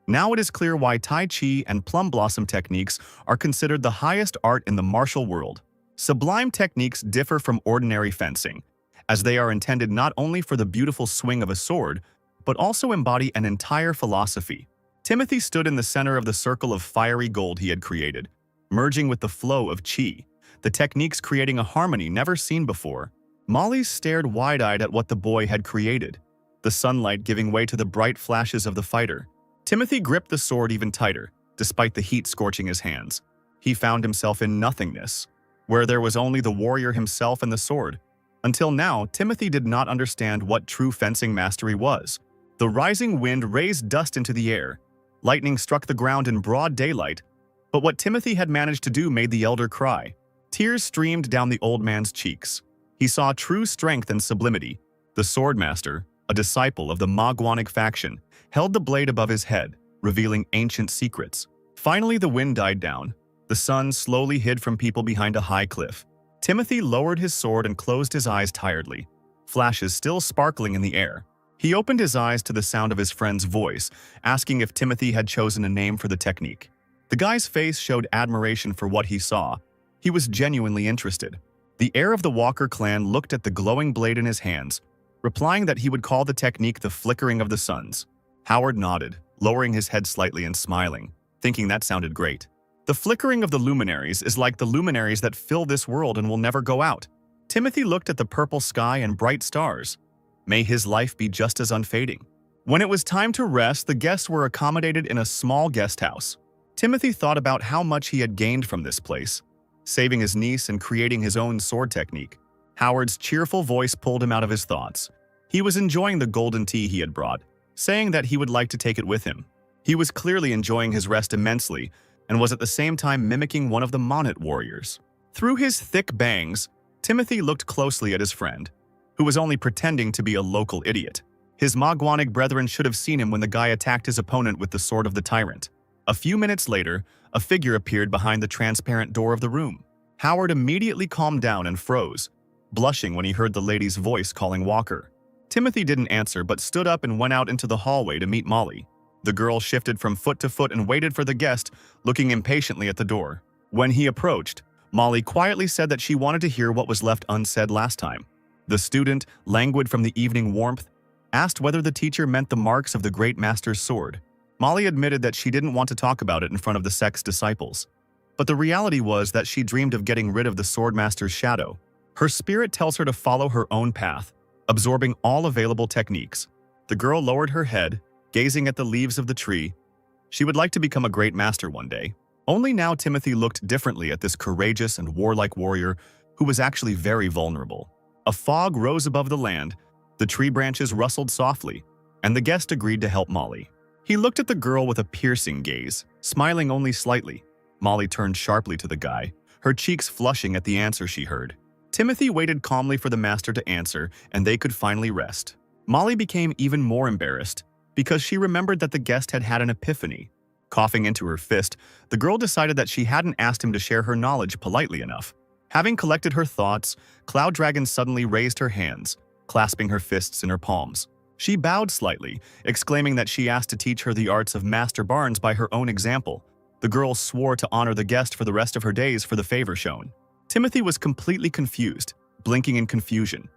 Now it is clear why Tai Chi and Plum Blossom techniques are considered the highest art in the martial world. Sublime techniques differ from ordinary fencing, as they are intended not only for the beautiful swing of a sword, but also embody an entire philosophy. Timothy stood in the center of the circle of fiery gold he had created, merging with the flow of Qi, the techniques creating a harmony never seen before. Molly stared wide-eyed at what the boy had created, the sunlight giving way to the bright flashes of the fighter. Timothy gripped the sword even tighter, despite the heat scorching his hands. He found himself in nothingness, where there was only the warrior himself and the sword. Until now, Timothy did not understand what true fencing mastery was. The rising wind raised dust into the air. Lightning struck the ground in broad daylight, but what Timothy had managed to do made the elder cry. Tears streamed down the old man's cheeks. He saw true strength and sublimity. The swordmaster, a disciple of the Magwanig faction, held the blade above his head, revealing ancient secrets. Finally, the wind died down. The sun slowly hid from people behind a high cliff. Timothy lowered his sword and closed his eyes tiredly, flashes still sparkling in the air. He opened his eyes to the sound of his friend's voice, asking if Timothy had chosen a name for the technique. The guy's face showed admiration for what he saw. He was genuinely interested. The heir of the Walker clan looked at the glowing blade in his hands, replying that he would call the technique the flickering of the suns. Howard nodded, lowering his head slightly and smiling, thinking that sounded great. The flickering of the luminaries is like the luminaries that fill this world and will never go out. Timothy looked at the purple sky and bright stars. May his life be just as unfading. When it was time to rest, the guests were accommodated in a small guest house. Timothy thought about how much he had gained from this place, saving his niece and creating his own sword technique. Howard's cheerful voice pulled him out of his thoughts. He was enjoying the golden tea he had brought, saying that he would like to take it with him. He was clearly enjoying his rest immensely and was at the same time mimicking one of the Monet warriors. Through his thick bangs, Timothy looked closely at his friend, who was only pretending to be a local idiot. His Magwanig brethren should have seen him when the guy attacked his opponent with the sword of the tyrant. A few minutes later, a figure appeared behind the transparent door of the room. Howard immediately calmed down and froze, blushing when he heard the lady's voice calling Walker. Timothy didn't answer but stood up and went out into the hallway to meet Molly. The girl shifted from foot to foot and waited for the guest, looking impatiently at the door. When he approached, Molly quietly said that she wanted to hear what was left unsaid last time. The student, languid from the evening warmth, asked whether the teacher meant the marks of the great master's sword. Molly admitted that she didn't want to talk about it in front of the sect's disciples. But the reality was that she dreamed of getting rid of the swordmaster's shadow. Her spirit tells her to follow her own path, absorbing all available techniques. The girl lowered her head, gazing at the leaves of the tree. She would like to become a great master one day. Only now Timothy looked differently at this courageous and warlike warrior who was actually very vulnerable. A fog rose above the land, the tree branches rustled softly, and the guest agreed to help Molly. He looked at the girl with a piercing gaze, smiling only slightly. Molly turned sharply to the guy, her cheeks flushing at the answer she heard. Timothy waited calmly for the master to answer, and they could finally rest. Molly became even more embarrassed because she remembered that the guest had had an epiphany. Coughing into her fist, the girl decided that she hadn't asked him to share her knowledge politely enough. Having collected her thoughts, Cloud Dragon suddenly raised her hands, clasping her fists in her palms. She bowed slightly, exclaiming that she asked to teach her the arts of Master Barnes by her own example. The girl swore to honor the guest for the rest of her days for the favor shown. Timothy was completely confused, blinking in confusion.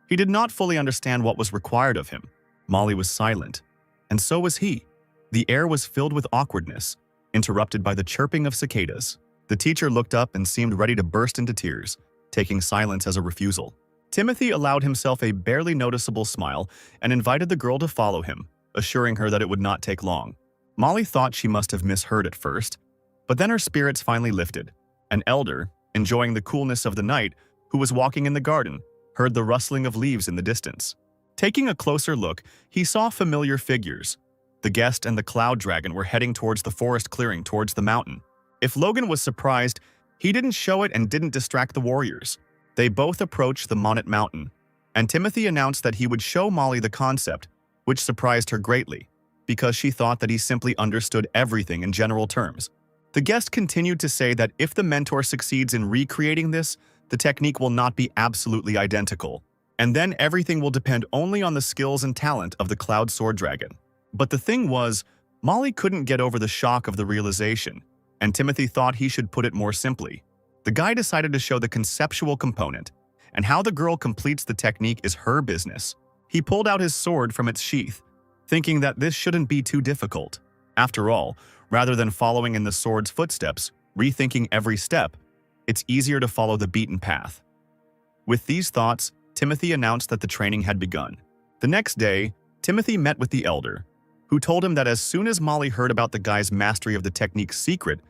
He did not fully understand what was required of him. Molly was silent, and so was he. The air was filled with awkwardness, interrupted by the chirping of cicadas. The teacher looked up and seemed ready to burst into tears, taking silence as a refusal. Timothy allowed himself a barely noticeable smile and invited the girl to follow him, assuring her that it would not take long. Molly thought she must have misheard at first, but then her spirits finally lifted. An elder, enjoying the coolness of the night, who was walking in the garden, heard the rustling of leaves in the distance. Taking a closer look, he saw familiar figures. The guest and the Cloud Dragon were heading towards the forest clearing towards the mountain. If Logan was surprised, he didn't show it and didn't distract the warriors. They both approached the Monet Mountain, and Timothy announced that he would show Molly the concept, which surprised her greatly, because she thought that he simply understood everything in general terms. The guest continued to say that if the mentor succeeds in recreating this, the technique will not be absolutely identical, and then everything will depend only on the skills and talent of the Cloud Sword Dragon. But the thing was, Molly couldn't get over the shock of the realization, and Timothy thought he should put it more simply. The guy decided to show the conceptual component, and how the girl completes the technique is her business. He pulled out his sword from its sheath, thinking that this shouldn't be too difficult. After all, rather than following in the sword's footsteps, rethinking every step, it's easier to follow the beaten path. With these thoughts, Timothy announced that the training had begun. The next day, Timothy met with the elder, who told him that as soon as Molly heard about the guy's mastery of the technique's secret,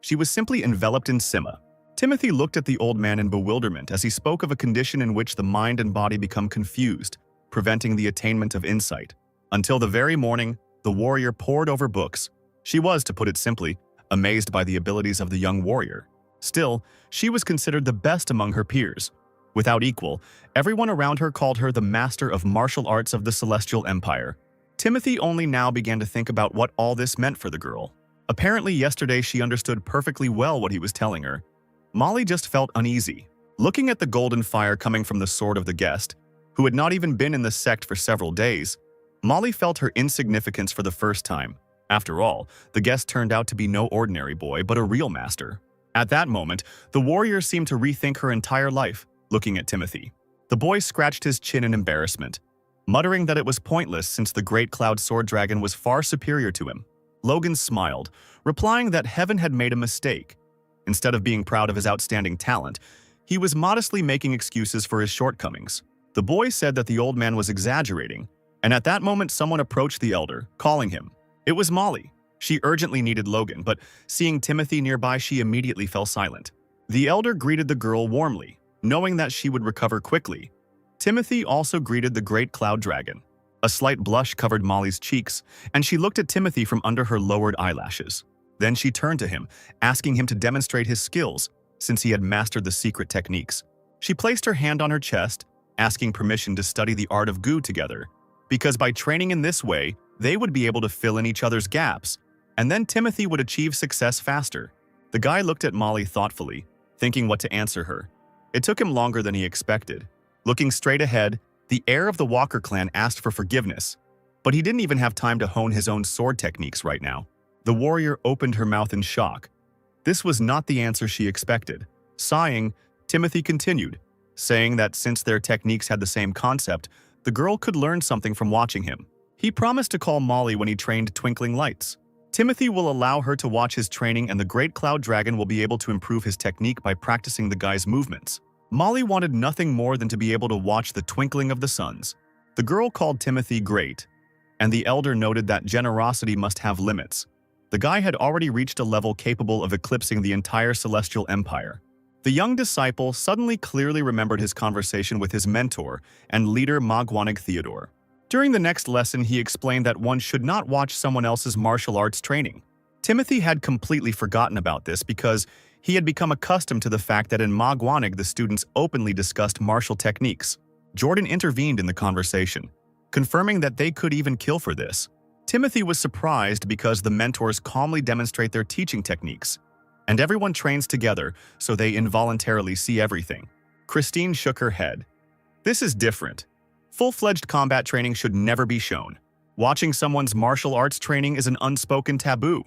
she was simply enveloped in Sima. Timothy looked at the old man in bewilderment as he spoke of a condition in which the mind and body become confused, preventing the attainment of insight. Until the very morning, the warrior pored over books. She was, to put it simply, amazed by the abilities of the young warrior. Still, she was considered the best among her peers. Without equal, everyone around her called her the master of martial arts of the Celestial Empire. Timothy only now began to think about what all this meant for the girl. Apparently yesterday she understood perfectly well what he was telling her. Molly just felt uneasy. Looking at the golden fire coming from the sword of the guest, who had not even been in the sect for several days, Molly felt her insignificance for the first time. After all, the guest turned out to be no ordinary boy, but a real master. At that moment, the warrior seemed to rethink her entire life, looking at Timothy. The boy scratched his chin in embarrassment, muttering that it was pointless since the great Cloud Sword Dragon was far superior to him. Logan smiled, replying that heaven had made a mistake. Instead of being proud of his outstanding talent, he was modestly making excuses for his shortcomings. The boy said that the old man was exaggerating, and at that moment someone approached the elder, calling him. It was Molly. She urgently needed Logan, but seeing Timothy nearby, she immediately fell silent. The elder greeted the girl warmly, knowing that she would recover quickly. Timothy also greeted the great Cloud Dragon. A slight blush covered Molly's cheeks, and she looked at Timothy from under her lowered eyelashes. Then she turned to him, asking him to demonstrate his skills, since he had mastered the secret techniques. She placed her hand on her chest, asking permission to study the art of Gu together, because by training in this way, they would be able to fill in each other's gaps, and then Timothy would achieve success faster. The guy looked at Molly thoughtfully, thinking what to answer her. It took him longer than he expected. Looking straight ahead, The heir of the Walker clan asked for forgiveness, but he didn't even have time to hone his own sword techniques right now. The warrior opened her mouth in shock. This was not the answer she expected. Sighing, Timothy continued, saying that since their techniques had the same concept, the girl could learn something from watching him. He promised to call Molly when he trained Twinkling Lights. Timothy will allow her to watch his training, and the Great Cloud Dragon will be able to improve his technique by practicing the guy's movements. Molly wanted nothing more than to be able to watch the twinkling of the suns. The girl called Timothy great, and the elder noted that generosity must have limits. The guy had already reached a level capable of eclipsing the entire celestial empire. The young disciple suddenly clearly remembered his conversation with his mentor and leader Magwanig Theodore. During the next lesson, he explained that one should not watch someone else's martial arts training. Timothy had completely forgotten about this because he had become accustomed to the fact that in Magwanig the students openly discussed martial techniques. Jordan intervened in the conversation, confirming that they could even kill for this. Timothy was surprised because the mentors calmly demonstrate their teaching techniques, and everyone trains together so they involuntarily see everything. Christine shook her head. This is different. Full-fledged combat training should never be shown. Watching someone's martial arts training is an unspoken taboo.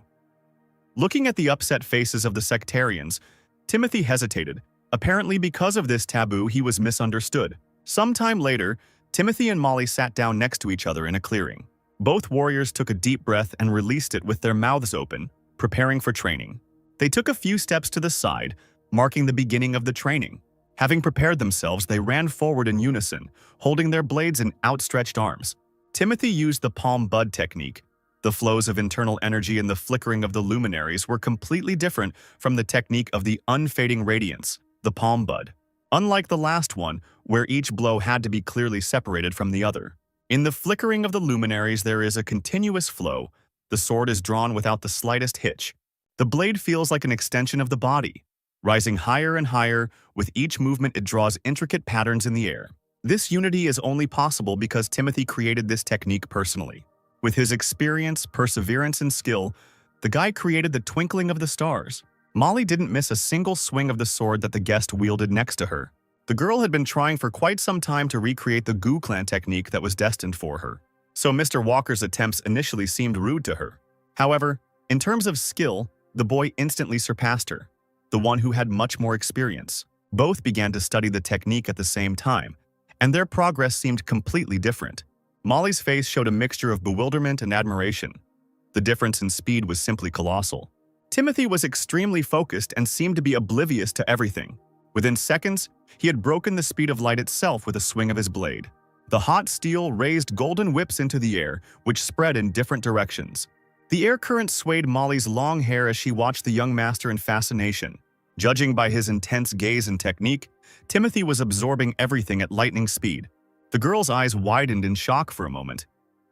Looking at the upset faces of the sectarians, Timothy hesitated. Apparently, because of this taboo, he was misunderstood. Sometime later, Timothy and Molly sat down next to each other in a clearing. Both warriors took a deep breath and released it with their mouths open, preparing for training. They took a few steps to the side, marking the beginning of the training. Having prepared themselves, they ran forward in unison, holding their blades in outstretched arms. Timothy used the palm bud technique. The flows of internal energy and the flickering of the luminaries were completely different from the technique of the unfading radiance, the palm bud. Unlike the last one, where each blow had to be clearly separated from the other. In the flickering of the luminaries, there is a continuous flow. The sword is drawn without the slightest hitch. The blade feels like an extension of the body. Rising higher and higher, with each movement it draws intricate patterns in the air. This unity is only possible because Timothy created this technique personally. With his experience, perseverance, and skill, the guy created the twinkling of the stars. Molly didn't miss a single swing of the sword that the guest wielded next to her. The girl had been trying for quite some time to recreate the Gu clan technique that was destined for her, so Mr. Walker's attempts initially seemed rude to her. However, in terms of skill, the boy instantly surpassed her, the one who had much more experience. Both began to study the technique at the same time, and their progress seemed completely different. Molly's face showed a mixture of bewilderment and admiration. The difference in speed was simply colossal. Timothy was extremely focused and seemed to be oblivious to everything. Within seconds, he had broken the speed of light itself with a swing of his blade. The hot steel raised golden whips into the air, which spread in different directions. The air current swayed Molly's long hair as she watched the young master in fascination. Judging by his intense gaze and technique, Timothy was absorbing everything at lightning speed. The girl's eyes widened in shock for a moment.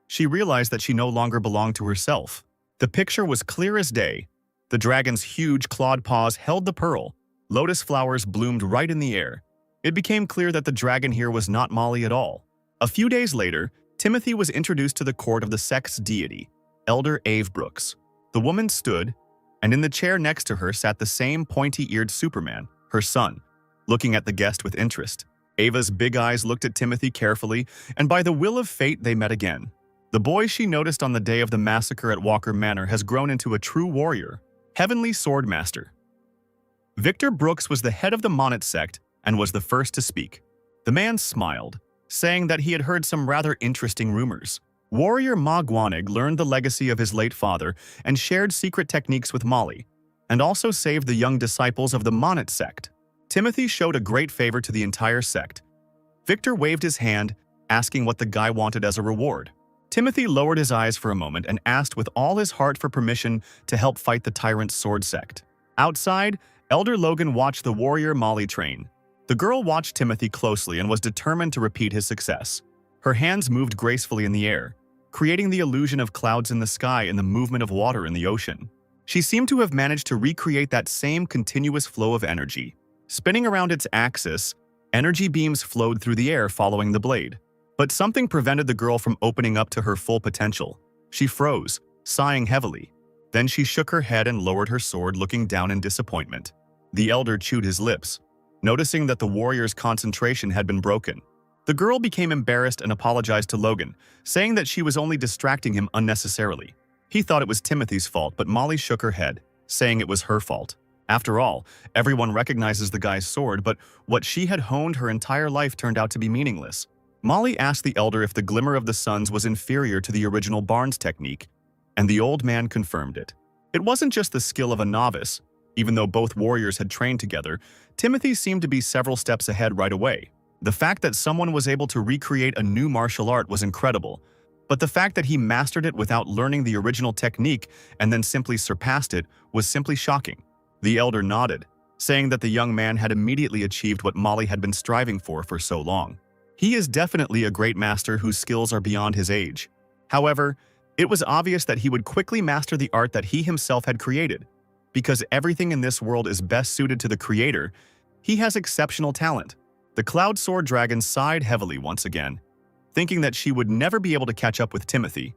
She realized that she no longer belonged to herself. The picture was clear as day. The dragon's huge clawed paws held the pearl. Lotus flowers bloomed right in the air. It became clear that the dragon here was not Molly at all. A few days later, Timothy was introduced to the court of the sect's deity, Elder Ave Brooks. The woman stood, and in the chair next to her sat the same pointy-eared Superman, her son, looking at the guest with interest. Ava's big eyes looked at Timothy carefully, and by the will of fate they met again. The boy she noticed on the day of the massacre at Walker Manor has grown into a true warrior, Heavenly Sword Master. Victor Brooks was the head of the Monet sect and was the first to speak. The man smiled, saying that he had heard some rather interesting rumors. Warrior Magwanig learned the legacy of his late father and shared secret techniques with Molly, and also saved the young disciples of the Monet sect. Timothy showed a great favor to the entire sect. Victor waved his hand, asking what the guy wanted as a reward. Timothy lowered his eyes for a moment and asked with all his heart for permission to help fight the tyrant's sword sect. Outside, Elder Logan watched the warrior Molly train. The girl watched Timothy closely and was determined to repeat his success. Her hands moved gracefully in the air, creating the illusion of clouds in the sky and the movement of water in the ocean. She seemed to have managed to recreate that same continuous flow of energy. Spinning around its axis, energy beams flowed through the air following the blade. But something prevented the girl from opening up to her full potential. She froze, sighing heavily. Then she shook her head and lowered her sword, looking down in disappointment. The elder chewed his lips, noticing that the warrior's concentration had been broken. The girl became embarrassed and apologized to Logan, saying that she was only distracting him unnecessarily. He thought it was Timothy's fault, but Molly shook her head, saying it was her fault. After all, everyone recognizes the guy's sword, but what she had honed her entire life turned out to be meaningless. Molly asked the elder if the Glimmer of the Suns was inferior to the original Barnes technique, and the old man confirmed it. It wasn't just the skill of a novice. Even though both warriors had trained together, Timothy seemed to be several steps ahead right away. The fact that someone was able to recreate a new martial art was incredible, but the fact that he mastered it without learning the original technique and then simply surpassed it was simply shocking. The elder nodded, saying that the young man had immediately achieved what Molly had been striving for so long. He is definitely a great master whose skills are beyond his age. However, it was obvious that he would quickly master the art that he himself had created. Because everything in this world is best suited to the creator, he has exceptional talent. The Cloud Sword Dragon sighed heavily once again, thinking that she would never be able to catch up with Timothy.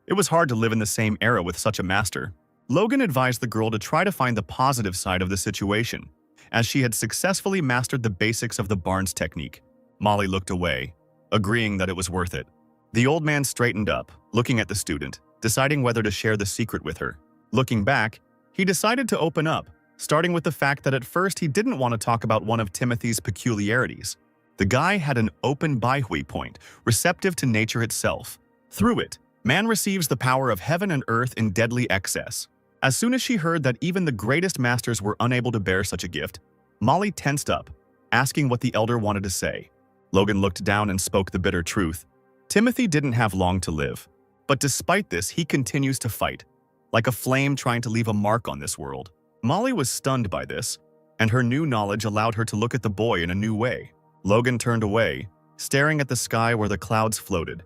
It was hard to live in the same era with such a master. Logan advised the girl to try to find the positive side of the situation, as she had successfully mastered the basics of the Barnes technique. Molly looked away, agreeing that it was worth it. The old man straightened up, looking at the student, deciding whether to share the secret with her. Looking back, he decided to open up, starting with the fact that at first he didn't want to talk about one of Timothy's peculiarities. The guy had an open Baihui point, receptive to nature itself. Through it, man receives the power of heaven and earth in deadly excess. As soon as she heard that even the greatest masters were unable to bear such a gift, Molly tensed up, asking what the elder wanted to say. Logan looked down and spoke the bitter truth. Timothy didn't have long to live, but despite this, he continues to fight, like a flame trying to leave a mark on this world. Molly was stunned by this, and her new knowledge allowed her to look at the boy in a new way. Logan turned away, staring at the sky where the clouds floated,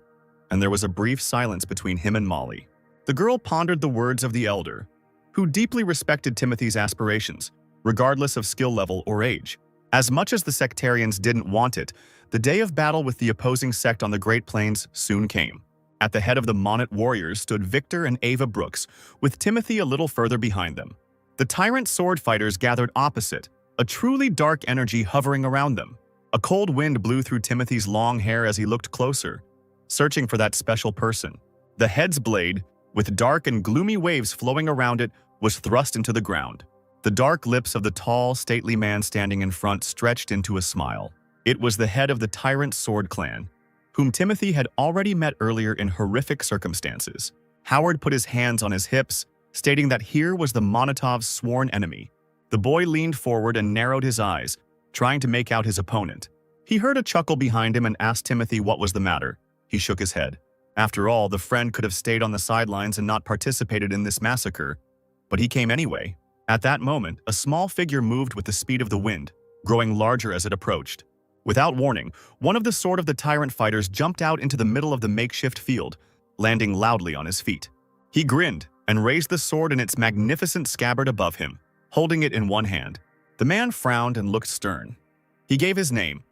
and there was a brief silence between him and Molly. The girl pondered the words of the elder, who deeply respected Timothy's aspirations, regardless of skill level or age. As much as the sectarians didn't want it, the day of battle with the opposing sect on the Great Plains soon came. At the head of the Monnet warriors stood Victor and Ava Brooks, with Timothy a little further behind them. The tyrant sword fighters gathered opposite, a truly dark energy hovering around them. A cold wind blew through Timothy's long hair as he looked closer, searching for that special person. The head's blade, with dark and gloomy waves flowing around it, was thrust into the ground. The dark lips of the tall, stately man standing in front stretched into a smile. It was the head of the Tyrant Sword Clan, whom Timothy had already met earlier in horrific circumstances. Howard put his hands on his hips, stating that here was the Monotov's sworn enemy. The boy leaned forward and narrowed his eyes, trying to make out his opponent. He heard a chuckle behind him and asked Timothy what was the matter. He shook his head. After all, the friend could have stayed on the sidelines and not participated in this massacre, but he came anyway. At that moment, a small figure moved with the speed of the wind, growing larger as it approached. Without warning, one of the Sword of the Tyrant fighters jumped out into the middle of the makeshift field, landing loudly on his feet. He grinned and raised the sword in its magnificent scabbard above him, holding it in one hand. The man frowned and looked stern. He gave his name,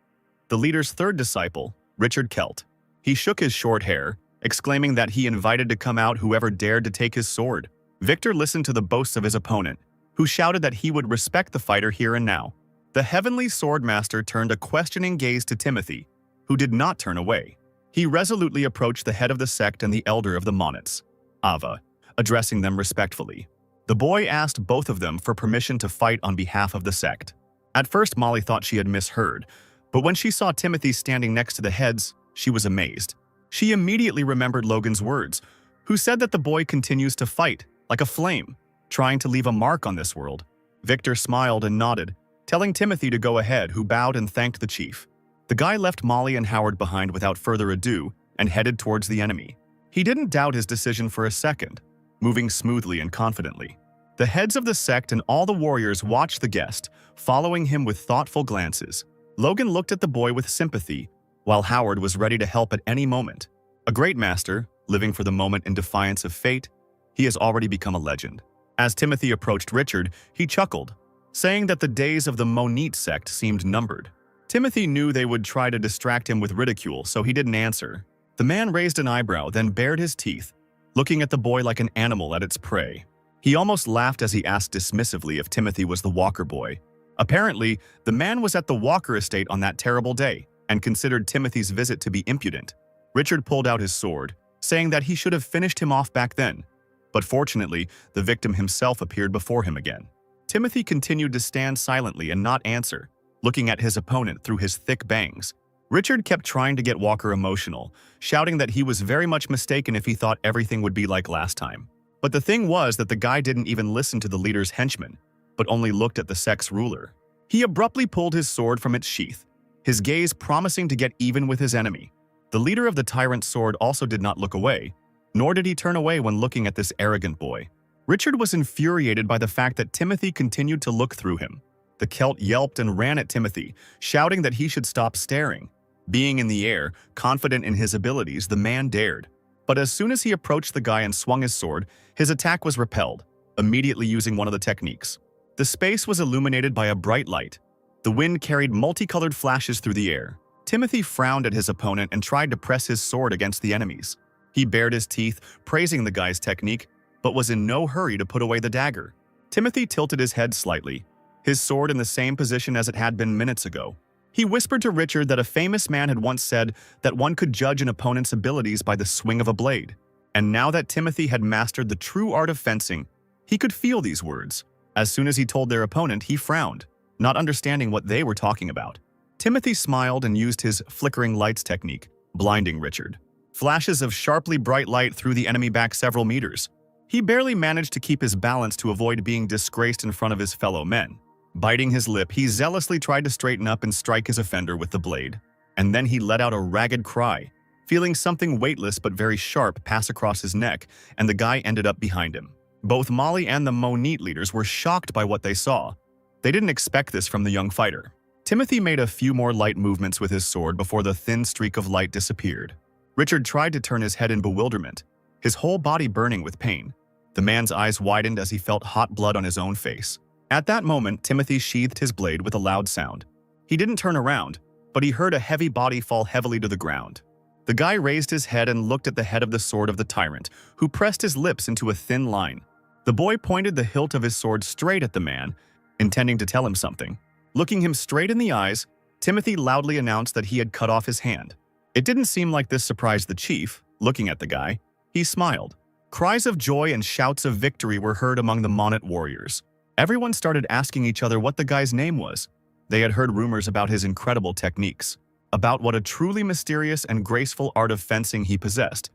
the leader's third disciple, Richard Kelt. He shook his short hair, exclaiming that he invited to come out whoever dared to take his sword. Victor listened to the boasts of his opponent, who shouted that he would respect the fighter here and now. The heavenly swordmaster turned a questioning gaze to Timothy, who did not turn away. He resolutely approached the head of the sect and the elder of the Monnets, Ava, addressing them respectfully. The boy asked both of them for permission to fight on behalf of the sect. At first, Molly thought she had misheard, but when she saw Timothy standing next to the heads, she was amazed. She immediately remembered Logan's words, who said that the boy continues to fight, like a flame, trying to leave a mark on this world. Victor smiled and nodded, telling Timothy to go ahead, who bowed and thanked the chief. The guy left Molly and Howard behind without further ado and headed towards the enemy. He didn't doubt his decision for a second, moving smoothly and confidently. The heads of the sect and all the warriors watched the guest, following him with thoughtful glances. Logan looked at the boy with sympathy, while Howard was ready to help at any moment. A great master, living for the moment in defiance of fate, he has already become a legend. As Timothy approached Richard, he chuckled, saying that the days of the Monite sect seemed numbered. Timothy knew they would try to distract him with ridicule, so he didn't answer. The man raised an eyebrow, then bared his teeth, looking at the boy like an animal at its prey. He almost laughed as he asked dismissively if Timothy was the Walker boy. Apparently, the man was at the Walker estate on that terrible day, and considered Timothy's visit to be impudent. Richard pulled out his sword, saying that he should have finished him off back then. But fortunately, the victim himself appeared before him again. Timothy continued to stand silently and not answer, looking at his opponent through his thick bangs. Richard kept trying to get Walker emotional, shouting that he was very much mistaken if he thought everything would be like last time. But the thing was that the guy didn't even listen to the leader's henchman, but only looked at the sect's ruler. He abruptly pulled his sword from its sheath, his gaze promising to get even with his enemy. The leader of the tyrant's sword also did not look away, nor did he turn away when looking at this arrogant boy. Richard was infuriated by the fact that Timothy continued to look through him. The Celt yelped and ran at Timothy, shouting that he should stop staring. Being in the air, confident in his abilities, the man dared. But as soon as he approached the guy and swung his sword, his attack was repelled, immediately using one of the techniques. The space was illuminated by a bright light. The wind carried multicolored flashes through the air. Timothy frowned at his opponent and tried to press his sword against the enemies. He bared his teeth, praising the guy's technique, but was in no hurry to put away the dagger. Timothy tilted his head slightly, his sword in the same position as it had been minutes ago. He whispered to Richard that a famous man had once said that one could judge an opponent's abilities by the swing of a blade. And now that Timothy had mastered the true art of fencing, he could feel these words. As soon as he told their opponent, he frowned, not understanding what they were talking about. Timothy smiled and used his flickering lights technique, blinding Richard. Flashes of sharply bright light threw the enemy back several meters. He barely managed to keep his balance to avoid being disgraced in front of his fellow men. Biting his lip, he zealously tried to straighten up and strike his offender with the blade. And then he let out a ragged cry, feeling something weightless but very sharp pass across his neck, and the guy ended up behind him. Both Molly and the Monite leaders were shocked by what they saw. They didn't expect this from the young fighter. Timothy made a few more light movements with his sword before the thin streak of light disappeared. Richard tried to turn his head in bewilderment, his whole body burning with pain. The man's eyes widened as he felt hot blood on his own face. At that moment, Timothy sheathed his blade with a loud sound. He didn't turn around, but he heard a heavy body fall heavily to the ground. The guy raised his head and looked at the head of the sword of the tyrant, who pressed his lips into a thin line. The boy pointed the hilt of his sword straight at the man, intending to tell him something. Looking him straight in the eyes, Timothy loudly announced that he had cut off his hand. It didn't seem like this surprised the chief. Looking at the guy, he smiled. Cries of joy and shouts of victory were heard among the Monite warriors. Everyone started asking each other what the guy's name was. They had heard rumors about his incredible techniques, about what a truly mysterious and graceful art of fencing he possessed,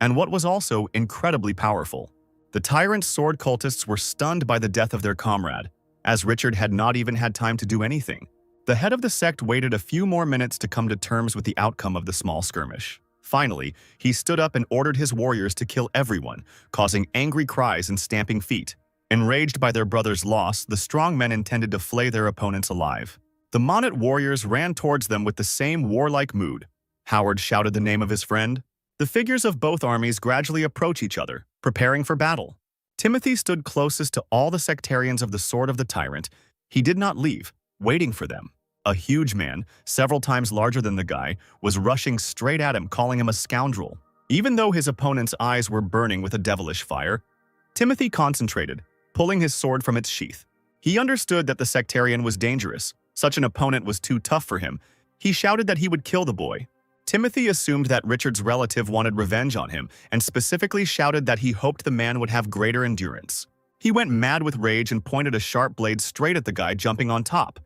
and what was also incredibly powerful. The tyrant's sword cultists were stunned by the death of their comrade, as Richard had not even had time to do anything. The head of the sect waited a few more minutes to come to terms with the outcome of the small skirmish. Finally, he stood up and ordered his warriors to kill everyone, causing angry cries and stamping feet. Enraged by their brother's loss, the strong men intended to flay their opponents alive. The Monite warriors ran towards them with the same warlike mood. Howard shouted the name of his friend. The figures of both armies gradually approach each other, preparing for battle. Timothy stood closest to all the sectarians of the Sword of the Tyrant. He did not leave, waiting for them. A huge man, several times larger than the guy, was rushing straight at him, calling him a scoundrel. Even though his opponent's eyes were burning with a devilish fire, Timothy concentrated, pulling his sword from its sheath. He understood that the sectarian was dangerous. Such an opponent was too tough for him. He shouted that he would kill the boy. Timothy assumed that Richard's relative wanted revenge on him and specifically shouted that he hoped the man would have greater endurance. He went mad with rage and pointed a sharp blade straight at the guy jumping on top.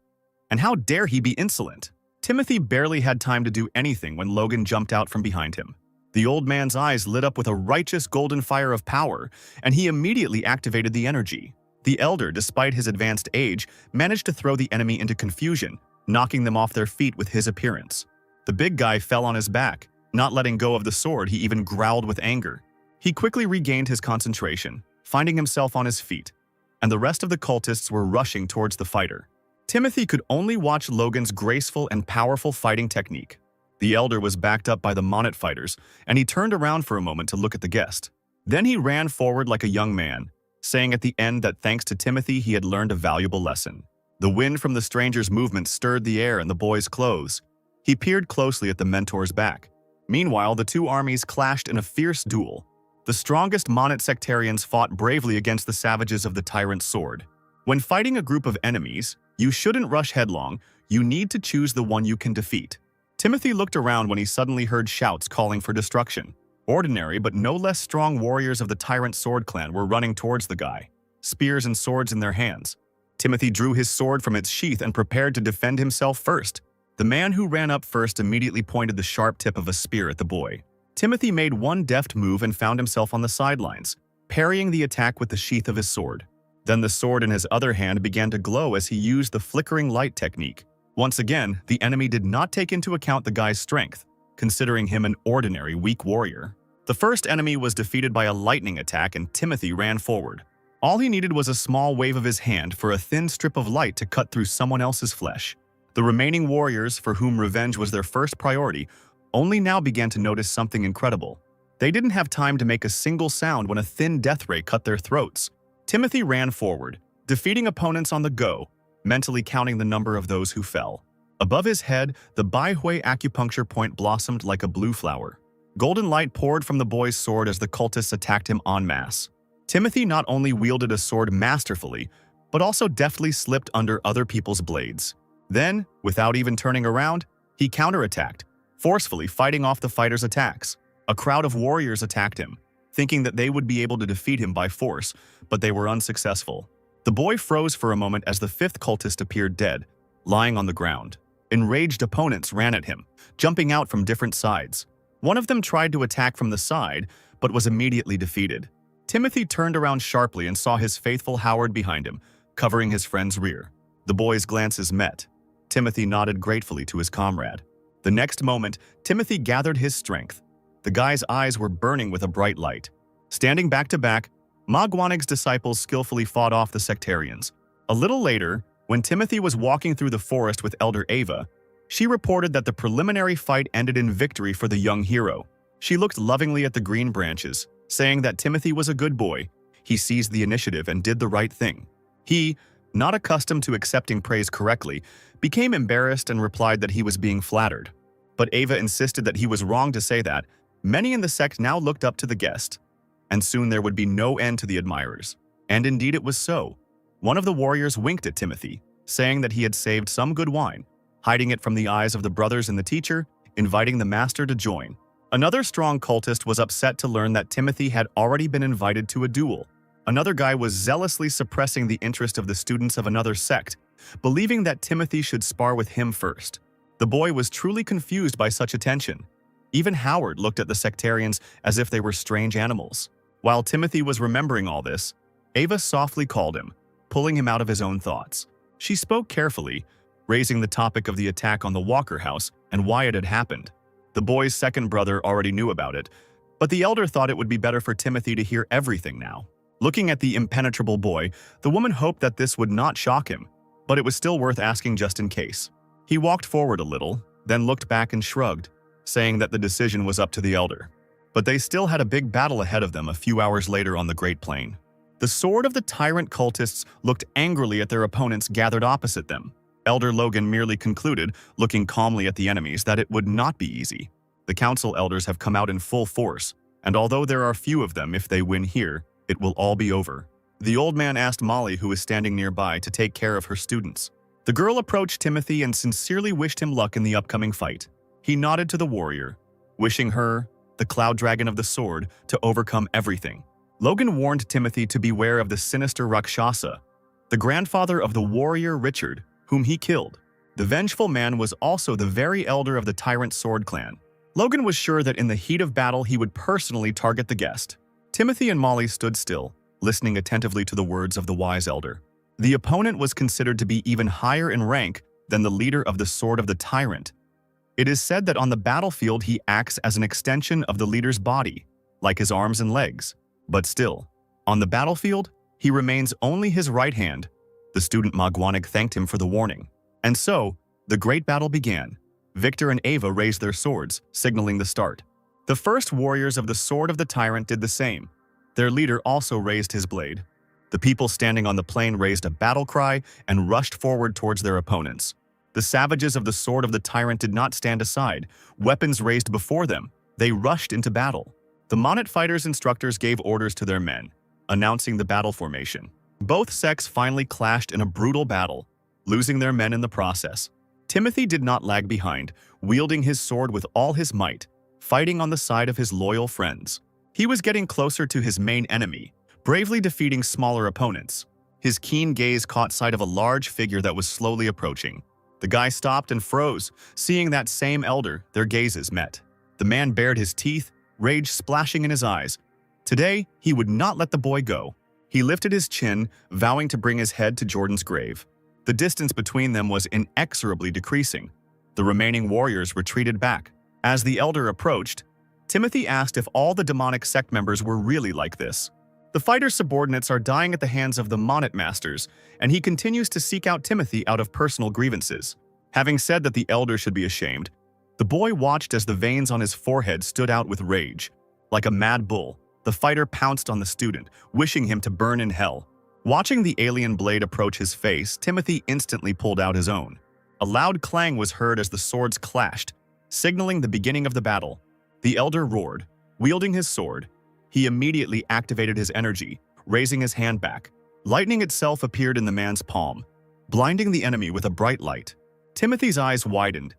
And how dare he be insolent? Timothy barely had time to do anything when Logan jumped out from behind him. The old man's eyes lit up with a righteous golden fire of power, and he immediately activated the energy. The elder, despite his advanced age, managed to throw the enemy into confusion, knocking them off their feet with his appearance. The big guy fell on his back. Not letting go of the sword, he even growled with anger. He quickly regained his concentration, finding himself on his feet, and the rest of the cultists were rushing towards the fighter. Timothy could only watch Logan's graceful and powerful fighting technique. The elder was backed up by the Monite fighters, and he turned around for a moment to look at the guest. Then he ran forward like a young man, saying at the end that thanks to Timothy he had learned a valuable lesson. The wind from the stranger's movement stirred the air and the boy's clothes. He peered closely at the mentor's back. Meanwhile, the two armies clashed in a fierce duel. The strongest Monite sectarians fought bravely against the savages of the tyrant's sword. When fighting a group of enemies, you shouldn't rush headlong. You need to choose the one you can defeat. Timothy looked around when he suddenly heard shouts calling for destruction. Ordinary but no less strong warriors of the Tyrant Sword Clan were running towards the guy, spears and swords in their hands. Timothy drew his sword from its sheath and prepared to defend himself first. The man who ran up first immediately pointed the sharp tip of a spear at the boy. Timothy made one deft move and found himself on the sidelines, parrying the attack with the sheath of his sword. Then the sword in his other hand began to glow as he used the flickering light technique. Once again, the enemy did not take into account the guy's strength, considering him an ordinary weak warrior. The first enemy was defeated by a lightning attack and Timothy ran forward. All he needed was a small wave of his hand for a thin strip of light to cut through someone else's flesh. The remaining warriors, for whom revenge was their first priority, only now began to notice something incredible. They didn't have time to make a single sound when a thin death ray cut their throats. Timothy ran forward, defeating opponents on the go, mentally counting the number of those who fell. Above his head, the Baihui acupuncture point blossomed like a blue flower. Golden light poured from the boy's sword as the cultists attacked him en masse. Timothy not only wielded a sword masterfully, but also deftly slipped under other people's blades. Then, without even turning around, he counterattacked, forcefully fighting off the fighter's attacks. A crowd of warriors attacked him, thinking that they would be able to defeat him by force, but they were unsuccessful. The boy froze for a moment as the fifth cultist appeared dead, lying on the ground. Enraged opponents ran at him, jumping out from different sides. One of them tried to attack from the side, but was immediately defeated. Timothy turned around sharply and saw his faithful Howard behind him, covering his friend's rear. The boys' glances met. Timothy nodded gratefully to his comrade. The next moment, Timothy gathered his strength. The guy's eyes were burning with a bright light. Standing back to back, Magwanig's disciples skillfully fought off the sectarians. A little later, when Timothy was walking through the forest with Elder Ava, she reported that the preliminary fight ended in victory for the young hero. She looked lovingly at the green branches, saying that Timothy was a good boy. He seized the initiative and did the right thing. He, not accustomed to accepting praise correctly, became embarrassed and replied that he was being flattered. But Ava insisted that he was wrong to say that. Many in the sect now looked up to the guest, and soon there would be no end to the admirers. And indeed it was so. One of the warriors winked at Timothy, saying that he had saved some good wine, hiding it from the eyes of the brothers and the teacher, inviting the master to join. Another strong cultist was upset to learn that Timothy had already been invited to a duel. Another guy was zealously suppressing the interest of the students of another sect, believing that Timothy should spar with him first. The boy was truly confused by such attention. Even Howard looked at the sectarians as if they were strange animals. While Timothy was remembering all this, Ava softly called him, pulling him out of his own thoughts. She spoke carefully, raising the topic of the attack on the Walker house and why it had happened. The boy's second brother already knew about it, but the elder thought it would be better for Timothy to hear everything now. Looking at the impenetrable boy, the woman hoped that this would not shock him, but it was still worth asking just in case. He walked forward a little, then looked back and shrugged, saying that the decision was up to the elder. But they still had a big battle ahead of them a few hours later on the Great Plain. The sword of the tyrant cultists looked angrily at their opponents gathered opposite them. Elder Logan merely concluded, looking calmly at the enemies, that it would not be easy. The council elders have come out in full force, and although there are few of them, if they win here, it will all be over. The old man asked Molly, who was standing nearby, to take care of her students. The girl approached Timothy and sincerely wished him luck in the upcoming fight. He nodded to the warrior, wishing her, the cloud dragon of the sword, to overcome everything. Logan warned Timothy to beware of the sinister Rakshasa, the grandfather of the warrior Richard, whom he killed. The vengeful man was also the very elder of the Tyrant Sword Clan. Logan was sure that in the heat of battle he would personally target the guest. Timothy and Molly stood still, listening attentively to the words of the wise elder. The opponent was considered to be even higher in rank than the leader of the Sword of the Tyrant. It is said that on the battlefield he acts as an extension of the leader's body, like his arms and legs. But still, on the battlefield, he remains only his right hand. The student Magwanig thanked him for the warning. And so, the great battle began. Victor and Ava raised their swords, signaling the start. The first warriors of the Sword of the Tyrant did the same. Their leader also raised his blade. The people standing on the plain raised a battle cry and rushed forward towards their opponents. The savages of the Sword of the Tyrant did not stand aside, weapons raised before them. They rushed into battle. The Monet fighters' instructors gave orders to their men, announcing the battle formation. Both sects finally clashed in a brutal battle, losing their men in the process. Timothy did not lag behind, wielding his sword with all his might, fighting on the side of his loyal friends. He was getting closer to his main enemy, bravely defeating smaller opponents. His keen gaze caught sight of a large figure that was slowly approaching. The guy stopped and froze. Seeing that same elder, their gazes met. The man bared his teeth, rage splashing in his eyes. Today, he would not let the boy go. He lifted his chin, vowing to bring his head to Jordan's grave. The distance between them was inexorably decreasing. The remaining warriors retreated back. As the elder approached, Timothy asked if all the demonic sect members were really like this. The fighter's subordinates are dying at the hands of the Monit masters, and he continues to seek out Timothy out of personal grievances. Having said that the elder should be ashamed, the boy watched as the veins on his forehead stood out with rage. Like a mad bull, the fighter pounced on the student, wishing him to burn in hell. Watching the alien blade approach his face, Timothy instantly pulled out his own. A loud clang was heard as the swords clashed, signaling the beginning of the battle. The elder roared, wielding his sword. He immediately activated his energy, raising his hand back. Lightning itself appeared in the man's palm, blinding the enemy with a bright light. Timothy's eyes widened.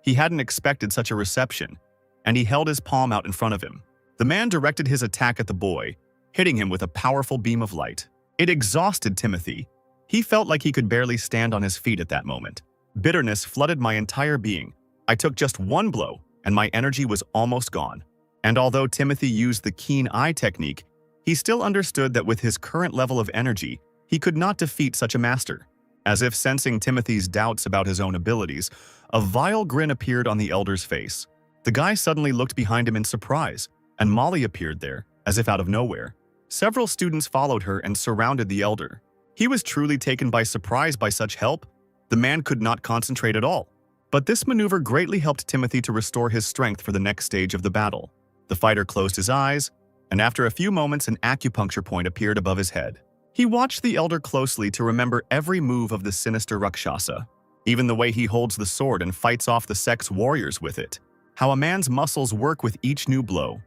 He hadn't expected such a reception, and he held his palm out in front of him. The man directed his attack at the boy, hitting him with a powerful beam of light. It exhausted Timothy. He felt like he could barely stand on his feet at that moment. Bitterness flooded my entire being. I took just one blow, and my energy was almost gone. And although Timothy used the keen eye technique, he still understood that with his current level of energy, he could not defeat such a master. As if sensing Timothy's doubts about his own abilities, a vile grin appeared on the elder's face. The guy suddenly looked behind him in surprise, and Molly appeared there, as if out of nowhere. Several students followed her and surrounded the elder. He was truly taken by surprise by such help. The man could not concentrate at all. But this maneuver greatly helped Timothy to restore his strength for the next stage of the battle. The fighter closed his eyes, and after a few moments an acupuncture point appeared above his head. He watched the elder closely to remember every move of the sinister Rakshasa, even the way he holds the sword and fights off the sect's warriors with it, how a man's muscles work with each new blow,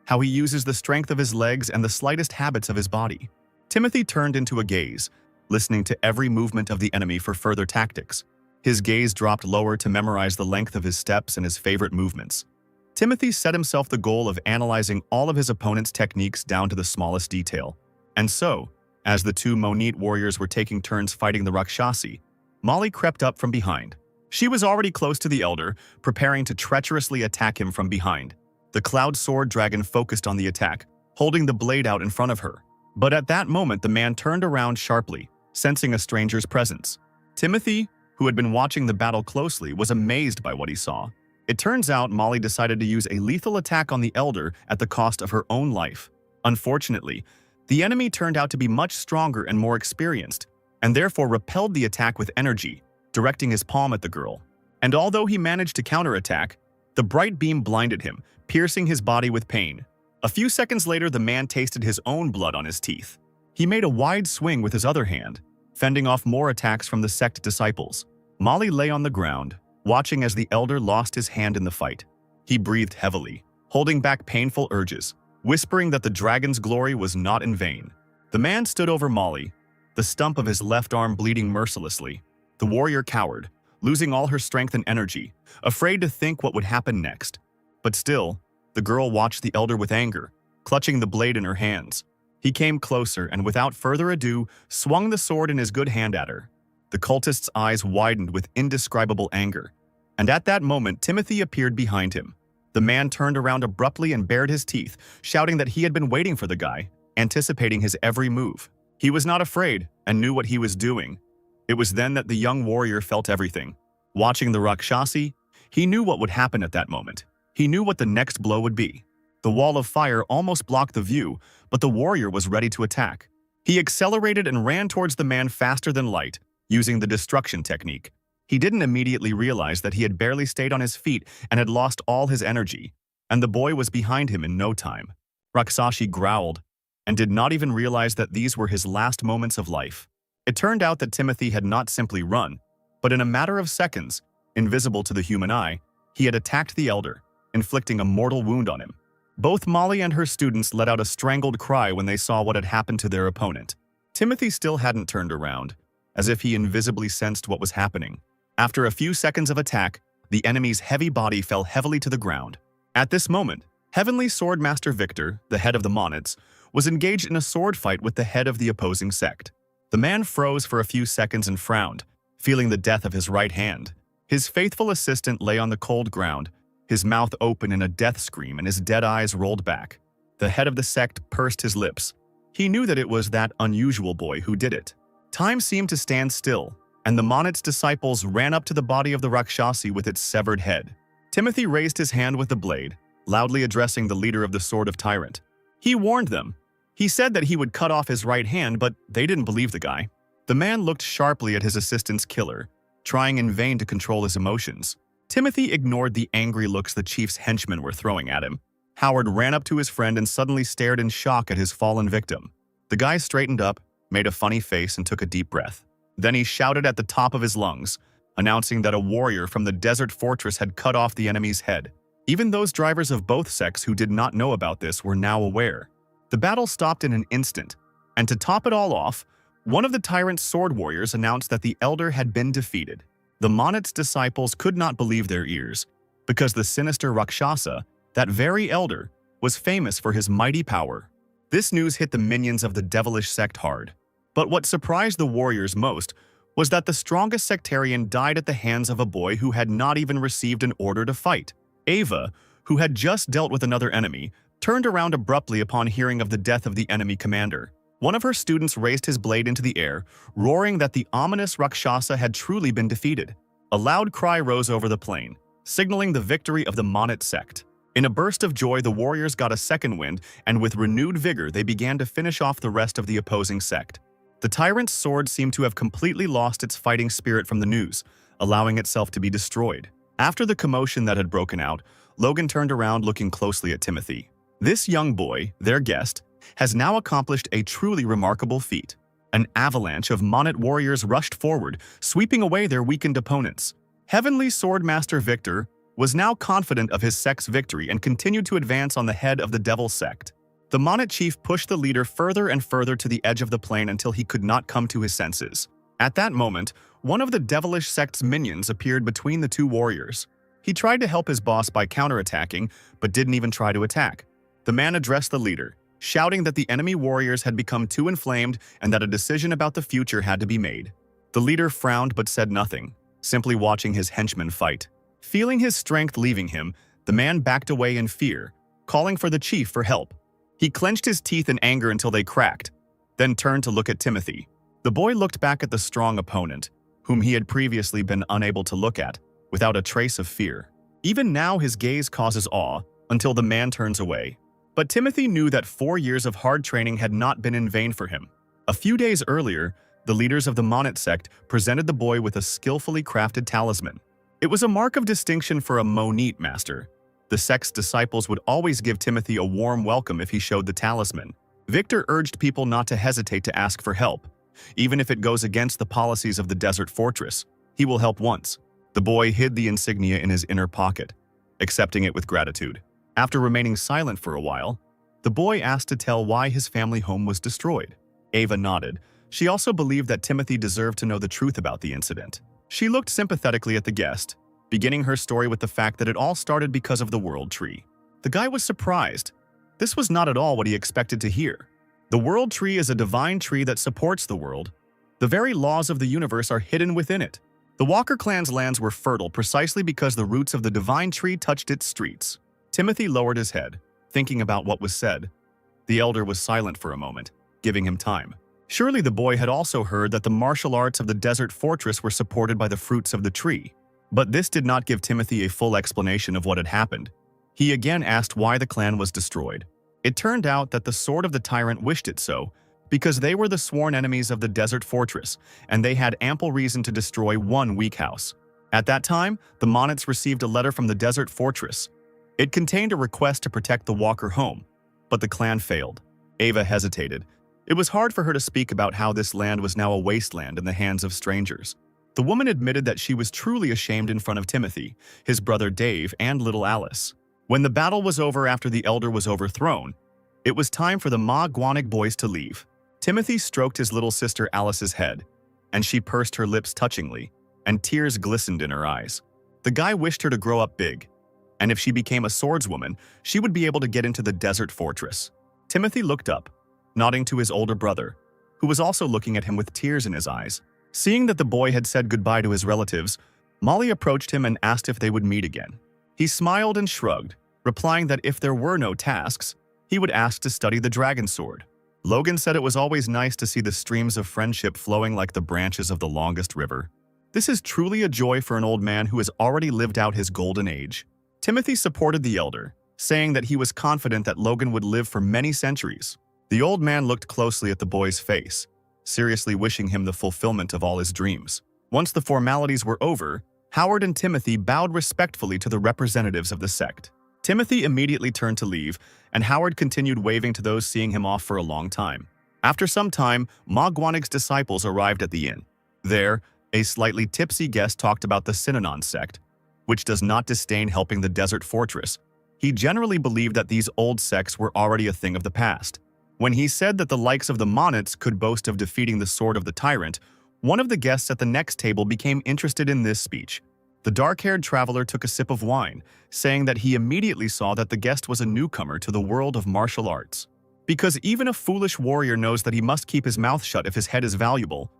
how he uses the strength of his legs and the slightest habits of his body. Timothy turned into a gaze, listening to every movement of the enemy for further tactics. His gaze dropped lower to memorize the length of his steps and his favorite movements. Timothy set himself the goal of analyzing all of his opponent's techniques down to the smallest detail. And so, as the two Monit warriors were taking turns fighting the Rakshasi, Molly crept up from behind. She was already close to the elder, preparing to treacherously attack him from behind. The cloud sword dragon focused on the attack, holding the blade out in front of her. But at that moment, the man turned around sharply, sensing a stranger's presence. Timothy, who had been watching the battle closely, was amazed by what he saw. It turns out Molly decided to use a lethal attack on the elder at the cost of her own life. Unfortunately, the enemy turned out to be much stronger and more experienced, and therefore repelled the attack with energy, directing his palm at the girl. And although he managed to counterattack, the bright beam blinded him, piercing his body with pain. A few seconds later, the man tasted his own blood on his teeth. He made a wide swing with his other hand, fending off more attacks from the sect disciples. Molly lay on the ground, watching as the elder lost his hand in the fight. He breathed heavily, holding back painful urges, whispering that the dragon's glory was not in vain. The man stood over Molly, the stump of his left arm bleeding mercilessly. The warrior cowered, losing all her strength and energy, afraid to think what would happen next. But still, the girl watched the elder with anger, clutching the blade in her hands. He came closer and without further ado, swung the sword in his good hand at her. The cultist's eyes widened with indescribable anger, and at that moment Timothy appeared behind him. The man turned around abruptly and bared his teeth, shouting that he had been waiting for the guy, anticipating his every move. He was not afraid and knew what he was doing. It was then that the young warrior felt everything. Watching the Rakshasi, he knew what would happen at that moment. He knew what the next blow would be. The wall of fire almost blocked the view, but the warrior was ready to attack. He accelerated and ran towards the man faster than light, using the destruction technique. He didn't immediately realize that he had barely stayed on his feet and had lost all his energy, and the boy was behind him in no time. Rakshasi growled, and did not even realize that these were his last moments of life. It turned out that Timothy had not simply run, but in a matter of seconds, invisible to the human eye, he had attacked the elder, inflicting a mortal wound on him. Both Molly and her students let out a strangled cry when they saw what had happened to their opponent. Timothy still hadn't turned around, as if he invisibly sensed what was happening. After a few seconds of attack, the enemy's heavy body fell heavily to the ground. At this moment, Heavenly Sword Master Victor, the head of the Monets, was engaged in a sword fight with the head of the opposing sect. The man froze for a few seconds and frowned, feeling the death of his right hand. His faithful assistant lay on the cold ground, his mouth open in a death scream and his dead eyes rolled back. The head of the sect pursed his lips. He knew that it was that unusual boy who did it. Time seemed to stand still, and the Monet's disciples ran up to the body of the Rakshasi with its severed head. Timothy raised his hand with the blade, loudly addressing the leader of the Sword of Tyrant. He warned them. He said that he would cut off his right hand, but they didn't believe the guy. The man looked sharply at his assistant's killer, trying in vain to control his emotions. Timothy ignored the angry looks the chief's henchmen were throwing at him. Howard ran up to his friend and suddenly stared in shock at his fallen victim. The guy straightened up, made a funny face, and took a deep breath. Then he shouted at the top of his lungs, announcing that a warrior from the desert fortress had cut off the enemy's head. Even those drivers of both sects who did not know about this were now aware. The battle stopped in an instant, and to top it all off, one of the tyrant's sword warriors announced that the elder had been defeated. The Monet's disciples could not believe their ears, because the sinister Rakshasa, that very elder, was famous for his mighty power. This news hit the minions of the devilish sect hard. But what surprised the warriors most was that the strongest sectarian died at the hands of a boy who had not even received an order to fight. Ava, who had just dealt with another enemy, turned around abruptly upon hearing of the death of the enemy commander. One of her students raised his blade into the air, roaring that the ominous Rakshasa had truly been defeated. A loud cry rose over the plain, signaling the victory of the Monet sect. In a burst of joy, the warriors got a second wind, and with renewed vigor they began to finish off the rest of the opposing sect. The tyrant's sword seemed to have completely lost its fighting spirit from the news, allowing itself to be destroyed. After the commotion that had broken out, Logan turned around looking closely at Timothy. This young boy, their guest, has now accomplished a truly remarkable feat. An avalanche of Monet warriors rushed forward, sweeping away their weakened opponents. Heavenly Sword Master Victor was now confident of his sect's victory and continued to advance on the head of the Devil sect. The Monet chief pushed the leader further and further to the edge of the plain until he could not come to his senses. At that moment, one of the devilish sect's minions appeared between the two warriors. He tried to help his boss by counterattacking, but didn't even try to attack. The man addressed the leader, shouting that the enemy warriors had become too inflamed and that a decision about the future had to be made. The leader frowned but said nothing, simply watching his henchmen fight. Feeling his strength leaving him, the man backed away in fear, calling for the chief for help. He clenched his teeth in anger until they cracked, then turned to look at Timothy. The boy looked back at the strong opponent, whom he had previously been unable to look at, without a trace of fear. Even now his gaze causes awe, until the man turns away. But Timothy knew that 4 years of hard training had not been in vain for him. A few days earlier, the leaders of the Monet sect presented the boy with a skillfully crafted talisman. It was a mark of distinction for a Monete master. The sect's disciples would always give Timothy a warm welcome if he showed the talisman. Victor urged people not to hesitate to ask for help. Even if it goes against the policies of the desert fortress, he will help once. The boy hid the insignia in his inner pocket, accepting it with gratitude. After remaining silent for a while, the boy asked to tell why his family home was destroyed. Ava nodded. She also believed that Timothy deserved to know the truth about the incident. She looked sympathetically at the guest, beginning her story with the fact that it all started because of the World Tree. The guy was surprised. This was not at all what he expected to hear. The World Tree is a divine tree that supports the world. The very laws of the universe are hidden within it. The Walker clan's lands were fertile precisely because the roots of the divine tree touched its streets. Timothy lowered his head, thinking about what was said. The elder was silent for a moment, giving him time. Surely the boy had also heard that the martial arts of the desert fortress were supported by the fruits of the tree. But this did not give Timothy a full explanation of what had happened. He again asked why the clan was destroyed. It turned out that the Sword of the Tyrant wished it so, because they were the sworn enemies of the desert fortress, and they had ample reason to destroy one weak house. At that time, the Monets received a letter from the desert fortress. It contained a request to protect the Walker home, but the clan failed. Ava hesitated. It was hard for her to speak about how this land was now a wasteland in the hands of strangers. The woman admitted that she was truly ashamed in front of Timothy, his brother Dave, and little Alice. When the battle was over after the elder was overthrown, it was time for the Ma-Guanic boys to leave. Timothy stroked his little sister Alice's head, and she pursed her lips touchingly, and tears glistened in her eyes. The guy wished her to grow up big, and if she became a swordswoman, she would be able to get into the desert fortress. Timothy looked up, nodding to his older brother, who was also looking at him with tears in his eyes. Seeing that the boy had said goodbye to his relatives, Molly approached him and asked if they would meet again. He smiled and shrugged, replying that if there were no tasks, he would ask to study the dragon sword. Logan said it was always nice to see the streams of friendship flowing like the branches of the longest river. This is truly a joy for an old man who has already lived out his golden age. Timothy supported the elder, saying that he was confident that Logan would live for many centuries. The old man looked closely at the boy's face, seriously wishing him the fulfillment of all his dreams. Once the formalities were over, Howard and Timothy bowed respectfully to the representatives of the sect. Timothy immediately turned to leave, and Howard continued waving to those seeing him off for a long time. After some time, Magwanig's disciples arrived at the inn. There, a slightly tipsy guest talked about the Synanon sect, which does not disdain helping the desert fortress. He generally believed that these old sects were already a thing of the past. When he said that the likes of the Monets could boast of defeating the sword of the tyrant, one of the guests at the next table became interested in this speech. The dark-haired traveler took a sip of wine, saying that he immediately saw that the guest was a newcomer to the world of martial arts. Because even a foolish warrior knows that he must keep his mouth shut if his head is valuable.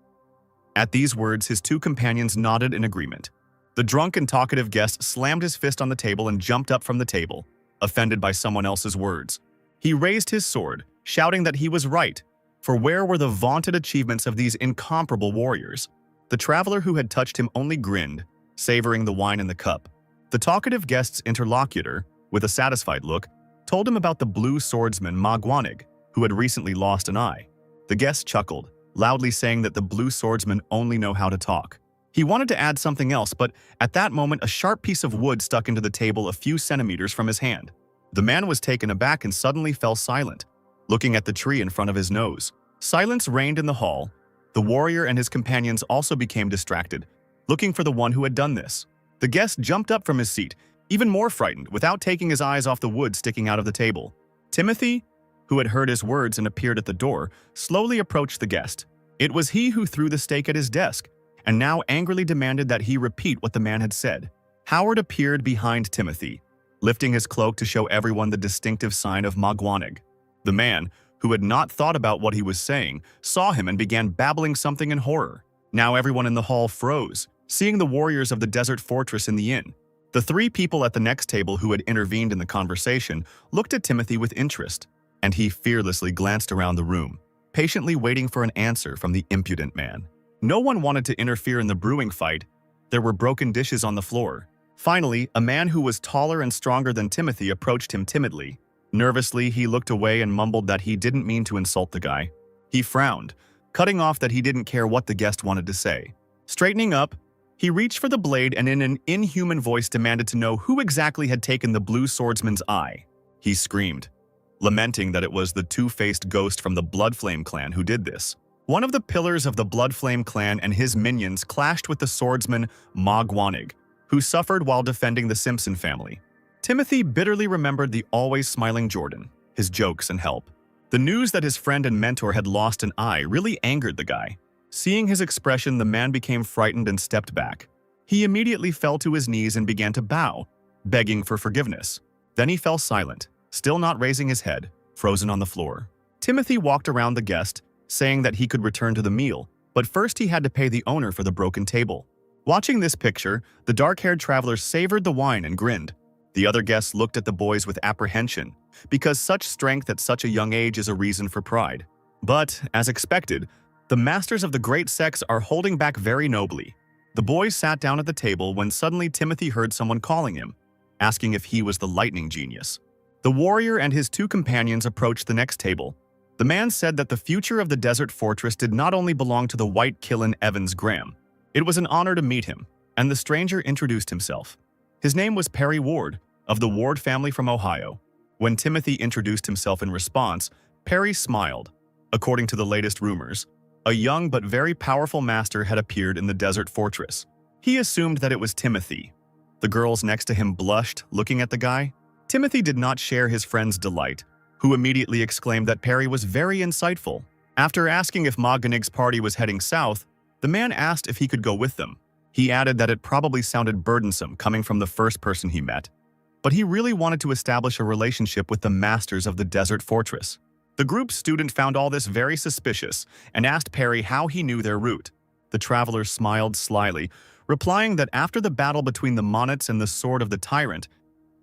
At these words, his two companions nodded in agreement. The drunk and talkative guest slammed his fist on the table and jumped up from the table, offended by someone else's words. He raised his sword, shouting that he was right, for where were the vaunted achievements of these incomparable warriors? The traveler who had touched him only grinned, savoring the wine in the cup. The talkative guest's interlocutor, with a satisfied look, told him about the blue swordsman Magwanig, who had recently lost an eye. The guest chuckled, loudly saying that the blue swordsmen only know how to talk. He wanted to add something else, but at that moment a sharp piece of wood stuck into the table a few centimeters from his hand. The man was taken aback and suddenly fell silent, looking at the tree in front of his nose. Silence reigned in the hall. The warrior and his companions also became distracted, looking for the one who had done this. The guest jumped up from his seat, even more frightened, without taking his eyes off the wood sticking out of the table. Timothy, who had heard his words and appeared at the door, slowly approached the guest. It was he who threw the stake at his desk, and now angrily demanded that he repeat what the man had said. Howard appeared behind Timothy, lifting his cloak to show everyone the distinctive sign of Magwanig. The man, who had not thought about what he was saying, saw him and began babbling something in horror. Now everyone in the hall froze, seeing the warriors of the desert fortress in the inn. The three people at the next table who had intervened in the conversation looked at Timothy with interest, and he fearlessly glanced around the room, patiently waiting for an answer from the impudent man. No one wanted to interfere in the brewing fight. There were broken dishes on the floor. Finally, a man who was taller and stronger than Timothy approached him timidly. Nervously, he looked away and mumbled that he didn't mean to insult the guy. He frowned, cutting off that he didn't care what the guest wanted to say. Straightening up, he reached for the blade and in an inhuman voice demanded to know who exactly had taken the blue swordsman's eye. He screamed, lamenting that it was the two-faced ghost from the Bloodflame clan who did this. One of the pillars of the Bloodflame clan and his minions clashed with the swordsman Magwanig, who suffered while defending the Simpson family. Timothy bitterly remembered the always smiling Jordan, his jokes and help. The news that his friend and mentor had lost an eye really angered the guy. Seeing his expression, the man became frightened and stepped back. He immediately fell to his knees and began to bow, begging for forgiveness. Then he fell silent, still not raising his head, frozen on the floor. Timothy walked around the guest, saying that he could return to the meal, but first he had to pay the owner for the broken table. Watching this picture, the dark-haired traveler savored the wine and grinned. The other guests looked at the boys with apprehension, because such strength at such a young age is a reason for pride. But, as expected, the masters of the great sects are holding back very nobly. The boys sat down at the table when suddenly Timothy heard someone calling him, asking if he was the lightning genius. The warrior and his two companions approached the next table. The man said that the future of the desert fortress did not only belong to the white Killen Evans Graham. It was an honor to meet him, and the stranger introduced himself. His name was Perry Ward, of the Ward family from Ohio. When Timothy introduced himself in response, Perry smiled. According to the latest rumors, a young but very powerful master had appeared in the desert fortress. He assumed that it was Timothy. The girls next to him blushed, looking at the guy. Timothy did not share his friend's delight, who immediately exclaimed that Perry was very insightful. After asking if Maganig's party was heading south, the man asked if he could go with them. He added that it probably sounded burdensome coming from the first person he met, but he really wanted to establish a relationship with the masters of the desert fortress. The group's student found all this very suspicious and asked Perry how he knew their route. The traveler smiled slyly, replying that after the battle between the Monets and the Sword of the Tyrant,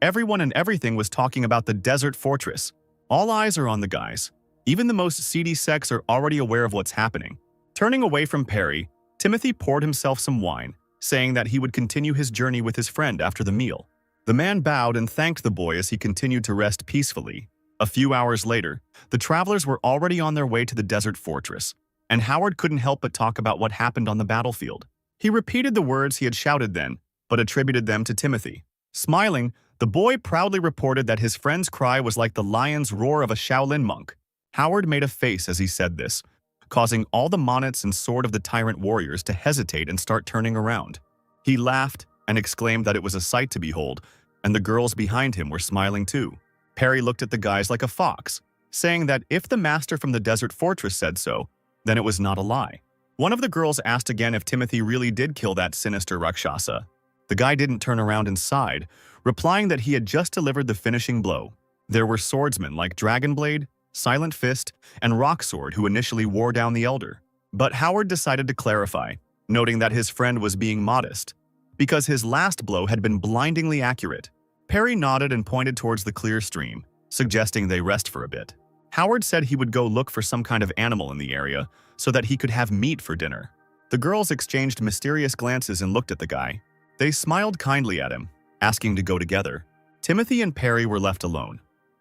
everyone and everything was talking about the desert fortress. All eyes are on the guys. Even the most seedy sects are already aware of what's happening. Turning away from Perry, Timothy poured himself some wine, saying that he would continue his journey with his friend after the meal. The man bowed and thanked the boy as he continued to rest peacefully. A few hours later, the travelers were already on their way to the desert fortress, and Howard couldn't help but talk about what happened on the battlefield. He repeated the words he had shouted then, but attributed them to Timothy. Smiling, the boy proudly reported that his friend's cry was like the lion's roar of a Shaolin monk. Howard made a face as he said this, causing all the Monets and Sword of the Tyrant warriors to hesitate and start turning around. He laughed and exclaimed that it was a sight to behold, and the girls behind him were smiling too. Perry looked at the guys like a fox, saying that if the master from the desert fortress said so, then it was not a lie. One of the girls asked again if Timothy really did kill that sinister Rakshasa. The guy didn't turn around and sighed, replying that he had just delivered the finishing blow. There were swordsmen like Dragonblade, Silent Fist, and Rocksword who initially wore down the elder. But Howard decided to clarify, noting that his friend was being modest, because his last blow had been blindingly accurate. Perry nodded and pointed towards the clear stream, suggesting they rest for a bit. Howard said he would go look for some kind of animal in the area so that he could have meat for dinner. The girls exchanged mysterious glances and looked at the guy. They smiled kindly at him, asking to go together. Timothy and Perry were left alone,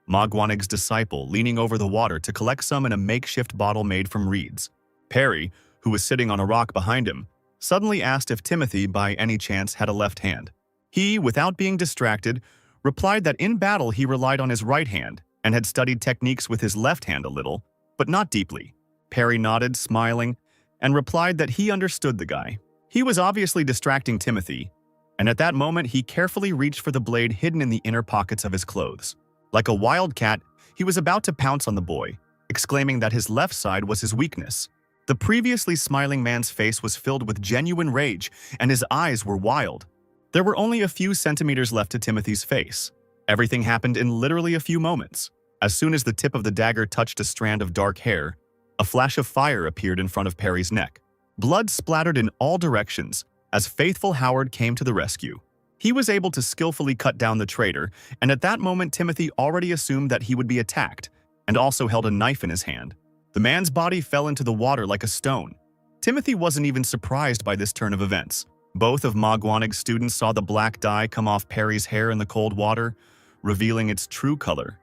Mogwanig's disciple leaning over the water to collect some in a makeshift bottle made from reeds. Perry, who was sitting on a rock behind him, suddenly asked if Timothy by any chance had a left hand. He, without being distracted, replied that in battle he relied on his right hand and had studied techniques with his left hand a little, but not deeply. Perry nodded, smiling, and replied that he understood the guy. He was obviously distracting Timothy, and at that moment he carefully reached for the blade hidden in the inner pockets of his clothes. Like a wildcat, he was about to pounce on the boy, exclaiming that his left side was his weakness. The previously smiling man's face was filled with genuine rage, and his eyes were wild. There were only a few centimeters left to Timothy's face. Everything happened in literally a few moments. As soon as the tip of the dagger touched a strand of dark hair, a flash of fire appeared in front of Perry's neck. Blood splattered in all directions as faithful Howard came to the rescue. He was able to skillfully cut down the traitor, and at that moment Timothy already assumed that he would be attacked, and also held a knife in his hand. The man's body fell into the water like a stone. Timothy wasn't even surprised by this turn of events. Both of Mogwanig's students saw the black dye come off Perry's hair in the cold water, revealing its true color,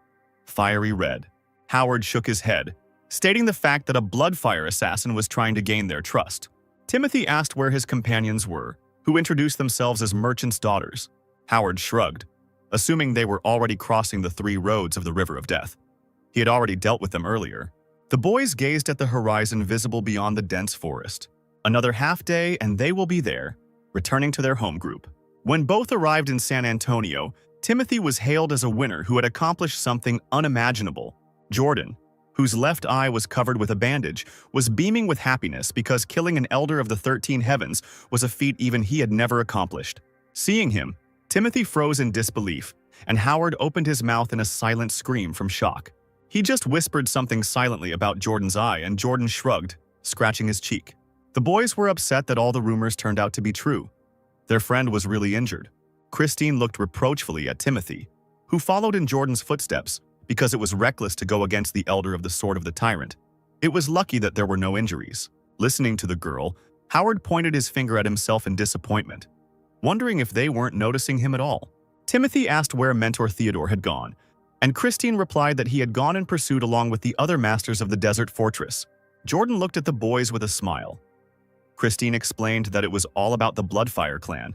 fiery red. Howard shook his head, stating the fact that a bloodfire assassin was trying to gain their trust. Timothy asked where his companions were, who introduced themselves as merchants' daughters. Howard shrugged, assuming they were already crossing the 3 roads of the River of Death. He had already dealt with them earlier. The boys gazed at the horizon visible beyond the dense forest. Another half day and they will be there, returning to their home group. When both arrived in San Antonio, Timothy was hailed as a winner who had accomplished something unimaginable. Jordan, whose left eye was covered with a bandage, was beaming with happiness because killing an elder of the 13 heavens was a feat even he had never accomplished. Seeing him, Timothy froze in disbelief, and Howard opened his mouth in a silent scream from shock. He just whispered something silently about Jordan's eye, and Jordan shrugged, scratching his cheek. The boys were upset that all the rumors turned out to be true. Their friend was really injured. Christine looked reproachfully at Timothy, who followed in Jordan's footsteps because it was reckless to go against the elder of the Sword of the Tyrant. It was lucky that there were no injuries. Listening to the girl, Howard pointed his finger at himself in disappointment, wondering if they weren't noticing him at all. Timothy asked where Mentor Theodore had gone, and Christine replied that he had gone in pursuit along with the other masters of the desert fortress. Jordan looked at the boys with a smile. Christine explained that it was all about the Bloodfire clan.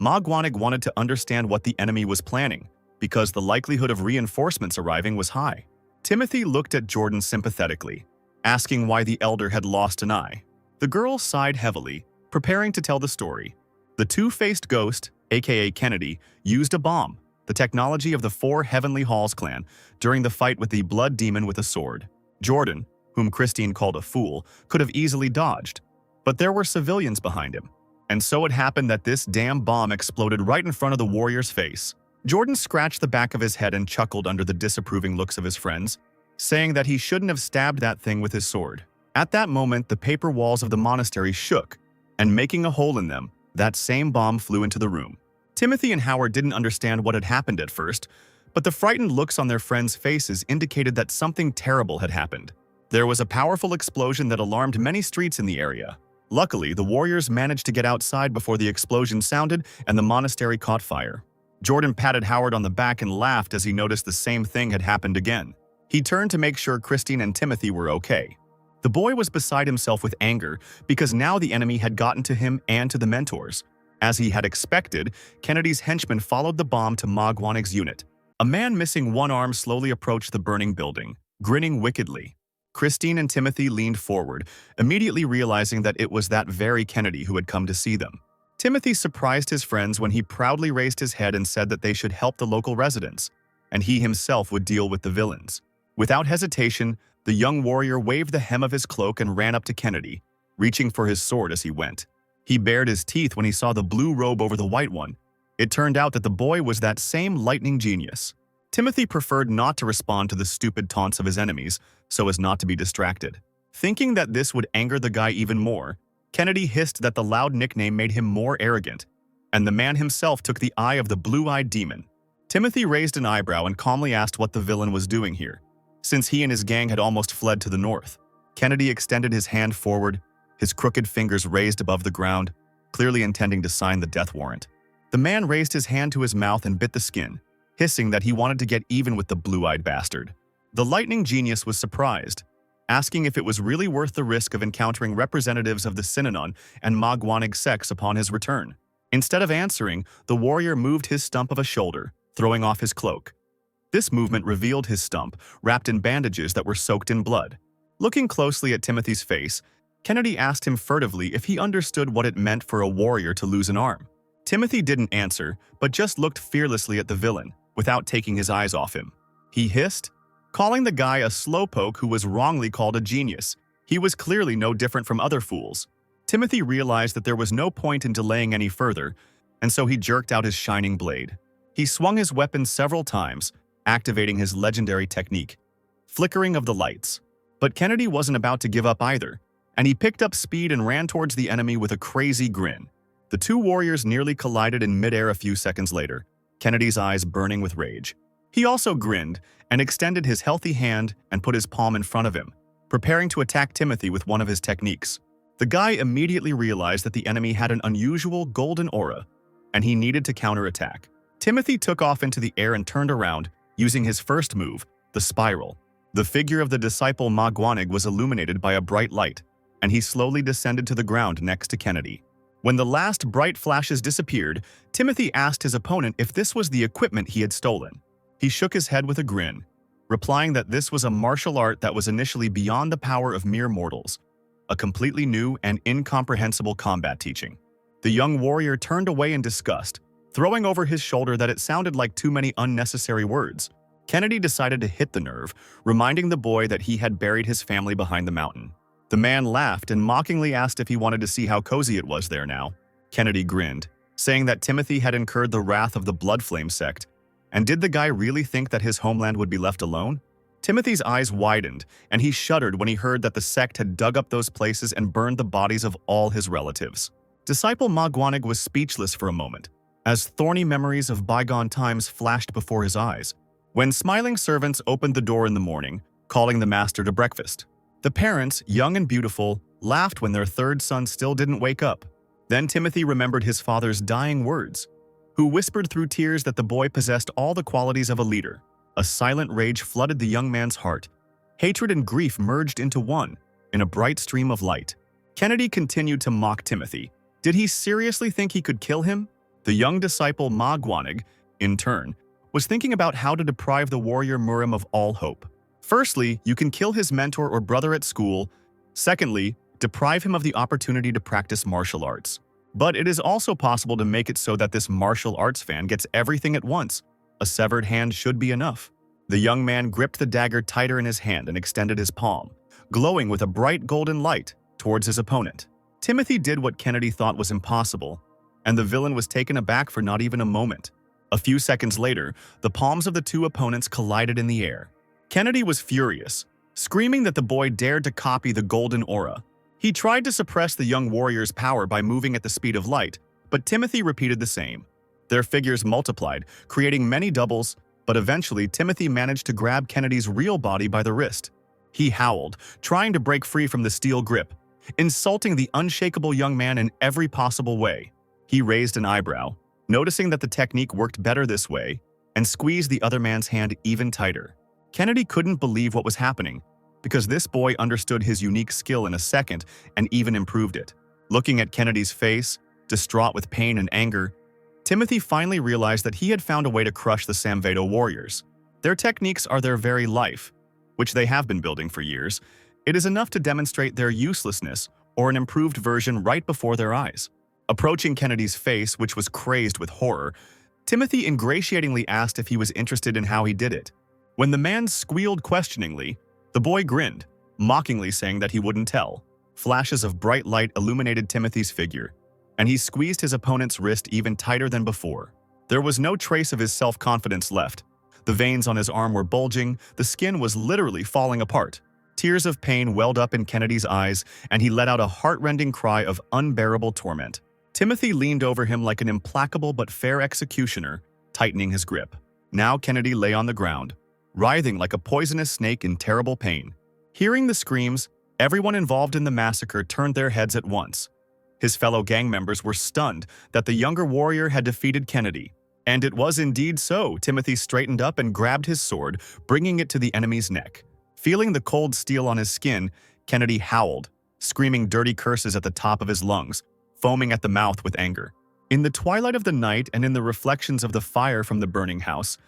Mogwanig wanted to understand what the enemy was planning, because the likelihood of reinforcements arriving was high. Timothy looked at Jordan sympathetically, asking why the elder had lost an eye. The girl sighed heavily, preparing to tell the story. The two-faced ghost, aka Kennedy, used a bomb, the technology of the 4 Heavenly Halls clan, during the fight with the blood demon with a sword. Jordan, whom Christine called a fool, could have easily dodged, but there were civilians behind him. And so it happened that this damn bomb exploded right in front of the warrior's face. Jordan scratched the back of his head and chuckled under the disapproving looks of his friends, saying that he shouldn't have stabbed that thing with his sword. At that moment, the paper walls of the monastery shook, and making a hole in them, that same bomb flew into the room. Timothy and Howard didn't understand what had happened at first, but the frightened looks on their friends' faces indicated that something terrible had happened. There was a powerful explosion that alarmed many streets in the area. Luckily, the warriors managed to get outside before the explosion sounded and the monastery caught fire. Jordan patted Howard on the back and laughed as he noticed the same thing had happened again. He turned to make sure Christine and Timothy were okay. The boy was beside himself with anger because now the enemy had gotten to him and to the mentors. As he had expected, Kennedy's henchmen followed the bomb to Magwanig's unit. A man missing one arm slowly approached the burning building, grinning wickedly. Christine and Timothy leaned forward, immediately realizing that it was that very Kennedy who had come to see them. Timothy surprised his friends when he proudly raised his head and said that they should help the local residents, and he himself would deal with the villains. Without hesitation, the young warrior waved the hem of his cloak and ran up to Kennedy, reaching for his sword as he went. He bared his teeth when he saw the blue robe over the white one. It turned out that the boy was that same lightning genius. Timothy preferred not to respond to the stupid taunts of his enemies, so as not to be distracted. Thinking that this would anger the guy even more, Kennedy hissed that the loud nickname made him more arrogant, and the man himself took the eye of the blue-eyed demon. Timothy raised an eyebrow and calmly asked what the villain was doing here, since he and his gang had almost fled to the north. Kennedy extended his hand forward, his crooked fingers raised above the ground, clearly intending to sign the death warrant. The man raised his hand to his mouth and bit the skin, hissing that he wanted to get even with the blue-eyed bastard. The lightning genius was surprised, asking if it was really worth the risk of encountering representatives of the Synanon and Magwanig sects upon his return. Instead of answering, the warrior moved his stump of a shoulder, throwing off his cloak. This movement revealed his stump, wrapped in bandages that were soaked in blood. Looking closely at Timothy's face, Kennedy asked him furtively if he understood what it meant for a warrior to lose an arm. Timothy didn't answer, but just looked fearlessly at the villain, without taking his eyes off him. He hissed, calling the guy a slowpoke who was wrongly called a genius. He was clearly no different from other fools. Timothy realized that there was no point in delaying any further, and so he jerked out his shining blade. He swung his weapon several times, activating his legendary technique, flickering of the lights. But Kennedy wasn't about to give up either, and he picked up speed and ran towards the enemy with a crazy grin. The two warriors nearly collided in midair a few seconds later, Kennedy's eyes burning with rage. He also grinned and extended his healthy hand and put his palm in front of him, preparing to attack Timothy with one of his techniques. The guy immediately realized that the enemy had an unusual golden aura, and he needed to counterattack. Timothy took off into the air and turned around, using his first move, the spiral. The figure of the disciple Magwanig was illuminated by a bright light, and he slowly descended to the ground next to Kennedy. When the last bright flashes disappeared, Timothy asked his opponent if this was the equipment he had stolen. He shook his head with a grin, replying that this was a martial art that was initially beyond the power of mere mortals, a completely new and incomprehensible combat teaching. The young warrior turned away in disgust, throwing over his shoulder that it sounded like too many unnecessary words. Kennedy decided to hit the nerve, reminding the boy that he had buried his family behind the mountain. The man laughed and mockingly asked if he wanted to see how cozy it was there now. Kennedy grinned, saying that Timothy had incurred the wrath of the Bloodflame sect, and did the guy really think that his homeland would be left alone? Timothy's eyes widened, and he shuddered when he heard that the sect had dug up those places and burned the bodies of all his relatives. Disciple Magwanig was speechless for a moment, as thorny memories of bygone times flashed before his eyes. When smiling servants opened the door in the morning, calling the master to breakfast, the parents, young and beautiful, laughed when their third son still didn't wake up. Then Timothy remembered his father's dying words, who whispered through tears that the boy possessed all the qualities of a leader. A silent rage flooded the young man's heart. Hatred and grief merged into one, in a bright stream of light. Kennedy continued to mock Timothy. Did he seriously think he could kill him? The young disciple Magwanig, in turn, was thinking about how to deprive the warrior Murim of all hope. Firstly, you can kill his mentor or brother at school. Secondly, deprive him of the opportunity to practice martial arts. But it is also possible to make it so that this martial arts fan gets everything at once. A severed hand should be enough. The young man gripped the dagger tighter in his hand and extended his palm, glowing with a bright golden light, towards his opponent. Timothy did what Kennedy thought was impossible, and the villain was taken aback for not even a moment. A few seconds later, the palms of the two opponents collided in the air. Kennedy was furious, screaming that the boy dared to copy the golden aura. He tried to suppress the young warrior's power by moving at the speed of light, but Timothy repeated the same. Their figures multiplied, creating many doubles, but eventually Timothy managed to grab Kennedy's real body by the wrist. He howled, trying to break free from the steel grip, insulting the unshakable young man in every possible way. He raised an eyebrow, noticing that the technique worked better this way, and squeezed the other man's hand even tighter. Kennedy couldn't believe what was happening, because this boy understood his unique skill in a second and even improved it. Looking at Kennedy's face, distraught with pain and anger, Timothy finally realized that he had found a way to crush the Samvedo warriors. Their techniques are their very life, which they have been building for years. It is enough to demonstrate their uselessness or an improved version right before their eyes. Approaching Kennedy's face, which was crazed with horror, Timothy ingratiatingly asked if he was interested in how he did it. When the man squealed questioningly, the boy grinned, mockingly saying that he wouldn't tell. Flashes of bright light illuminated Timothy's figure, and he squeezed his opponent's wrist even tighter than before. There was no trace of his self-confidence left. The veins on his arm were bulging, the skin was literally falling apart. Tears of pain welled up in Kennedy's eyes, and he let out a heart-rending cry of unbearable torment. Timothy leaned over him like an implacable but fair executioner, tightening his grip. Now Kennedy lay on the ground, writhing like a poisonous snake in terrible pain. Hearing the screams, everyone involved in the massacre turned their heads at once. His fellow gang members were stunned that the younger warrior had defeated Kennedy. And it was indeed so. Timothy straightened up and grabbed his sword, bringing it to the enemy's neck. Feeling the cold steel on his skin, Kennedy howled, screaming dirty curses at the top of his lungs, foaming at the mouth with anger. In the twilight of the night and in the reflections of the fire from the burning house,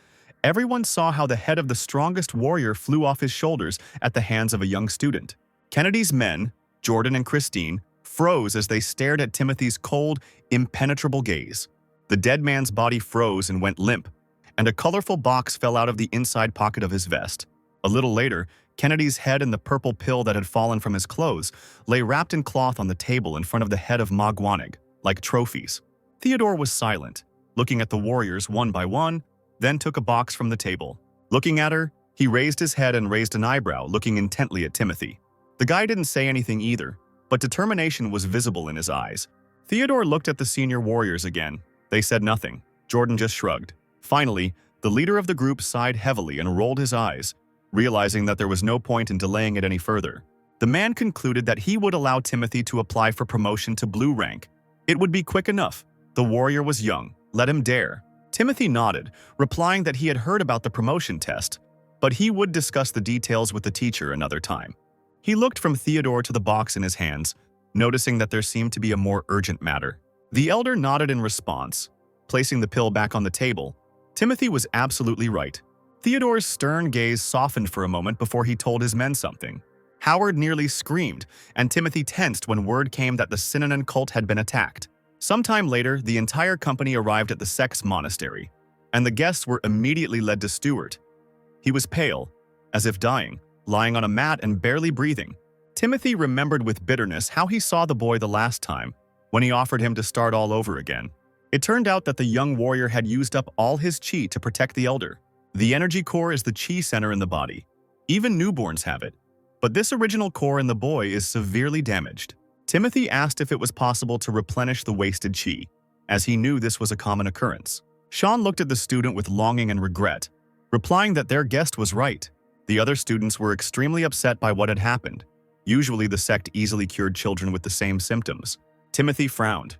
everyone saw how the head of the strongest warrior flew off his shoulders at the hands of a young student. Kennedy's men, Jordan and Christine, froze as they stared at Timothy's cold, impenetrable gaze. The dead man's body froze and went limp, and a colorful box fell out of the inside pocket of his vest. A little later, Kennedy's head and the purple pill that had fallen from his clothes lay wrapped in cloth on the table in front of the head of Magwanig, like trophies. Theodore was silent, looking at the warriors one by one, then took a box from the table. Looking at her, he raised his head and raised an eyebrow, looking intently at Timothy. The guy didn't say anything either, but determination was visible in his eyes. Theodore looked at the senior warriors again. They said nothing. Jordan just shrugged. Finally, the leader of the group sighed heavily and rolled his eyes, realizing that there was no point in delaying it any further. The man concluded that he would allow Timothy to apply for promotion to blue rank. It would be quick enough. The warrior was young. Let him dare. Timothy nodded, replying that he had heard about the promotion test, but he would discuss the details with the teacher another time. He looked from Theodore to the box in his hands, noticing that there seemed to be a more urgent matter. The elder nodded in response, placing the pill back on the table. Timothy was absolutely right. Theodore's stern gaze softened for a moment before he told his men something. Howard nearly screamed, and Timothy tensed when word came that the Synonym cult had been attacked. Sometime later, the entire company arrived at the Sex Monastery, and the guests were immediately led to Stuart. He was pale, as if dying, lying on a mat and barely breathing. Timothy remembered with bitterness how he saw the boy the last time, when he offered him to start all over again. It turned out that the young warrior had used up all his chi to protect the elder. The energy core is the chi center in the body. Even newborns have it. But this original core in the boy is severely damaged. Timothy asked if it was possible to replenish the wasted chi, as he knew this was a common occurrence. Sean looked at the student with longing and regret, replying that their guest was right. The other students were extremely upset by what had happened. Usually the sect easily cured children with the same symptoms. Timothy frowned.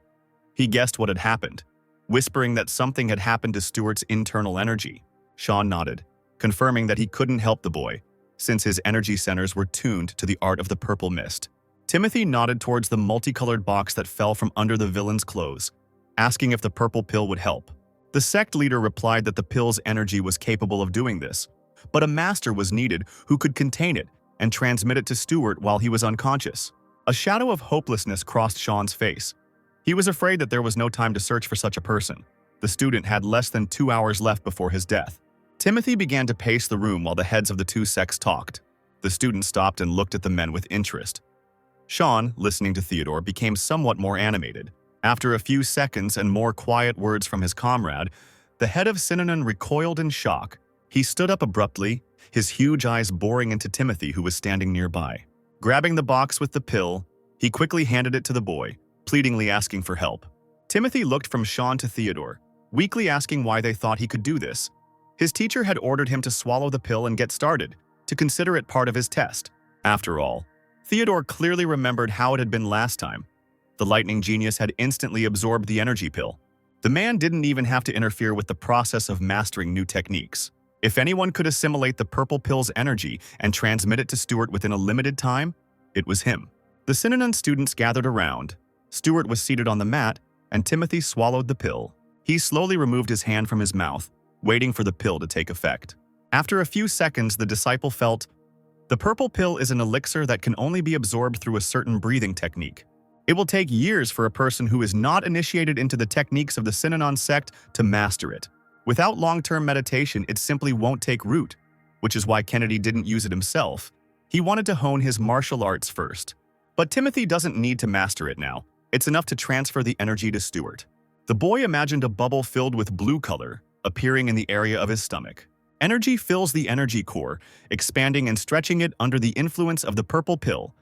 He guessed what had happened, whispering that something had happened to Stuart's internal energy. Sean nodded, confirming that he couldn't help the boy, since his energy centers were tuned to the art of the purple mist. Timothy nodded towards the multicolored box that fell from under the villain's clothes, asking if the purple pill would help. The sect leader replied that the pill's energy was capable of doing this, but a master was needed who could contain it and transmit it to Stuart while he was unconscious. A shadow of hopelessness crossed Sean's face. He was afraid that there was no time to search for such a person. The student had less than 2 hours left before his death. Timothy began to pace the room while the heads of the two sects talked. The student stopped and looked at the men with interest. Sean, listening to Theodore, became somewhat more animated. After a few seconds and more quiet words from his comrade, the head of Synonym recoiled in shock. He stood up abruptly, his huge eyes boring into Timothy, who was standing nearby. Grabbing the box with the pill, he quickly handed it to the boy, pleadingly asking for help. Timothy looked from Sean to Theodore, weakly asking why they thought he could do this. His teacher had ordered him to swallow the pill and get started, to consider it part of his test. After all, Theodore clearly remembered how it had been last time. The lightning genius had instantly absorbed the energy pill. The man didn't even have to interfere with the process of mastering new techniques. If anyone could assimilate the purple pill's energy and transmit it to Stuart within a limited time, it was him. The Synonym students gathered around. Stuart was seated on the mat, and Timothy swallowed the pill. He slowly removed his hand from his mouth, waiting for the pill to take effect. After a few seconds, the disciple felt, the purple pill is an elixir that can only be absorbed through a certain breathing technique. It will take years for a person who is not initiated into the techniques of the Synonym sect to master it. Without long-term meditation, it simply won't take root, which is why Kennedy didn't use it himself. He wanted to hone his martial arts first. But Timothy doesn't need to master it now. It's enough to transfer the energy to Stuart. The boy imagined a bubble filled with blue color, appearing in the area of his stomach. Energy fills the energy core, expanding and stretching it under the influence of the purple pill.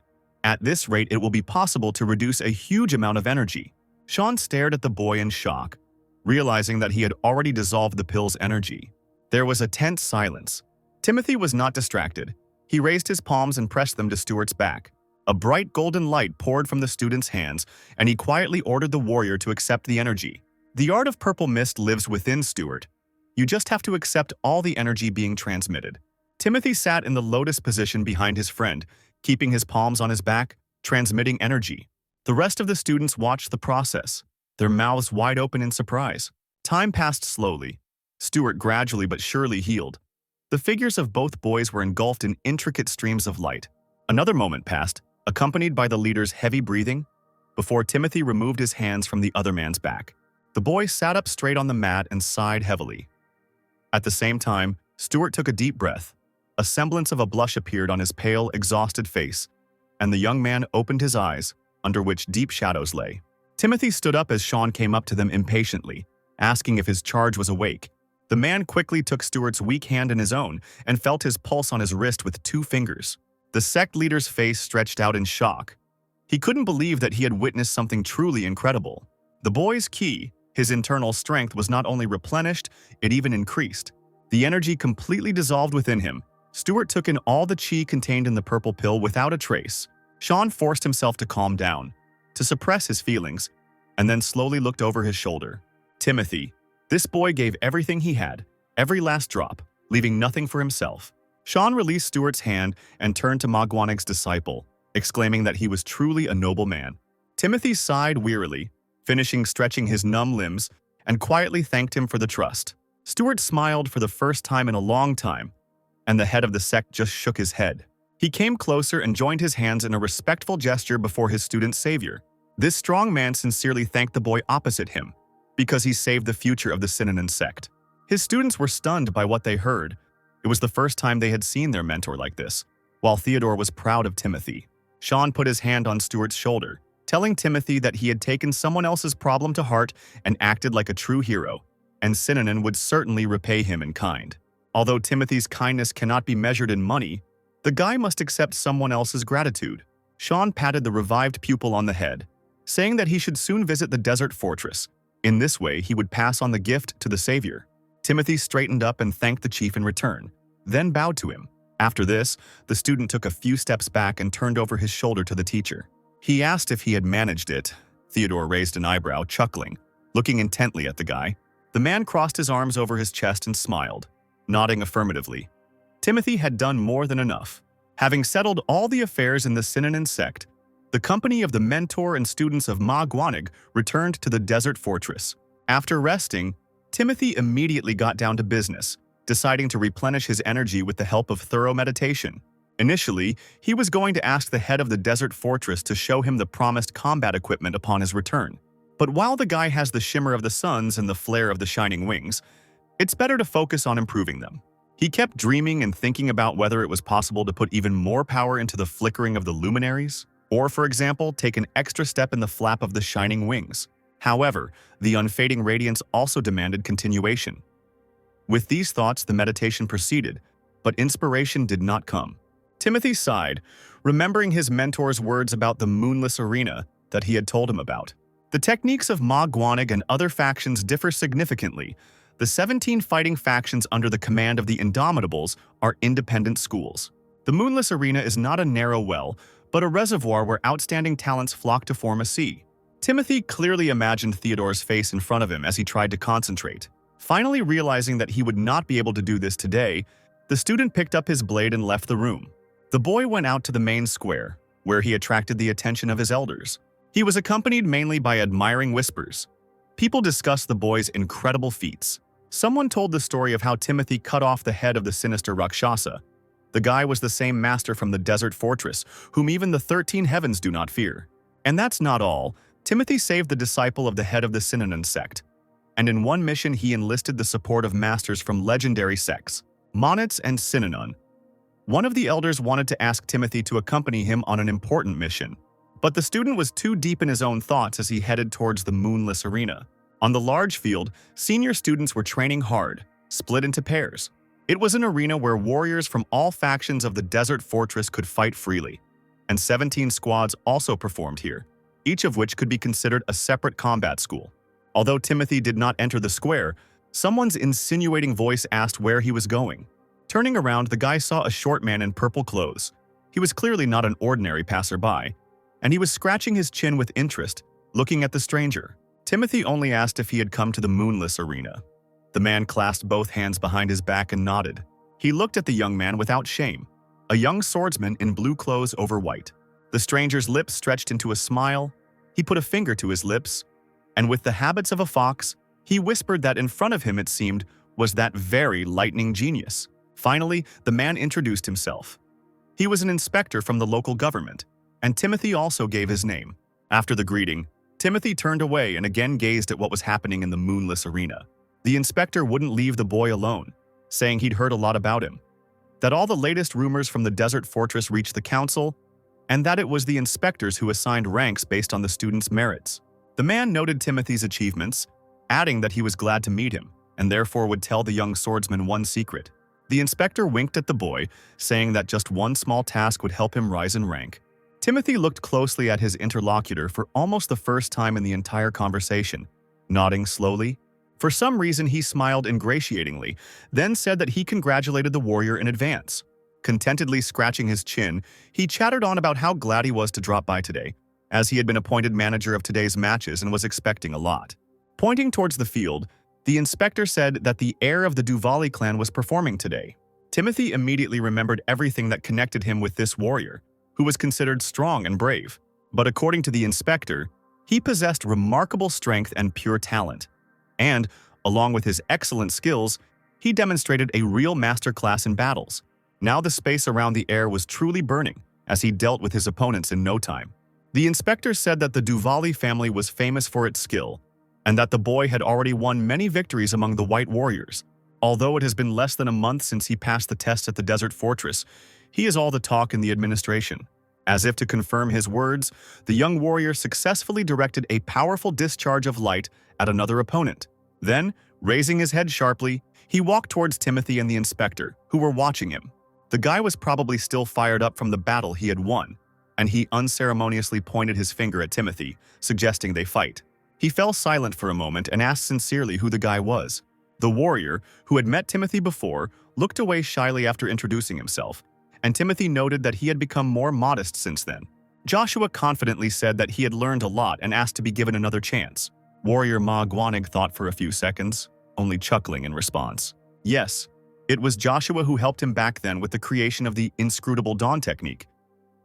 At this rate, it will be possible to reduce a huge amount of energy. Sean stared at the boy in shock, realizing that he had already dissolved the pill's energy. There was a tense silence. Timothy was not distracted. He raised his palms and pressed them to Stuart's back. A bright golden light poured from the student's hands, and he quietly ordered the warrior to accept the energy. The art of purple mist lives within Stuart. You just have to accept all the energy being transmitted. Timothy sat in the lotus position behind his friend, keeping his palms on his back, transmitting energy. The rest of the students watched the process, their mouths wide open in surprise. Time passed slowly. Stuart gradually but surely healed. The figures of both boys were engulfed in intricate streams of light. Another moment passed, accompanied by the leader's heavy breathing, before Timothy removed his hands from the other man's back. The boy sat up straight on the mat and sighed heavily. At the same time, Stuart took a deep breath. A semblance of a blush appeared on his pale, exhausted face, and the young man opened his eyes, under which deep shadows lay. Timothy stood up as Sean came up to them impatiently, asking if his charge was awake. The man quickly took Stuart's weak hand in his own and felt his pulse on his wrist with 2 fingers. The sect leader's face stretched out in shock. He couldn't believe that he had witnessed something truly incredible. The boy's ki, his internal strength, was not only replenished, it even increased. The energy completely dissolved within him. Stuart took in all the chi contained in the purple pill without a trace. Sean forced himself to calm down, to suppress his feelings, and then slowly looked over his shoulder. Timothy, this boy gave everything he had, every last drop, leaving nothing for himself. Sean released Stuart's hand and turned to Magwanig's disciple, exclaiming that he was truly a noble man. Timothy sighed wearily, finishing stretching his numb limbs, and quietly thanked him for the trust. Stuart smiled for the first time in a long time, and the head of the sect just shook his head. He came closer and joined his hands in a respectful gesture before his student's savior. This strong man sincerely thanked the boy opposite him, because he saved the future of the Synonym sect. His students were stunned by what they heard. It was the first time they had seen their mentor like this. While Theodore was proud of Timothy, Sean put his hand on Stuart's shoulder, telling Timothy that he had taken someone else's problem to heart and acted like a true hero, and Synonym would certainly repay him in kind. Although Timothy's kindness cannot be measured in money, the guy must accept someone else's gratitude. Sean patted the revived pupil on the head, saying that he should soon visit the desert fortress. In this way, he would pass on the gift to the savior. Timothy straightened up and thanked the chief in return, then bowed to him. After this, the student took a few steps back and turned over his shoulder to the teacher. He asked if he had managed it. Theodore raised an eyebrow, chuckling, looking intently at the guy. The man crossed his arms over his chest and smiled, nodding affirmatively. Timothy had done more than enough. Having settled all the affairs in the Synonym sect, the company of the mentor and students of Magwanig returned to the desert fortress. After resting, Timothy immediately got down to business, deciding to replenish his energy with the help of thorough meditation. Initially, he was going to ask the head of the desert fortress to show him the promised combat equipment upon his return. But while the guy has the shimmer of the suns and the flare of the shining wings, it's better to focus on improving them. He kept dreaming and thinking about whether it was possible to put even more power into the flickering of the luminaries, Or, for example, take an extra step in the flap of the shining wings. However, the unfading radiance also demanded continuation. With these thoughts, the meditation proceeded, but inspiration did not come. Timothy sighed, remembering his mentor's words about the moonless arena that he had told him about. The techniques of Ma Guanig and other factions differ significantly. The 17 fighting factions under the command of the Indomitables are independent schools. The moonless arena is not a narrow well, but a reservoir where outstanding talents flock to form a sea. Timothy clearly imagined Theodore's face in front of him as he tried to concentrate. Finally realizing that he would not be able to do this today, the student picked up his blade and left the room. The boy went out to the main square, where he attracted the attention of his elders. He was accompanied mainly by admiring whispers. People discussed the boy's incredible feats. Someone told the story of how Timothy cut off the head of the sinister Rakshasa. The guy was the same master from the desert fortress, whom even the 13 heavens do not fear. And that's not all. Timothy saved the disciple of the head of the Synonym sect. And in one mission he enlisted the support of masters from legendary sects, Monets and Synonym. One of the elders wanted to ask Timothy to accompany him on an important mission. But the student was too deep in his own thoughts as he headed towards the moonless arena. On the large field, senior students were training hard, split into pairs. It was an arena where warriors from all factions of the desert fortress could fight freely. And 17 squads also performed here, each of which could be considered a separate combat school. Although Timothy did not enter the square, someone's insinuating voice asked where he was going. Turning around, the guy saw a short man in purple clothes. He was clearly not an ordinary passerby, and he was scratching his chin with interest, looking at the stranger. Timothy only asked if he had come to the moonless arena. The man clasped both hands behind his back and nodded. He looked at the young man without shame, a young swordsman in blue clothes over white. The stranger's lips stretched into a smile. He put a finger to his lips, and with the habits of a fox, he whispered that in front of him, it seemed, was that very lightning genius. Finally, the man introduced himself. He was an inspector from the local government, and Timothy also gave his name. After the greeting, Timothy turned away and again gazed at what was happening in the moonless arena. The inspector wouldn't leave the boy alone, saying he'd heard a lot about him, that all the latest rumors from the desert fortress reached the council, and that it was the inspectors who assigned ranks based on the students' merits. The man noted Timothy's achievements, adding that he was glad to meet him, and therefore would tell the young swordsman one secret. The inspector winked at the boy, saying that just one small task would help him rise in rank. Timothy looked closely at his interlocutor for almost the first time in the entire conversation, nodding slowly. For some reason, he smiled ingratiatingly, then said that he congratulated the warrior in advance. Contentedly scratching his chin, he chattered on about how glad he was to drop by today, as he had been appointed manager of today's matches and was expecting a lot. Pointing towards the field, the inspector said that the heir of the Duvali clan was performing today. Timothy immediately remembered everything that connected him with this warrior, who was considered strong and brave. But according to the inspector, he possessed remarkable strength and pure talent. And, along with his excellent skills, he demonstrated a real masterclass in battles. Now the space around the heir was truly burning, as he dealt with his opponents in no time. The inspector said that the Duvali family was famous for its skill, and that the boy had already won many victories among the white warriors. Although it has been less than a month since he passed the test at the desert fortress, he is all the talk in the administration. As if to confirm his words, the young warrior successfully directed a powerful discharge of light at another opponent. Then, raising his head sharply, he walked towards Timothy and the inspector, who were watching him. The guy was probably still fired up from the battle he had won, and he unceremoniously pointed his finger at Timothy, suggesting they fight. He fell silent for a moment and asked sincerely who the guy was. The warrior, who had met Timothy before, looked away shyly after introducing himself, and Timothy noted that he had become more modest since then. Joshua confidently said that he had learned a lot and asked to be given another chance. Warrior Ma Guanig thought for a few seconds, only chuckling in response. Yes, it was Joshua who helped him back then with the creation of the inscrutable dawn technique.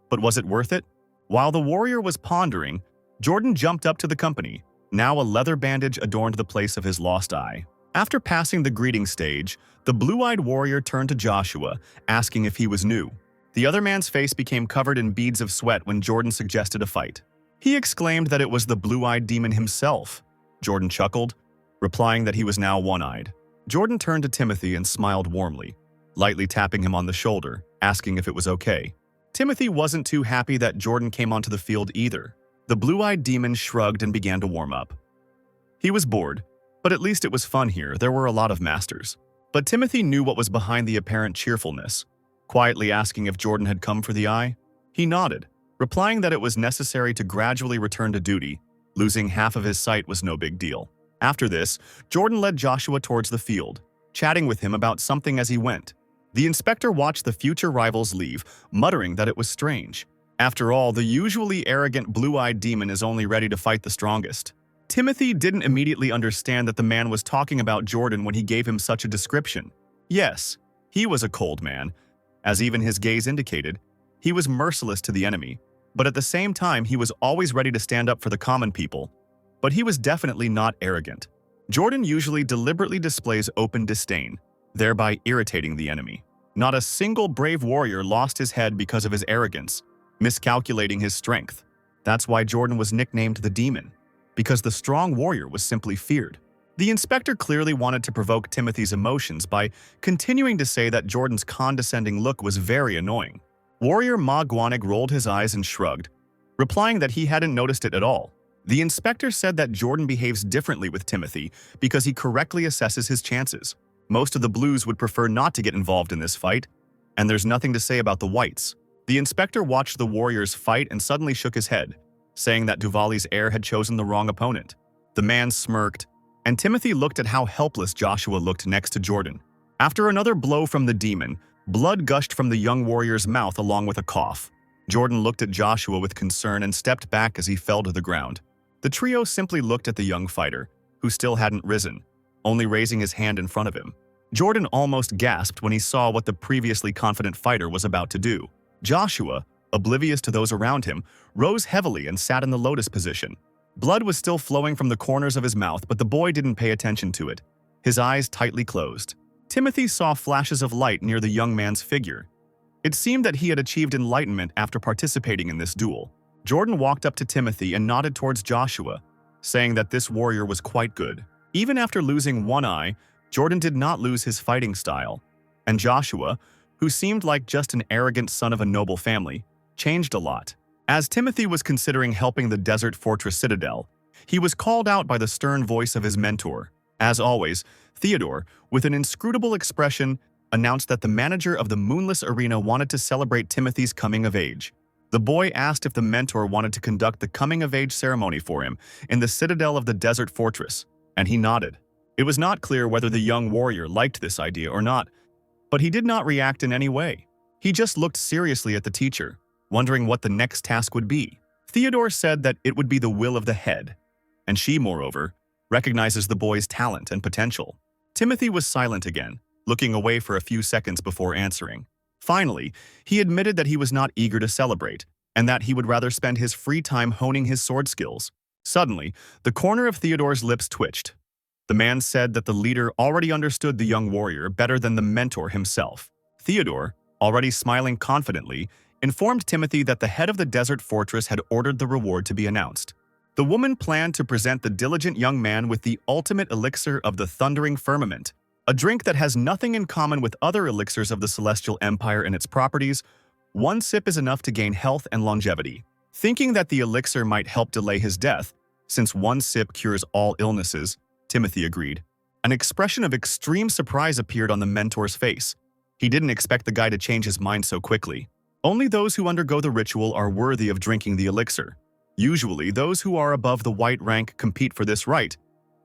But was it worth it? While the warrior was pondering, Jordan jumped up to the company. Now a leather bandage adorned the place of his lost eye. After passing the greeting stage, the blue-eyed warrior turned to Joshua, asking if he was new. The other man's face became covered in beads of sweat when Jordan suggested a fight. He exclaimed that it was the blue-eyed demon himself. Jordan chuckled, replying that he was now one-eyed. Jordan turned to Timothy and smiled warmly, lightly tapping him on the shoulder, asking if it was okay. Timothy wasn't too happy that Jordan came onto the field either. The blue-eyed demon shrugged and began to warm up. He was bored, but at least it was fun here. There were a lot of masters. But Timothy knew what was behind the apparent cheerfulness. Quietly asking if Jordan had come for the eye, he nodded, replying that it was necessary to gradually return to duty. Losing half of his sight was no big deal. After this, Jordan led Joshua towards the field, chatting with him about something as he went. The inspector watched the future rivals leave, muttering that it was strange. After all, the usually arrogant blue-eyed demon is only ready to fight the strongest. Timothy didn't immediately understand that the man was talking about Jordan when he gave him such a description. Yes, he was a cold man. As even his gaze indicated, he was merciless to the enemy, but at the same time he was always ready to stand up for the common people. But he was definitely not arrogant. Jordan usually deliberately displays open disdain, thereby irritating the enemy. Not a single brave warrior lost his head because of his arrogance, miscalculating his strength. That's why Jordan was nicknamed the Demon, because the strong warrior was simply feared. The inspector clearly wanted to provoke Timothy's emotions by continuing to say that Jordan's condescending look was very annoying. Warrior Ma Guanig rolled his eyes and shrugged, replying that he hadn't noticed it at all. The inspector said that Jordan behaves differently with Timothy because he correctly assesses his chances. Most of the blues would prefer not to get involved in this fight, and there's nothing to say about the whites. The inspector watched the warriors fight and suddenly shook his head, saying that Duvali's heir had chosen the wrong opponent. The man smirked, and Timothy looked at how helpless Joshua looked next to Jordan. After another blow from the demon, blood gushed from the young warrior's mouth along with a cough. Jordan looked at Joshua with concern and stepped back as he fell to the ground. The trio simply looked at the young fighter, who still hadn't risen, only raising his hand in front of him. Jordan almost gasped when he saw what the previously confident fighter was about to do. Joshua, oblivious to those around him, rose heavily and sat in the lotus position. Blood was still flowing from the corners of his mouth, but the boy didn't pay attention to it, his eyes tightly closed. Timothy saw flashes of light near the young man's figure. It seemed that he had achieved enlightenment after participating in this duel. Jordan walked up to Timothy and nodded towards Joshua, saying that this warrior was quite good. Even after losing one eye, Jordan did not lose his fighting style, and Joshua, who seemed like just an arrogant son of a noble family, changed a lot. As Timothy was considering helping the Desert Fortress Citadel, he was called out by the stern voice of his mentor. As always, Theodore, with an inscrutable expression, announced that the manager of the Moonless Arena wanted to celebrate Timothy's coming of age. The boy asked if the mentor wanted to conduct the coming-of-age ceremony for him in the citadel of the Desert Fortress, and he nodded. It was not clear whether the young warrior liked this idea or not, but he did not react in any way. He just looked seriously at the teacher, wondering what the next task would be. Theodore said that it would be the will of the head, and she, moreover, recognizes the boy's talent and potential. Timothy was silent again, looking away for a few seconds before answering. Finally, he admitted that he was not eager to celebrate, and that he would rather spend his free time honing his sword skills. Suddenly, the corner of Theodore's lips twitched. The man said that the leader already understood the young warrior better than the mentor himself. Theodore, already smiling confidently, informed Timothy that the head of the Desert Fortress had ordered the reward to be announced. The woman planned to present the diligent young man with the ultimate elixir of the Thundering Firmament, a drink that has nothing in common with other elixirs of the Celestial Empire in its properties. One sip is enough to gain health and longevity. Thinking that the elixir might help delay his death, since one sip cures all illnesses, Timothy agreed. An expression of extreme surprise appeared on the mentor's face. He didn't expect the guy to change his mind so quickly. Only those who undergo the ritual are worthy of drinking the elixir. Usually, those who are above the white rank compete for this right,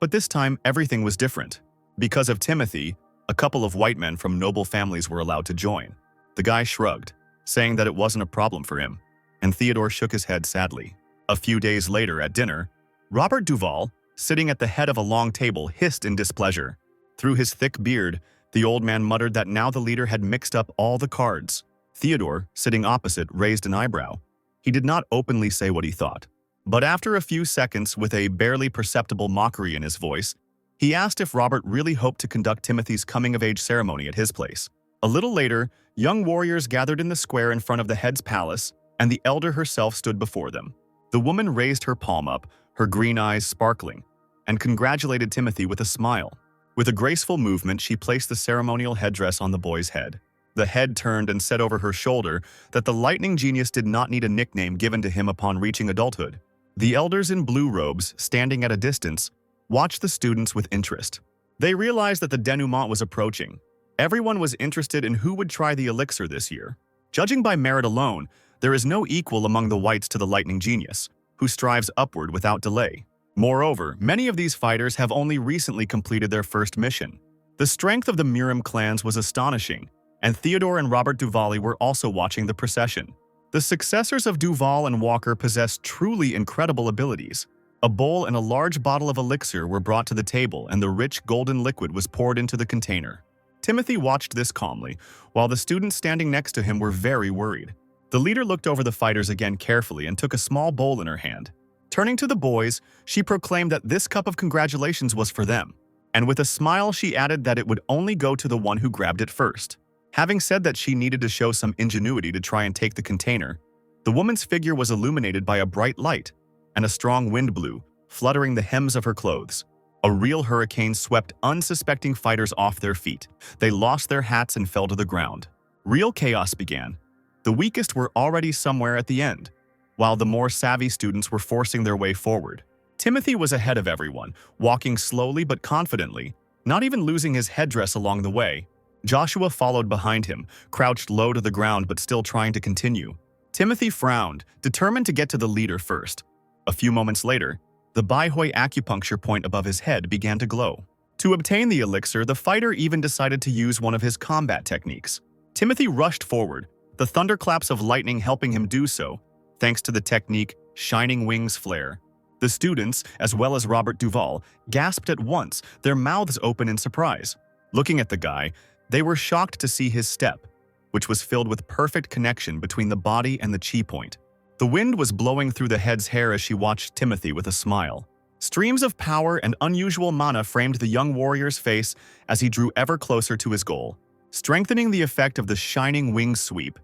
but this time everything was different. Because of Timothy, a couple of white men from noble families were allowed to join. The guy shrugged, saying that it wasn't a problem for him, and Theodore shook his head sadly. A few days later at dinner, Robert Duval, sitting at the head of a long table, hissed in displeasure. Through his thick beard, the old man muttered that now the leader had mixed up all the cards. Theodore, sitting opposite, raised an eyebrow. He did not openly say what he thought, but after a few seconds, with a barely perceptible mockery in his voice, he asked if Robert really hoped to conduct Timothy's coming-of-age ceremony at his place. A little later, young warriors gathered in the square in front of the head's palace, and the elder herself stood before them. The woman raised her palm up, her green eyes sparkling, and congratulated Timothy with a smile. With a graceful movement, she placed the ceremonial headdress on the boy's head. The head turned and said over her shoulder that the lightning genius did not need a nickname given to him upon reaching adulthood. The elders in blue robes, standing at a distance, watched the students with interest. They realized that the denouement was approaching. Everyone was interested in who would try the elixir this year. Judging by merit alone, there is no equal among the whites to the lightning genius, who strives upward without delay. Moreover, many of these fighters have only recently completed their first mission. The strength of the Murim clans was astonishing, and Theodore and Robert Duvally were also watching the procession. The successors of Duval and Walker possessed truly incredible abilities. A bowl and a large bottle of elixir were brought to the table, and the rich golden liquid was poured into the container. Timothy watched this calmly, while the students standing next to him were very worried. The leader looked over the fighters again carefully and took a small bowl in her hand. Turning to the boys, she proclaimed that this cup of congratulations was for them, and with a smile she added that it would only go to the one who grabbed it first. Having said that she needed to show some ingenuity to try and take the container, the woman's figure was illuminated by a bright light, and a strong wind blew, fluttering the hems of her clothes. A real hurricane swept unsuspecting fighters off their feet. They lost their hats and fell to the ground. Real chaos began. The weakest were already somewhere at the end, while the more savvy students were forcing their way forward. Timothy was ahead of everyone, walking slowly but confidently, not even losing his headdress along the way. Joshua followed behind him, crouched low to the ground but still trying to continue. Timothy frowned, determined to get to the leader first. A few moments later, the Baihoi acupuncture point above his head began to glow. To obtain the elixir, the fighter even decided to use one of his combat techniques. Timothy rushed forward, the thunderclaps of lightning helping him do so, thanks to the technique Shining Wings Flare. The students, as well as Robert Duval, gasped at once, their mouths open in surprise. Looking at the guy, they were shocked to see his step, which was filled with perfect connection between the body and the chi point. The wind was blowing through the head's hair as she watched Timothy with a smile. Streams of power and unusual mana framed the young warrior's face as he drew ever closer to his goal. Strengthening the effect of the shining wing sweep,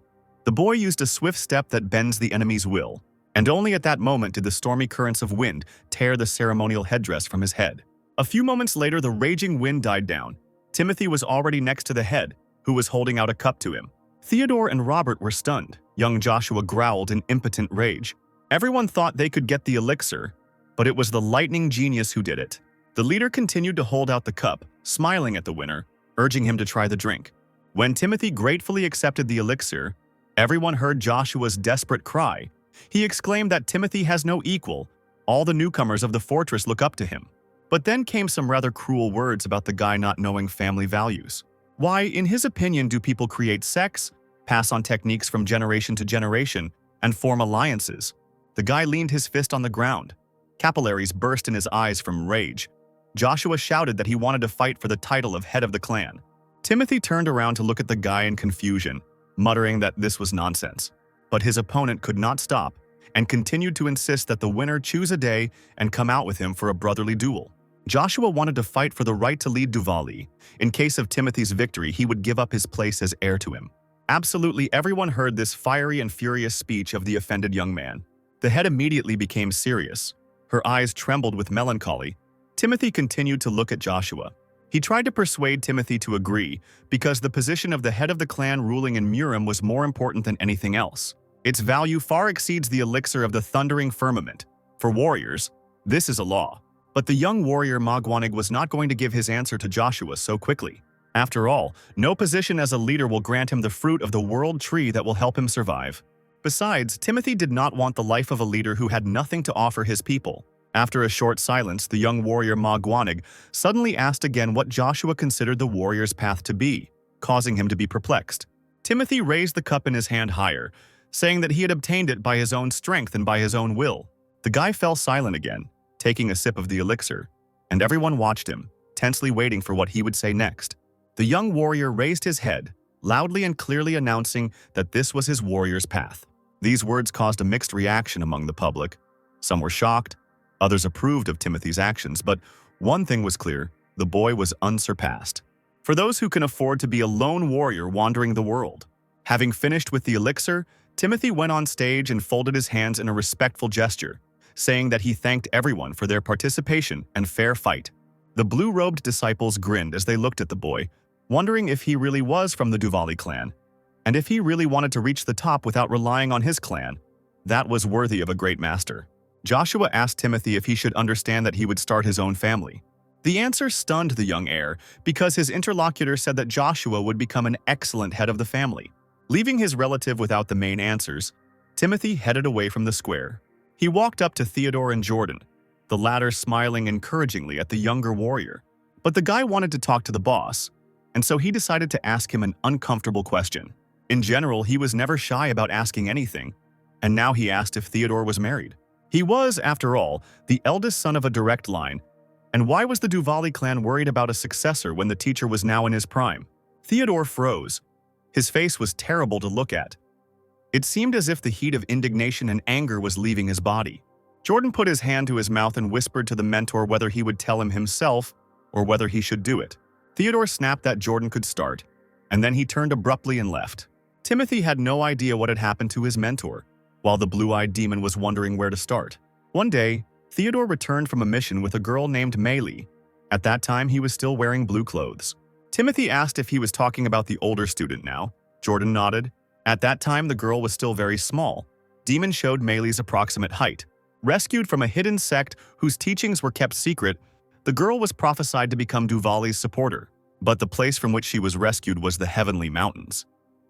the boy used a swift step that bends the enemy's will, and only at that moment did the stormy currents of wind tear the ceremonial headdress from his head. A few moments later, the raging wind died down. Timothy was already next to the head, who was holding out a cup to him. Theodore and Robert were stunned. Young Joshua growled in impotent rage. Everyone thought they could get the elixir, but it was the lightning genius who did it. The leader continued to hold out the cup, smiling at the winner, urging him to try the drink. When Timothy gratefully accepted the elixir, everyone heard Joshua's desperate cry. He exclaimed that Timothy has no equal. All the newcomers of the fortress look up to him. But then came some rather cruel words about the guy not knowing family values. Why, in his opinion, do people create sects, pass on techniques from generation to generation, and form alliances? The guy leaned his fist on the ground. Capillaries burst in his eyes from rage. Joshua shouted that he wanted to fight for the title of head of the clan. Timothy turned around to look at the guy in confusion, muttering that this was nonsense. But his opponent could not stop and continued to insist that the winner choose a day and come out with him for a brotherly duel. Joshua wanted to fight for the right to lead Duvally. In case of Timothy's victory, he would give up his place as heir to him. Absolutely everyone heard this fiery and furious speech of the offended young man. The head immediately became serious. Her eyes trembled with melancholy. Timothy continued to look at Joshua. He tried to persuade Timothy to agree, because the position of the head of the clan ruling in Murim was more important than anything else. Its value far exceeds the elixir of the thundering firmament. For warriors, this is a law. But the young warrior Magwanig was not going to give his answer to Joshua so quickly. After all, no position as a leader will grant him the fruit of the world tree that will help him survive. Besides, Timothy did not want the life of a leader who had nothing to offer his people. After a short silence, the young warrior Magwanig suddenly asked again what Joshua considered the warrior's path to be, causing him to be perplexed. Timothy raised the cup in his hand higher, saying that he had obtained it by his own strength and by his own will. The guy fell silent again, taking a sip of the elixir, and everyone watched him, tensely waiting for what he would say next. The young warrior raised his head, loudly and clearly announcing that this was his warrior's path. These words caused a mixed reaction among the public. Some were shocked, others approved of Timothy's actions, but one thing was clear: the boy was unsurpassed. For those who can afford to be a lone warrior wandering the world. Having finished with the elixir, Timothy went on stage and folded his hands in a respectful gesture, saying that he thanked everyone for their participation and fair fight. The blue-robed disciples grinned as they looked at the boy, wondering if he really was from the Duvali clan, and if he really wanted to reach the top without relying on his clan. That was worthy of a great master. Joshua asked Timothy if he should understand that he would start his own family. The answer stunned the young heir because his interlocutor said that Joshua would become an excellent head of the family. Leaving his relative without the main answers, Timothy headed away from the square. He walked up to Theodore and Jordan, the latter smiling encouragingly at the younger warrior. But the guy wanted to talk to the boss, and so he decided to ask him an uncomfortable question. In general, he was never shy about asking anything, and now he asked if Theodore was married. He was, after all, the eldest son of a direct line, and why was the Duvali clan worried about a successor when the teacher was now in his prime? Theodore froze. His face was terrible to look at. It seemed as if the heat of indignation and anger was leaving his body. Jordan put his hand to his mouth and whispered to the mentor whether he would tell him himself or whether he should do it. Theodore snapped that Jordan could start, and then he turned abruptly and left. Timothy had no idea what had happened to his mentor, while the blue-eyed demon was wondering where to start. One day, Theodore returned from a mission with a girl named Maylee. At that time, he was still wearing blue clothes. Timothy asked if he was talking about the older student now. Jordan nodded. At that time, the girl was still very small. Demon showed Maylee's approximate height. Rescued from a hidden sect whose teachings were kept secret, the girl was prophesied to become Duvali's supporter. But the place from which she was rescued was the Heavenly Mountains.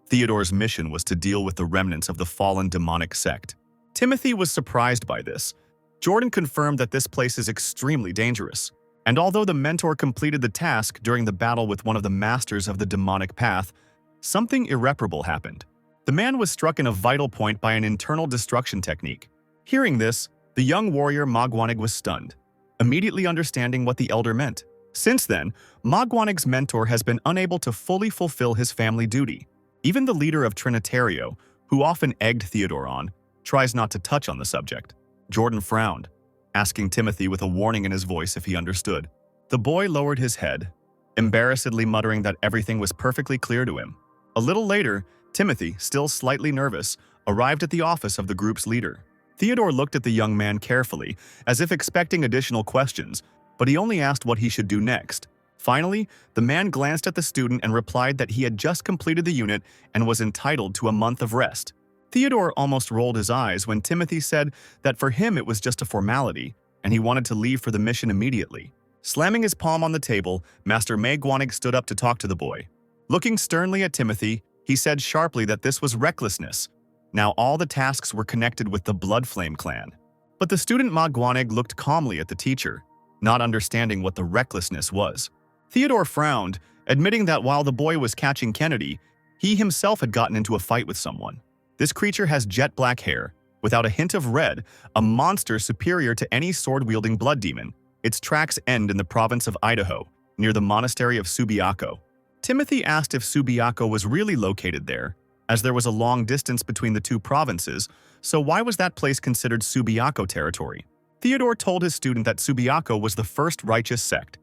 Theodore's mission was to deal with the remnants of the fallen demonic sect. Timothy was surprised by this. Jordan confirmed that this place is extremely dangerous, and although the mentor completed the task during the battle with one of the masters of the demonic path, something irreparable happened. The man was struck in a vital point by an internal destruction technique. Hearing this, the young warrior Magwanig was stunned, immediately understanding what the elder meant. Since then, Magwanig's mentor has been unable to fully fulfill his family duty. Even the leader of Trinitario, who often egged Theodore on, tries not to touch on the subject. Jordan frowned, asking Timothy with a warning in his voice if he understood. The boy lowered his head, embarrassedly muttering that everything was perfectly clear to him. A little later, Timothy, still slightly nervous, arrived at the office of the group's leader. Theodore looked at the young man carefully, as if expecting additional questions, but he only asked what he should do next. Finally, the man glanced at the student and replied that he had just completed the unit and was entitled to a month of rest. Theodore almost rolled his eyes when Timothy said that for him it was just a formality, and he wanted to leave for the mission immediately. Slamming his palm on the table, Master Magwanig stood up to talk to the boy. Looking sternly at Timothy, he said sharply that this was recklessness. Now all the tasks were connected with the Bloodflame clan. But the student Magwanig looked calmly at the teacher, not understanding what the recklessness was. Theodore frowned, admitting that while the boy was catching Kennedy, he himself had gotten into a fight with someone. This creature has jet black hair, without a hint of red, a monster superior to any sword-wielding blood demon. Its tracks end in the province of Idaho, near the monastery of Subiaco. Timothy asked if Subiaco was really located there, as there was a long distance between the two provinces, so why was that place considered Subiaco territory? Theodore told his student that Subiaco was the first righteous sect,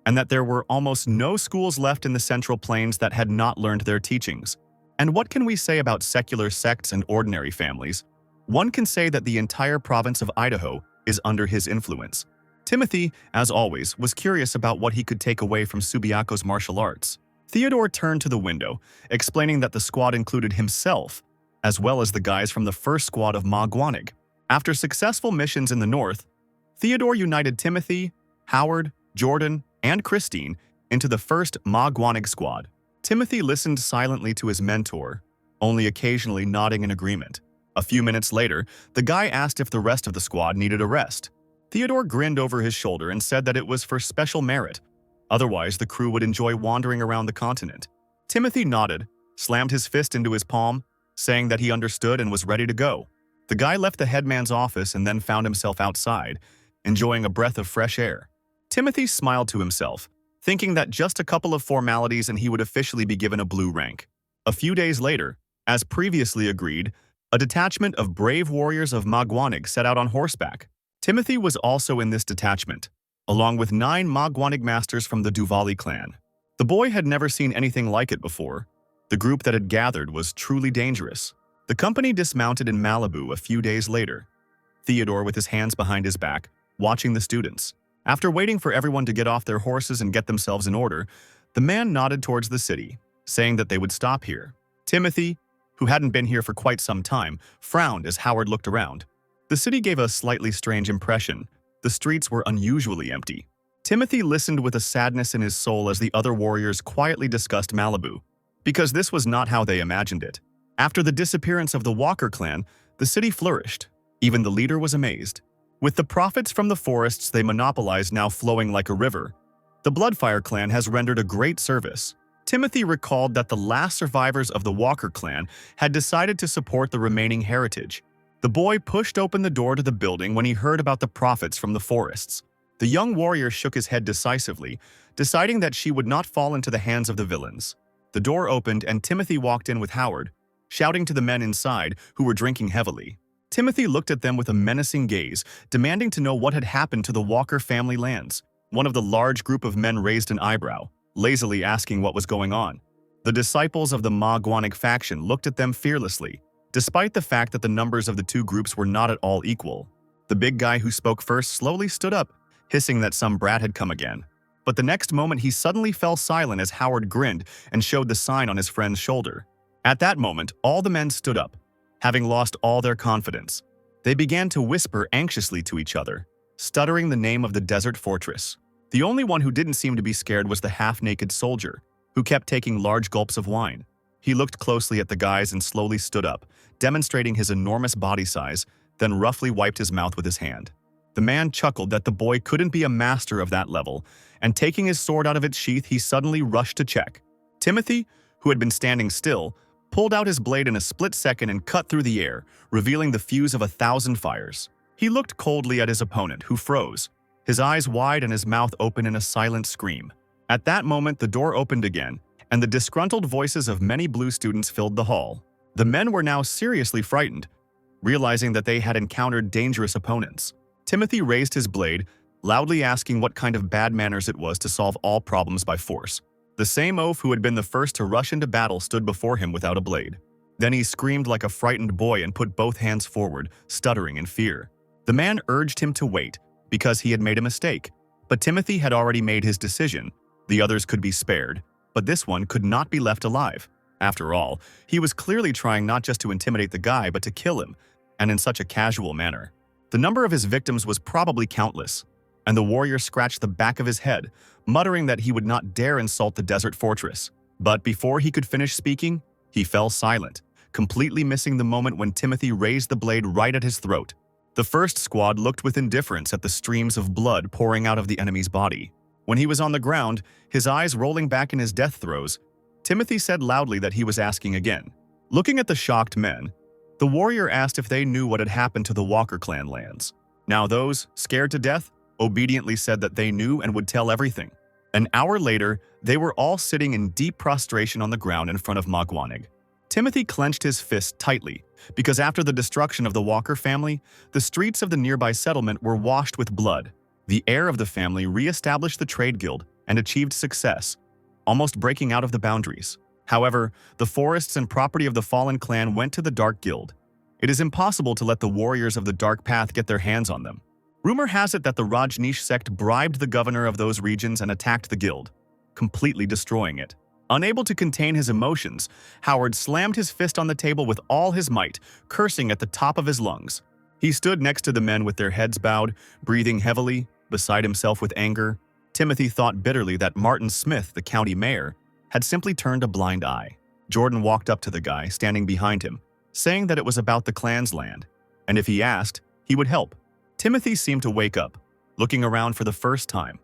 and that there were almost no schools left in the Central Plains that had not learned their teachings. And what can we say about secular sects and ordinary families? One can say that the entire province of Idaho is under his influence. Timothy, as always, was curious about what he could take away from Subiaco's martial arts. Theodore turned to the window, explaining that the squad included himself, as well as the guys from the first squad of Magwanig. After successful missions in the north, Theodore united Timothy, Howard, Jordan, and Christine into the first Magwanig squad. Timothy listened silently to his mentor, only occasionally nodding in agreement. A few minutes later, the guy asked if the rest of the squad needed a rest. Theodore grinned over his shoulder and said that it was for special merit. Otherwise, the crew would enjoy wandering around the continent. Timothy nodded, slammed his fist into his palm, saying that he understood and was ready to go. The guy left the headman's office and then found himself outside, enjoying a breath of fresh air. Timothy smiled to himself, thinking that just a couple of formalities and he would officially be given a blue rank. A few days later, as previously agreed, a detachment of brave warriors of Magwanig set out on horseback. Timothy was also in this detachment, along with 9 Magwanig masters from the Duvali clan. The boy had never seen anything like it before. The group that had gathered was truly dangerous. The company dismounted in Malibu a few days later. Theodore with his hands behind his back, watching the students. After waiting for everyone to get off their horses and get themselves in order, The man nodded towards the city, saying that they would stop here. Timothy, who hadn't been here for quite some time, frowned as Howard looked around. The city gave a slightly strange impression. The streets were unusually empty. Timothy listened with a sadness in his soul as the other warriors quietly discussed Malibu, because this was not how they imagined it. After the disappearance of the Walker clan, the city flourished. Even the leader was amazed. With the profits from the forests they monopolized now flowing like a river, the Bloodfire clan has rendered a great service. Timothy recalled that the last survivors of the Walker clan had decided to support the remaining heritage. The boy pushed open the door to the building when he heard about the profits from the forests. The young warrior shook his head decisively, deciding that she would not fall into the hands of the villains. The door opened and Timothy walked in with Howard, shouting to the men inside who were drinking heavily. Timothy looked at them with a menacing gaze, demanding to know what had happened to the Walker family lands. One of the large group of men raised an eyebrow, lazily asking what was going on. The disciples of the Manhwa faction looked at them fearlessly, despite the fact that the numbers of the two groups were not at all equal. The big guy who spoke first slowly stood up, hissing that some brat had come again. But the next moment he suddenly fell silent as Howard grinned and showed the sign on his friend's shoulder. At that moment, all the men stood up, having lost all their confidence. They began to whisper anxiously to each other, stuttering the name of the desert fortress. The only one who didn't seem to be scared was the half-naked soldier, who kept taking large gulps of wine. He looked closely at the guys and slowly stood up, demonstrating his enormous body size, then roughly wiped his mouth with his hand. The man chuckled that the boy couldn't be a master of that level, and taking his sword out of its sheath, he suddenly rushed to check. Timothy, who had been standing still, pulled out his blade in a split second and cut through the air, revealing the fuse of 1,000 fires. He looked coldly at his opponent, who froze, his eyes wide and his mouth open in a silent scream. At that moment, the door opened again, and the disgruntled voices of many blue students filled the hall. The men were now seriously frightened, realizing that they had encountered dangerous opponents. Timothy raised his blade, loudly asking what kind of bad manners it was to solve all problems by force. The same oaf who had been the first to rush into battle stood before him without a blade. Then he screamed like a frightened boy and put both hands forward, stuttering in fear. The man urged him to wait, because he had made a mistake. But Timothy had already made his decision. The others could be spared, but this one could not be left alive. After all, he was clearly trying not just to intimidate the guy, but to kill him, and in such a casual manner. The number of his victims was probably countless, and the warrior scratched the back of his head, muttering that he would not dare insult the desert fortress. But before he could finish speaking, he fell silent, completely missing the moment when Timothy raised the blade right at his throat. The first squad looked with indifference at the streams of blood pouring out of the enemy's body. When he was on the ground, his eyes rolling back in his death throes, Timothy said loudly that he was asking again. Looking at the shocked men, the warrior asked if they knew what had happened to the Walker clan lands. Now those, scared to death, obediently said that they knew and would tell everything. An hour later, they were all sitting in deep prostration on the ground in front of Manhwa. Timothy clenched his fist tightly, because after the destruction of the Walker family, the streets of the nearby settlement were washed with blood. The heir of the family re-established the trade guild and achieved success, almost breaking out of the boundaries. However, the forests and property of the fallen clan went to the Dark Guild. It is impossible to let the warriors of the Dark Path get their hands on them. Rumor has it that the Rajneesh sect bribed the governor of those regions and attacked the guild, completely destroying it. Unable to contain his emotions, Howard slammed his fist on the table with all his might, cursing at the top of his lungs. He stood next to the men with their heads bowed, breathing heavily, beside himself with anger. Timothy thought bitterly that Martin Smith, the county mayor, had simply turned a blind eye. Jordan walked up to the guy standing behind him, saying that it was about the clan's land, and if he asked, he would help. Timothy seemed to wake up, looking around for the first time.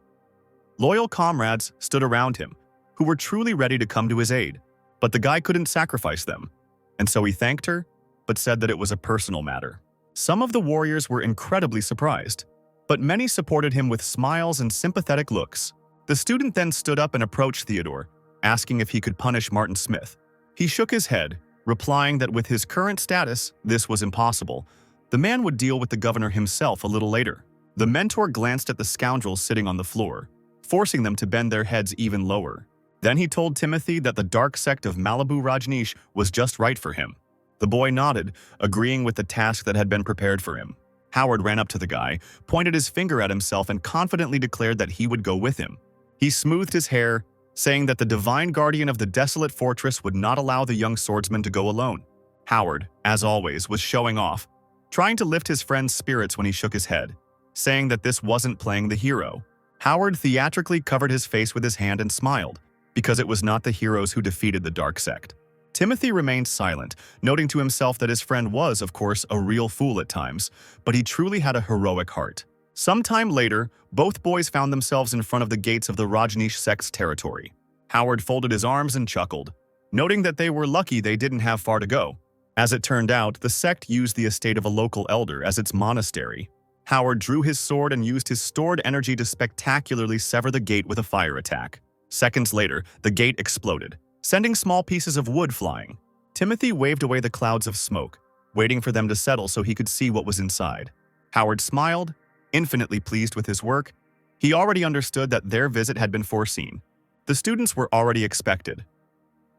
Loyal comrades stood around him, who were truly ready to come to his aid, but the guy couldn't sacrifice them, and so he thanked her, but said that it was a personal matter. Some of the warriors were incredibly surprised, but many supported him with smiles and sympathetic looks. The student then stood up and approached Theodore, asking if he could punish Martin Smith. He shook his head, replying that with his current status, this was impossible. The man would deal with the governor himself a little later. The mentor glanced at the scoundrels sitting on the floor, forcing them to bend their heads even lower. Then he told Timothy that the dark sect of Malibu Rajneesh was just right for him. The boy nodded, agreeing with the task that had been prepared for him. Howard ran up to the guy, pointed his finger at himself, and confidently declared that he would go with him. He smoothed his hair, saying that the divine guardian of the desolate fortress would not allow the young swordsman to go alone. Howard, as always, was showing off, trying to lift his friend's spirits when he shook his head, saying that this wasn't playing the hero. Howard theatrically covered his face with his hand and smiled, because it was not the heroes who defeated the dark sect. Timothy remained silent, noting to himself that his friend was, of course, a real fool at times, but he truly had a heroic heart. Sometime later, both boys found themselves in front of the gates of the Rajneesh sect's territory. Howard folded his arms and chuckled, noting that they were lucky they didn't have far to go. As it turned out, the sect used the estate of a local elder as its monastery. Howard drew his sword and used his stored energy to spectacularly sever the gate with a fire attack. Seconds later, the gate exploded, sending small pieces of wood flying. Timothy waved away the clouds of smoke, waiting for them to settle so he could see what was inside. Howard smiled, infinitely pleased with his work. He already understood that their visit had been foreseen. The students were already expected.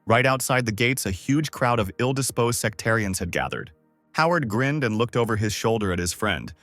Right outside the gates, a huge crowd of ill-disposed sectarians had gathered. Howard grinned and looked over his shoulder at his friend.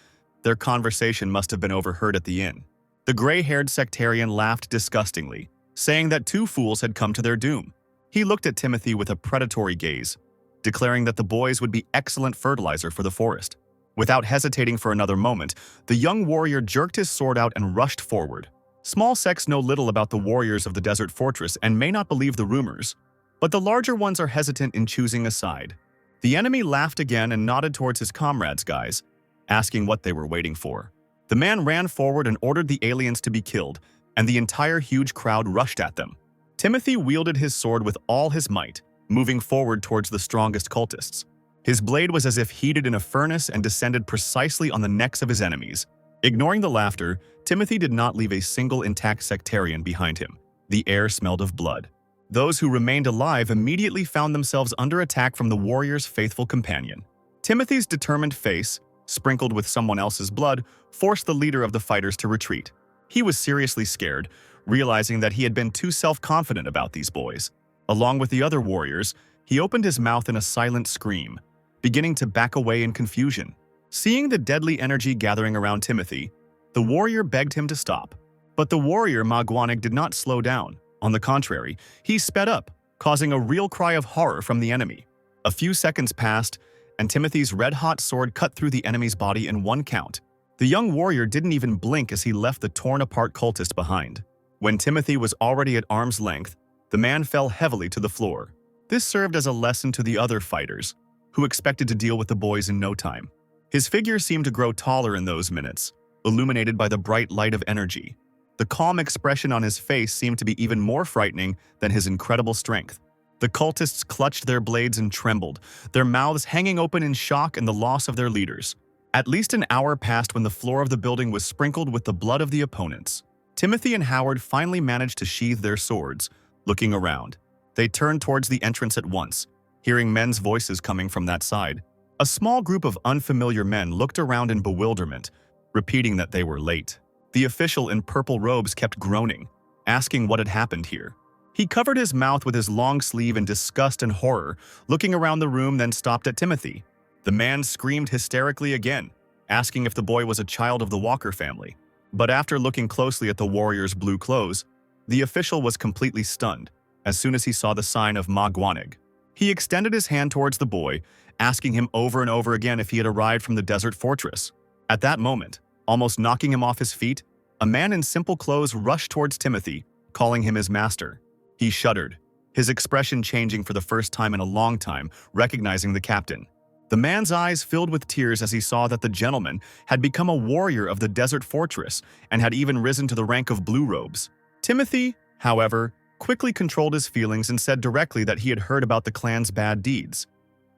Their conversation must have been overheard at the inn. The gray-haired sectarian laughed disgustingly, saying that two fools had come to their doom. He looked at Timothy with a predatory gaze, declaring that the boys would be excellent fertilizer for the forest. Without hesitating for another moment, the young warrior jerked his sword out and rushed forward. Small sects know little about the warriors of the desert fortress and may not believe the rumors, but the larger ones are hesitant in choosing a side. The enemy laughed again and nodded towards his comrades' guys, asking what they were waiting for. The man ran forward and ordered the aliens to be killed, and the entire huge crowd rushed at them. Timothy wielded his sword with all his might, moving forward towards the strongest cultists. His blade was as if heated in a furnace and descended precisely on the necks of his enemies. Ignoring the laughter, Timothy did not leave a single intact sectarian behind him. The air smelled of blood. Those who remained alive immediately found themselves under attack from the warrior's faithful companion. Timothy's determined face, sprinkled with someone else's blood, forced the leader of the fighters to retreat. He was seriously scared, realizing that he had been too self-confident about these boys. Along with the other warriors, he opened his mouth in a silent scream, beginning to back away in confusion. Seeing the deadly energy gathering around Timothy, the warrior begged him to stop. But the warrior Magwanig did not slow down. On the contrary, he sped up, causing a real cry of horror from the enemy. A few seconds passed, and Timothy's red-hot sword cut through the enemy's body in one count. The young warrior didn't even blink as he left the torn-apart cultist behind. When Timothy was already at arm's length, the man fell heavily to the floor. This served as a lesson to the other fighters, who expected to deal with the boys in no time. His figure seemed to grow taller in those minutes, illuminated by the bright light of energy. The calm expression on his face seemed to be even more frightening than his incredible strength. The cultists clutched their blades and trembled, their mouths hanging open in shock and the loss of their leaders. At least an hour passed when the floor of the building was sprinkled with the blood of the opponents. Timothy and Howard finally managed to sheathe their swords, looking around. They turned towards the entrance at once, hearing men's voices coming from that side. A small group of unfamiliar men looked around in bewilderment, repeating that they were late. The official in purple robes kept groaning, asking what had happened here. He covered his mouth with his long sleeve in disgust and horror, looking around the room, then stopped at Timothy. The man screamed hysterically again, asking if the boy was a child of the Walker family. But after looking closely at the warrior's blue clothes, the official was completely stunned as soon as he saw the sign of Magwanig. He extended his hand towards the boy, asking him over and over again if he had arrived from the desert fortress. At that moment, almost knocking him off his feet, a man in simple clothes rushed towards Timothy, calling him his master. He shuddered, his expression changing for the first time in a long time, recognizing the captain. The man's eyes filled with tears as he saw that the gentleman had become a warrior of the desert fortress and had even risen to the rank of blue robes. Timothy, however, quickly controlled his feelings and said directly that he had heard about the clan's bad deeds.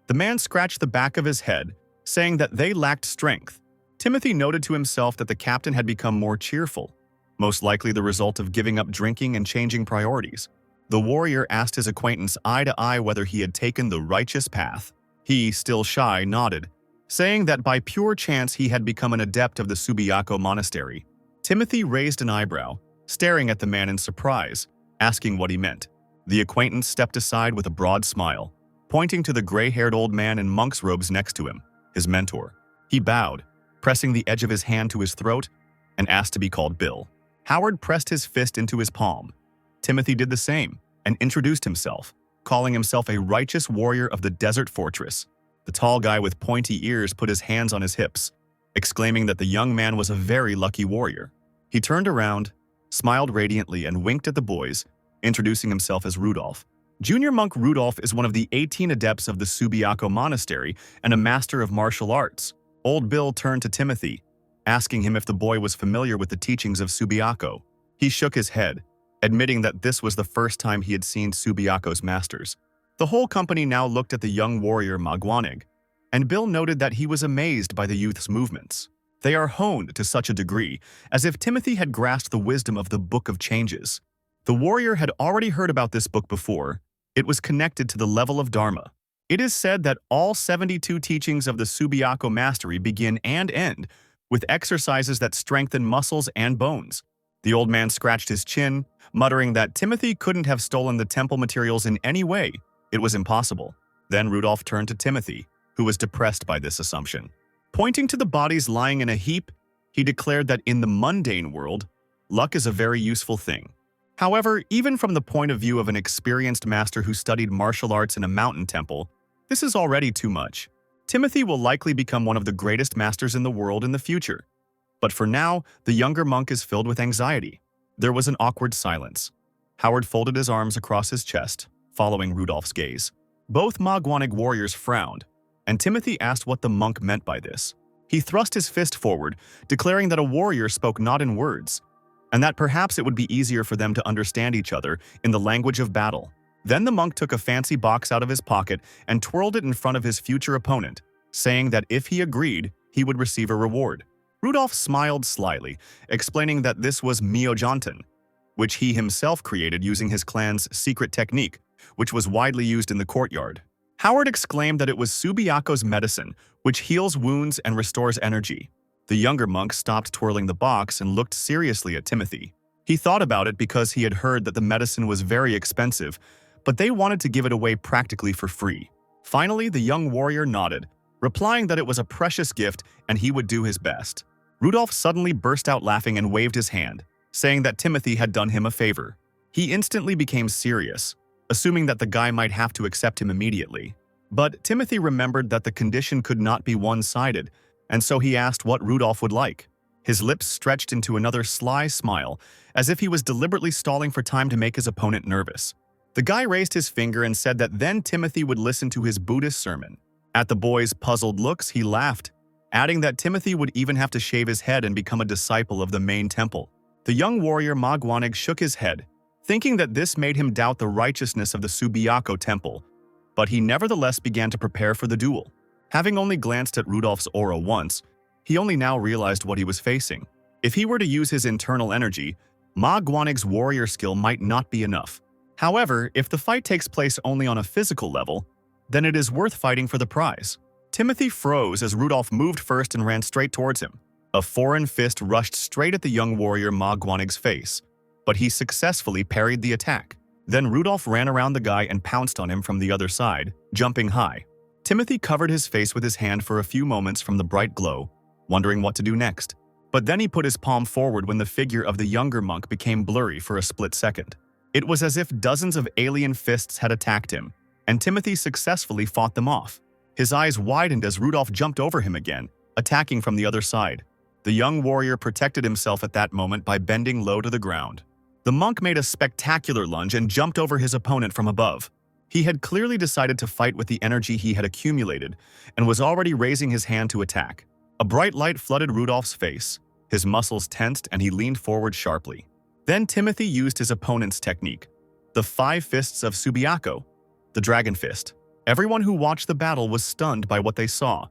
The man scratched the back of his head, saying that they lacked strength. Timothy noted to himself that the captain had become more cheerful, most likely the result of giving up drinking and changing priorities. The warrior asked his acquaintance eye to eye whether he had taken the righteous path. He, still shy, nodded, saying that by pure chance he had become an adept of the Subiaco monastery. Timothy raised an eyebrow, staring at the man in surprise, asking what he meant. The acquaintance stepped aside with a broad smile, pointing to the gray-haired old man in monk's robes next to him, his mentor. He bowed, pressing the edge of his hand to his throat, and asked to be called Bill. Howard pressed his fist into his palm. Timothy did the same and introduced himself, calling himself a righteous warrior of the desert fortress. The tall guy with pointy ears put his hands on his hips, exclaiming that the young man was a very lucky warrior. He turned around, smiled radiantly, and winked at the boys, introducing himself as Rudolph. Junior monk Rudolph is one of the 18 adepts of the Subiaco Monastery and a master of martial arts. Old Bill turned to Timothy, asking him if the boy was familiar with the teachings of Subiaco. He shook his head, admitting that this was the first time he had seen Subiaco's masters. The whole company now looked at the young warrior Magwanig, and Bill noted that he was amazed by the youth's movements. They are honed to such a degree, as if Timothy had grasped the wisdom of the Book of Changes. The warrior had already heard about this book before. It was connected to the level of Dharma. It is said that all 72 teachings of the Subiaco Mastery begin and end with exercises that strengthen muscles and bones. The old man scratched his chin, muttering that Timothy couldn't have stolen the temple materials in any way. It was impossible. Then Rudolph turned to Timothy, who was depressed by this assumption. Pointing to the bodies lying in a heap, he declared that in the mundane world, luck is a very useful thing. However, even from the point of view of an experienced master who studied martial arts in a mountain temple, this is already too much. Timothy will likely become one of the greatest masters in the world in the future. But for now, the younger monk is filled with anxiety. There was an awkward silence. Howard folded his arms across his chest, following Rudolph's gaze. Both Magwanig warriors frowned, and Timothy asked what the monk meant by this. He thrust his fist forward, declaring that a warrior spoke not in words, and that perhaps it would be easier for them to understand each other in the language of battle. Then the monk took a fancy box out of his pocket and twirled it in front of his future opponent, saying that if he agreed, he would receive a reward. Rudolph smiled slyly, explaining that this was Miojanten, which he himself created using his clan's secret technique, which was widely used in the courtyard. Howard exclaimed that it was Subiaco's medicine, which heals wounds and restores energy. The younger monk stopped twirling the box and looked seriously at Timothy. He thought about it because he had heard that the medicine was very expensive, but they wanted to give it away practically for free. Finally, the young warrior nodded, replying that it was a precious gift and he would do his best. Rudolph suddenly burst out laughing and waved his hand, saying that Timothy had done him a favor. He instantly became serious, assuming that the guy might have to accept him immediately. But Timothy remembered that the condition could not be one-sided, and so he asked what Rudolph would like. His lips stretched into another sly smile, as if he was deliberately stalling for time to make his opponent nervous. The guy raised his finger and said that then Timothy would listen to his Buddhist sermon. At the boy's puzzled looks, he laughed, adding that Timothy would even have to shave his head and become a disciple of the main temple. The young warrior Magwanig shook his head, thinking that this made him doubt the righteousness of the Subiaco temple, but he nevertheless began to prepare for the duel. Having only glanced at Rudolph's aura once, he only now realized what he was facing. If he were to use his internal energy, Magwanig's warrior skill might not be enough. However, if the fight takes place only on a physical level, then it is worth fighting for the prize. Timothy froze as Rudolph moved first and ran straight towards him. A foreign fist rushed straight at the young warrior Magwanig's face, but he successfully parried the attack. Then Rudolph ran around the guy and pounced on him from the other side, jumping high. Timothy covered his face with his hand for a few moments from the bright glow, wondering what to do next. But then he put his palm forward when the figure of the younger monk became blurry for a split second. It was as if dozens of alien fists had attacked him, and Timothy successfully fought them off. His eyes widened as Rudolph jumped over him again, attacking from the other side. The young warrior protected himself at that moment by bending low to the ground. The monk made a spectacular lunge and jumped over his opponent from above. He had clearly decided to fight with the energy he had accumulated and was already raising his hand to attack. A bright light flooded Rudolph's face. His muscles tensed and he leaned forward sharply. Then Timothy used his opponent's technique, the 5 fists of Subiaco, the dragon fist. Everyone who watched the battle was stunned by what they saw,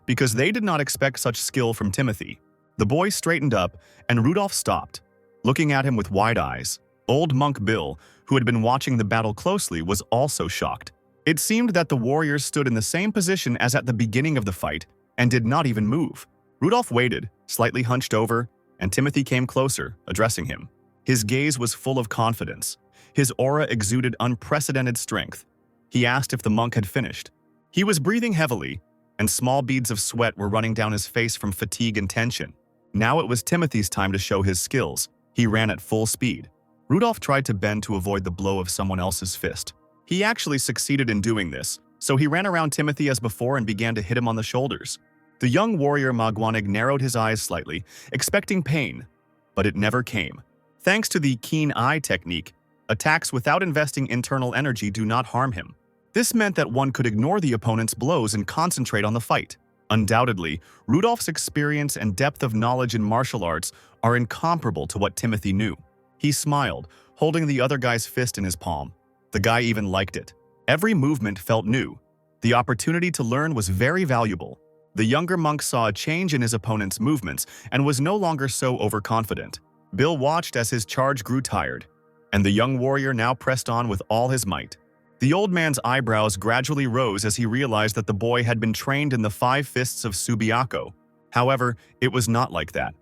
because they did not expect such skill from Timothy. The boy straightened up, and Rudolph stopped, looking at him with wide eyes. Old monk Bill, who had been watching the battle closely, was also shocked. It seemed that the warriors stood in the same position as at the beginning of the fight and did not even move. Rudolph waited, slightly hunched over, and Timothy came closer, addressing him. His gaze was full of confidence. His aura exuded unprecedented strength. He asked if the monk had finished. He was breathing heavily, and small beads of sweat were running down his face from fatigue and tension. Now it was Timothy's time to show his skills. He ran at full speed. Rudolph tried to bend to avoid the blow of someone else's fist. He actually succeeded in doing this, so he ran around Timothy as before and began to hit him on the shoulders. The young warrior Magwanig narrowed his eyes slightly, expecting pain, but it never came. Thanks to the keen eye technique, attacks without investing internal energy do not harm him. This meant that one could ignore the opponent's blows and concentrate on the fight. Undoubtedly, Rudolph's experience and depth of knowledge in martial arts are incomparable to what Timothy knew. He smiled, holding the other guy's fist in his palm. The guy even liked it. Every movement felt new. The opportunity to learn was very valuable. The younger monk saw a change in his opponent's movements and was no longer so overconfident. Bill watched as his charge grew tired, and the young warrior now pressed on with all his might. The old man's eyebrows gradually rose as he realized that the boy had been trained in the 5 fists of Subiaco. However, it was not like that.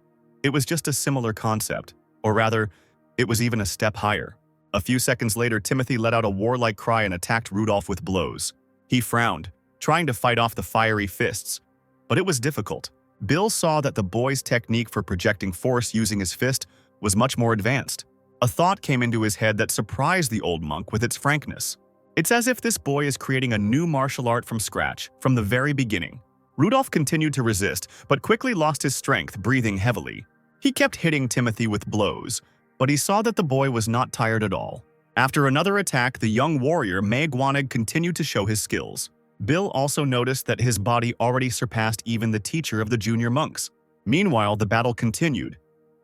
It was just a similar concept, or rather, it was even a step higher. A few seconds later, Timothy let out a warlike cry and attacked Rudolph with blows. He frowned, trying to fight off the fiery fists, but it was difficult. Bill saw that the boy's technique for projecting force using his fist was much more advanced. A thought came into his head that surprised the old monk with its frankness. It's as if this boy is creating a new martial art from scratch, from the very beginning. Rudolph continued to resist, but quickly lost his strength, breathing heavily. He kept hitting Timothy with blows, but he saw that the boy was not tired at all. After another attack, the young warrior Magwanig continued to show his skills. Bill also noticed that his body already surpassed even the teacher of the junior monks. Meanwhile, the battle continued,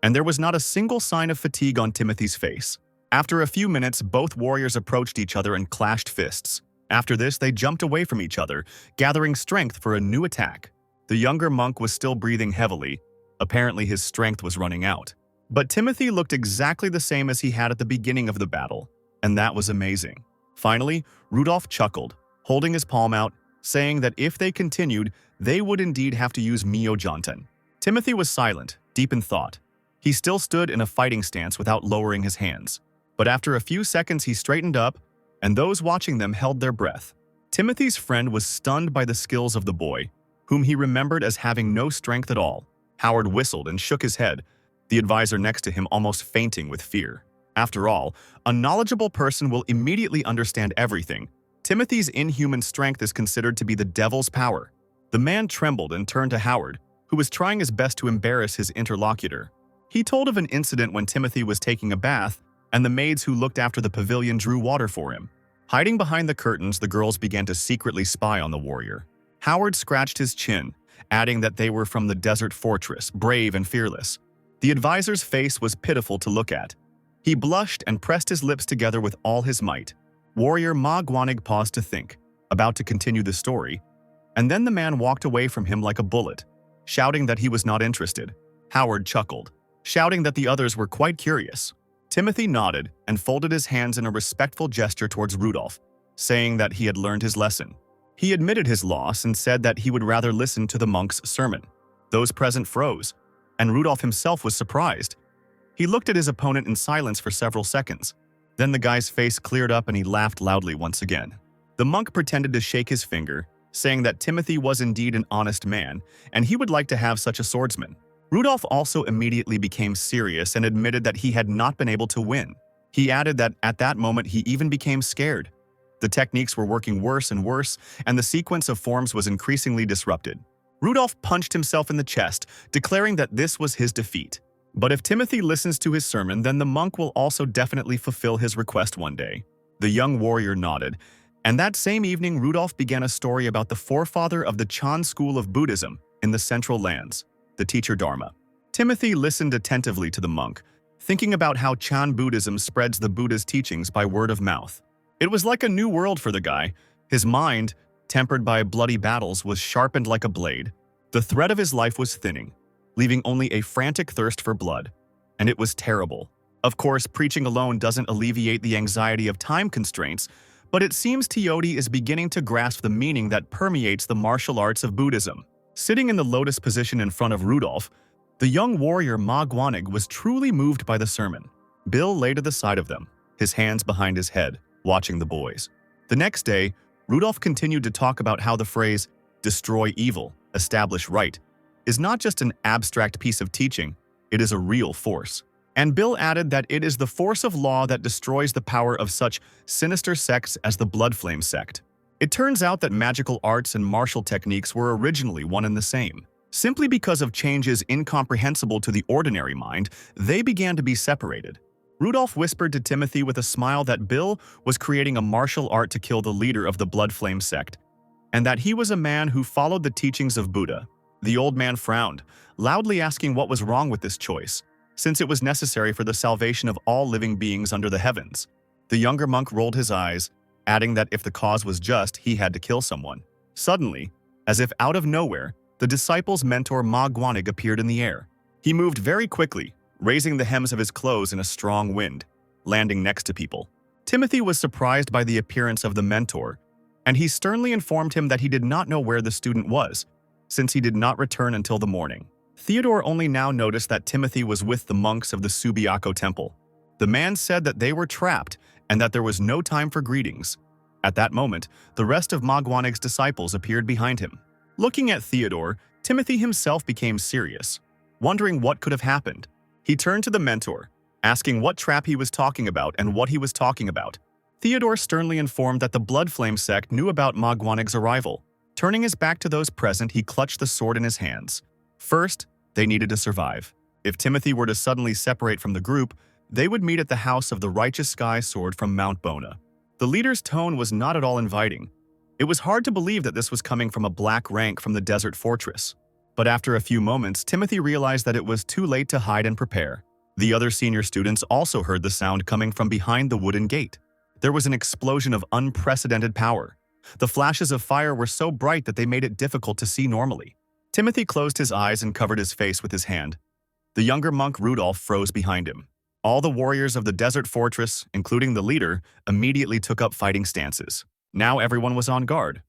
and there was not a single sign of fatigue on Timothy's face. After a few minutes, both warriors approached each other and clashed fists. After this, they jumped away from each other, gathering strength for a new attack. The younger monk was still breathing heavily. Apparently, his strength was running out. But Timothy looked exactly the same as he had at the beginning of the battle, and that was amazing. Finally, Rudolph chuckled, holding his palm out, saying that if they continued, they would indeed have to use Myojanten. Timothy was silent, deep in thought. He still stood in a fighting stance without lowering his hands. But after a few seconds, he straightened up, and those watching them held their breath. Timothy's friend was stunned by the skills of the boy, whom he remembered as having no strength at all. Howard whistled and shook his head, the advisor next to him almost fainting with fear. After all, a knowledgeable person will immediately understand everything. Timothy's inhuman strength is considered to be the devil's power. The man trembled and turned to Howard, who was trying his best to embarrass his interlocutor. He told of an incident when Timothy was taking a bath, and the maids who looked after the pavilion drew water for him. Hiding behind the curtains, the girls began to secretly spy on the warrior. Howard scratched his chin, adding that they were from the desert fortress, brave and fearless. The advisor's face was pitiful to look at. He blushed and pressed his lips together with all his might. Warrior Magwanig paused to think, about to continue the story, and then the man walked away from him like a bullet, shouting that he was not interested. Howard chuckled, shouting that the others were quite curious. Timothy nodded and folded his hands in a respectful gesture towards Rudolph, saying that he had learned his lesson. He admitted his loss and said that he would rather listen to the monk's sermon. Those present froze, and Rudolph himself was surprised. He looked at his opponent in silence for several seconds. Then the guy's face cleared up and he laughed loudly once again. The monk pretended to shake his finger, saying that Timothy was indeed an honest man, and he would like to have such a swordsman. Rudolph also immediately became serious and admitted that he had not been able to win. He added that at that moment he even became scared. The techniques were working worse and worse, and the sequence of forms was increasingly disrupted. Rudolph punched himself in the chest, declaring that this was his defeat. But if Timothy listens to his sermon, then the monk will also definitely fulfill his request one day. The young warrior nodded, and that same evening Rudolph began a story about the forefather of the Chan school of Buddhism in the Central Lands, the teacher Dharma. Timothy listened attentively to the monk, thinking about how Chan Buddhism spreads the Buddha's teachings by word of mouth. It was like a new world for the guy. His mind, tempered by bloody battles, was sharpened like a blade. The thread of his life was thinning, leaving only a frantic thirst for blood. And it was terrible. Of course, preaching alone doesn't alleviate the anxiety of time constraints, but it seems Teodi is beginning to grasp the meaning that permeates the martial arts of Buddhism. Sitting in the lotus position in front of Rudolph, the young warrior Magwanig was truly moved by the sermon. Bill lay to the side of them, his hands behind his head, watching the boys. The next day, Rudolph continued to talk about how the phrase, "destroy evil, establish right," is not just an abstract piece of teaching, it is a real force. And Bill added that it is the force of law that destroys the power of such sinister sects as the Blood Flame sect. It turns out that magical arts and martial techniques were originally one and the same. Simply because of changes incomprehensible to the ordinary mind, they began to be separated. Rudolph whispered to Timothy with a smile that Bill was creating a martial art to kill the leader of the Blood Flame sect, and that he was a man who followed the teachings of Buddha. The old man frowned, loudly asking what was wrong with this choice, since it was necessary for the salvation of all living beings under the heavens. The younger monk rolled his eyes, adding that if the cause was just, he had to kill someone. Suddenly, as if out of nowhere, the disciple's mentor Ma Guanig appeared in the air. He moved very quickly, raising the hems of his clothes in a strong wind, landing next to people. Timothy was surprised by the appearance of the mentor, and he sternly informed him that he did not know where the student was, since he did not return until the morning. Theodore only now noticed that Timothy was with the monks of the Subiaco temple. The man said that they were trapped and that there was no time for greetings. At that moment, the rest of Ma Guanig's disciples appeared behind him. Looking at Theodore, Timothy himself became serious, wondering what could have happened. He turned to the mentor, asking what trap he was talking about and what he was talking about. Theodore sternly informed that the Blood Flame sect knew about Ma Guanig's arrival. Turning his back to those present, he clutched the sword in his hands. First, they needed to survive. If Timothy were to suddenly separate from the group, they would meet at the house of the Righteous Sky Sword from Mount Bona. The leader's tone was not at all inviting. It was hard to believe that this was coming from a black rank from the desert fortress. But after a few moments, Timothy realized that it was too late to hide and prepare. The other senior students also heard the sound coming from behind the wooden gate. There was an explosion of unprecedented power. The flashes of fire were so bright that they made it difficult to see normally. Timothy closed his eyes and covered his face with his hand. The younger monk Rudolph froze behind him. All the warriors of the desert fortress, including the leader, immediately took up fighting stances. Now everyone was on guard.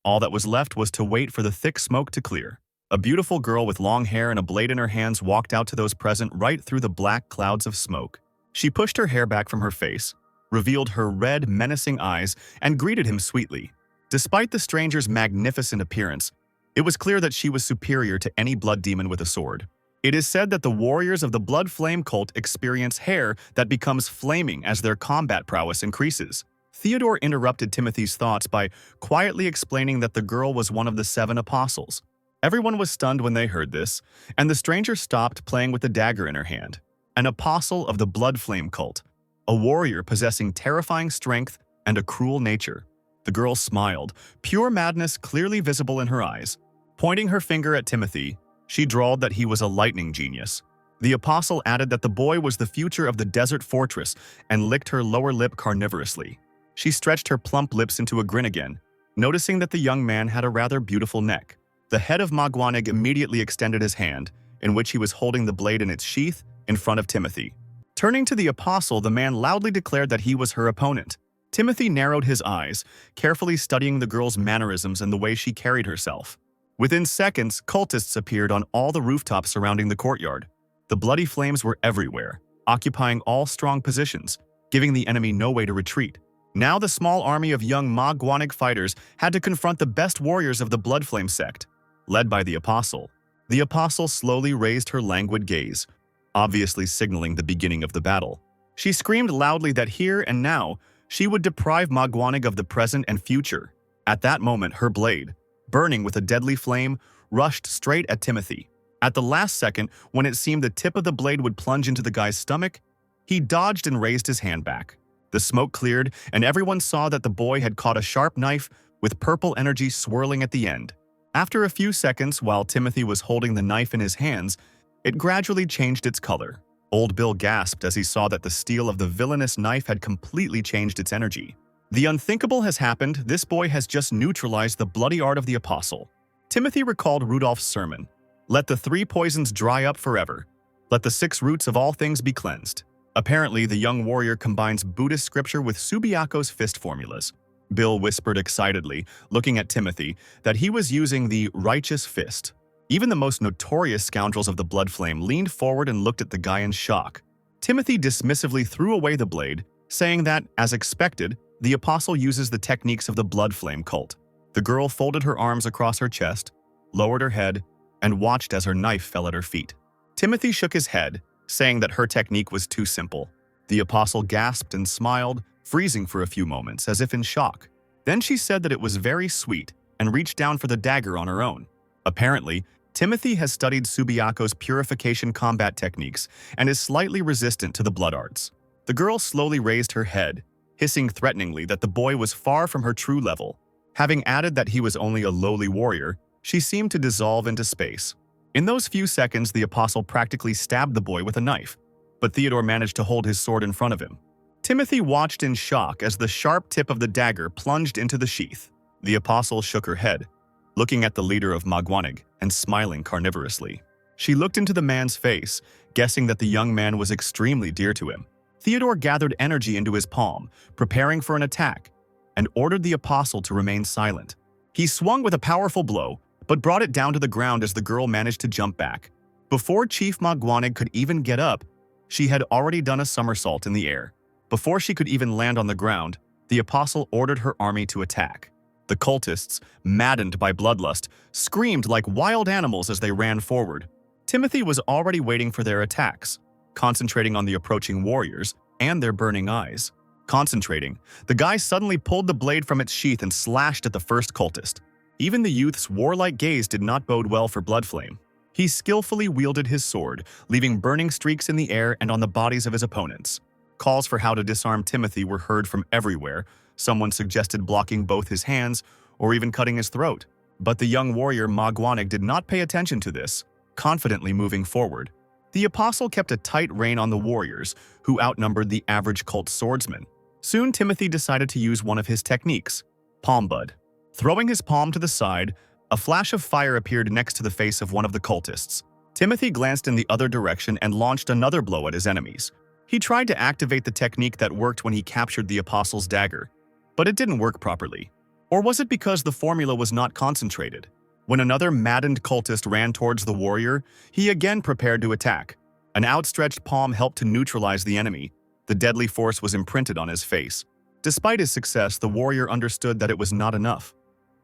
All that was left was to wait for the thick smoke to clear. A beautiful girl with long hair and a blade in her hands walked out to those present right through the black clouds of smoke. She pushed her hair back from her face, revealed her red, menacing eyes, and greeted him sweetly. Despite the stranger's magnificent appearance, it was clear that she was superior to any blood demon with a sword. It is said that the warriors of the Blood Flame cult experience hair that becomes flaming as their combat prowess increases. Theodore interrupted Timothy's thoughts by quietly explaining that the girl was one of the 7 apostles. Everyone was stunned when they heard this, and the stranger stopped playing with the dagger in her hand. An apostle of the Blood Flame cult, a warrior possessing terrifying strength and a cruel nature. The girl smiled, pure madness clearly visible in her eyes. Pointing her finger at Timothy, she drawled that he was a lightning genius. The apostle added that the boy was the future of the desert fortress and licked her lower lip carnivorously. She stretched her plump lips into a grin again, noticing that the young man had a rather beautiful neck. The head of Ma Guanig immediately extended his hand, in which he was holding the blade in its sheath, in front of Timothy. Turning to the apostle, the man loudly declared that he was her opponent. Timothy narrowed his eyes, carefully studying the girl's mannerisms and the way she carried herself. Within seconds, cultists appeared on all the rooftops surrounding the courtyard. The bloody flames were everywhere, occupying all strong positions, giving the enemy no way to retreat. Now the small army of young Ma Guanig fighters had to confront the best warriors of the Blood Flame sect, led by the apostle. The apostle slowly raised her languid gaze, obviously signaling the beginning of the battle. She screamed loudly that here and now, she would deprive Ma Guanig of the present and future. At that moment, her blade, burning with a deadly flame, rushed straight at Timothy. At the last second, when it seemed the tip of the blade would plunge into the guy's stomach, he dodged and raised his hand back. The smoke cleared, and everyone saw that the boy had caught a sharp knife with purple energy swirling at the end. After a few seconds, while Timothy was holding the knife in his hands, it gradually changed its color. Old Bill gasped as he saw that the steel of the villainous knife had completely changed its energy. The unthinkable has happened. This boy has just neutralized the bloody art of the apostle. Timothy recalled Rudolph's sermon. Let the 3 poisons dry up forever. Let the 6 roots of all things be cleansed. Apparently, the young warrior combines Buddhist scripture with Subiaco's fist formulas. Bill whispered excitedly, looking at Timothy, that he was using the righteous fist. Even the most notorious scoundrels of the Blood Flame leaned forward and looked at the guy in shock. Timothy dismissively threw away the blade, saying that, as expected, the apostle uses the techniques of the Blood Flame cult. The girl folded her arms across her chest, lowered her head, and watched as her knife fell at her feet. Timothy shook his head, saying that her technique was too simple. The apostle gasped and smiled, freezing for a few moments as if in shock. Then she said that it was very sweet and reached down for the dagger on her own. Apparently, Timothy has studied Subiako's purification combat techniques and is slightly resistant to the blood arts. The girl slowly raised her head, hissing threateningly that the boy was far from her true level. Having added that he was only a lowly warrior, she seemed to dissolve into space. In those few seconds, the apostle practically stabbed the boy with a knife, but Theodore managed to hold his sword in front of him. Timothy watched in shock as the sharp tip of the dagger plunged into the sheath. The apostle shook her head, looking at the leader of Magwanig and smiling carnivorously. She looked into the man's face, guessing that the young man was extremely dear to him. Theodore gathered energy into his palm, preparing for an attack, and ordered the apostle to remain silent. He swung with a powerful blow, but brought it down to the ground as the girl managed to jump back. Before Chief Magwanig could even get up, she had already done a somersault in the air. Before she could even land on the ground, the apostle ordered her army to attack. The cultists, maddened by bloodlust, screamed like wild animals as they ran forward. Timothy was already waiting for their attacks, concentrating on the approaching warriors and their burning eyes. Concentrating, the guy suddenly pulled the blade from its sheath and slashed at the first cultist. Even the youth's warlike gaze did not bode well for Bloodflame. He skillfully wielded his sword, leaving burning streaks in the air and on the bodies of his opponents. Calls for how to disarm Timothy were heard from everywhere. Someone suggested blocking both his hands or even cutting his throat. But the young warrior Magwanig did not pay attention to this, confidently moving forward. The apostle kept a tight rein on the warriors, who outnumbered the average cult swordsman. Soon Timothy decided to use one of his techniques, Palm Bud. Throwing his palm to the side, a flash of fire appeared next to the face of one of the cultists. Timothy glanced in the other direction and launched another blow at his enemies. He tried to activate the technique that worked when he captured the apostle's dagger, but it didn't work properly. Or was it because the formula was not concentrated? When another maddened cultist ran towards the warrior, he again prepared to attack. An outstretched palm helped to neutralize the enemy. The deadly force was imprinted on his face. Despite his success, the warrior understood that it was not enough.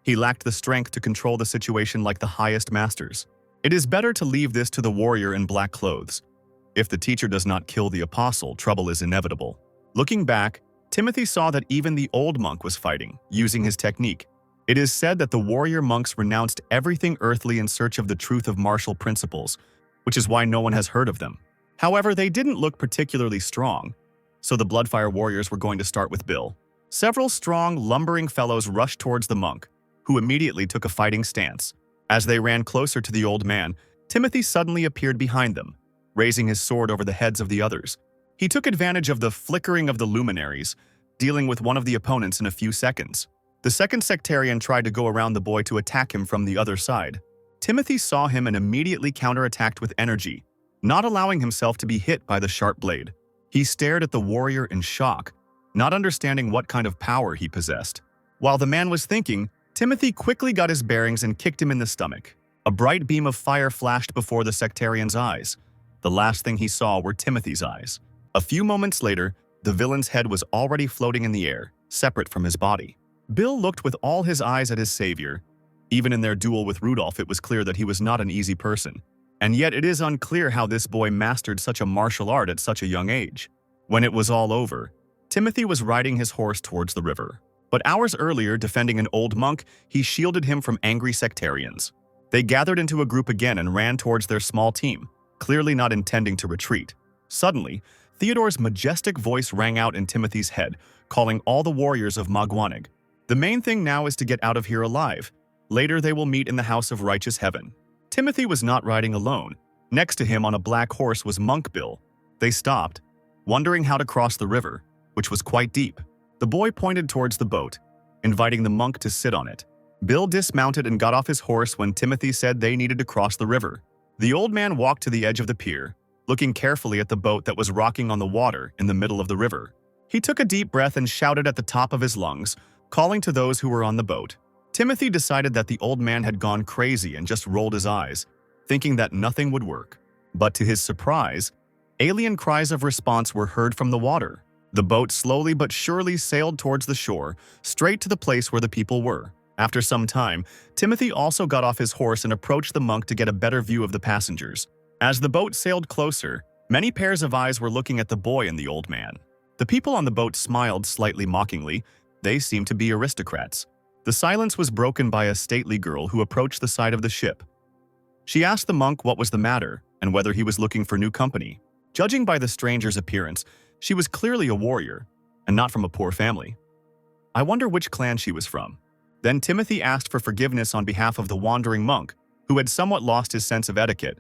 He lacked the strength to control the situation like the highest masters. It is better to leave this to the warrior in black clothes. If the teacher does not kill the apostle, trouble is inevitable. Looking back, Timothy saw that even the old monk was fighting, using his technique. It is said that the warrior monks renounced everything earthly in search of the truth of martial principles, which is why no one has heard of them. However, they didn't look particularly strong, so the Bloodfire warriors were going to start with Bill. Several strong, lumbering fellows rushed towards the monk, who immediately took a fighting stance. As they ran closer to the old man, Timothy suddenly appeared behind them, raising his sword over the heads of the others. He took advantage of the flickering of the luminaries, dealing with one of the opponents in a few seconds. The second sectarian tried to go around the boy to attack him from the other side. Timothy saw him and immediately counterattacked with energy, not allowing himself to be hit by the sharp blade. He stared at the warrior in shock, not understanding what kind of power he possessed. While the man was thinking, Timothy quickly got his bearings and kicked him in the stomach. A bright beam of fire flashed before the sectarian's eyes. The last thing he saw were Timothy's eyes. A few moments later, the villain's head was already floating in the air, separate from his body. Bill looked with all his eyes at his savior. Even in their duel with Rudolph, it was clear that he was not an easy person. And yet it is unclear how this boy mastered such a martial art at such a young age. When it was all over, Timothy was riding his horse towards the river. But hours earlier, defending an old monk, he shielded him from angry sectarians. They gathered into a group again and ran towards their small team, clearly not intending to retreat. Suddenly, Theodore's majestic voice rang out in Timothy's head, calling all the warriors of Magwanig. The main thing now is to get out of here alive. Later they will meet in the house of righteous heaven. Timothy was not riding alone. Next to him on a black horse was Monk Bill. They stopped, wondering how to cross the river, which was quite deep. The boy pointed towards the boat, inviting the monk to sit on it. Bill dismounted and got off his horse when Timothy said they needed to cross the river. The old man walked to the edge of the pier, looking carefully at the boat that was rocking on the water in the middle of the river. He took a deep breath and shouted at the top of his lungs, calling to those who were on the boat. Timothy decided that the old man had gone crazy and just rolled his eyes, thinking that nothing would work. But to his surprise, alien cries of response were heard from the water. The boat slowly but surely sailed towards the shore, straight to the place where the people were. After some time, Timothy also got off his horse and approached the monk to get a better view of the passengers. As the boat sailed closer, Many pairs of eyes were looking at the boy and the old man. The people on the boat smiled slightly mockingly. They seemed to be aristocrats. The silence was broken by a stately girl who approached the side of the ship. She asked the monk what was the matter and whether he was looking for new company. Judging by the stranger's appearance, she was clearly a warrior and not from a poor family. I wonder which clan she was from. Then Timothy asked for forgiveness on behalf of the wandering monk, who had somewhat lost his sense of etiquette.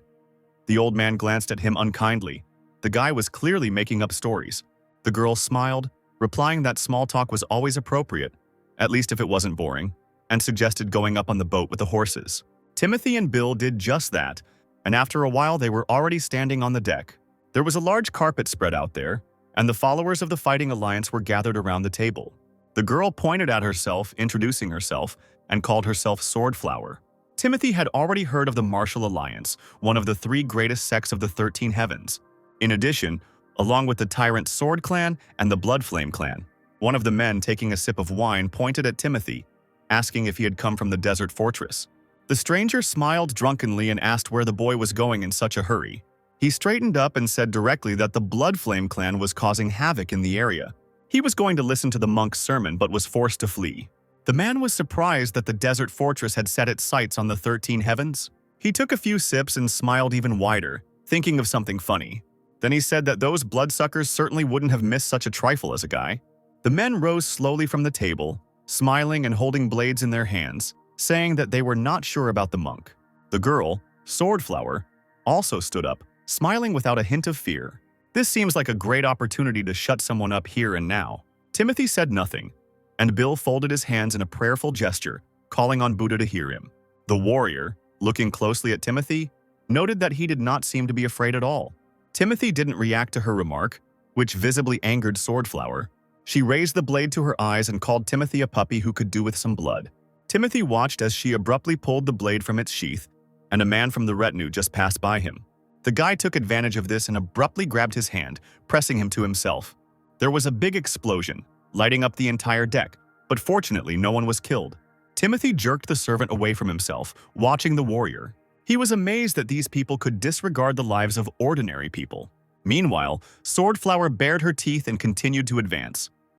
The old man glanced at him unkindly. The guy was clearly making up stories. The girl smiled, replying that small talk was always appropriate, at least if it wasn't boring, and suggested going up on the boat with the horses. Timothy and Bill did just that, and after a while they were already standing on the deck. There was a large carpet spread out there, and the followers of the Fighting Alliance were gathered around the table. The girl pointed at herself, introducing herself, and called herself Swordflower. Timothy had already heard of the Martial Alliance, one of the 3 greatest sects of the 13 Heavens. In addition, along with the Tyrant Sword Clan and the Bloodflame Clan, one of the men taking a sip of wine pointed at Timothy, asking if he had come from the desert fortress. The stranger smiled drunkenly and asked where the boy was going in such a hurry. He straightened up and said directly that the Bloodflame Clan was causing havoc in the area. He was going to listen to the monk's sermon but was forced to flee. The man was surprised that the desert fortress had set its sights on the 13 Heavens. He took a few sips and smiled even wider, thinking of something funny. Then he said that those bloodsuckers certainly wouldn't have missed such a trifle as a guy. The men rose slowly from the table, smiling and holding blades in their hands, saying that they were not sure about the monk. The girl, Swordflower, also stood up, smiling without a hint of fear. This seems like a great opportunity to shut someone up here and now. Timothy said nothing, and Bill folded his hands in a prayerful gesture, calling on Buddha to hear him. The warrior, looking closely at Timothy, noted that he did not seem to be afraid at all. Timothy didn't react to her remark, which visibly angered Swordflower. She raised the blade to her eyes and called Timothy a puppy who could do with some blood. Timothy watched as she abruptly pulled the blade from its sheath, and a man from the retinue just passed by him. The guy took advantage of this and abruptly grabbed his hand, pressing him to himself. There was a big explosion, lighting up the entire deck, but fortunately no one was killed. Timothy jerked the servant away from himself, watching the warrior. He was amazed that these people could disregard the lives of ordinary people. Meanwhile, Swordflower bared her teeth and continued to advance.